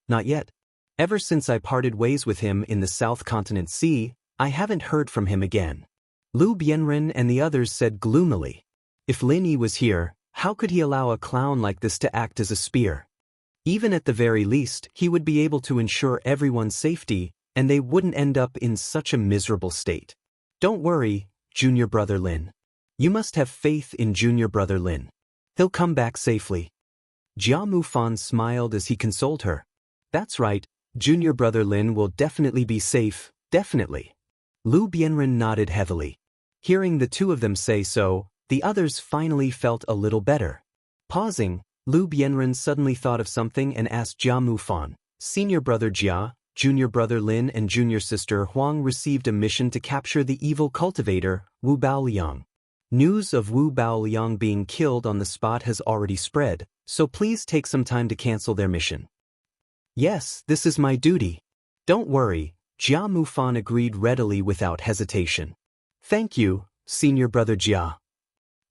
"Not yet. Ever since I parted ways with him in the South Continent Sea, I haven't heard from him again." Lu Bianren and the others said gloomily. If Lin Yi was here, how could he allow a clown like this to act as a spear? Even at the very least, he would be able to ensure everyone's safety, and they wouldn't end up in such a miserable state. Don't worry, junior brother Lin. You must have faith in junior brother Lin. He'll come back safely. Jia Mufan smiled as he consoled her. That's right, junior brother Lin will definitely be safe, definitely. Lu Bianren nodded heavily. Hearing the two of them say so, the others finally felt a little better. Pausing, Lu Bianren suddenly thought of something and asked Jia Mufan, "Senior brother Jia, junior brother Lin and junior sister Huang received a mission to capture the evil cultivator, Wu Baoliang. News of Wu Baoliang being killed on the spot has already spread, so please take some time to cancel their mission." "Yes, this is my duty. Don't worry," Jia Mufan agreed readily without hesitation. "Thank you, senior brother Jia."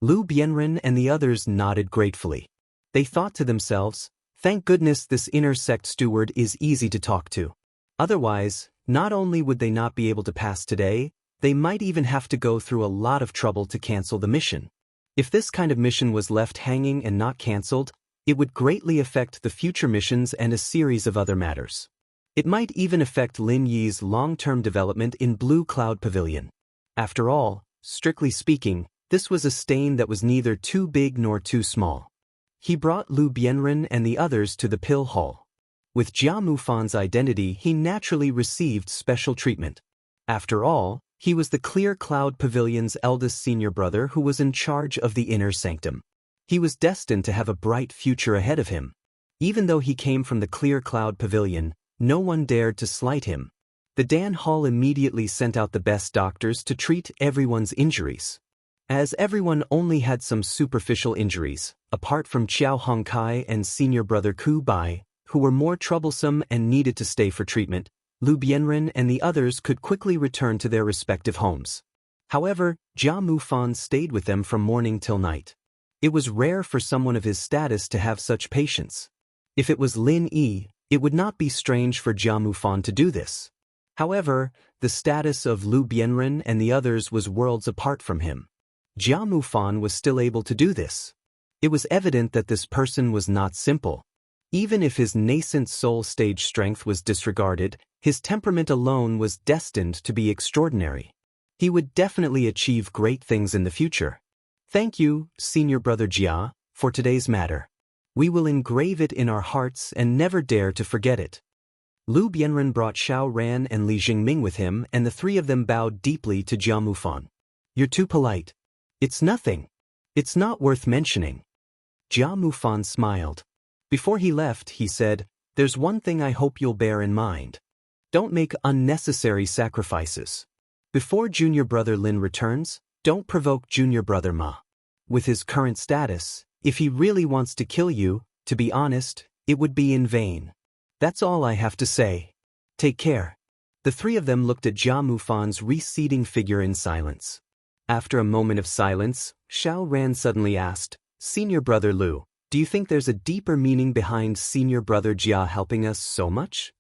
Lu Bianren and the others nodded gratefully. They thought to themselves, thank goodness this inner sect steward is easy to talk to. Otherwise, not only would they not be able to pass today, they might even have to go through a lot of trouble to cancel the mission. If this kind of mission was left hanging and not cancelled, it would greatly affect the future missions and a series of other matters. It might even affect Lin Yi's long-term development in Blue Cloud Pavilion. After all, strictly speaking, this was a stain that was neither too big nor too small. He brought Lu Bianren and the others to the pill hall. With Jia Mufan's identity, he naturally received special treatment. After all, he was the Clear Cloud Pavilion's eldest senior brother who was in charge of the inner sanctum. He was destined to have a bright future ahead of him. Even though he came from the Clear Cloud Pavilion, no one dared to slight him. The Dan Hall immediately sent out the best doctors to treat everyone's injuries. As everyone only had some superficial injuries, apart from Qiao Hongkai and senior brother Ku Bai, who were more troublesome and needed to stay for treatment, Lu Bianren and the others could quickly return to their respective homes. However, Jia Mufan stayed with them from morning till night. It was rare for someone of his status to have such patience. If it was Lin Yi, it would not be strange for Jia Mufan to do this. However, the status of Lu Bianren and the others was worlds apart from him. Jia Mufan was still able to do this. It was evident that this person was not simple. Even if his nascent soul stage strength was disregarded, his temperament alone was destined to be extraordinary. He would definitely achieve great things in the future. Thank you, senior brother Jia, for today's matter. We will engrave it in our hearts and never dare to forget it. Lu Bianren brought Xiao Ran and Li Jingming with him, and the three of them bowed deeply to Jia Mufan. You're too polite. It's nothing. It's not worth mentioning. Jia Mufan smiled. Before he left, he said, there's one thing I hope you'll bear in mind. Don't make unnecessary sacrifices. Before junior brother Lin returns, don't provoke junior brother Ma. With his current status, if he really wants to kill you, to be honest, it would be in vain. That's all I have to say. Take care. The three of them looked at Jia Mufan's receding figure in silence. After a moment of silence, Xiao Ran suddenly asked, Senior brother Lu, do you think there's a deeper meaning behind senior brother Jia helping us so much?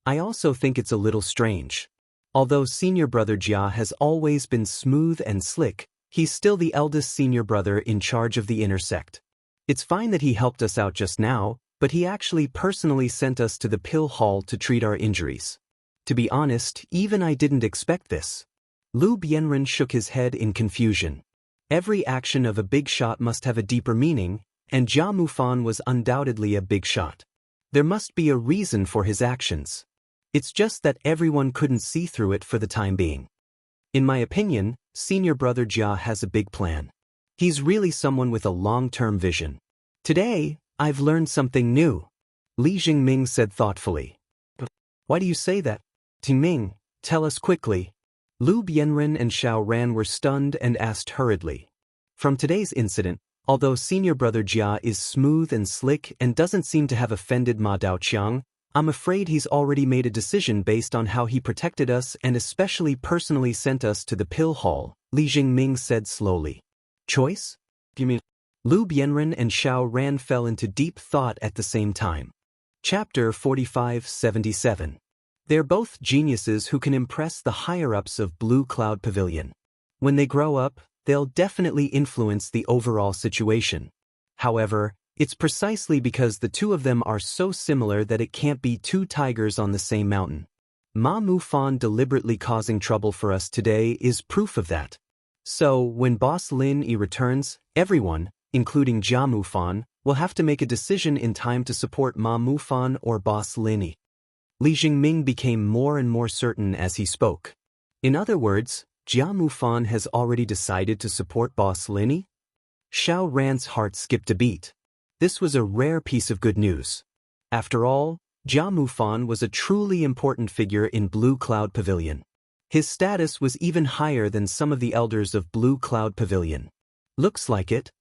I also think it's a little strange. Although senior brother Jia has always been smooth and slick, he's still the eldest senior brother in charge of the inner sect. It's fine that he helped us out just now, but he actually personally sent us to the pill hall to treat our injuries. To be honest, even I didn't expect this. Lu Bianren shook his head in confusion. Every action of a big shot must have a deeper meaning, and Jia Mufan was undoubtedly a big shot. There must be a reason for his actions. It's just that everyone couldn't see through it for the time being. In my opinion, senior brother Jia has a big plan. He's really someone with a long-term vision. Today, I've learned something new, Li Jingming said thoughtfully. Why do you say that? Tingming, tell us quickly. Lu Bianren and Xiao Ran were stunned and asked hurriedly. From today's incident, although senior brother Jia is smooth and slick and doesn't seem to have offended Ma Daoqiang, I'm afraid he's already made a decision based on how he protected us and especially personally sent us to the pill hall, Li Jingming said slowly. Choice? You mean? Lu Bianren and Xiao Ran fell into deep thought at the same time. Chapter 45-77. They're both geniuses who can impress the higher-ups of Blue Cloud Pavilion. When they grow up, they'll definitely influence the overall situation. However, it's precisely because the two of them are so similar that it can't be two tigers on the same mountain. Ma Mufan deliberately causing trouble for us today is proof of that. So, when Boss Lin Yi returns, everyone, including Jia Mufan, will have to make a decision in time to support Ma Mufan or Boss Lin Yi. Li Jingming became more and more certain as he spoke. In other words, Jia Mufan has already decided to support Boss Lin Yi? Xiao Ran's heart skipped a beat. This was a rare piece of good news. After all, Jia Mufan was a truly important figure in Blue Cloud Pavilion. His status was even higher than some of the elders of Blue Cloud Pavilion. Looks like it.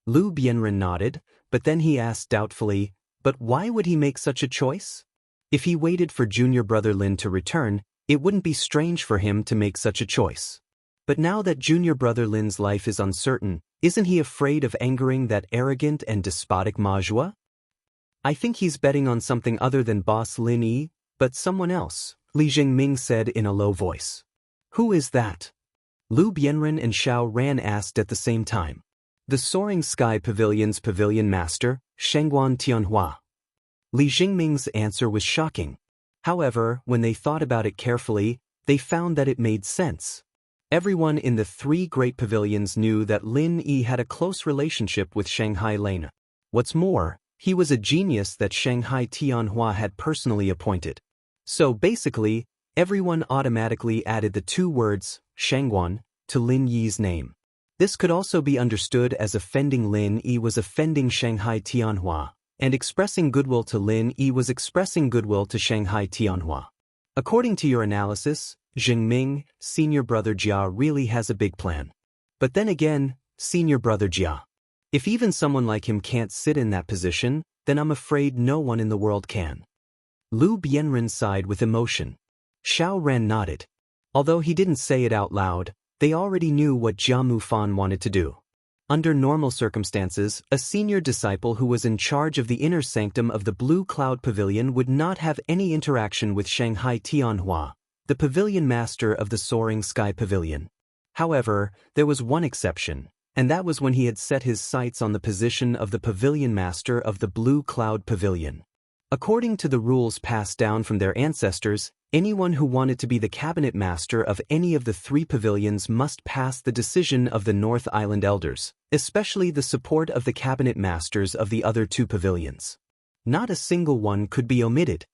Lu Bianren nodded, but then he asked doubtfully, but why would he make such a choice? If he waited for junior brother Lin to return, it wouldn't be strange for him to make such a choice. But now that junior brother Lin's life is uncertain, isn't he afraid of angering that arrogant and despotic Ma Zhuo? I think he's betting on something other than Boss Lin Yi, but someone else, Li Jingming said in a low voice. Who is that? Lu Bianren and Xiao Ran asked at the same time. The Soaring Sky Pavilion's pavilion master, Shengguan Tianhua. Li Jingming's answer was shocking. However, when they thought about it carefully, they found that it made sense. Everyone in the three great pavilions knew that Lin Yi had a close relationship with Shanghai Lena. What's more, he was a genius that Shanghai Tianhua had personally appointed. So basically, everyone automatically added the two words, Shengguan, to Lin Yi's name. This could also be understood as offending Lin Yi was offending Shanghai Tianhua, and expressing goodwill to Lin Yi was expressing goodwill to Shanghai Tianhua. According to your analysis, Jingming, senior brother Jia really has a big plan. But then again, senior brother Jia. If even someone like him can't sit in that position, then I'm afraid no one in the world can. Lu Bianren sighed with emotion. Xiao Ran nodded. Although he didn't say it out loud, they already knew what Jia Mufan wanted to do. Under normal circumstances, a senior disciple who was in charge of the inner sanctum of the Blue Cloud Pavilion would not have any interaction with Shanghai Tianhua, the pavilion master of the Soaring Sky Pavilion. However, there was one exception, and that was when he had set his sights on the position of the pavilion master of the Blue Cloud Pavilion. According to the rules passed down from their ancestors, anyone who wanted to be the cabinet master of any of the 3 pavilions must pass the decision of the North Island elders, especially the support of the cabinet masters of the other 2 pavilions. Not a single one could be omitted.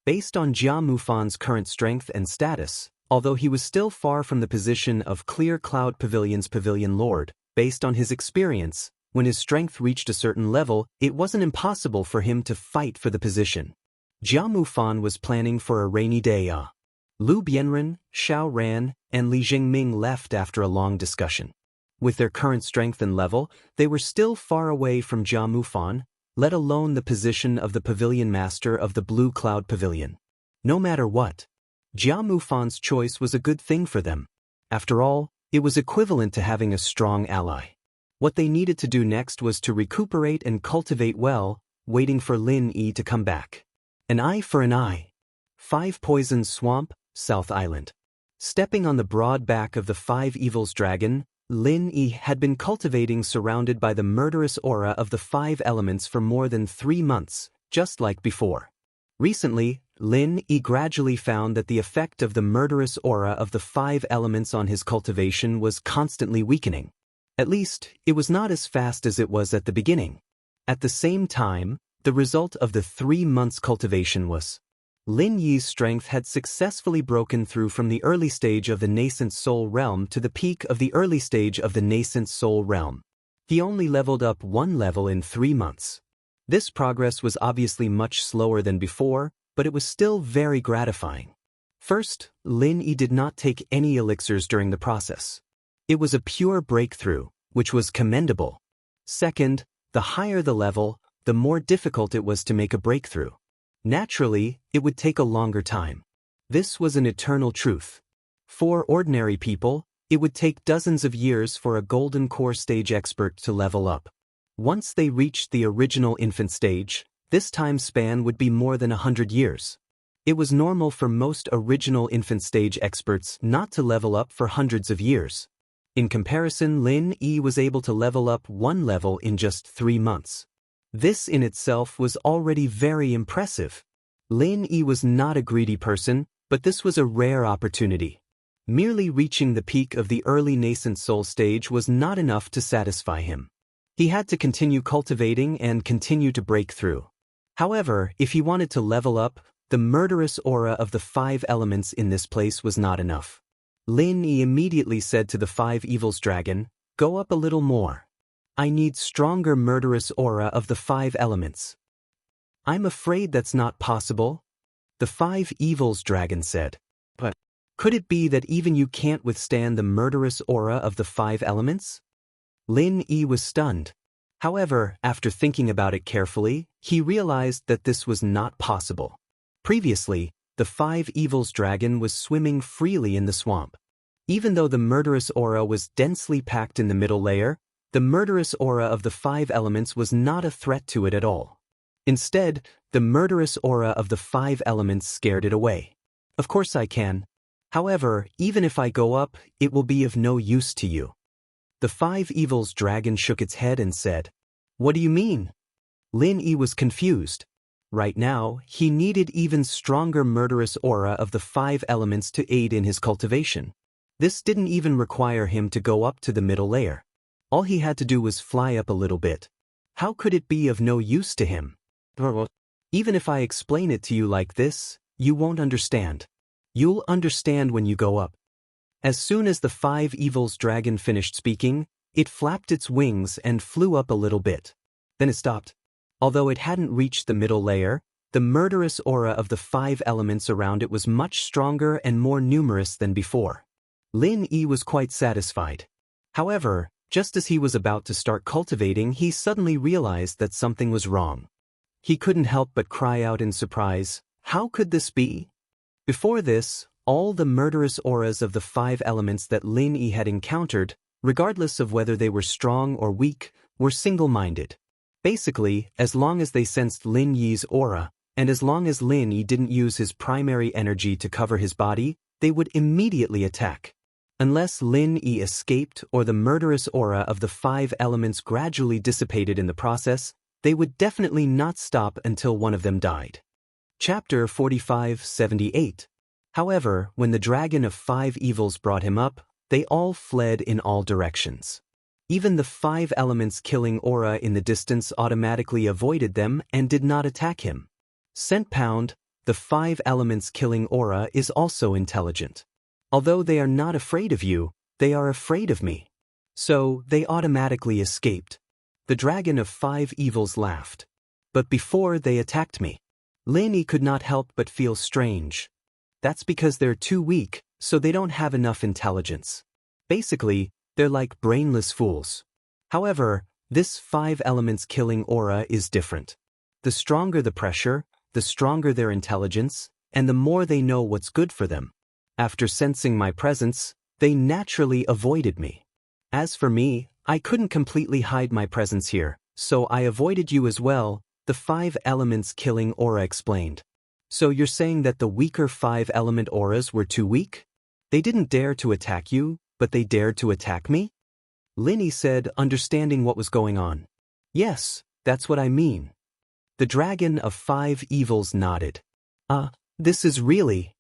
Based on Jia Mufan's current strength and status, although he was still far from the position of Clear Cloud Pavilion's pavilion lord, based on his experience, when his strength reached a certain level, it wasn't impossible for him to fight for the position. Jia Mufan was planning for a rainy day. Lu Bianren, Xiao Ran, and Li Jingming left after a long discussion. With their current strength and level, they were still far away from Jia Mufan, let alone the position of the pavilion master of the Blue Cloud Pavilion. No matter what, Jia Mufan's choice was a good thing for them. After all, it was equivalent to having a strong ally. What they needed to do next was to recuperate and cultivate well, waiting for Lin Yi to come back. An eye for an eye. 5 Poisons Swamp, South Island. Stepping on the broad back of the 5 Evils dragon, Lin Yi had been cultivating surrounded by the murderous aura of the 5 elements for more than 3 months, just like before. Recently, Lin Yi gradually found that the effect of the murderous aura of the 5 elements on his cultivation was constantly weakening. At least, it was not as fast as it was at the beginning. At the same time, the result of the 3 months cultivation was Lin Yi's strength had successfully broken through from the early stage of the nascent soul realm to the peak of the early stage of the nascent soul realm. He only leveled up 1 level in 3 months. This progress was obviously much slower than before, but it was still very gratifying. First, Lin Yi did not take any elixirs during the process. It was a pure breakthrough, which was commendable. Second, the higher the level, the more difficult it was to make a breakthrough. Naturally, it would take a longer time. This was an eternal truth. For ordinary people, it would take dozens of years for a golden core stage expert to level up. Once they reached the original infant stage, this time span would be more than 100 years. It was normal for most original infant stage experts not to level up for hundreds of years. In comparison, Lin Yi was able to level up 1 level in just 3 months. This in itself was already very impressive. Lin Yi was not a greedy person, but this was a rare opportunity. Merely reaching the peak of the early nascent soul stage was not enough to satisfy him. He had to continue cultivating and continue to break through. However, if he wanted to level up, the murderous aura of the 5 elements in this place was not enough. Lin Yi immediately said to the 5 Evils dragon, "Go up a little more. I need stronger murderous aura of the 5 elements." "I'm afraid that's not possible," the 5 Evils dragon said. "But could it be that even you can't withstand the murderous aura of the 5 elements?" Lin Yi was stunned. However, after thinking about it carefully, he realized that this was not possible. Previously, the 5 Evils dragon was swimming freely in the swamp. Even though the murderous aura was densely packed in the middle layer, the murderous aura of the 5 elements was not a threat to it at all. Instead, the murderous aura of the 5 elements scared it away. "Of course I can. However, even if I go up, it will be of no use to you." The 5 Evils dragon shook its head and said, "What do you mean?" Lin Yi was confused. Right now, he needed even stronger murderous aura of the 5 elements to aid in his cultivation. This didn't even require him to go up to the middle layer. All he had to do was fly up a little bit. How could it be of no use to him? "Even if I explain it to you like this, you won't understand. You'll understand when you go up." As soon as the 5 Evils dragon finished speaking, it flapped its wings and flew up a little bit. Then it stopped. Although it hadn't reached the middle layer, the murderous aura of the 5 elements around it was much stronger and more numerous than before. Lin Yi was quite satisfied. However, just as he was about to start cultivating, he suddenly realized that something was wrong. He couldn't help but cry out in surprise, "How could this be?" Before this, all the murderous auras of the 5 elements that Lin Yi had encountered, regardless of whether they were strong or weak, were single-minded. Basically, as long as they sensed Lin Yi's aura, and as long as Lin Yi didn't use his primary energy to cover his body, they would immediately attack. Unless Lin Yi escaped or the murderous aura of the 5 elements gradually dissipated in the process, they would definitely not stop until one of them died. Chapter 45-78. However, when the dragon of 5 evils brought him up, they all fled in all directions. Even the 5 elements killing aura in the distance automatically avoided them and did not attack him. Scent Pound, the 5 elements killing aura, is also intelligent. Although they are not afraid of you, they are afraid of me. So, they automatically escaped. The dragon of 5 evils laughed. But before they attacked me, Lin Yi could not help but feel strange. That's because they're too weak, so they don't have enough intelligence. Basically, they're like brainless fools. However, this 5 elements killing aura is different. The stronger the pressure, the stronger their intelligence, and the more they know what's good for them. After sensing my presence, they naturally avoided me. As for me, I couldn't completely hide my presence here, so I avoided you as well, the 5 elements killing aura explained. So you're saying that the weaker 5 element auras were too weak? They didn't dare to attack you, but they dared to attack me? Lin Yi said, understanding what was going on. Yes, that's what I mean. The dragon of 5 evils nodded. This is really...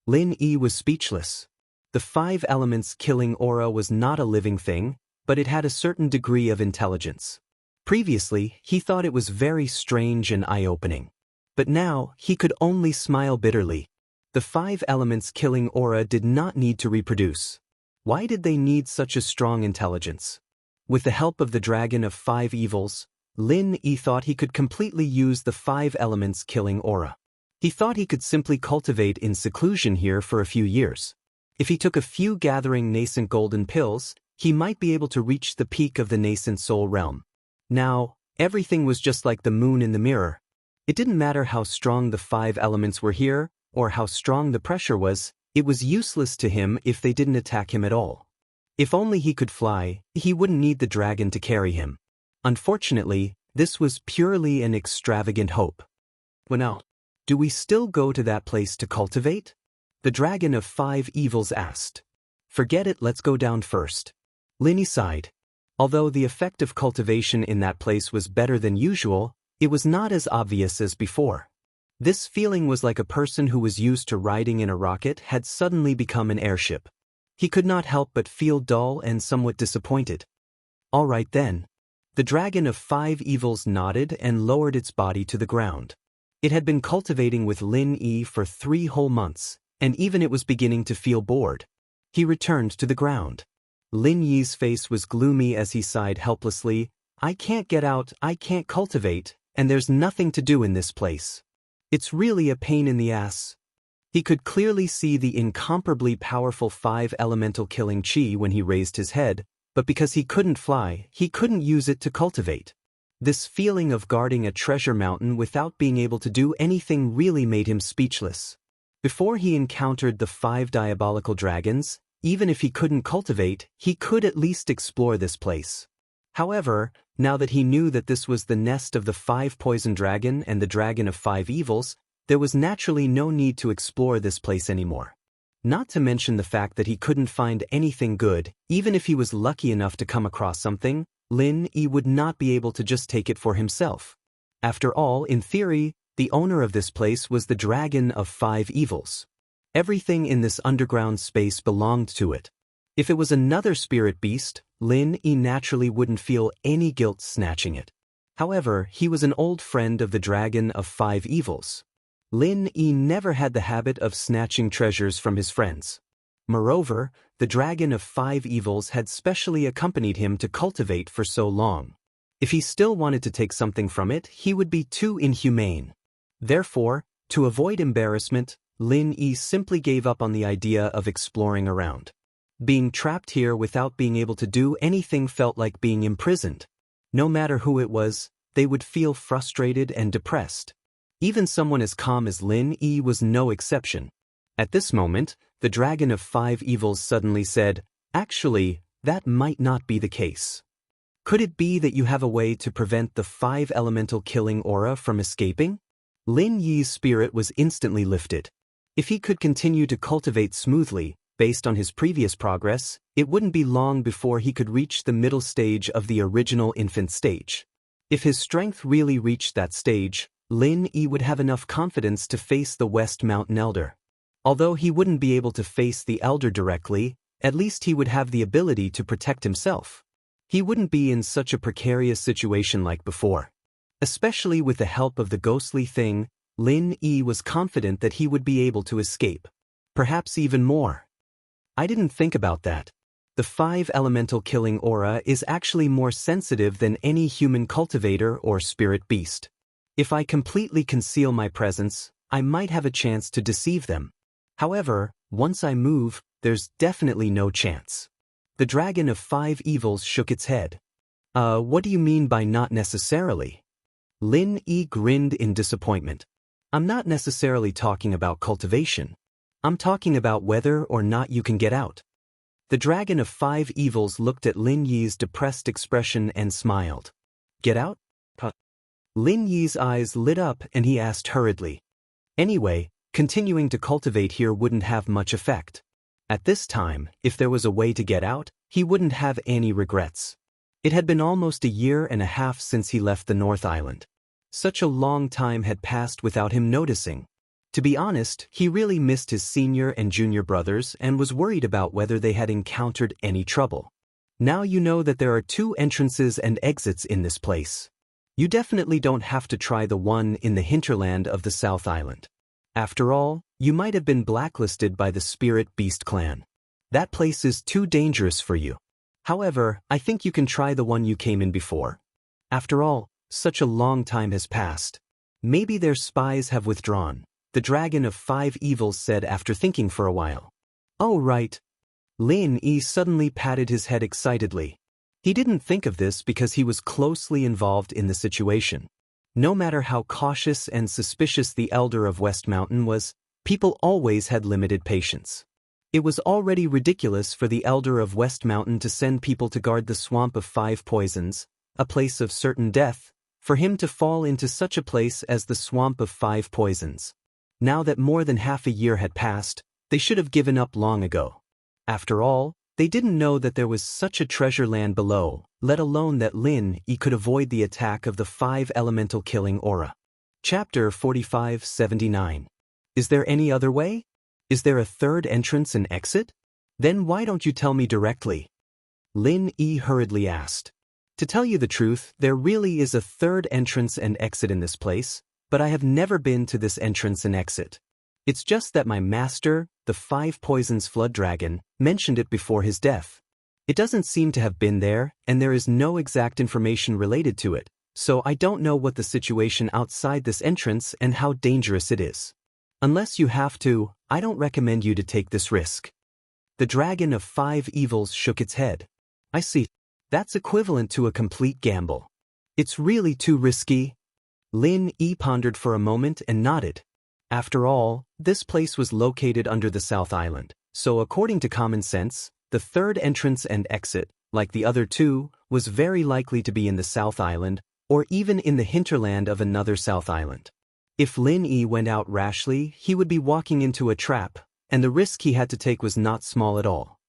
Lin Yi was speechless. The 5 elements killing aura was not a living thing, but it had a certain degree of intelligence. Previously, he thought it was very strange and eye-opening. But now, he could only smile bitterly. The 5 elements killing aura did not need to reproduce. Why did they need such a strong intelligence? With the help of the dragon of 5 evils, Lin Yi thought he could completely use the 5 elements killing aura. He thought he could simply cultivate in seclusion here for a few years. If he took a few gathering nascent golden pills, he might be able to reach the peak of the nascent soul realm. Now, everything was just like the moon in the mirror. It didn't matter how strong the 5 elements were here, or how strong the pressure was, it was useless to him if they didn't attack him at all. If only he could fly, he wouldn't need the dragon to carry him. Unfortunately, this was purely an extravagant hope. Well now, do we still go to that place to cultivate? The dragon of 5 evils asked. Forget it, let's go down first. Lin Yi sighed. Although the effect of cultivation in that place was better than usual, it was not as obvious as before. This feeling was like a person who was used to riding in a rocket had suddenly become an airship. He could not help but feel dull and somewhat disappointed. All right then. The dragon of 5 evils nodded and lowered its body to the ground. It had been cultivating with Lin Yi for 3 whole months, and even it was beginning to feel bored. He returned to the ground. Lin Yi's face was gloomy as he sighed helplessly. I can't get out, I can't cultivate, and there's nothing to do in this place. It's really a pain in the ass. He could clearly see the incomparably powerful 5 elemental killing chi when he raised his head, but because he couldn't fly, he couldn't use it to cultivate. This feeling of guarding a treasure mountain without being able to do anything really made him speechless. Before he encountered the 5 diabolical dragons, even if he couldn't cultivate, he could at least explore this place. However, now that he knew that this was the nest of the 5 poison dragon and the dragon of 5 evils, there was naturally no need to explore this place anymore. Not to mention the fact that he couldn't find anything good, even if he was lucky enough to come across something, Lin Yi would not be able to just take it for himself. After all, in theory, the owner of this place was the dragon of 5 evils. Everything in this underground space belonged to it. If it was another spirit beast, Lin Yi naturally wouldn't feel any guilt snatching it. However, he was an old friend of the dragon of 5 evils. Lin Yi never had the habit of snatching treasures from his friends. Moreover, the dragon of 5 evils had specially accompanied him to cultivate for so long. If he still wanted to take something from it, he would be too inhumane. Therefore, to avoid embarrassment, Lin Yi simply gave up on the idea of exploring around. Being trapped here without being able to do anything felt like being imprisoned. No matter who it was, they would feel frustrated and depressed. Even someone as calm as Lin Yi was no exception. At this moment, the Dragon of Five Evils suddenly said, "Actually, that might not be the case. Could it be that you have a way to prevent the five elemental killing aura from escaping?" Lin Yi's spirit was instantly lifted. If he could continue to cultivate smoothly, based on his previous progress, it wouldn't be long before he could reach the middle stage of the original infant stage. If his strength really reached that stage, Lin Yi would have enough confidence to face the West Mountain Elder. Although he wouldn't be able to face the Elder directly, at least he would have the ability to protect himself. He wouldn't be in such a precarious situation like before. Especially with the help of the ghostly thing, Lin Yi was confident that he would be able to escape. Perhaps even more. I didn't think about that. The five elemental killing aura is actually more sensitive than any human cultivator or spirit beast. If I completely conceal my presence, I might have a chance to deceive them. However, once I move, there's definitely no chance. The Dragon of Five Evils shook its head. What do you mean by not necessarily? Lin Yi grinned in disappointment. I'm not necessarily talking about cultivation. I'm talking about whether or not you can get out. The Dragon of Five Evils looked at Lin Yi's depressed expression and smiled. Get out? Lin Yi's eyes lit up and he asked hurriedly. Anyway, continuing to cultivate here wouldn't have much effect. At this time, if there was a way to get out, he wouldn't have any regrets. It had been almost a year and a half since he left the North Island. Such a long time had passed without him noticing. To be honest, he really missed his senior and junior brothers and was worried about whether they had encountered any trouble. Now you know that there are 2 entrances and exits in this place. You definitely don't have to try the one in the hinterland of the South Island. After all, you might have been blacklisted by the Spirit Beast clan. That place is too dangerous for you. However, I think you can try the one you came in before. After all, such a long time has passed. Maybe their spies have withdrawn, the Dragon of Five Evils said after thinking for a while. Oh right. Lin Yi suddenly patted his head excitedly. He didn't think of this because he was closely involved in the situation. No matter how cautious and suspicious the Elder of West Mountain was, people always had limited patience. It was already ridiculous for the Elder of West Mountain to send people to guard the Swamp of Five Poisons, a place of certain death, for him to fall into such a place as the Swamp of Five Poisons. Now that more than half a year had passed, they should have given up long ago. After all, they didn't know that there was such a treasure land below, let alone that Lin Yi could avoid the attack of the 5 elemental killing aura. Chapter 45-79. Is there any other way? Is there a third entrance and exit? Then why don't you tell me directly? Lin Yi hurriedly asked. To tell you the truth, there really is a third entrance and exit in this place, but I have never been to this entrance and exit. It's just that my master, the Five Poisons Flood Dragon, mentioned it before his death. It doesn't seem to have been there, and there is no exact information related to it, so I don't know what the situation outside this entrance and how dangerous it is. Unless you have to, I don't recommend you to take this risk. The Dragon of Five Evils shook its head. I see. That's equivalent to a complete gamble. It's really too risky. Lin Yi pondered for a moment and nodded. After all, this place was located under the South Island, so according to common sense, the third entrance and exit, like the other 2, was very likely to be in the South Island, or even in the hinterland of another South Island. If Lin Yi went out rashly, he would be walking into a trap, and the risk he had to take was not small at all.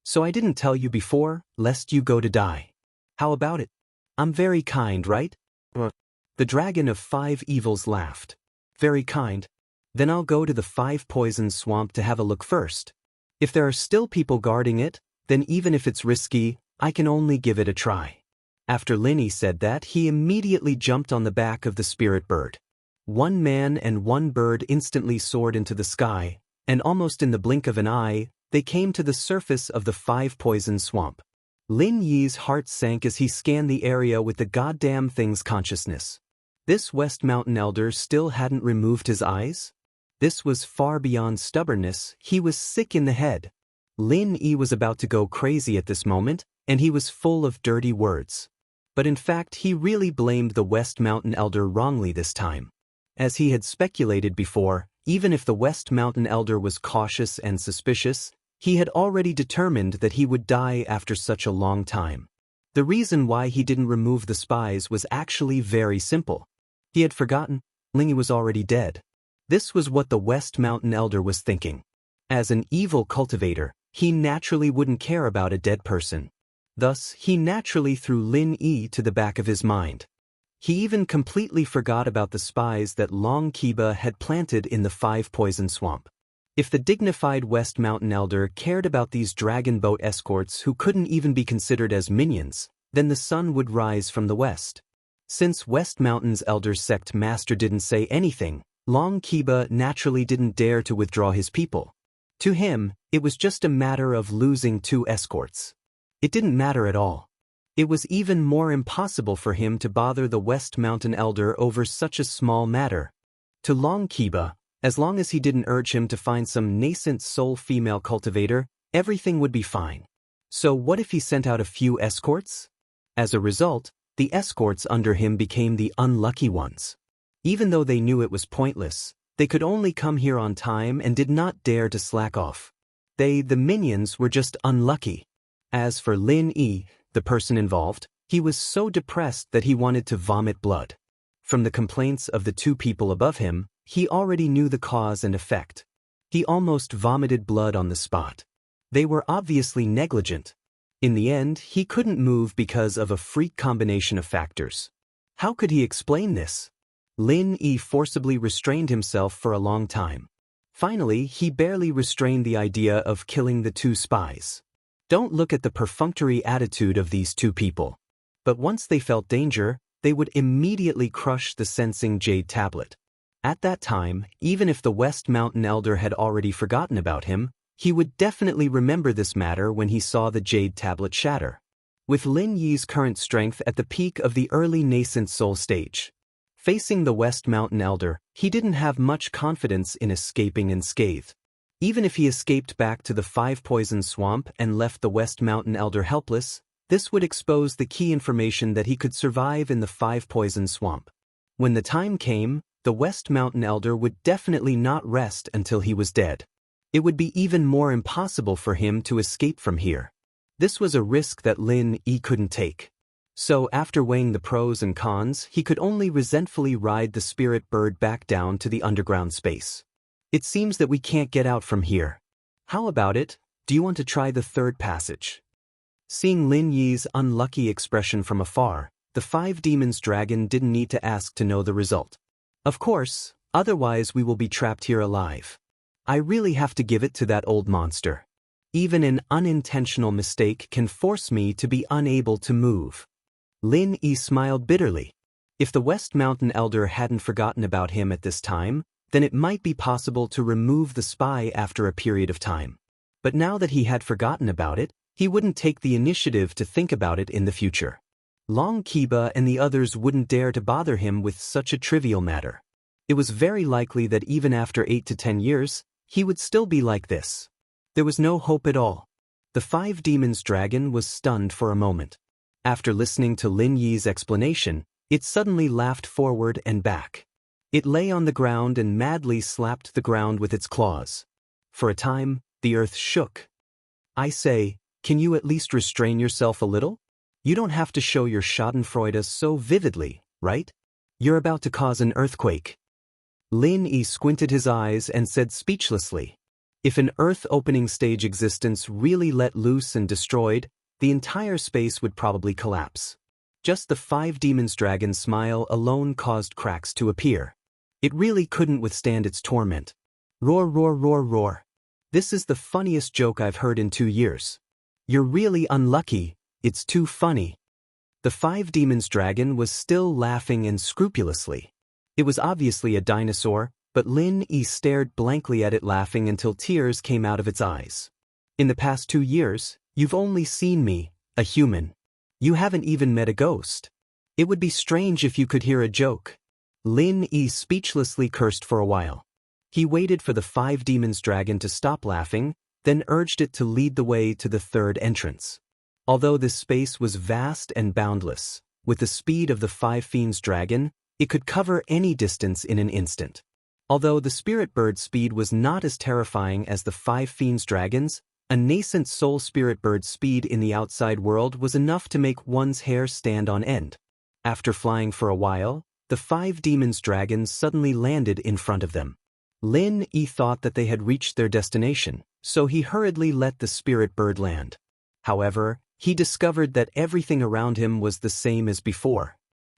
So I didn't tell you before, lest you go to die. How about it? I'm very kind, right? The Dragon of Five Evils laughed. Very kind. Then I'll go to the Five Poisons Swamp to have a look first. If there are still people guarding it, then even if it's risky, I can only give it a try. After Lin Yi said that, he immediately jumped on the back of the spirit bird. 1 man and 1 bird instantly soared into the sky, and almost in the blink of an eye, they came to the surface of the Five Poisons Swamp. Lin Yi's heart sank as he scanned the area with the goddamn thing's consciousness. This West Mountain Elder still hadn't removed his eyes? This was far beyond stubbornness, he was sick in the head. Lin Yi was about to go crazy at this moment, and he was full of dirty words. But in fact, he really blamed the West Mountain Elder wrongly this time. As he had speculated before, even if the West Mountain Elder was cautious and suspicious, he had already determined that he would die after such a long time. The reason why he didn't remove the spies was actually very simple. He had forgotten Lin Yi was already dead. This was what the West Mountain Elder was thinking. As an evil cultivator, he naturally wouldn't care about a dead person. Thus, he naturally threw Lin Yi to the back of his mind. He even completely forgot about the spies that Long Kiba had planted in the 5-poison swamp. If the dignified West Mountain Elder cared about these dragon boat escorts who couldn't even be considered as minions, then the sun would rise from the west. Since West Mountain's Elder Sect Master didn't say anything, Long Kiba naturally didn't dare to withdraw his people. To him, it was just a matter of losing 2 escorts. It didn't matter at all. It was even more impossible for him to bother the West Mountain Elder over such a small matter. To Long Kiba, as long as he didn't urge him to find some nascent soul female cultivator, everything would be fine. So what if he sent out a few escorts? As a result, the escorts under him became the unlucky ones. Even though they knew it was pointless, they could only come here on time and did not dare to slack off. They, the minions, were just unlucky. As for Lin Yi, the person involved, he was so depressed that he wanted to vomit blood. From the complaints of the 2 people above him, he already knew the cause and effect. He almost vomited blood on the spot. They were obviously negligent. In the end, he couldn't move because of a freak combination of factors. How could he explain this? Lin Yi forcibly restrained himself for a long time. Finally, he barely restrained the idea of killing the 2 spies. Don't look at the perfunctory attitude of these 2 people. But once they felt danger, they would immediately crush the sensing jade tablet. At that time, even if the West Mountain Elder had already forgotten about him, he would definitely remember this matter when he saw the jade tablet shatter. With Lin Yi's current strength at the peak of the early nascent soul stage, facing the West Mountain Elder, he didn't have much confidence in escaping unscathed. Even if he escaped back to the 5-poison swamp and left the West Mountain Elder helpless, this would expose the key information that he could survive in the 5-poison swamp. When the time came, the West Mountain Elder would definitely not rest until he was dead. It would be even more impossible for him to escape from here. This was a risk that Lin Yi couldn't take. So after weighing the pros and cons, he could only resentfully ride the spirit bird back down to the underground space. It seems that we can't get out from here. How about it? Do you want to try the 3rd passage? Seeing Lin Yi's unlucky expression from afar, the 5 demons dragon didn't need to ask to know the result. Of course, otherwise we will be trapped here alive. I really have to give it to that old monster. Even an unintentional mistake can force me to be unable to move. Lin Yi smiled bitterly. If the West Mountain Elder hadn't forgotten about him at this time, then it might be possible to remove the spy after a period of time. But now that he had forgotten about it, he wouldn't take the initiative to think about it in the future. Long Kiba and the others wouldn't dare to bother him with such a trivial matter. It was very likely that even after 8 to 10 years, he would still be like this. There was no hope at all. The 5 demons dragon was stunned for a moment. After listening to Lin Yi's explanation, it suddenly laughed forward and back. It lay on the ground and madly slapped the ground with its claws. For a time, the earth shook. I say, can you at least restrain yourself a little? You don't have to show your schadenfreude so vividly, right? You're about to cause an earthquake. Lin Yi squinted his eyes and said speechlessly, if an earth-opening stage existence really let loose and destroyed, the entire space would probably collapse. Just the 5 demons dragon's smile alone caused cracks to appear. It really couldn't withstand its torment. Roar, roar, roar, roar. This is the funniest joke I've heard in 2 years. You're really unlucky, it's too funny. The 5 demons dragon was still laughing and scrupulously. It was obviously a dinosaur, but Lin Yi stared blankly at it laughing until tears came out of its eyes. In the past 2 years, you've only seen me, a human. You haven't even met a ghost. It would be strange if you could hear a joke. Lin Yi speechlessly cursed for a while. He waited for the 5 demons dragon to stop laughing, then urged it to lead the way to the third entrance. Although this space was vast and boundless, with the speed of the Five Fiends dragon, it could cover any distance in an instant. Although the spirit bird's speed was not as terrifying as the Five Fiends dragon's, a nascent soul spirit bird's speed in the outside world was enough to make one's hair stand on end. After flying for a while, the five demons' dragons suddenly landed in front of them. Lin Yi thought that they had reached their destination, so he hurriedly let the spirit bird land. However, he discovered that everything around him was the same as before.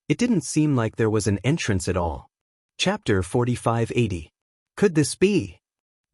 It didn't seem like there was an entrance at all. Chapter 4580. Could this be?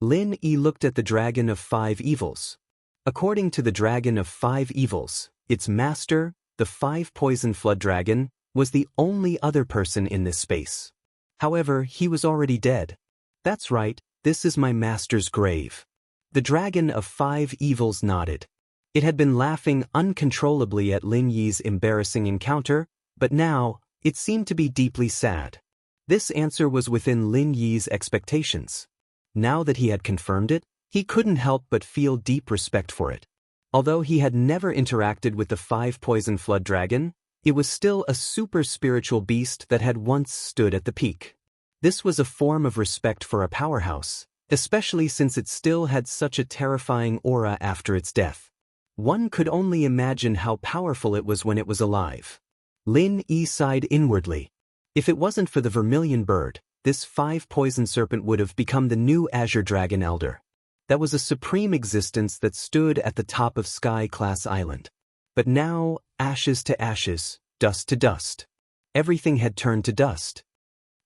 Lin Yi looked at the Dragon of Five Evils. According to the Dragon of Five Evils, its master, the Five Poison Flood Dragon, was the only other person in this space. However, he was already dead. That's right, this is my master's grave. The Dragon of Five Evils nodded. It had been laughing uncontrollably at Lin Yi's embarrassing encounter, but now, it seemed to be deeply sad. This answer was within Lin Yi's expectations. Now that he had confirmed it, he couldn't help but feel deep respect for it. Although he had never interacted with the Five Poison Flood Dragon, it was still a super spiritual beast that had once stood at the peak. This was a form of respect for a powerhouse, especially since it still had such a terrifying aura after its death. One could only imagine how powerful it was when it was alive. Lin Yi sighed inwardly. If it wasn't for the vermilion bird, this five poison serpent would have become the new Azure Dragon Elder. That was a supreme existence that stood at the top of Sky-class Island. But now, ashes to ashes, dust to dust. Everything had turned to dust.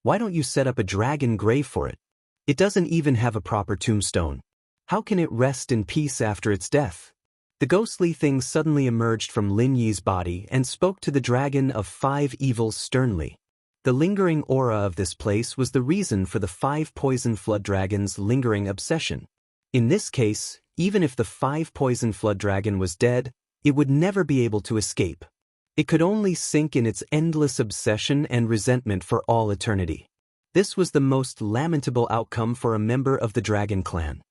Why don't you set up a dragon grave for it? It doesn't even have a proper tombstone. How can it rest in peace after its death? The ghostly thing suddenly emerged from Lin Yi's body and spoke to the Dragon of Five Evils sternly. The lingering aura of this place was the reason for the Five Poison Flood Dragon's lingering obsession. In this case, even if the Five Poison Flood Dragon was dead, it would never be able to escape. It could only sink in its endless obsession and resentment for all eternity. This was the most lamentable outcome for a member of the Dragon Clan.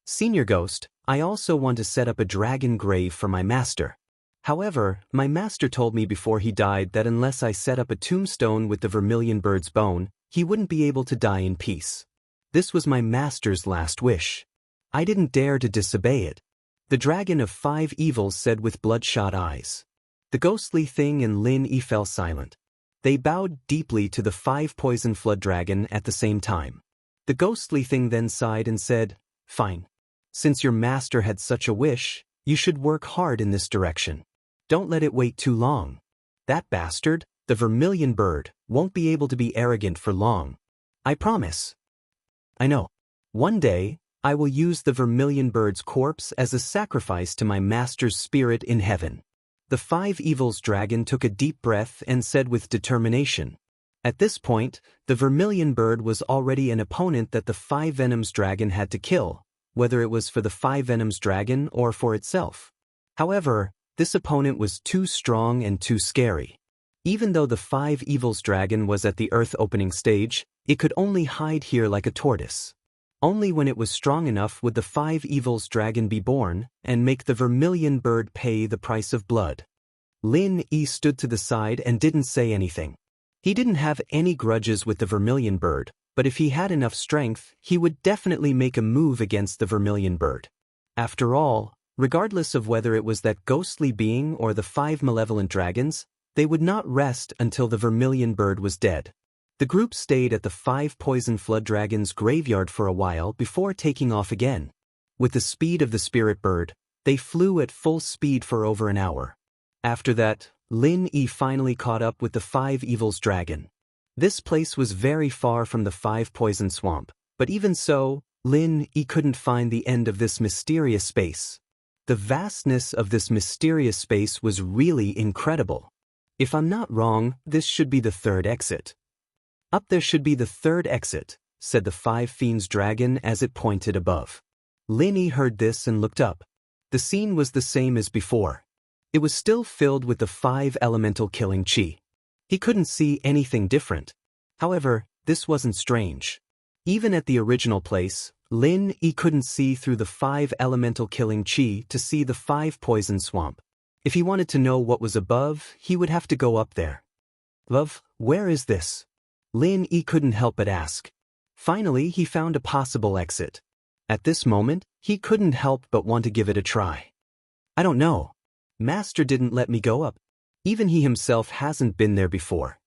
Senior Ghost, I also want to set up a dragon grave for my master. However, my master told me before he died that unless I set up a tombstone with the vermilion bird's bone, he wouldn't be able to die in peace. This was my master's last wish. I didn't dare to disobey it. The Dragon of Five Evils said with bloodshot eyes. The ghostly thing and Lin Yi fell silent. They bowed deeply to the Five Poison Flood Dragon at the same time. The ghostly thing then sighed and said, "Fine. Since your master had such a wish, you should work hard in this direction. Don't let it wait too long. That bastard, the vermilion bird, won't be able to be arrogant for long. I promise." I know. One day, I will use the vermilion bird's corpse as a sacrifice to my master's spirit in heaven. The Five Evils dragon took a deep breath and said with determination. At this point, the vermilion bird was already an opponent that the Five Venoms dragon had to kill, whether it was for the Five Venoms dragon or for itself. However, this opponent was too strong and too scary. Even though the Five Evils dragon was at the Earth opening stage, it could only hide here like a tortoise. Only when it was strong enough would the Five Evils dragon be born and make the vermilion bird pay the price of blood. Lin Yi stood to the side and didn't say anything. He didn't have any grudges with the vermilion bird, but if he had enough strength, he would definitely make a move against the vermilion bird. After all, regardless of whether it was that ghostly being or the five malevolent dragons, they would not rest until the vermilion bird was dead. The group stayed at the Five Poison Flood Dragon's graveyard for a while before taking off again. With the speed of the spirit bird, they flew at full speed for over an hour. After that, Lin Yi finally caught up with the Five Evils dragon. This place was very far from the Five Poison Swamp, but even so, Lin Yi couldn't find the end of this mysterious space. The vastness of this mysterious space was really incredible. If I'm not wrong, this should be the third exit. Up there should be the third exit, said the Five Fiends dragon as it pointed above. Lin Yi heard this and looked up. The scene was the same as before. It was still filled with the five elemental killing chi. He couldn't see anything different. However, this wasn't strange. Even at the original place, Lin Yi couldn't see through the 5 elemental killing chi to see the 5 poison swamp. If he wanted to know what was above, he would have to go up there. Love, where is this? Lin Yi couldn't help but ask. Finally, he found a possible exit. At this moment, he couldn't help but want to give it a try. I don't know. Master didn't let me go up. Even he himself hasn't been there before.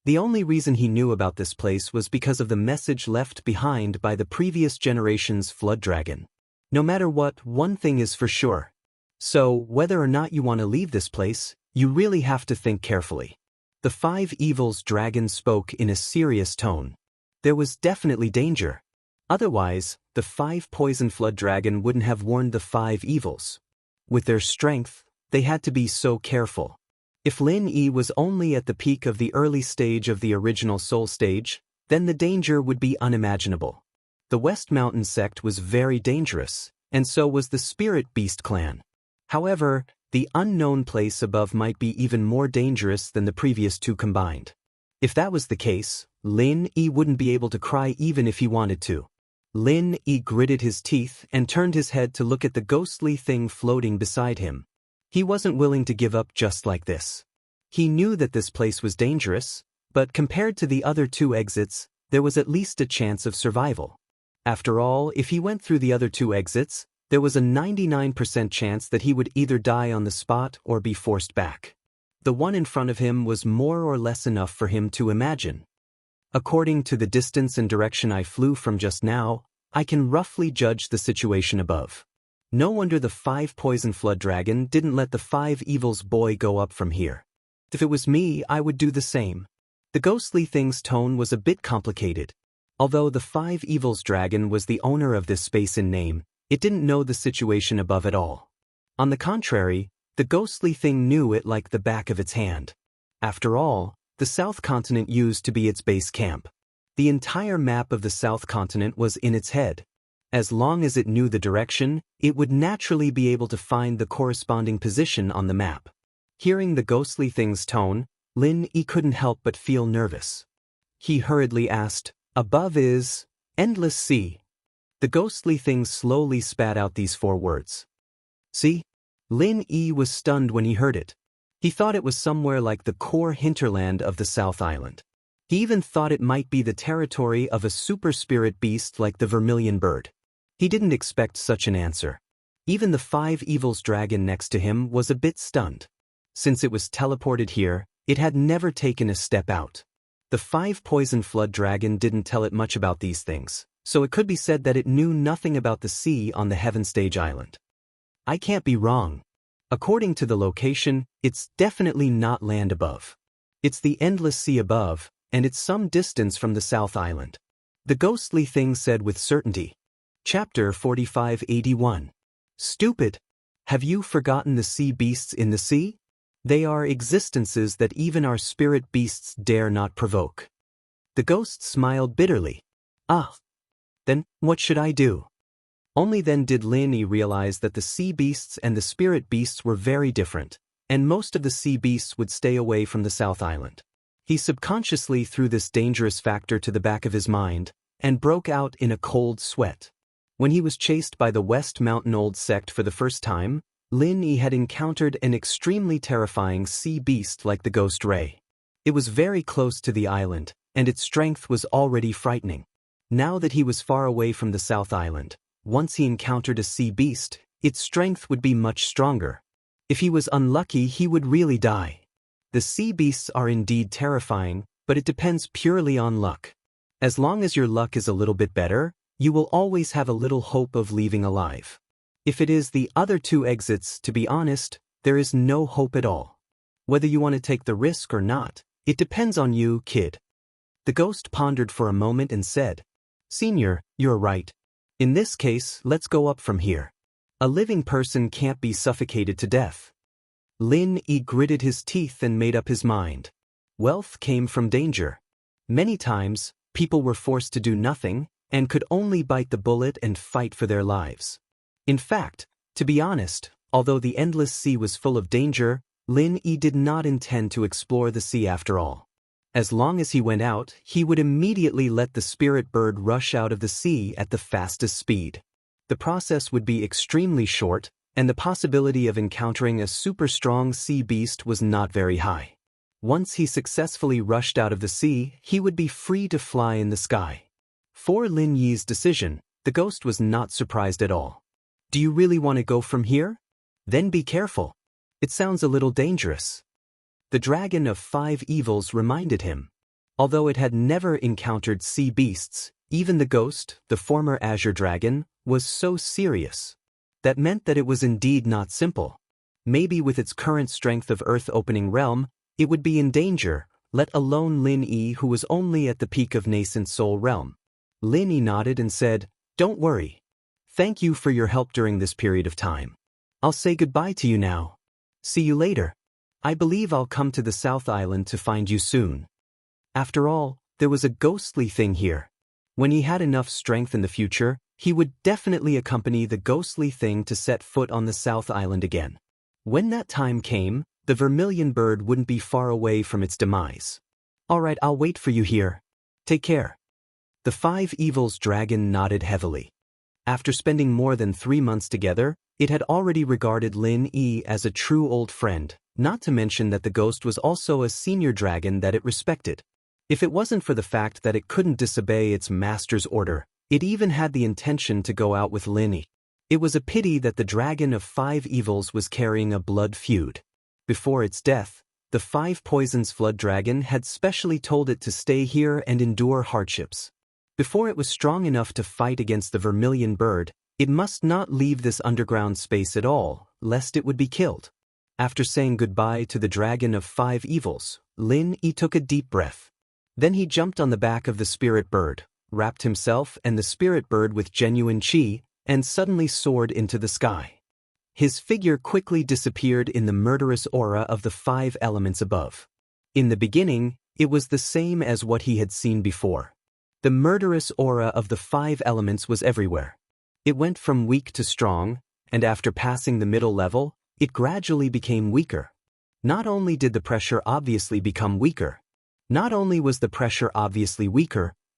The only reason he knew about this place was because of the message left behind by the previous generation's flood dragon. No matter what, one thing is for sure. So, whether or not you want to leave this place, you really have to think carefully. The 5 evils dragon spoke in a serious tone. There was definitely danger. Otherwise, the 5 poison flood dragon wouldn't have warned the 5 evils. With their strength, they had to be so careful. If Lin Yi was only at the peak of the early stage of the original soul stage, then the danger would be unimaginable. The West Mountain sect was very dangerous, and so was the Spirit Beast clan. However, the unknown place above might be even more dangerous than the previous 2 combined. If that was the case, Lin Yi wouldn't be able to cry even if he wanted to. Lin Yi gritted his teeth and turned his head to look at the ghostly thing floating beside him. He wasn't willing to give up just like this. He knew that this place was dangerous, but compared to the other 2 exits, there was at least a chance of survival. After all, if he went through the other 2 exits, there was a 99% chance that he would either die on the spot or be forced back. The one in front of him was more or less enough for him to imagine. According to the distance and direction I flew from just now, I can roughly judge the situation above. No wonder the 5 poison flood dragon didn't let the 5 evils boy go up from here. If it was me, I would do the same. The ghostly thing's tone was a bit complicated. Although the 5 evils dragon was the owner of this space in name, it didn't know the situation above at all. On the contrary, the ghostly thing knew it like the back of its hand. After all, the South Continent used to be its base camp. The entire map of the South Continent was in its head. As long as it knew the direction, it would naturally be able to find the corresponding position on the map. Hearing the ghostly thing's tone, Lin Yi couldn't help but feel nervous. He hurriedly asked, "Above is endless sea." The ghostly thing slowly spat out these 4 words. See? Lin Yi was stunned when he heard it. He thought it was somewhere like the core hinterland of the South Island. He even thought it might be the territory of a super spirit beast like the vermilion bird. He didn't expect such an answer. Even the 5 evils dragon next to him was a bit stunned. Since it was teleported here, it had never taken a step out. The 5 poison flood dragon didn't tell it much about these things, so it could be said that it knew nothing about the sea on the Heaven Stage Island. I can't be wrong. According to the location, it's definitely not land above. It's the endless sea above, and it's some distance from the South Island. The ghostly thing said with certainty. Chapter 4581. Stupid! Have you forgotten the sea beasts in the sea? They are existences that even our spirit beasts dare not provoke. The ghost smiled bitterly. Ah! Then, what should I do? Only then did Lin Yi realize that the sea beasts and the spirit beasts were very different, and most of the sea beasts would stay away from the South Island. He subconsciously threw this dangerous factor to the back of his mind, and broke out in a cold sweat. When he was chased by the West Mountain Old Sect for the first time, Lin Yi had encountered an extremely terrifying sea beast like the Ghost Ray. It was very close to the island, and its strength was already frightening. Now that he was far away from the South Island, once he encountered a sea beast, its strength would be much stronger. If he was unlucky, he would really die. The sea beasts are indeed terrifying, but it depends purely on luck. As long as your luck is a little bit better, you will always have a little hope of leaving alive. If it is the other 2 exits, to be honest, there is no hope at all. Whether you want to take the risk or not, it depends on you, kid. The ghost pondered for a moment and said, "Senior, you're right. In this case, let's go up from here. A living person can't be suffocated to death." Lin Yi gritted his teeth and made up his mind. Wealth came from danger. Many times, people were forced to do nothing, and could only bite the bullet and fight for their lives. In fact, to be honest, although the endless sea was full of danger, Lin Yi did not intend to explore the sea after all. As long as he went out, he would immediately let the spirit bird rush out of the sea at the fastest speed. The process would be extremely short, and the possibility of encountering a super strong sea beast was not very high. Once he successfully rushed out of the sea, he would be free to fly in the sky. For Lin Yi's decision, the ghost was not surprised at all. Do you really want to go from here? Then be careful. It sounds a little dangerous. The dragon of 5 evils reminded him. Although it had never encountered sea beasts, even the ghost, the former azure dragon, was so serious. That meant that it was indeed not simple. Maybe with its current strength of earth-opening realm, it would be in danger, let alone Lin Yi, who was only at the peak of nascent soul realm. Lin Yi nodded and said, "Don't worry. Thank you for your help during this period of time. I'll say goodbye to you now. See you later. I believe I'll come to the South Island to find you soon." After all, there was a ghostly thing here. When he had enough strength in the future, he would definitely accompany the ghostly thing to set foot on the South Island again. When that time came, the vermilion bird wouldn't be far away from its demise. "All right, I'll wait for you here. Take care." The 5 evils dragon nodded heavily. After spending more than 3 months together, it had already regarded Lin Yi as a true old friend, not to mention that the ghost was also a senior dragon that it respected. If it wasn't for the fact that it couldn't disobey its master's order, it even had the intention to go out with Lin Yi. It was a pity that the dragon of 5 evils was carrying a blood feud. Before its death, the 5 poisons flood dragon had specially told it to stay here and endure hardships. Before it was strong enough to fight against the vermilion bird, it must not leave this underground space at all, lest it would be killed. After saying goodbye to the dragon of 5 evils, Lin Yi took a deep breath. Then he jumped on the back of the spirit bird, wrapped himself and the spirit bird with genuine chi, and suddenly soared into the sky. His figure quickly disappeared in the murderous aura of the 5 elements above. In the beginning, it was the same as what he had seen before. The murderous aura of the 5 elements was everywhere. It went from weak to strong, and after passing the middle level, it gradually became weaker. Not only did the pressure obviously become weaker,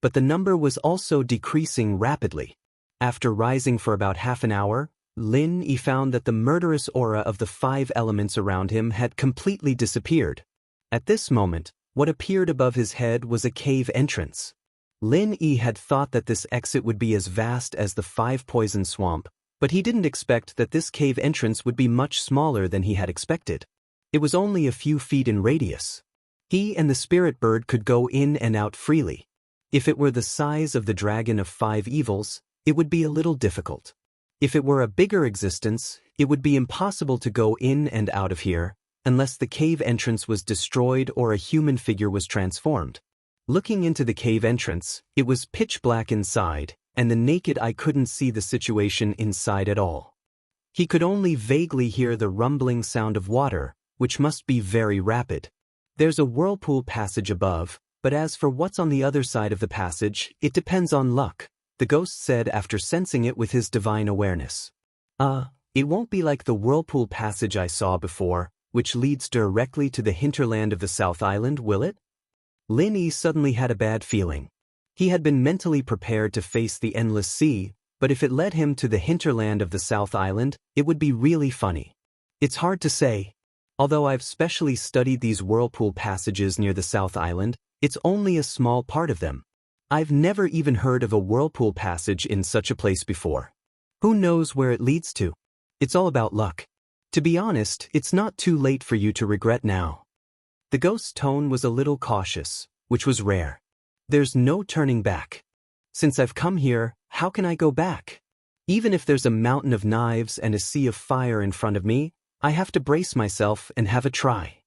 but the number was also decreasing rapidly. After rising for about half an hour, Lin Yi found that the murderous aura of the 5 elements around him had completely disappeared. At this moment, what appeared above his head was a cave entrance. Lin Yi had thought that this exit would be as vast as the 5 poison swamp, but he didn't expect that this cave entrance would be much smaller than he had expected. It was only a few feet in radius. He and the spirit bird could go in and out freely. If it were the size of the dragon of 5 evils, it would be a little difficult. If it were a bigger existence, it would be impossible to go in and out of here, unless the cave entrance was destroyed or a human figure was transformed. Looking into the cave entrance, it was pitch black inside, and the naked eye couldn't see the situation inside at all. He could only vaguely hear the rumbling sound of water, which must be very rapid. There's a whirlpool passage above, but as for what's on the other side of the passage, it depends on luck, the ghost said after sensing it with his divine awareness. It won't be like the whirlpool passage I saw before, which leads directly to the hinterland of the South Island, will it? Lin Yi suddenly had a bad feeling. He had been mentally prepared to face the endless sea, but if it led him to the hinterland of the South Island, it would be really funny. It's hard to say. Although I've specially studied these whirlpool passages near the South Island, it's only a small part of them. I've never even heard of a whirlpool passage in such a place before. Who knows where it leads to? It's all about luck. To be honest, it's not too late for you to regret now. The ghost's tone was a little cautious, which was rare. There's no turning back. Since I've come here, how can I go back? Even if there's a mountain of knives and a sea of fire in front of me, I have to brace myself and have a try.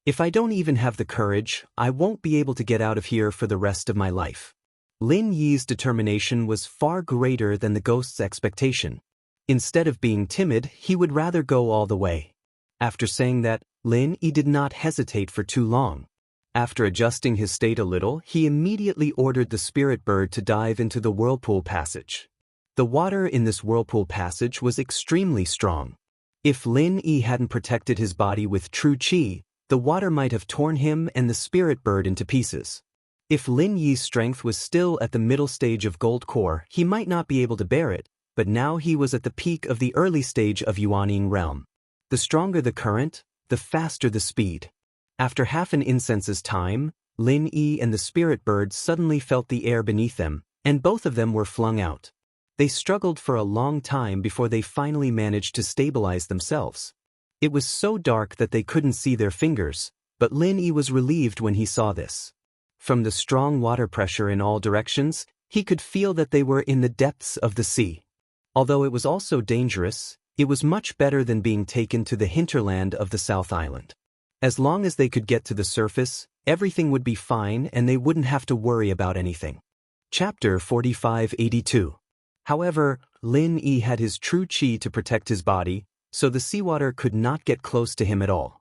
If I don't even have the courage, I won't be able to get out of here for the rest of my life. Lin Yi's determination was far greater than the ghost's expectation. Instead of being timid, he would rather go all the way. After saying that, Lin Yi did not hesitate for too long. After adjusting his state a little, he immediately ordered the spirit bird to dive into the whirlpool passage. The water in this whirlpool passage was extremely strong. If Lin Yi hadn't protected his body with true chi, The water might have torn him and the spirit bird into pieces. If Lin Yi's strength was still at the middle stage of gold core, he might not be able to bear it, but now he was at the peak of the early stage of Yuaning realm. The stronger the current, the faster the speed. After half an incense's time, Lin Yi and the spirit bird suddenly felt the air beneath them, and both of them were flung out. They struggled for a long time before they finally managed to stabilize themselves. It was so dark that they couldn't see their fingers, but Lin Yi was relieved when he saw this. From the strong water pressure in all directions, he could feel that they were in the depths of the sea. Although it was also dangerous, it was much better than being taken to the hinterland of the South Island. As long as they could get to the surface, everything would be fine and they wouldn't have to worry about anything. Chapter 4582. However, Lin Yi had his true qi to protect his body, so the seawater could not get close to him at all.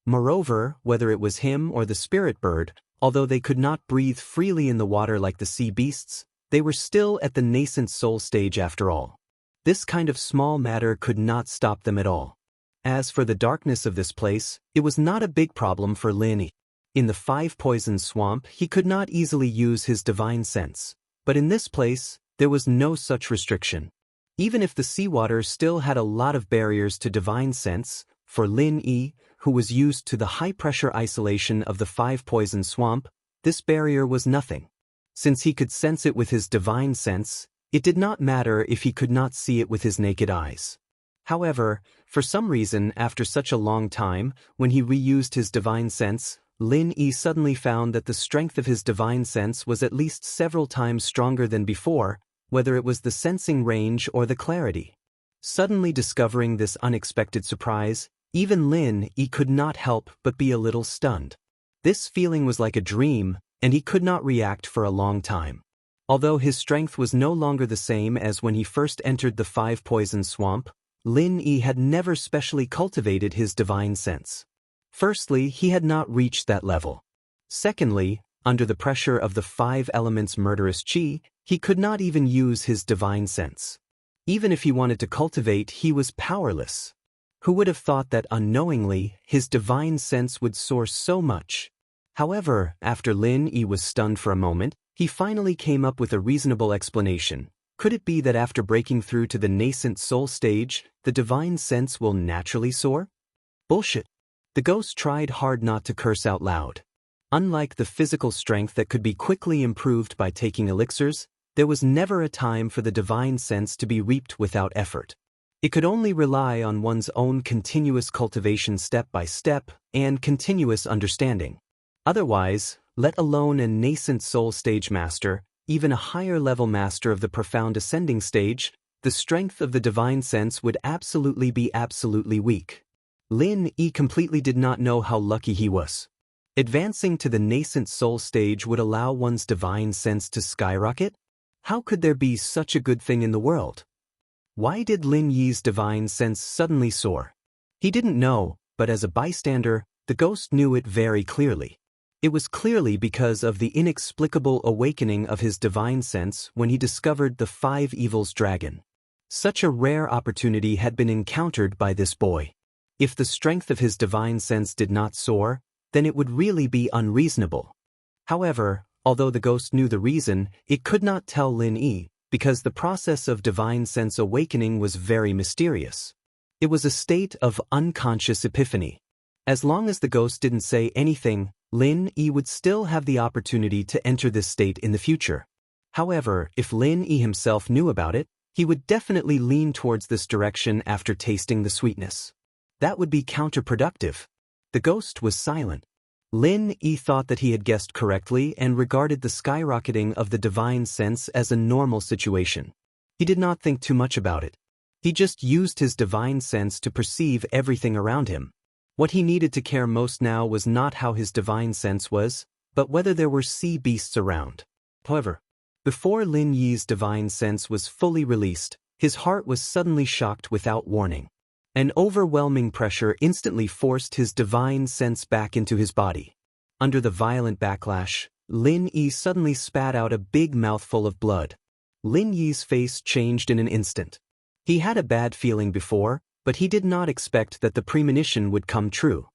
Moreover, whether it was him or the spirit bird, although they could not breathe freely in the water like the sea beasts, they were still at the nascent soul stage after all. This kind of small matter could not stop them at all. As for the darkness of this place, it was not a big problem for Lin Yi. In the 5-poison swamp, he could not easily use his divine sense, but in this place, there was no such restriction. Even if the seawater still had a lot of barriers to divine sense, for Lin Yi, who was used to the high-pressure isolation of the 5-poison swamp, this barrier was nothing. Since he could sense it with his divine sense, it did not matter if he could not see it with his naked eyes. However, for some reason, after such a long time, when he reused his divine sense, Lin Yi suddenly found that the strength of his divine sense was at least several times stronger than before, whether it was the sensing range or the clarity. Suddenly discovering this unexpected surprise, even Lin Yi could not help but be a little stunned. This feeling was like a dream, and he could not react for a long time. Although his strength was no longer the same as when he first entered the 5-poison swamp, Lin Yi had never specially cultivated his divine sense. Firstly, he had not reached that level. Secondly, under the pressure of the 5 elements' murderous qi, he could not even use his divine sense. Even if he wanted to cultivate, he was powerless. Who would have thought that unknowingly, his divine sense would soar so much? However, after Lin Yi was stunned for a moment, he finally came up with a reasonable explanation. Could it be that after breaking through to the nascent soul stage, the divine sense will naturally soar? Bullshit. The ghost tried hard not to curse out loud. Unlike the physical strength that could be quickly improved by taking elixirs, there was never a time for the divine sense to be reaped without effort. It could only rely on one's own continuous cultivation step by step and continuous understanding. Otherwise, let alone a nascent soul stage master, even a higher-level master of the profound ascending stage, the strength of the divine sense would absolutely be absolutely weak. Lin Yi completely did not know how lucky he was. Advancing to the nascent soul stage would allow one's divine sense to skyrocket? How could there be such a good thing in the world? Why did Lin Yi's divine sense suddenly soar? He didn't know, but as a bystander, the ghost knew it very clearly. It was clearly because of the inexplicable awakening of his divine sense when he discovered the 5 Evils dragon. Such a rare opportunity had been encountered by this boy. If the strength of his divine sense did not soar, then it would really be unreasonable. However, although the ghost knew the reason, it could not tell Lin Yi, because the process of divine sense awakening was very mysterious. It was a state of unconscious epiphany. As long as the ghost didn't say anything, Lin Yi would still have the opportunity to enter this state in the future. However, if Lin Yi himself knew about it, he would definitely lean towards this direction after tasting the sweetness. That would be counterproductive. The ghost was silent. Lin Yi thought that he had guessed correctly and regarded the skyrocketing of the divine sense as a normal situation. He did not think too much about it. He just used his divine sense to perceive everything around him. What he needed to care most now was not how his divine sense was, but whether there were sea beasts around. However, before Lin Yi's divine sense was fully released, his heart was suddenly shocked without warning. An overwhelming pressure instantly forced his divine sense back into his body. Under the violent backlash, Lin Yi suddenly spat out a big mouthful of blood. Lin Yi's face changed in an instant. He had a bad feeling before, but he did not expect that the premonition would come true.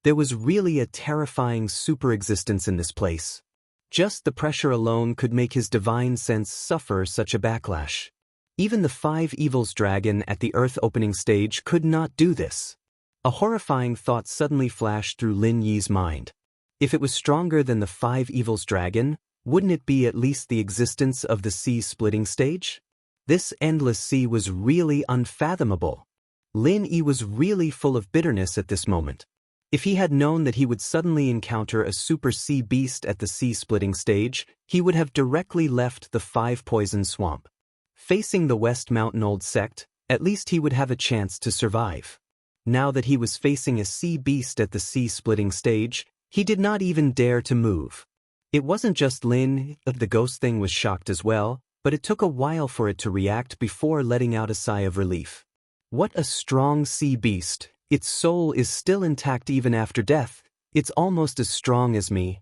There was really a terrifying super-existence in this place. Just the pressure alone could make his divine sense suffer such a backlash. Even the five evils dragon at the Earth opening stage could not do this. A horrifying thought suddenly flashed through Lin Yi's mind. If it was stronger than the five evils dragon, wouldn't it be at least the existence of the sea-splitting stage? This endless sea was really unfathomable. Lin Yi was really full of bitterness at this moment. If he had known that he would suddenly encounter a super sea beast at the sea-splitting stage, he would have directly left the five-poison swamp. Facing the West Mountain Old Sect, at least he would have a chance to survive. Now that he was facing a sea beast at the sea-splitting stage, he did not even dare to move. It wasn't just Lin, the ghost thing was shocked as well, but it took a while for it to react before letting out a sigh of relief. What a strong sea beast. Its soul is still intact even after death. It's almost as strong as me.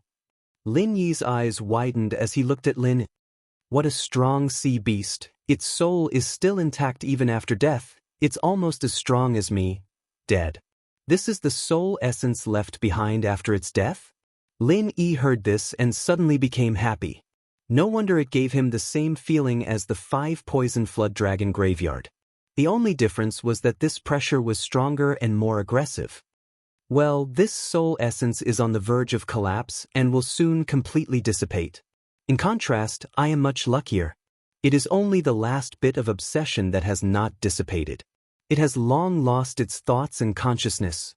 Lin Yi's eyes widened as he looked at Lin. What a strong sea beast. Its soul is still intact even after death. It's almost as strong as me. Dead. This is the soul essence left behind after its death? Lin Yi heard this and suddenly became happy. No wonder it gave him the same feeling as the five poison flood dragon graveyard. The only difference was that this pressure was stronger and more aggressive. Well, this soul essence is on the verge of collapse and will soon completely dissipate. In contrast, I am much luckier. It is only the last bit of obsession that has not dissipated. It has long lost its thoughts and consciousness.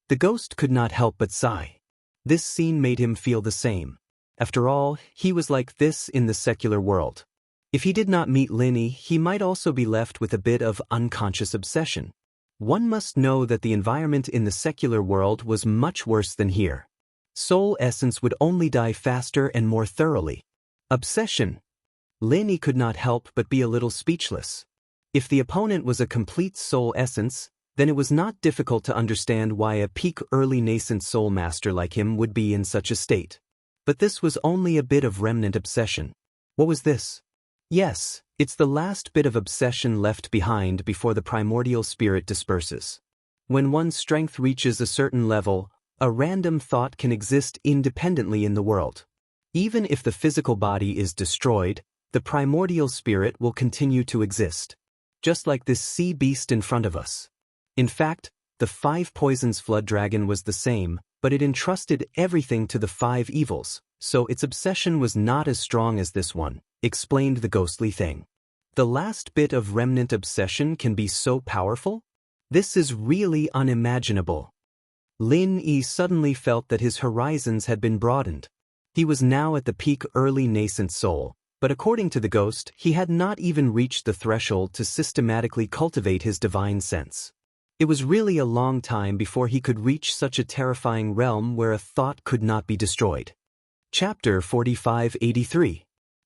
The ghost could not help but sigh. This scene made him feel the same. After all, he was like this in the secular world. If he did not meet Lin Yi, he might also be left with a bit of unconscious obsession. One must know that the environment in the secular world was much worse than here. Soul essence would only die faster and more thoroughly. Obsession. Lin Yi could not help but be a little speechless. If the opponent was a complete soul essence, then it was not difficult to understand why a peak early nascent soul master like him would be in such a state. But this was only a bit of remnant obsession. What was this? Yes, it's the last bit of obsession left behind before the primordial spirit disperses. When one's strength reaches a certain level, a random thought can exist independently in the world. Even if the physical body is destroyed, the primordial spirit will continue to exist. Just like this sea beast in front of us. In fact, the five poisons flood dragon was the same, but it entrusted everything to the five evils, so its obsession was not as strong as this one, explained the ghostly thing. The last bit of remnant obsession can be so powerful? This is really unimaginable. Lin Yi suddenly felt that his horizons had been broadened. He was now at the peak early nascent soul, but according to the ghost, he had not even reached the threshold to systematically cultivate his divine sense. It was really a long time before he could reach such a terrifying realm where a thought could not be destroyed. Chapter 4583.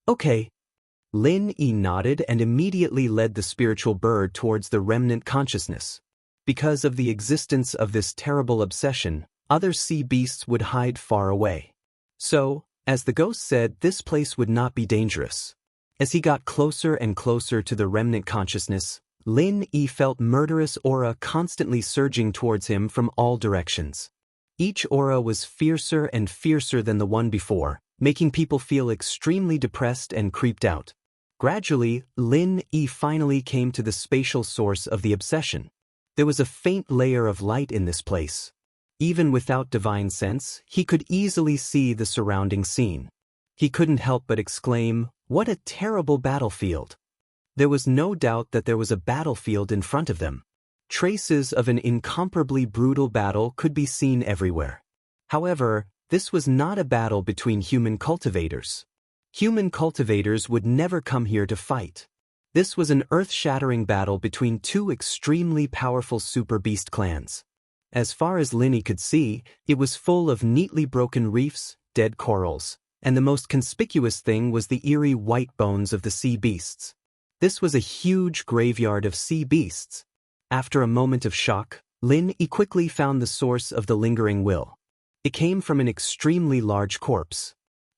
Okay. Lin Yi nodded and immediately led the spiritual bird towards the remnant consciousness. Because of the existence of this terrible obsession, other sea beasts would hide far away. So, as the ghost said, this place would not be dangerous. As he got closer and closer to the remnant consciousness, Lin Yi felt murderous aura constantly surging towards him from all directions. Each aura was fiercer and fiercer than the one before, making people feel extremely depressed and creeped out. Gradually, Lin Yi finally came to the spatial source of the obsession. There was a faint layer of light in this place. Even without divine sense, he could easily see the surrounding scene. He couldn't help but exclaim, "What a terrible battlefield!" There was no doubt that there was a battlefield in front of them. Traces of an incomparably brutal battle could be seen everywhere. However, this was not a battle between human cultivators. Human cultivators would never come here to fight. This was an earth-shattering battle between two extremely powerful super beast clans. As far as Lin Yi could see, it was full of neatly broken reefs, dead corals, and the most conspicuous thing was the eerie white bones of the sea beasts. This was a huge graveyard of sea beasts. After a moment of shock, Lin Yi quickly found the source of the lingering will. It came from an extremely large corpse.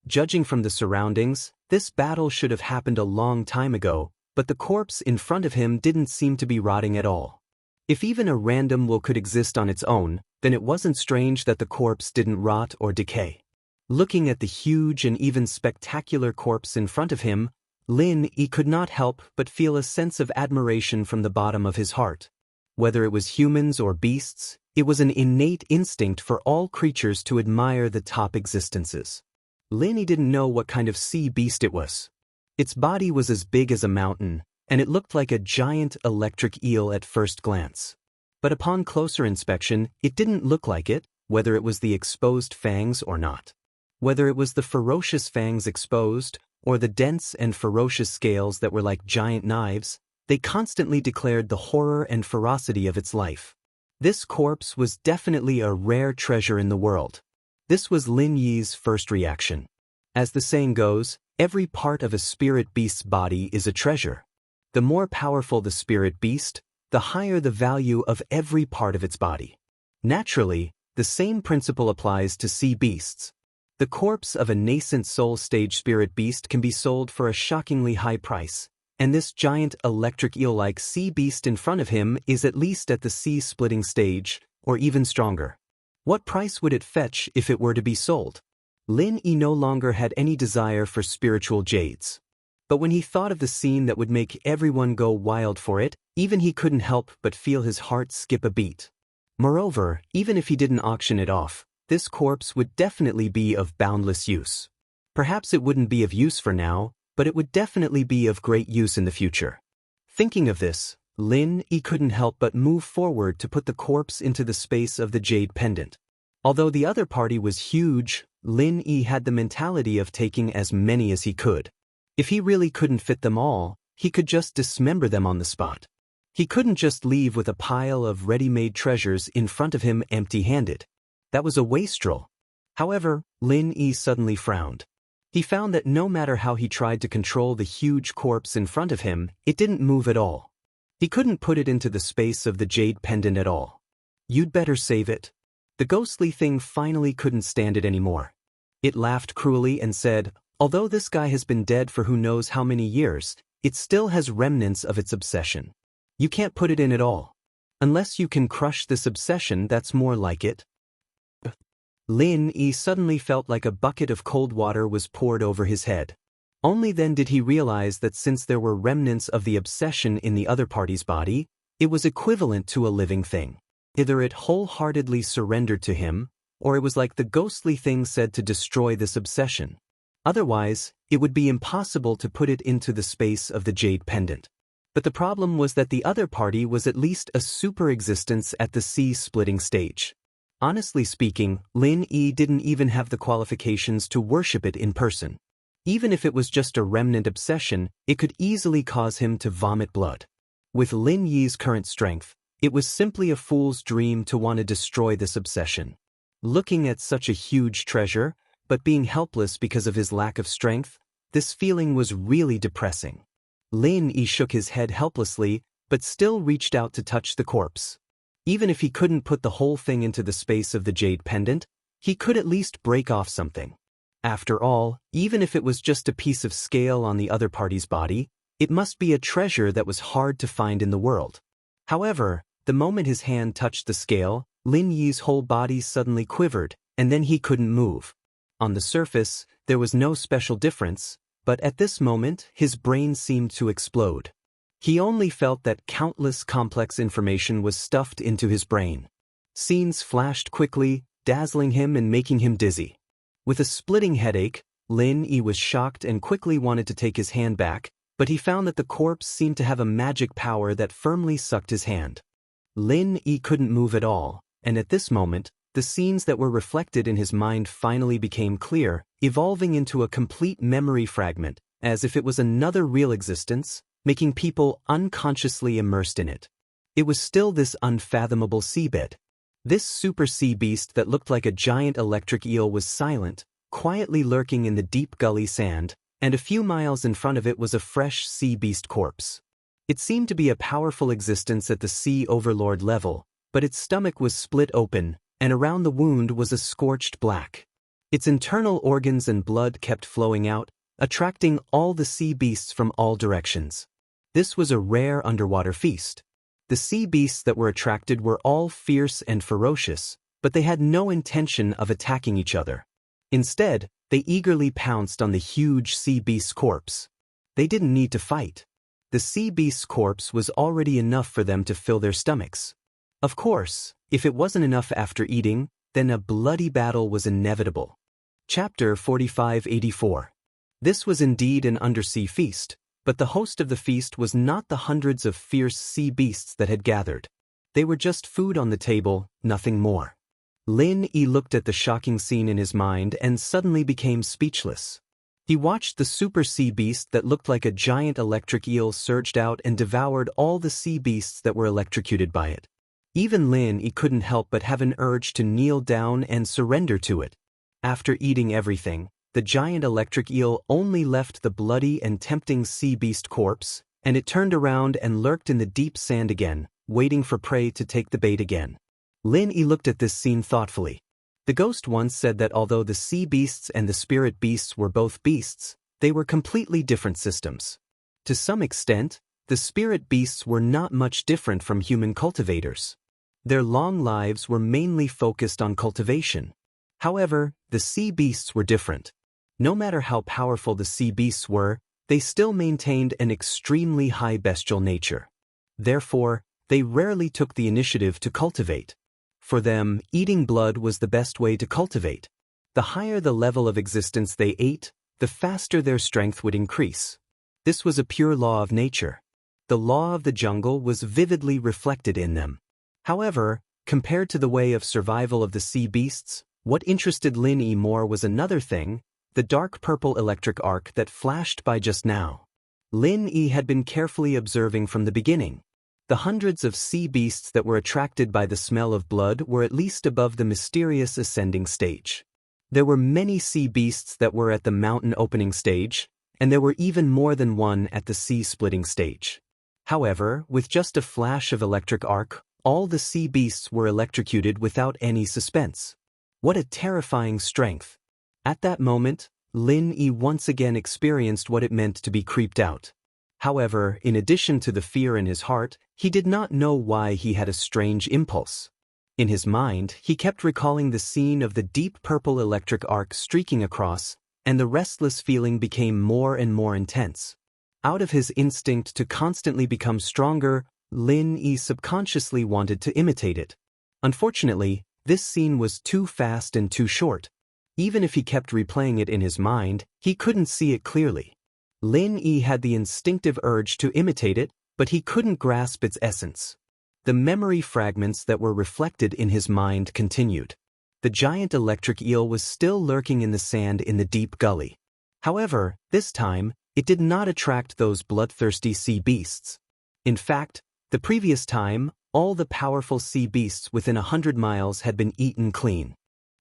Judging from the surroundings, this battle should have happened a long time ago, but the corpse in front of him didn't seem to be rotting at all. If even a random will could exist on its own, then it wasn't strange that the corpse didn't rot or decay. Looking at the huge and even spectacular corpse in front of him, Lin Yi could not help but feel a sense of admiration from the bottom of his heart. Whether it was humans or beasts, it was an innate instinct for all creatures to admire the top existences. Lin Yi didn't know what kind of sea beast it was. Its body was as big as a mountain, and it looked like a giant electric eel at first glance. But upon closer inspection, it didn't look like it, whether it was the exposed fangs or not. Whether it was the ferocious fangs exposed, or the dense and ferocious scales that were like giant knives, they constantly declared the horror and ferocity of its life. This corpse was definitely a rare treasure in the world. This was Lin Yi's first reaction. As the saying goes, every part of a spirit beast's body is a treasure. The more powerful the spirit beast, the higher the value of every part of its body. Naturally, the same principle applies to sea beasts. The corpse of a nascent soul stage spirit beast can be sold for a shockingly high price, and this giant electric eel-like sea beast in front of him is at least at the sea-splitting stage, or even stronger. What price would it fetch if it were to be sold? Lin Yi no longer had any desire for spiritual jades. But when he thought of the scene that would make everyone go wild for it, even he couldn't help but feel his heart skip a beat. Moreover, even if he didn't auction it off, this corpse would definitely be of boundless use. Perhaps it wouldn't be of use for now, but it would definitely be of great use in the future. Thinking of this, Lin Yi couldn't help but move forward to put the corpse into the space of the jade pendant. Although the other party was huge, Lin Yi had the mentality of taking as many as he could. If he really couldn't fit them all, he could just dismember them on the spot. He couldn't just leave with a pile of ready-made treasures in front of him empty-handed. That was a wastrel. However, Lin Yi suddenly frowned. He found that no matter how he tried to control the huge corpse in front of him, it didn't move at all. He couldn't put it into the space of the jade pendant at all. You'd better save it. The ghostly thing finally couldn't stand it anymore. It laughed cruelly and said, although this guy has been dead for who knows how many years, it still has remnants of its obsession. You can't put it in at all. Unless you can crush this obsession, that's more like it. Lin Yi suddenly felt like a bucket of cold water was poured over his head. Only then did he realize that since there were remnants of the obsession in the other party's body, it was equivalent to a living thing. Either it wholeheartedly surrendered to him, or it was like the ghostly thing said to destroy this obsession. Otherwise, it would be impossible to put it into the space of the jade pendant. But the problem was that the other party was at least a super existence at the sea-splitting stage. Honestly speaking, Lin Yi didn't even have the qualifications to worship it in person. Even if it was just a remnant obsession, it could easily cause him to vomit blood. With Lin Yi's current strength, it was simply a fool's dream to want to destroy this obsession. Looking at such a huge treasure, but being helpless because of his lack of strength, this feeling was really depressing. Lin Yi shook his head helplessly, but still reached out to touch the corpse. Even if he couldn't put the whole thing into the space of the jade pendant, he could at least break off something. After all, even if it was just a piece of scale on the other party's body, it must be a treasure that was hard to find in the world. However, the moment his hand touched the scale, Lin Yi's whole body suddenly quivered, and then he couldn't move. On the surface, there was no special difference, but at this moment, his brain seemed to explode. He only felt that countless complex information was stuffed into his brain. Scenes flashed quickly, dazzling him and making him dizzy. With a splitting headache, Lin Yi was shocked and quickly wanted to take his hand back, but he found that the corpse seemed to have a magic power that firmly sucked his hand. Lin Yi couldn't move at all, and at this moment, the scenes that were reflected in his mind finally became clear, evolving into a complete memory fragment, as if it was another real existence, making people unconsciously immersed in it. It was still this unfathomable seabed. This super sea beast that looked like a giant electric eel was silent, quietly lurking in the deep gully sand, and a few miles in front of it was a fresh sea beast corpse. It seemed to be a powerful existence at the sea overlord level, but its stomach was split open, and around the wound was a scorched black. Its internal organs and blood kept flowing out, attracting all the sea beasts from all directions. This was a rare underwater feast. The sea beasts that were attracted were all fierce and ferocious, but they had no intention of attacking each other. Instead, they eagerly pounced on the huge sea beast's corpse. They didn't need to fight. The sea beast's corpse was already enough for them to fill their stomachs. Of course, if it wasn't enough after eating, then a bloody battle was inevitable. Chapter 4584. This was indeed an undersea feast, but the host of the feast was not the hundreds of fierce sea beasts that had gathered. They were just food on the table, nothing more. Lin Yi looked at the shocking scene in his mind and suddenly became speechless. He watched the super sea beast that looked like a giant electric eel surged out and devoured all the sea beasts that were electrocuted by it. Even Lin Yi couldn't help but have an urge to kneel down and surrender to it. After eating everything, the giant electric eel only left the bloody and tempting sea beast corpse, and it turned around and lurked in the deep sand again, waiting for prey to take the bait again. Lin Yi looked at this scene thoughtfully. The ghost once said that although the sea beasts and the spirit beasts were both beasts, they were completely different systems. To some extent, the spirit beasts were not much different from human cultivators. Their long lives were mainly focused on cultivation. However, the sea beasts were different. No matter how powerful the sea beasts were, they still maintained an extremely high bestial nature. Therefore, they rarely took the initiative to cultivate. For them, eating blood was the best way to cultivate. The higher the level of existence they ate, the faster their strength would increase. This was a pure law of nature. The law of the jungle was vividly reflected in them. However, compared to the way of survival of the sea beasts, what interested Lin Yi more was another thing, the dark purple electric arc that flashed by just now. Lin Yi had been carefully observing from the beginning. The hundreds of sea beasts that were attracted by the smell of blood were at least above the mysterious ascending stage. There were many sea beasts that were at the mountain opening stage, and there were even more than one at the sea splitting stage. However, with just a flash of electric arc, all the sea beasts were electrocuted without any suspense. What a terrifying strength! At that moment, Lin Yi once again experienced what it meant to be creeped out. However, in addition to the fear in his heart, he did not know why he had a strange impulse. In his mind, he kept recalling the scene of the deep purple electric arc streaking across, and the restless feeling became more and more intense. Out of his instinct to constantly become stronger, Lin Yi subconsciously wanted to imitate it. Unfortunately, this scene was too fast and too short. Even if he kept replaying it in his mind, he couldn't see it clearly. Lin Yi had the instinctive urge to imitate it, but he couldn't grasp its essence. The memory fragments that were reflected in his mind continued. The giant electric eel was still lurking in the sand in the deep gully. However, this time, it did not attract those bloodthirsty sea beasts. In fact, the previous time, all the powerful sea beasts within 100 miles had been eaten clean.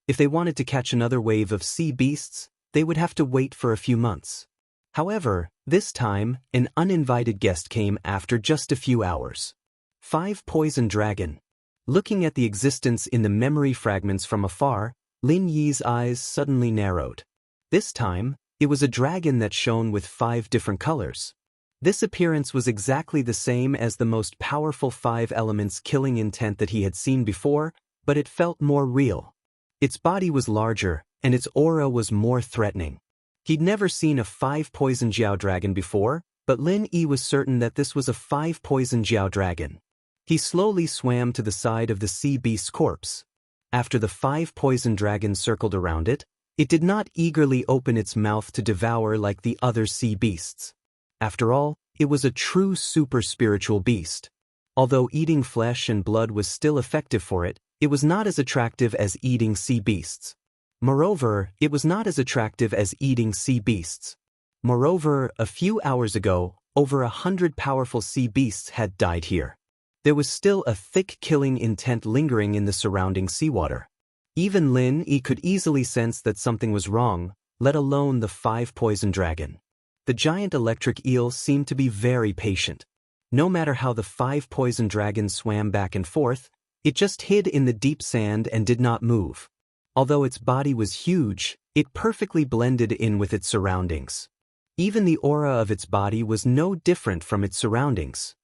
If they wanted to catch another wave of sea beasts, they would have to wait for a few months. However, this time, an uninvited guest came after just a few hours. 5 Poison Dragon. Looking at the existence in the memory fragments from afar, Lin Yi's eyes suddenly narrowed. This time, it was a dragon that shone with 5 different colors. This appearance was exactly the same as the most powerful 5 elements killing intent that he had seen before, but it felt more real. Its body was larger, and its aura was more threatening. He'd never seen a 5 poison Jiao dragon before, but Lin Yi was certain that this was a 5 poison Jiao dragon. He slowly swam to the side of the sea beast's corpse. After the 5 poison dragons circled around it, it did not eagerly open its mouth to devour like the other sea beasts. After all, it was a true super spiritual beast. Although eating flesh and blood was still effective for it, it was not as attractive as eating sea beasts. Moreover, it was not as attractive as eating sea beasts. Moreover, a few hours ago, over 100 powerful sea beasts had died here. There was still a thick killing intent lingering in the surrounding seawater. Even Lin Yi could easily sense that something was wrong, let alone the 5 poison dragon. The giant electric eel seemed to be very patient. No matter how the 5 poison dragons swam back and forth, it just hid in the deep sand and did not move. Although its body was huge, it perfectly blended in with its surroundings. Even the aura of its body was no different from its surroundings.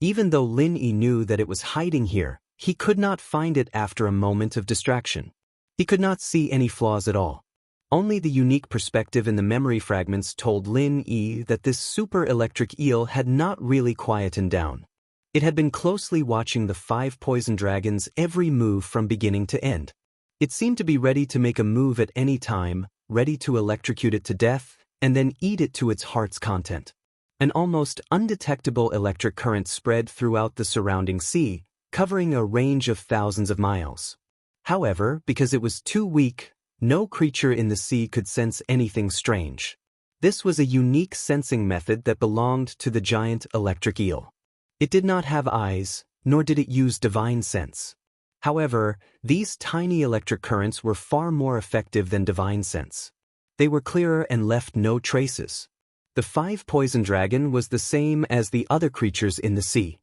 Even though Lin Yi knew that it was hiding here, he could not find it after a moment of distraction. He could not see any flaws at all. Only the unique perspective in the memory fragments told Lin Yi that this super-electric eel had not really quietened down. It had been closely watching the 5 poison dragons' every move from beginning to end. It seemed to be ready to make a move at any time, ready to electrocute it to death, and then eat it to its heart's content. An almost undetectable electric current spread throughout the surrounding sea, covering a range of thousands of miles. However, because it was too weak, no creature in the sea could sense anything strange. This was a unique sensing method that belonged to the giant electric eel. It did not have eyes, nor did it use divine sense. However, these tiny electric currents were far more effective than divine sense. They were clearer and left no traces. The 5 poison dragon was the same as the other creatures in the sea.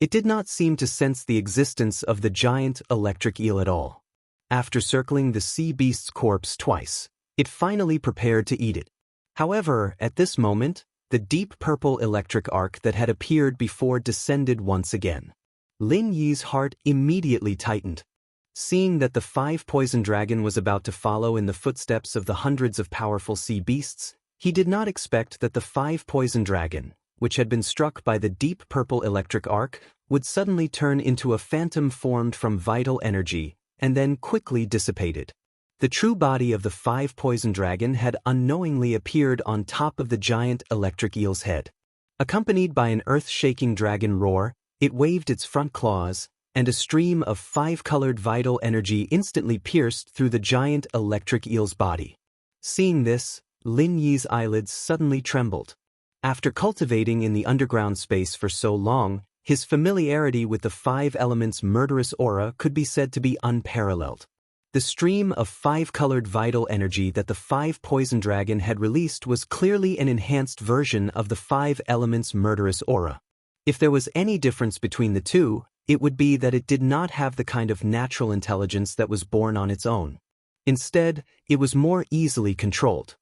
It did not seem to sense the existence of the giant electric eel at all. After circling the sea beast's corpse twice, it finally prepared to eat it. However, at this moment, the deep purple electric arc that had appeared before descended once again. Lin Yi's heart immediately tightened. Seeing that the 5 poison dragon was about to follow in the footsteps of the hundreds of powerful sea beasts, he did not expect that the 5 poison dragon, which had been struck by the deep purple electric arc, would suddenly turn into a phantom formed from vital energy, and then quickly dissipated. The true body of the 5 poison dragon had unknowingly appeared on top of the giant electric eel's head. Accompanied by an earth-shaking dragon roar, it waved its front claws, and a stream of 5-colored vital energy instantly pierced through the giant electric eel's body. Seeing this, Lin Yi's eyelids suddenly trembled. After cultivating in the underground space for so long, his familiarity with the 5 elements' murderous aura could be said to be unparalleled. The stream of 5-colored vital energy that the 5 poison dragon had released was clearly an enhanced version of the 5 elements' murderous aura. If there was any difference between the two, it would be that it did not have the kind of natural intelligence that was born on its own. Instead, it was more easily controlled.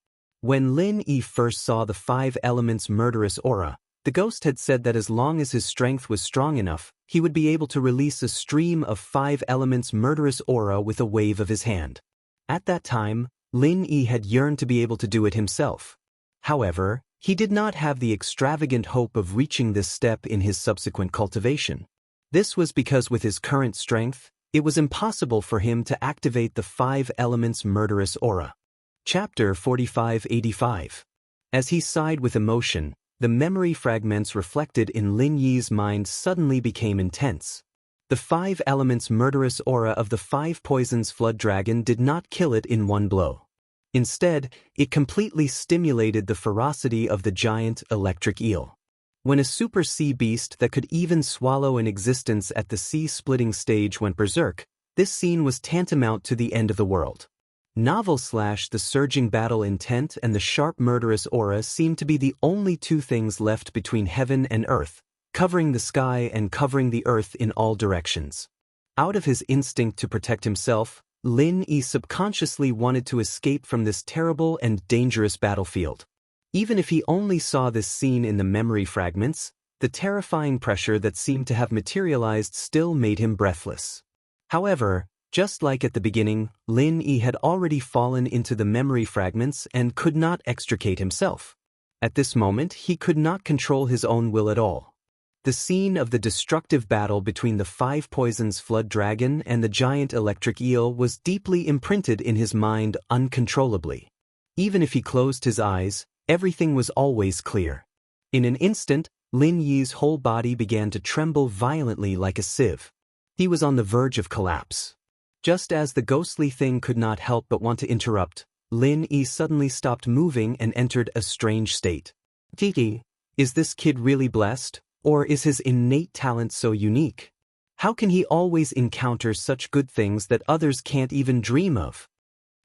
When Lin Yi first saw the 5 elements' murderous aura, the ghost had said that as long as his strength was strong enough, he would be able to release a stream of 5 elements' murderous aura with a wave of his hand. At that time, Lin Yi had yearned to be able to do it himself. However, he did not have the extravagant hope of reaching this step in his subsequent cultivation. This was because with his current strength, it was impossible for him to activate the 5 elements' murderous aura. Chapter 4585. As he sighed with emotion, the memory fragments reflected in Lin Yi's mind suddenly became intense. The 5 elements' murderous aura of the 5 poisons flood dragon did not kill it in one blow. Instead, it completely stimulated the ferocity of the giant electric eel. When a super sea beast that could even swallow an existence at the sea-splitting stage went berserk, this scene was tantamount to the end of the world. The surging battle intent and the sharp murderous aura seemed to be the only two things left between heaven and earth, covering the sky and covering the earth in all directions. Out of his instinct to protect himself, Lin Yi subconsciously wanted to escape from this terrible and dangerous battlefield. Even if he only saw this scene in the memory fragments, the terrifying pressure that seemed to have materialized still made him breathless. However, just like at the beginning, Lin Yi had already fallen into the memory fragments and could not extricate himself. At this moment, he could not control his own will at all. The scene of the destructive battle between the 5 poisons flood dragon and the giant electric eel was deeply imprinted in his mind uncontrollably. Even if he closed his eyes, everything was always clear. In an instant, Lin Yi's whole body began to tremble violently like a sieve. He was on the verge of collapse. Just as the ghostly thing could not help but want to interrupt, Lin Yi suddenly stopped moving and entered a strange state. Tiki, is this kid really blessed, or is his innate talent so unique? How can he always encounter such good things that others can't even dream of?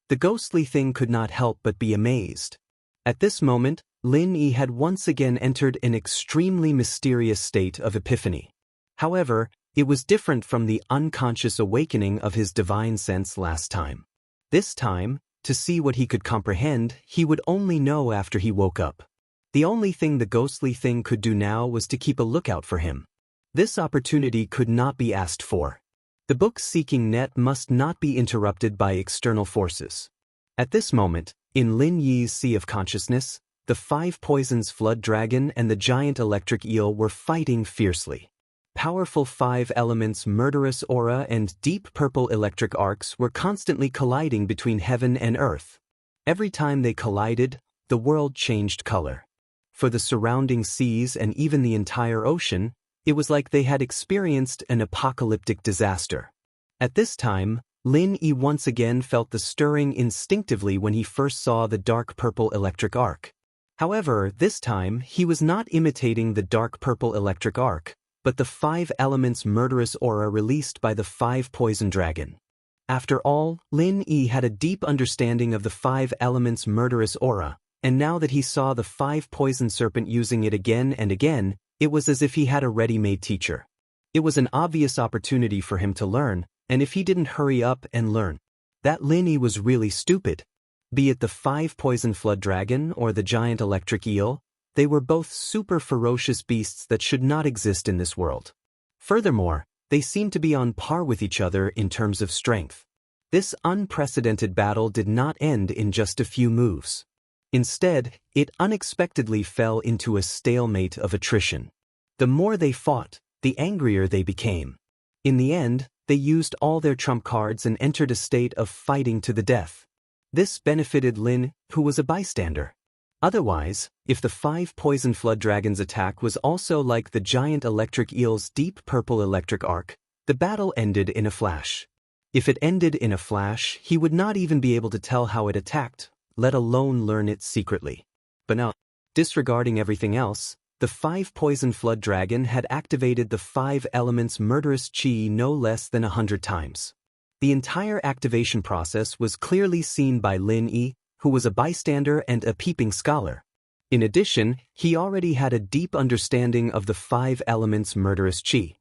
The ghostly thing could not help but be amazed. At this moment, Lin Yi had once again entered an extremely mysterious state of epiphany. However, it was different from the unconscious awakening of his divine sense last time. This time, to see what he could comprehend, he would only know after he woke up. The only thing the ghostly thing could do now was to keep a lookout for him. This opportunity could not be asked for. The book-seeking net must not be interrupted by external forces. At this moment, in Lin Yi's Sea of Consciousness, the 5 poisons flood dragon and the giant electric eel were fighting fiercely. Powerful 5 elements murderous aura and deep purple electric arcs were constantly colliding between heaven and earth. Every time they collided, the world changed color. For the surrounding seas and even the entire ocean, it was like they had experienced an apocalyptic disaster. At this time, Lin Yi once again felt the stirring instinctively when he first saw the dark purple electric arc. However, this time, he was not imitating the dark purple electric arc, but the 5 elements murderous aura released by the 5 poison dragon. After all, Lin Yi had a deep understanding of the 5 elements murderous aura, and now that he saw the 5 poison serpent using it again and again, it was as if he had a ready-made teacher. It was an obvious opportunity for him to learn, and if he didn't hurry up and learn, that Lin Yi was really stupid. Be it the 5 poison flood dragon or the giant electric eel, they were both super ferocious beasts that should not exist in this world. Furthermore, they seemed to be on par with each other in terms of strength. This unprecedented battle did not end in just a few moves. Instead, it unexpectedly fell into a stalemate of attrition. The more they fought, the angrier they became. In the end, they used all their trump cards and entered a state of fighting to the death. This benefited Lin, who was a bystander. Otherwise, if the 5 poison flood dragon's attack was also like the giant electric eel's deep purple electric arc, the battle ended in a flash. If it ended in a flash, he would not even be able to tell how it attacked, let alone learn it secretly. But now, disregarding everything else, the 5 poison flood dragon had activated the 5 elements murderous chi no less than 100 times. The entire activation process was clearly seen by Lin Yi, who was a bystander and a peeping scholar. In addition, he already had a deep understanding of the 5 elements murderous chi.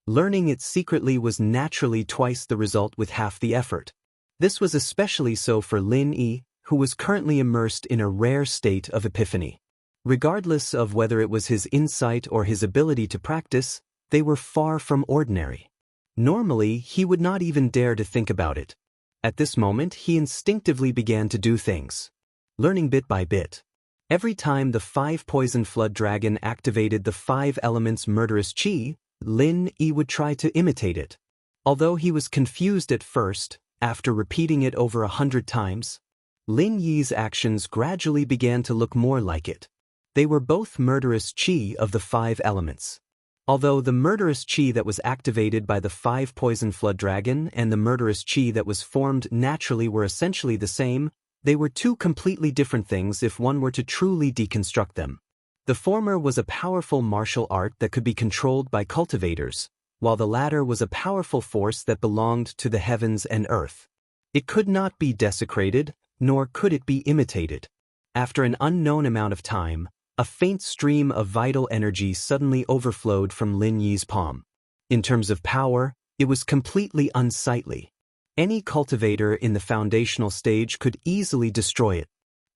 Learning it secretly was naturally twice the result with half the effort. This was especially so for Lin Yi, who was currently immersed in a rare state of epiphany. Regardless of whether it was his insight or his ability to practice, they were far from ordinary. Normally, he would not even dare to think about it. At this moment, he instinctively began to do things, learning bit by bit. Every time the 5 poison flood dragon activated the 5 elements murderous chi, Lin Yi would try to imitate it. Although he was confused at first, after repeating it over 100 times, Lin Yi's actions gradually began to look more like it. They were both murderous chi of the 5 elements. Although the murderous chi that was activated by the 5 poison flood dragon and the murderous chi that was formed naturally were essentially the same, they were 2 completely different things if one were to truly deconstruct them. The former was a powerful martial art that could be controlled by cultivators, while the latter was a powerful force that belonged to the heavens and earth. It could not be desecrated, nor could it be imitated. After an unknown amount of time, a faint stream of vital energy suddenly overflowed from Lin Yi's palm. In terms of power, it was completely unsightly. Any cultivator in the foundational stage could easily destroy it.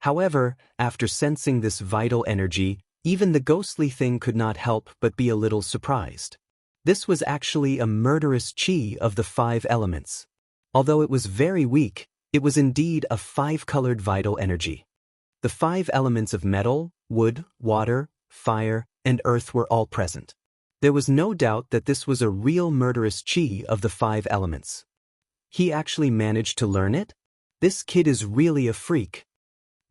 However, after sensing this vital energy, even the ghostly thing could not help but be a little surprised. This was actually a murderous chi of the 5 elements. Although it was very weak, it was indeed a 5-colored vital energy. The 5 elements of metal, wood, water, fire, and earth were all present. There was no doubt that this was a real murderous chi of the 5 elements. He actually managed to learn it? This kid is really a freak.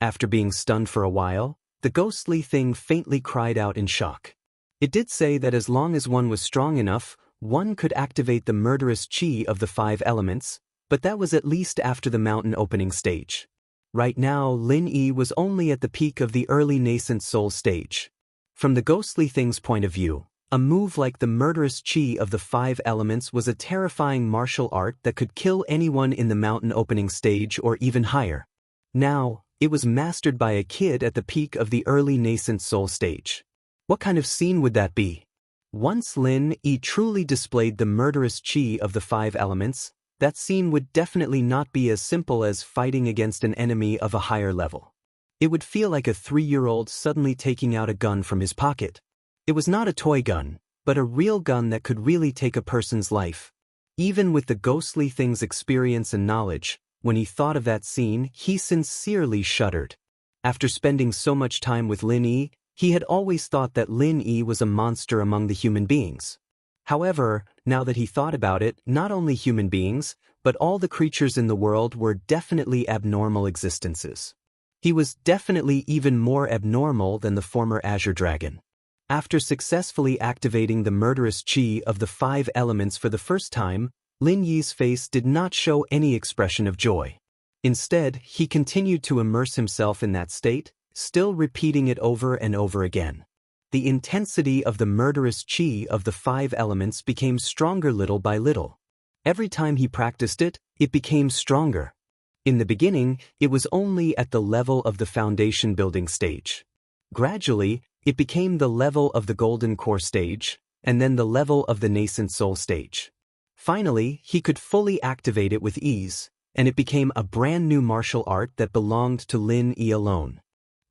After being stunned for a while, the ghostly thing faintly cried out in shock. It did say that as long as one was strong enough, one could activate the murderous chi of the 5 elements, but that was at least after the mountain opening stage. Right now, Lin Yi was only at the peak of the early nascent soul stage. From the ghostly thing's point of view, a move like the murderous chi of the 5 elements was a terrifying martial art that could kill anyone in the mountain opening stage or even higher. Now, it was mastered by a kid at the peak of the early nascent soul stage. What kind of scene would that be? Once Lin Yi truly displayed the murderous chi of the 5 elements, that scene would definitely not be as simple as fighting against an enemy of a higher level. It would feel like a 3-year-old suddenly taking out a gun from his pocket. It was not a toy gun, but a real gun that could really take a person's life. Even with the ghostly thing's experience and knowledge, when he thought of that scene, he sincerely shuddered. After spending so much time with Lin Yi, he had always thought that Lin Yi was a monster among the human beings. However, now that he thought about it, not only human beings, but all the creatures in the world were definitely abnormal existences. He was definitely even more abnormal than the former Azure Dragon. After successfully activating the murderous chi of the 5 elements for the first time, Lin Yi's face did not show any expression of joy. Instead, he continued to immerse himself in that state, still repeating it over and over again. The intensity of the murderous chi of the 5 elements became stronger little by little. Every time he practiced it, it became stronger. In the beginning, it was only at the level of the foundation building stage. Gradually, it became the level of the golden core stage, and then the level of the nascent soul stage. Finally, he could fully activate it with ease, and it became a brand new martial art that belonged to Lin Yi alone.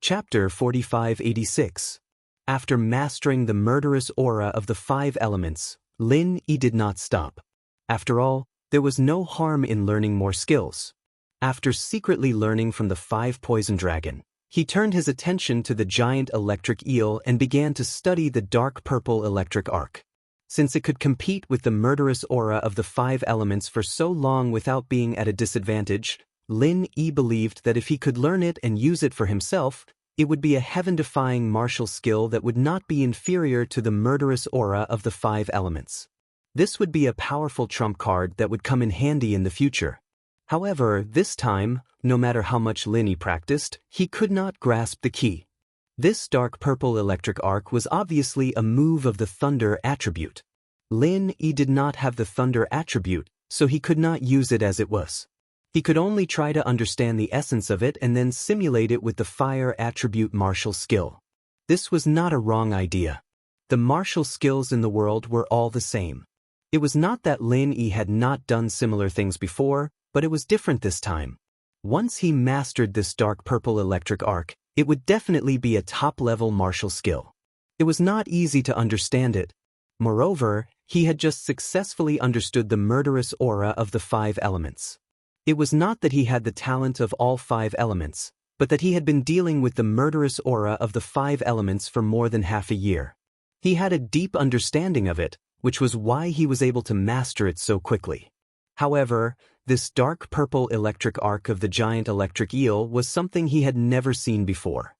Chapter 4586. After mastering the murderous aura of the 5 elements, Lin Yi did not stop. After all, there was no harm in learning more skills. After secretly learning from the 5 poison dragon, he turned his attention to the giant electric eel and began to study the dark purple electric arc. Since it could compete with the murderous aura of the 5 elements for so long without being at a disadvantage, Lin Yi believed that if he could learn it and use it for himself, it would be a heaven-defying martial skill that would not be inferior to the murderous aura of the 5 elements. This would be a powerful trump card that would come in handy in the future. However, this time, no matter how much Lin Yi practiced, he could not grasp the key. This dark purple electric arc was obviously a move of the thunder attribute. Lin Yi did not have the thunder attribute, so he could not use it as it was. He could only try to understand the essence of it and then simulate it with the fire attribute martial skill. This was not a wrong idea. The martial skills in the world were all the same. It was not that Lin Yi had not done similar things before, but it was different this time. Once he mastered this dark purple electric arc, it would definitely be a top-level martial skill. It was not easy to understand it. Moreover, he had just successfully understood the murderous aura of the 5 elements. It was not that he had the talent of all 5 elements, but that he had been dealing with the murderous aura of the 5 elements for more than half a year. He had a deep understanding of it, which was why he was able to master it so quickly. However, this dark purple electric arc of the giant electric eel was something he had never seen before.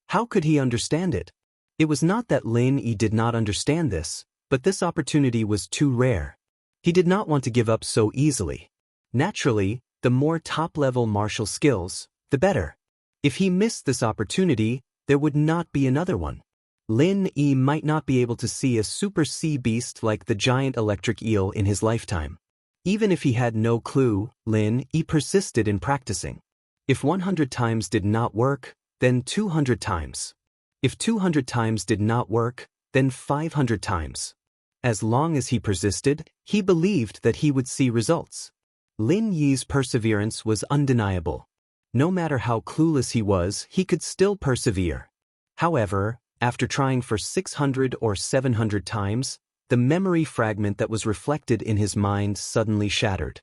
How could he understand it? It was not that Lin Yi did not understand this, but this opportunity was too rare. He did not want to give up so easily. Naturally, the more top-level martial skills, the better. If he missed this opportunity, there would not be another one. Lin Yi might not be able to see a super sea beast like the giant electric eel in his lifetime. Even if he had no clue, Lin Yi persisted in practicing. If 100 times did not work, then 200 times. If 200 times did not work, then 500 times. As long as he persisted, he believed that he would see results. Lin Yi's perseverance was undeniable. No matter how clueless he was, he could still persevere. However, after trying for 600 or 700 times, the memory fragment that was reflected in his mind suddenly shattered.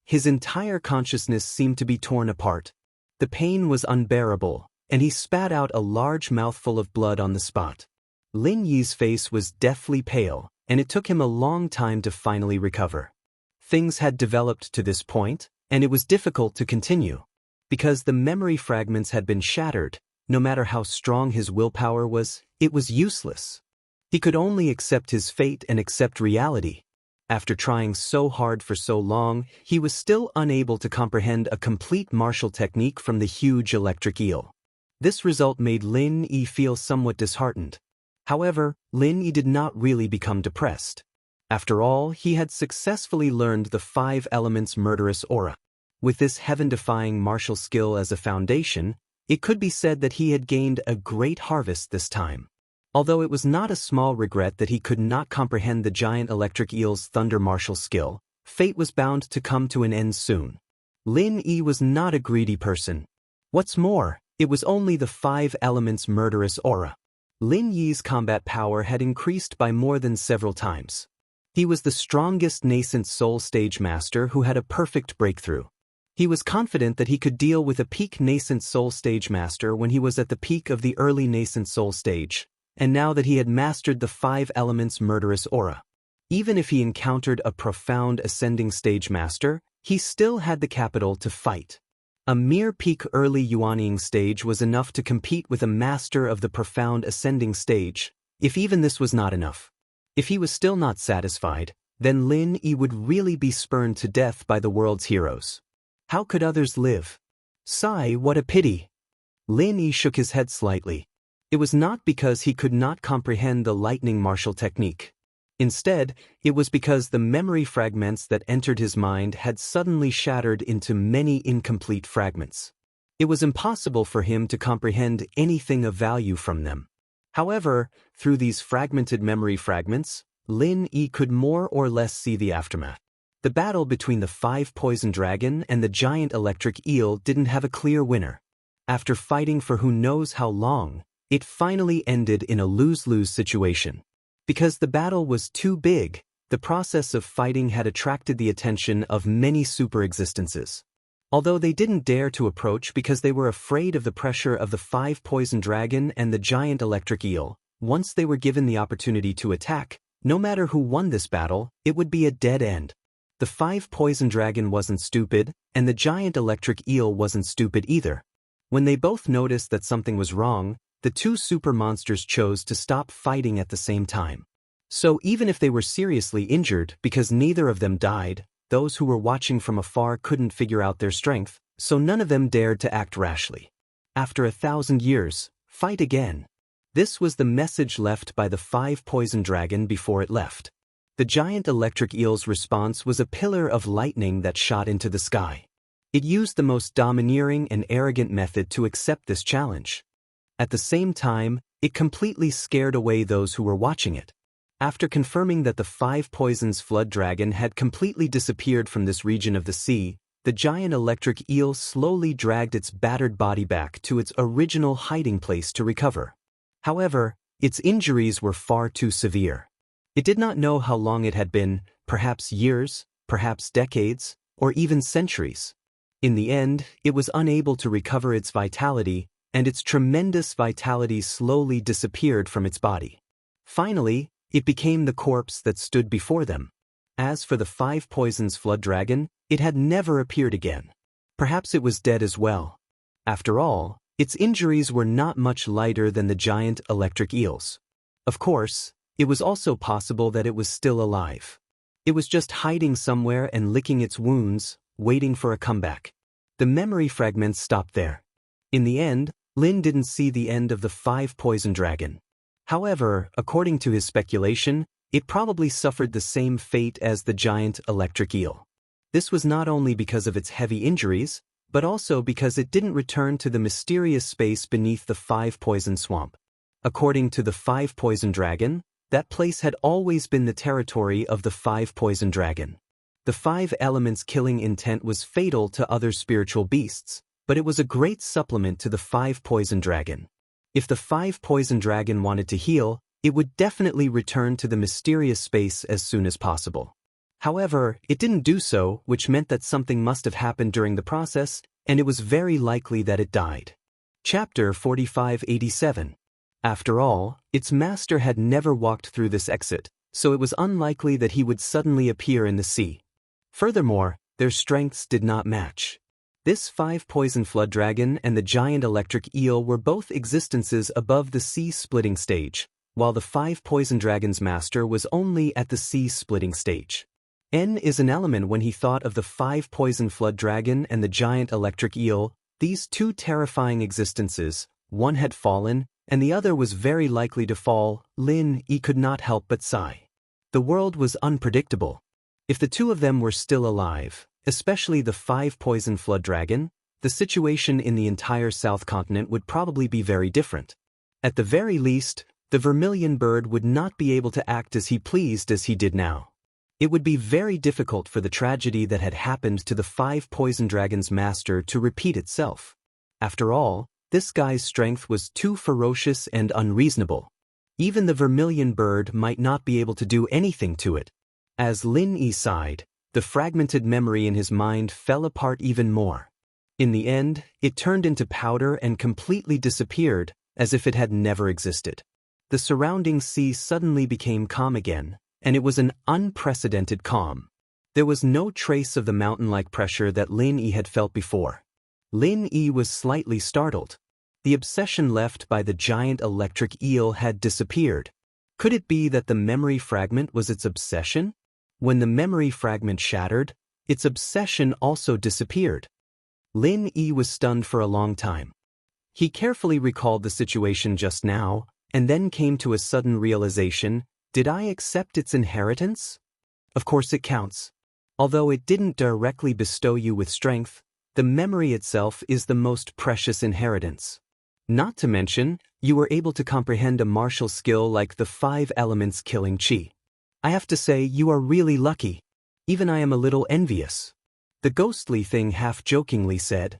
His entire consciousness seemed to be torn apart. The pain was unbearable, and he spat out a large mouthful of blood on the spot. Lin Yi's face was deathly pale, and it took him a long time to finally recover. Things had developed to this point, and it was difficult to continue. Because the memory fragments had been shattered, no matter how strong his willpower was, it was useless. He could only accept his fate and accept reality. After trying so hard for so long, he was still unable to comprehend a complete martial technique from the huge electric eel. This result made Lin Yi feel somewhat disheartened. However, Lin Yi did not really become depressed. After all, he had successfully learned the 5 elements murderous aura. With this heaven-defying martial skill as a foundation, it could be said that he had gained a great harvest this time. Although it was not a small regret that he could not comprehend the giant electric eel's thunder martial skill, fate was bound to come to an end soon. Lin Yi was not a greedy person. What's more, it was only the 5 elements murderous aura. Lin Yi's combat power had increased by more than several times. He was the strongest nascent soul stage master who had a perfect breakthrough. He was confident that he could deal with a peak nascent soul stage master when he was at the peak of the early nascent soul stage, and now that he had mastered the 5 elements murderous aura. Even if he encountered a profound ascending stage master, he still had the capital to fight. A mere peak early Yuanying stage was enough to compete with a master of the profound ascending stage, if even this was not enough. If he was still not satisfied, then Lin Yi would really be spurned to death by the world's heroes. How could others live? Sigh, what a pity. Lin Yi shook his head slightly. It was not because he could not comprehend the lightning martial technique. Instead, it was because the memory fragments that entered his mind had suddenly shattered into many incomplete fragments. It was impossible for him to comprehend anything of value from them. However, through these fragmented memory fragments, Lin Yi could more or less see the aftermath. The battle between the 5 poison dragon and the giant electric eel didn't have a clear winner. After fighting for who knows how long, it finally ended in a lose-lose situation. Because the battle was too big, the process of fighting had attracted the attention of many super-existences. Although they didn't dare to approach because they were afraid of the pressure of the 5 poison dragon and the giant electric eel, once they were given the opportunity to attack, no matter who won this battle, it would be a dead end. The 5 poison dragon wasn't stupid, and the giant electric eel wasn't stupid either. When they both noticed that something was wrong, the 2 super monsters chose to stop fighting at the same time. So even if they were seriously injured because neither of them died, those who were watching from afar couldn't figure out their strength, so none of them dared to act rashly. After 1,000 years, fight again. This was the message left by the 5 poison dragon before it left. The giant electric eel's response was a pillar of lightning that shot into the sky. It used the most domineering and arrogant method to accept this challenge. At the same time, it completely scared away those who were watching it. After confirming that the 5 poisons flood dragon had completely disappeared from this region of the sea, the giant electric eel slowly dragged its battered body back to its original hiding place to recover. However, its injuries were far too severe. It did not know how long it had been, perhaps years, perhaps decades, or even centuries. In the end, it was unable to recover its vitality, and its tremendous vitality slowly disappeared from its body. Finally, it became the corpse that stood before them. As for the 5 poisons flood dragon, it had never appeared again. Perhaps it was dead as well. After all, its injuries were not much lighter than the giant electric eel's. Of course, it was also possible that it was still alive. It was just hiding somewhere and licking its wounds, waiting for a comeback. The memory fragments stopped there. In the end, Lin didn't see the end of the 5 poison dragon. However, according to his speculation, it probably suffered the same fate as the giant electric eel. This was not only because of its heavy injuries, but also because it didn't return to the mysterious space beneath the 5 poison swamp. According to the 5 poison dragon, that place had always been the territory of the 5 poison dragon. The 5 elements killing intent was fatal to other spiritual beasts, but it was a great supplement to the 5 poison dragon. If the 5 poison dragon wanted to heal, it would definitely return to the mysterious space as soon as possible. However, it didn't do so, which meant that something must have happened during the process, and it was very likely that it died. Chapter 4587. After all, its master had never walked through this exit, so it was unlikely that he would suddenly appear in the sea. Furthermore, their strengths did not match. This 5 poison flood dragon and the giant electric eel were both existences above the sea-splitting stage, while the 5 poison dragon's master was only at the sea-splitting stage. N is an element when he thought of the 5 poison flood dragon and the giant electric eel, these 2 terrifying existences, one had fallen, and the other was very likely to fall. Lin Yi could not help but sigh. The world was unpredictable. If the 2 of them were still alive, especially the 5 poison flood dragon, the situation in the entire South Continent would probably be very different. At the very least, the vermilion bird would not be able to act as he pleased as he did now. It would be very difficult for the tragedy that had happened to the 5 poison dragon's master to repeat itself. After all, This guy's strength was too ferocious and unreasonable. Even the vermilion bird might not be able to do anything to it. As Lin Yi sighed, the fragmented memory in his mind fell apart even more. In the end, it turned into powder and completely disappeared, as if it had never existed. The surrounding sea suddenly became calm again, and it was an unprecedented calm. There was no trace of the mountain-like pressure that Lin Yi had felt before. Lin Yi was slightly startled. The obsession left by the giant electric eel had disappeared. Could it be that the memory fragment was its obsession? When the memory fragment shattered, its obsession also disappeared. Lin Yi was stunned for a long time. He carefully recalled the situation just now, and then came to a sudden realization: did I accept its inheritance? Of course it counts. Although it didn't directly bestow you with strength, the memory itself is the most precious inheritance. Not to mention, you were able to comprehend a martial skill like the 5 elements killing chi. I have to say, you are really lucky. Even I am a little envious. The ghostly thing half-jokingly said.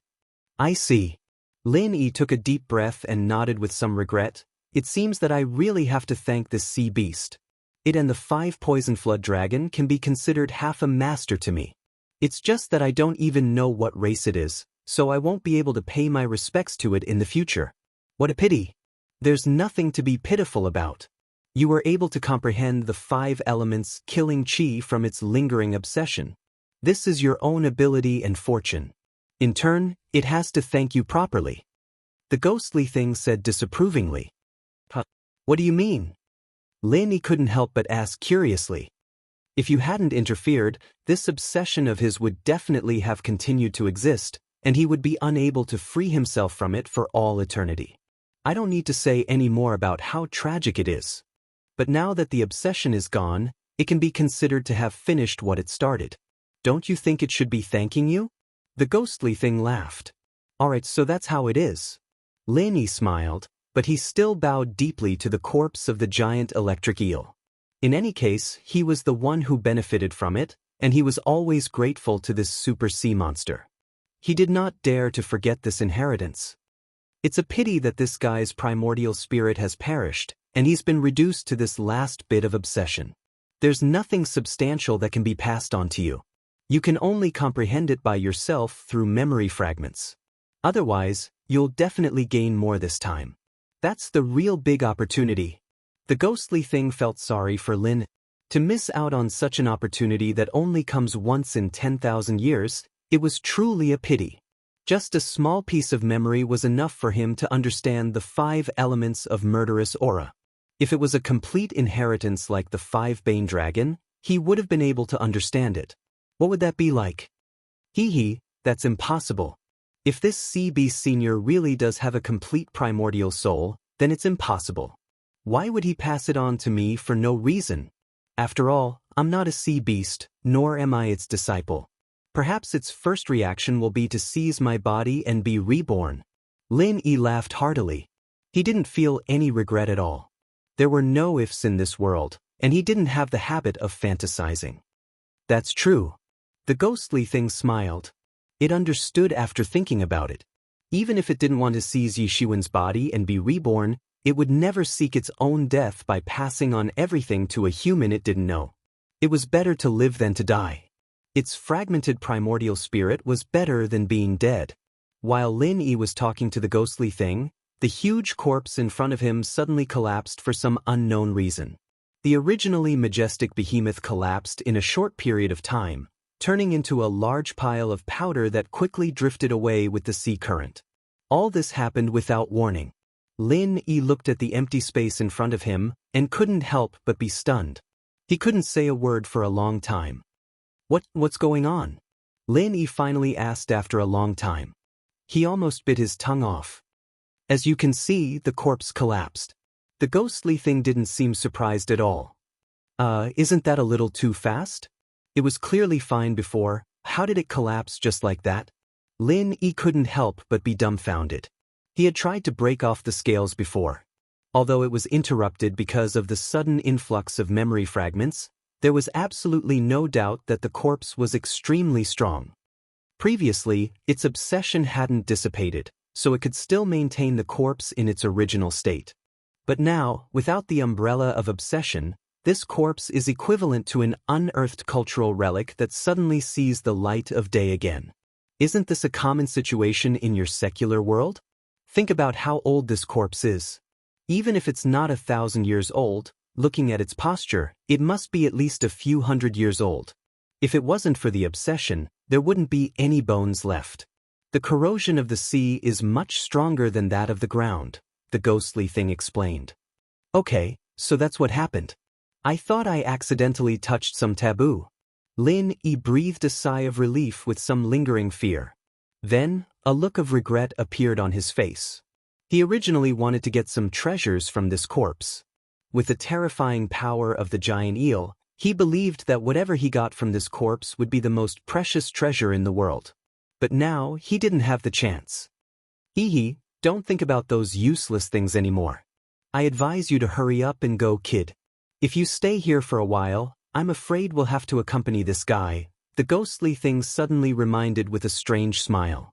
I see. Lin Yi took a deep breath and nodded with some regret. It seems that I really have to thank this sea beast. It and the 5 poison flood dragon can be considered half a master to me. It's just that I don't even know what race it is, so I won't be able to pay my respects to it in the future. What a pity. There's nothing to be pitiful about. You were able to comprehend the 5 elements killing chi from its lingering obsession. This is your own ability and fortune. In turn, it has to thank you properly. The ghostly thing said disapprovingly. What do you mean? Lin Yi couldn't help but ask curiously. If you hadn't interfered, this obsession of his would definitely have continued to exist, and he would be unable to free himself from it for all eternity. I don't need to say any more about how tragic it is. But now that the obsession is gone, it can be considered to have finished what it started. Don't you think it should be thanking you? The ghostly thing laughed. Alright, so that's how it is. Lin Yi smiled, but he still bowed deeply to the corpse of the giant electric eel. In any case, he was the one who benefited from it, and he was always grateful to this super sea monster. He did not dare to forget this inheritance. It's a pity that this guy's primordial spirit has perished, and he's been reduced to this last bit of obsession. There's nothing substantial that can be passed on to you. You can only comprehend it by yourself through memory fragments. Otherwise, you'll definitely gain more this time. That's the real big opportunity. The ghostly thing felt sorry for Lin. To miss out on such an opportunity that only comes once in 10,000 years, it was truly a pity. Just a small piece of memory was enough for him to understand the 5 elements of murderous aura. If it was a complete inheritance like the 5 Bane Dragon, he would have been able to understand it. What would that be like? That's impossible. If this sea beast senior really does have a complete primordial soul, then it's impossible. Why would he pass it on to me for no reason? After all, I'm not a sea beast, nor am I its disciple. Perhaps its first reaction will be to seize my body and be reborn. Lin Yi laughed heartily. He didn't feel any regret at all. There were no ifs in this world, and he didn't have the habit of fantasizing. That's true. The ghostly thing smiled. It understood after thinking about it. Even if it didn't want to seize Yi Shiwen's body and be reborn, it would never seek its own death by passing on everything to a human it didn't know. It was better to live than to die. Its fragmented primordial spirit was better than being dead. While Lin Yi was talking to the ghostly thing, the huge corpse in front of him suddenly collapsed for some unknown reason. The originally majestic behemoth collapsed in a short period of time, turning into a large pile of powder that quickly drifted away with the sea current. All this happened without warning. Lin Yi looked at the empty space in front of him and couldn't help but be stunned. He couldn't say a word for a long time. What's going on? Lin Yi finally asked after a long time. He almost bit his tongue off. As you can see, the corpse collapsed. The ghostly thing didn't seem surprised at all. Isn't that a little too fast? It was clearly fine before. How did it collapse just like that? Lin Yi couldn't help but be dumbfounded. He had tried to break off the scales before. Although it was interrupted because of the sudden influx of memory fragments, there was absolutely no doubt that the corpse was extremely strong. Previously, its obsession hadn't dissipated, so it could still maintain the corpse in its original state. But now, without the umbrella of obsession, this corpse is equivalent to an unearthed cultural relic that suddenly sees the light of day again. Isn't this a common situation in your secular world? Think about how old this corpse is. Even if it's not 1,000 years old, looking at its posture, it must be at least a few hundred years old. If it wasn't for the obsession, there wouldn't be any bones left. The corrosion of the sea is much stronger than that of the ground, the ghostly thing explained. Okay, so that's what happened. I thought I accidentally touched some taboo. Lin Yi breathed a sigh of relief with some lingering fear. Then, a look of regret appeared on his face. He originally wanted to get some treasures from this corpse. With the terrifying power of the giant eel, he believed that whatever he got from this corpse would be the most precious treasure in the world. But now, he didn't have the chance. Hee, don't think about those useless things anymore. I advise you to hurry up and go, kid. If you stay here for a while, I'm afraid we'll have to accompany this guy, the ghostly thing suddenly reminded with a strange smile.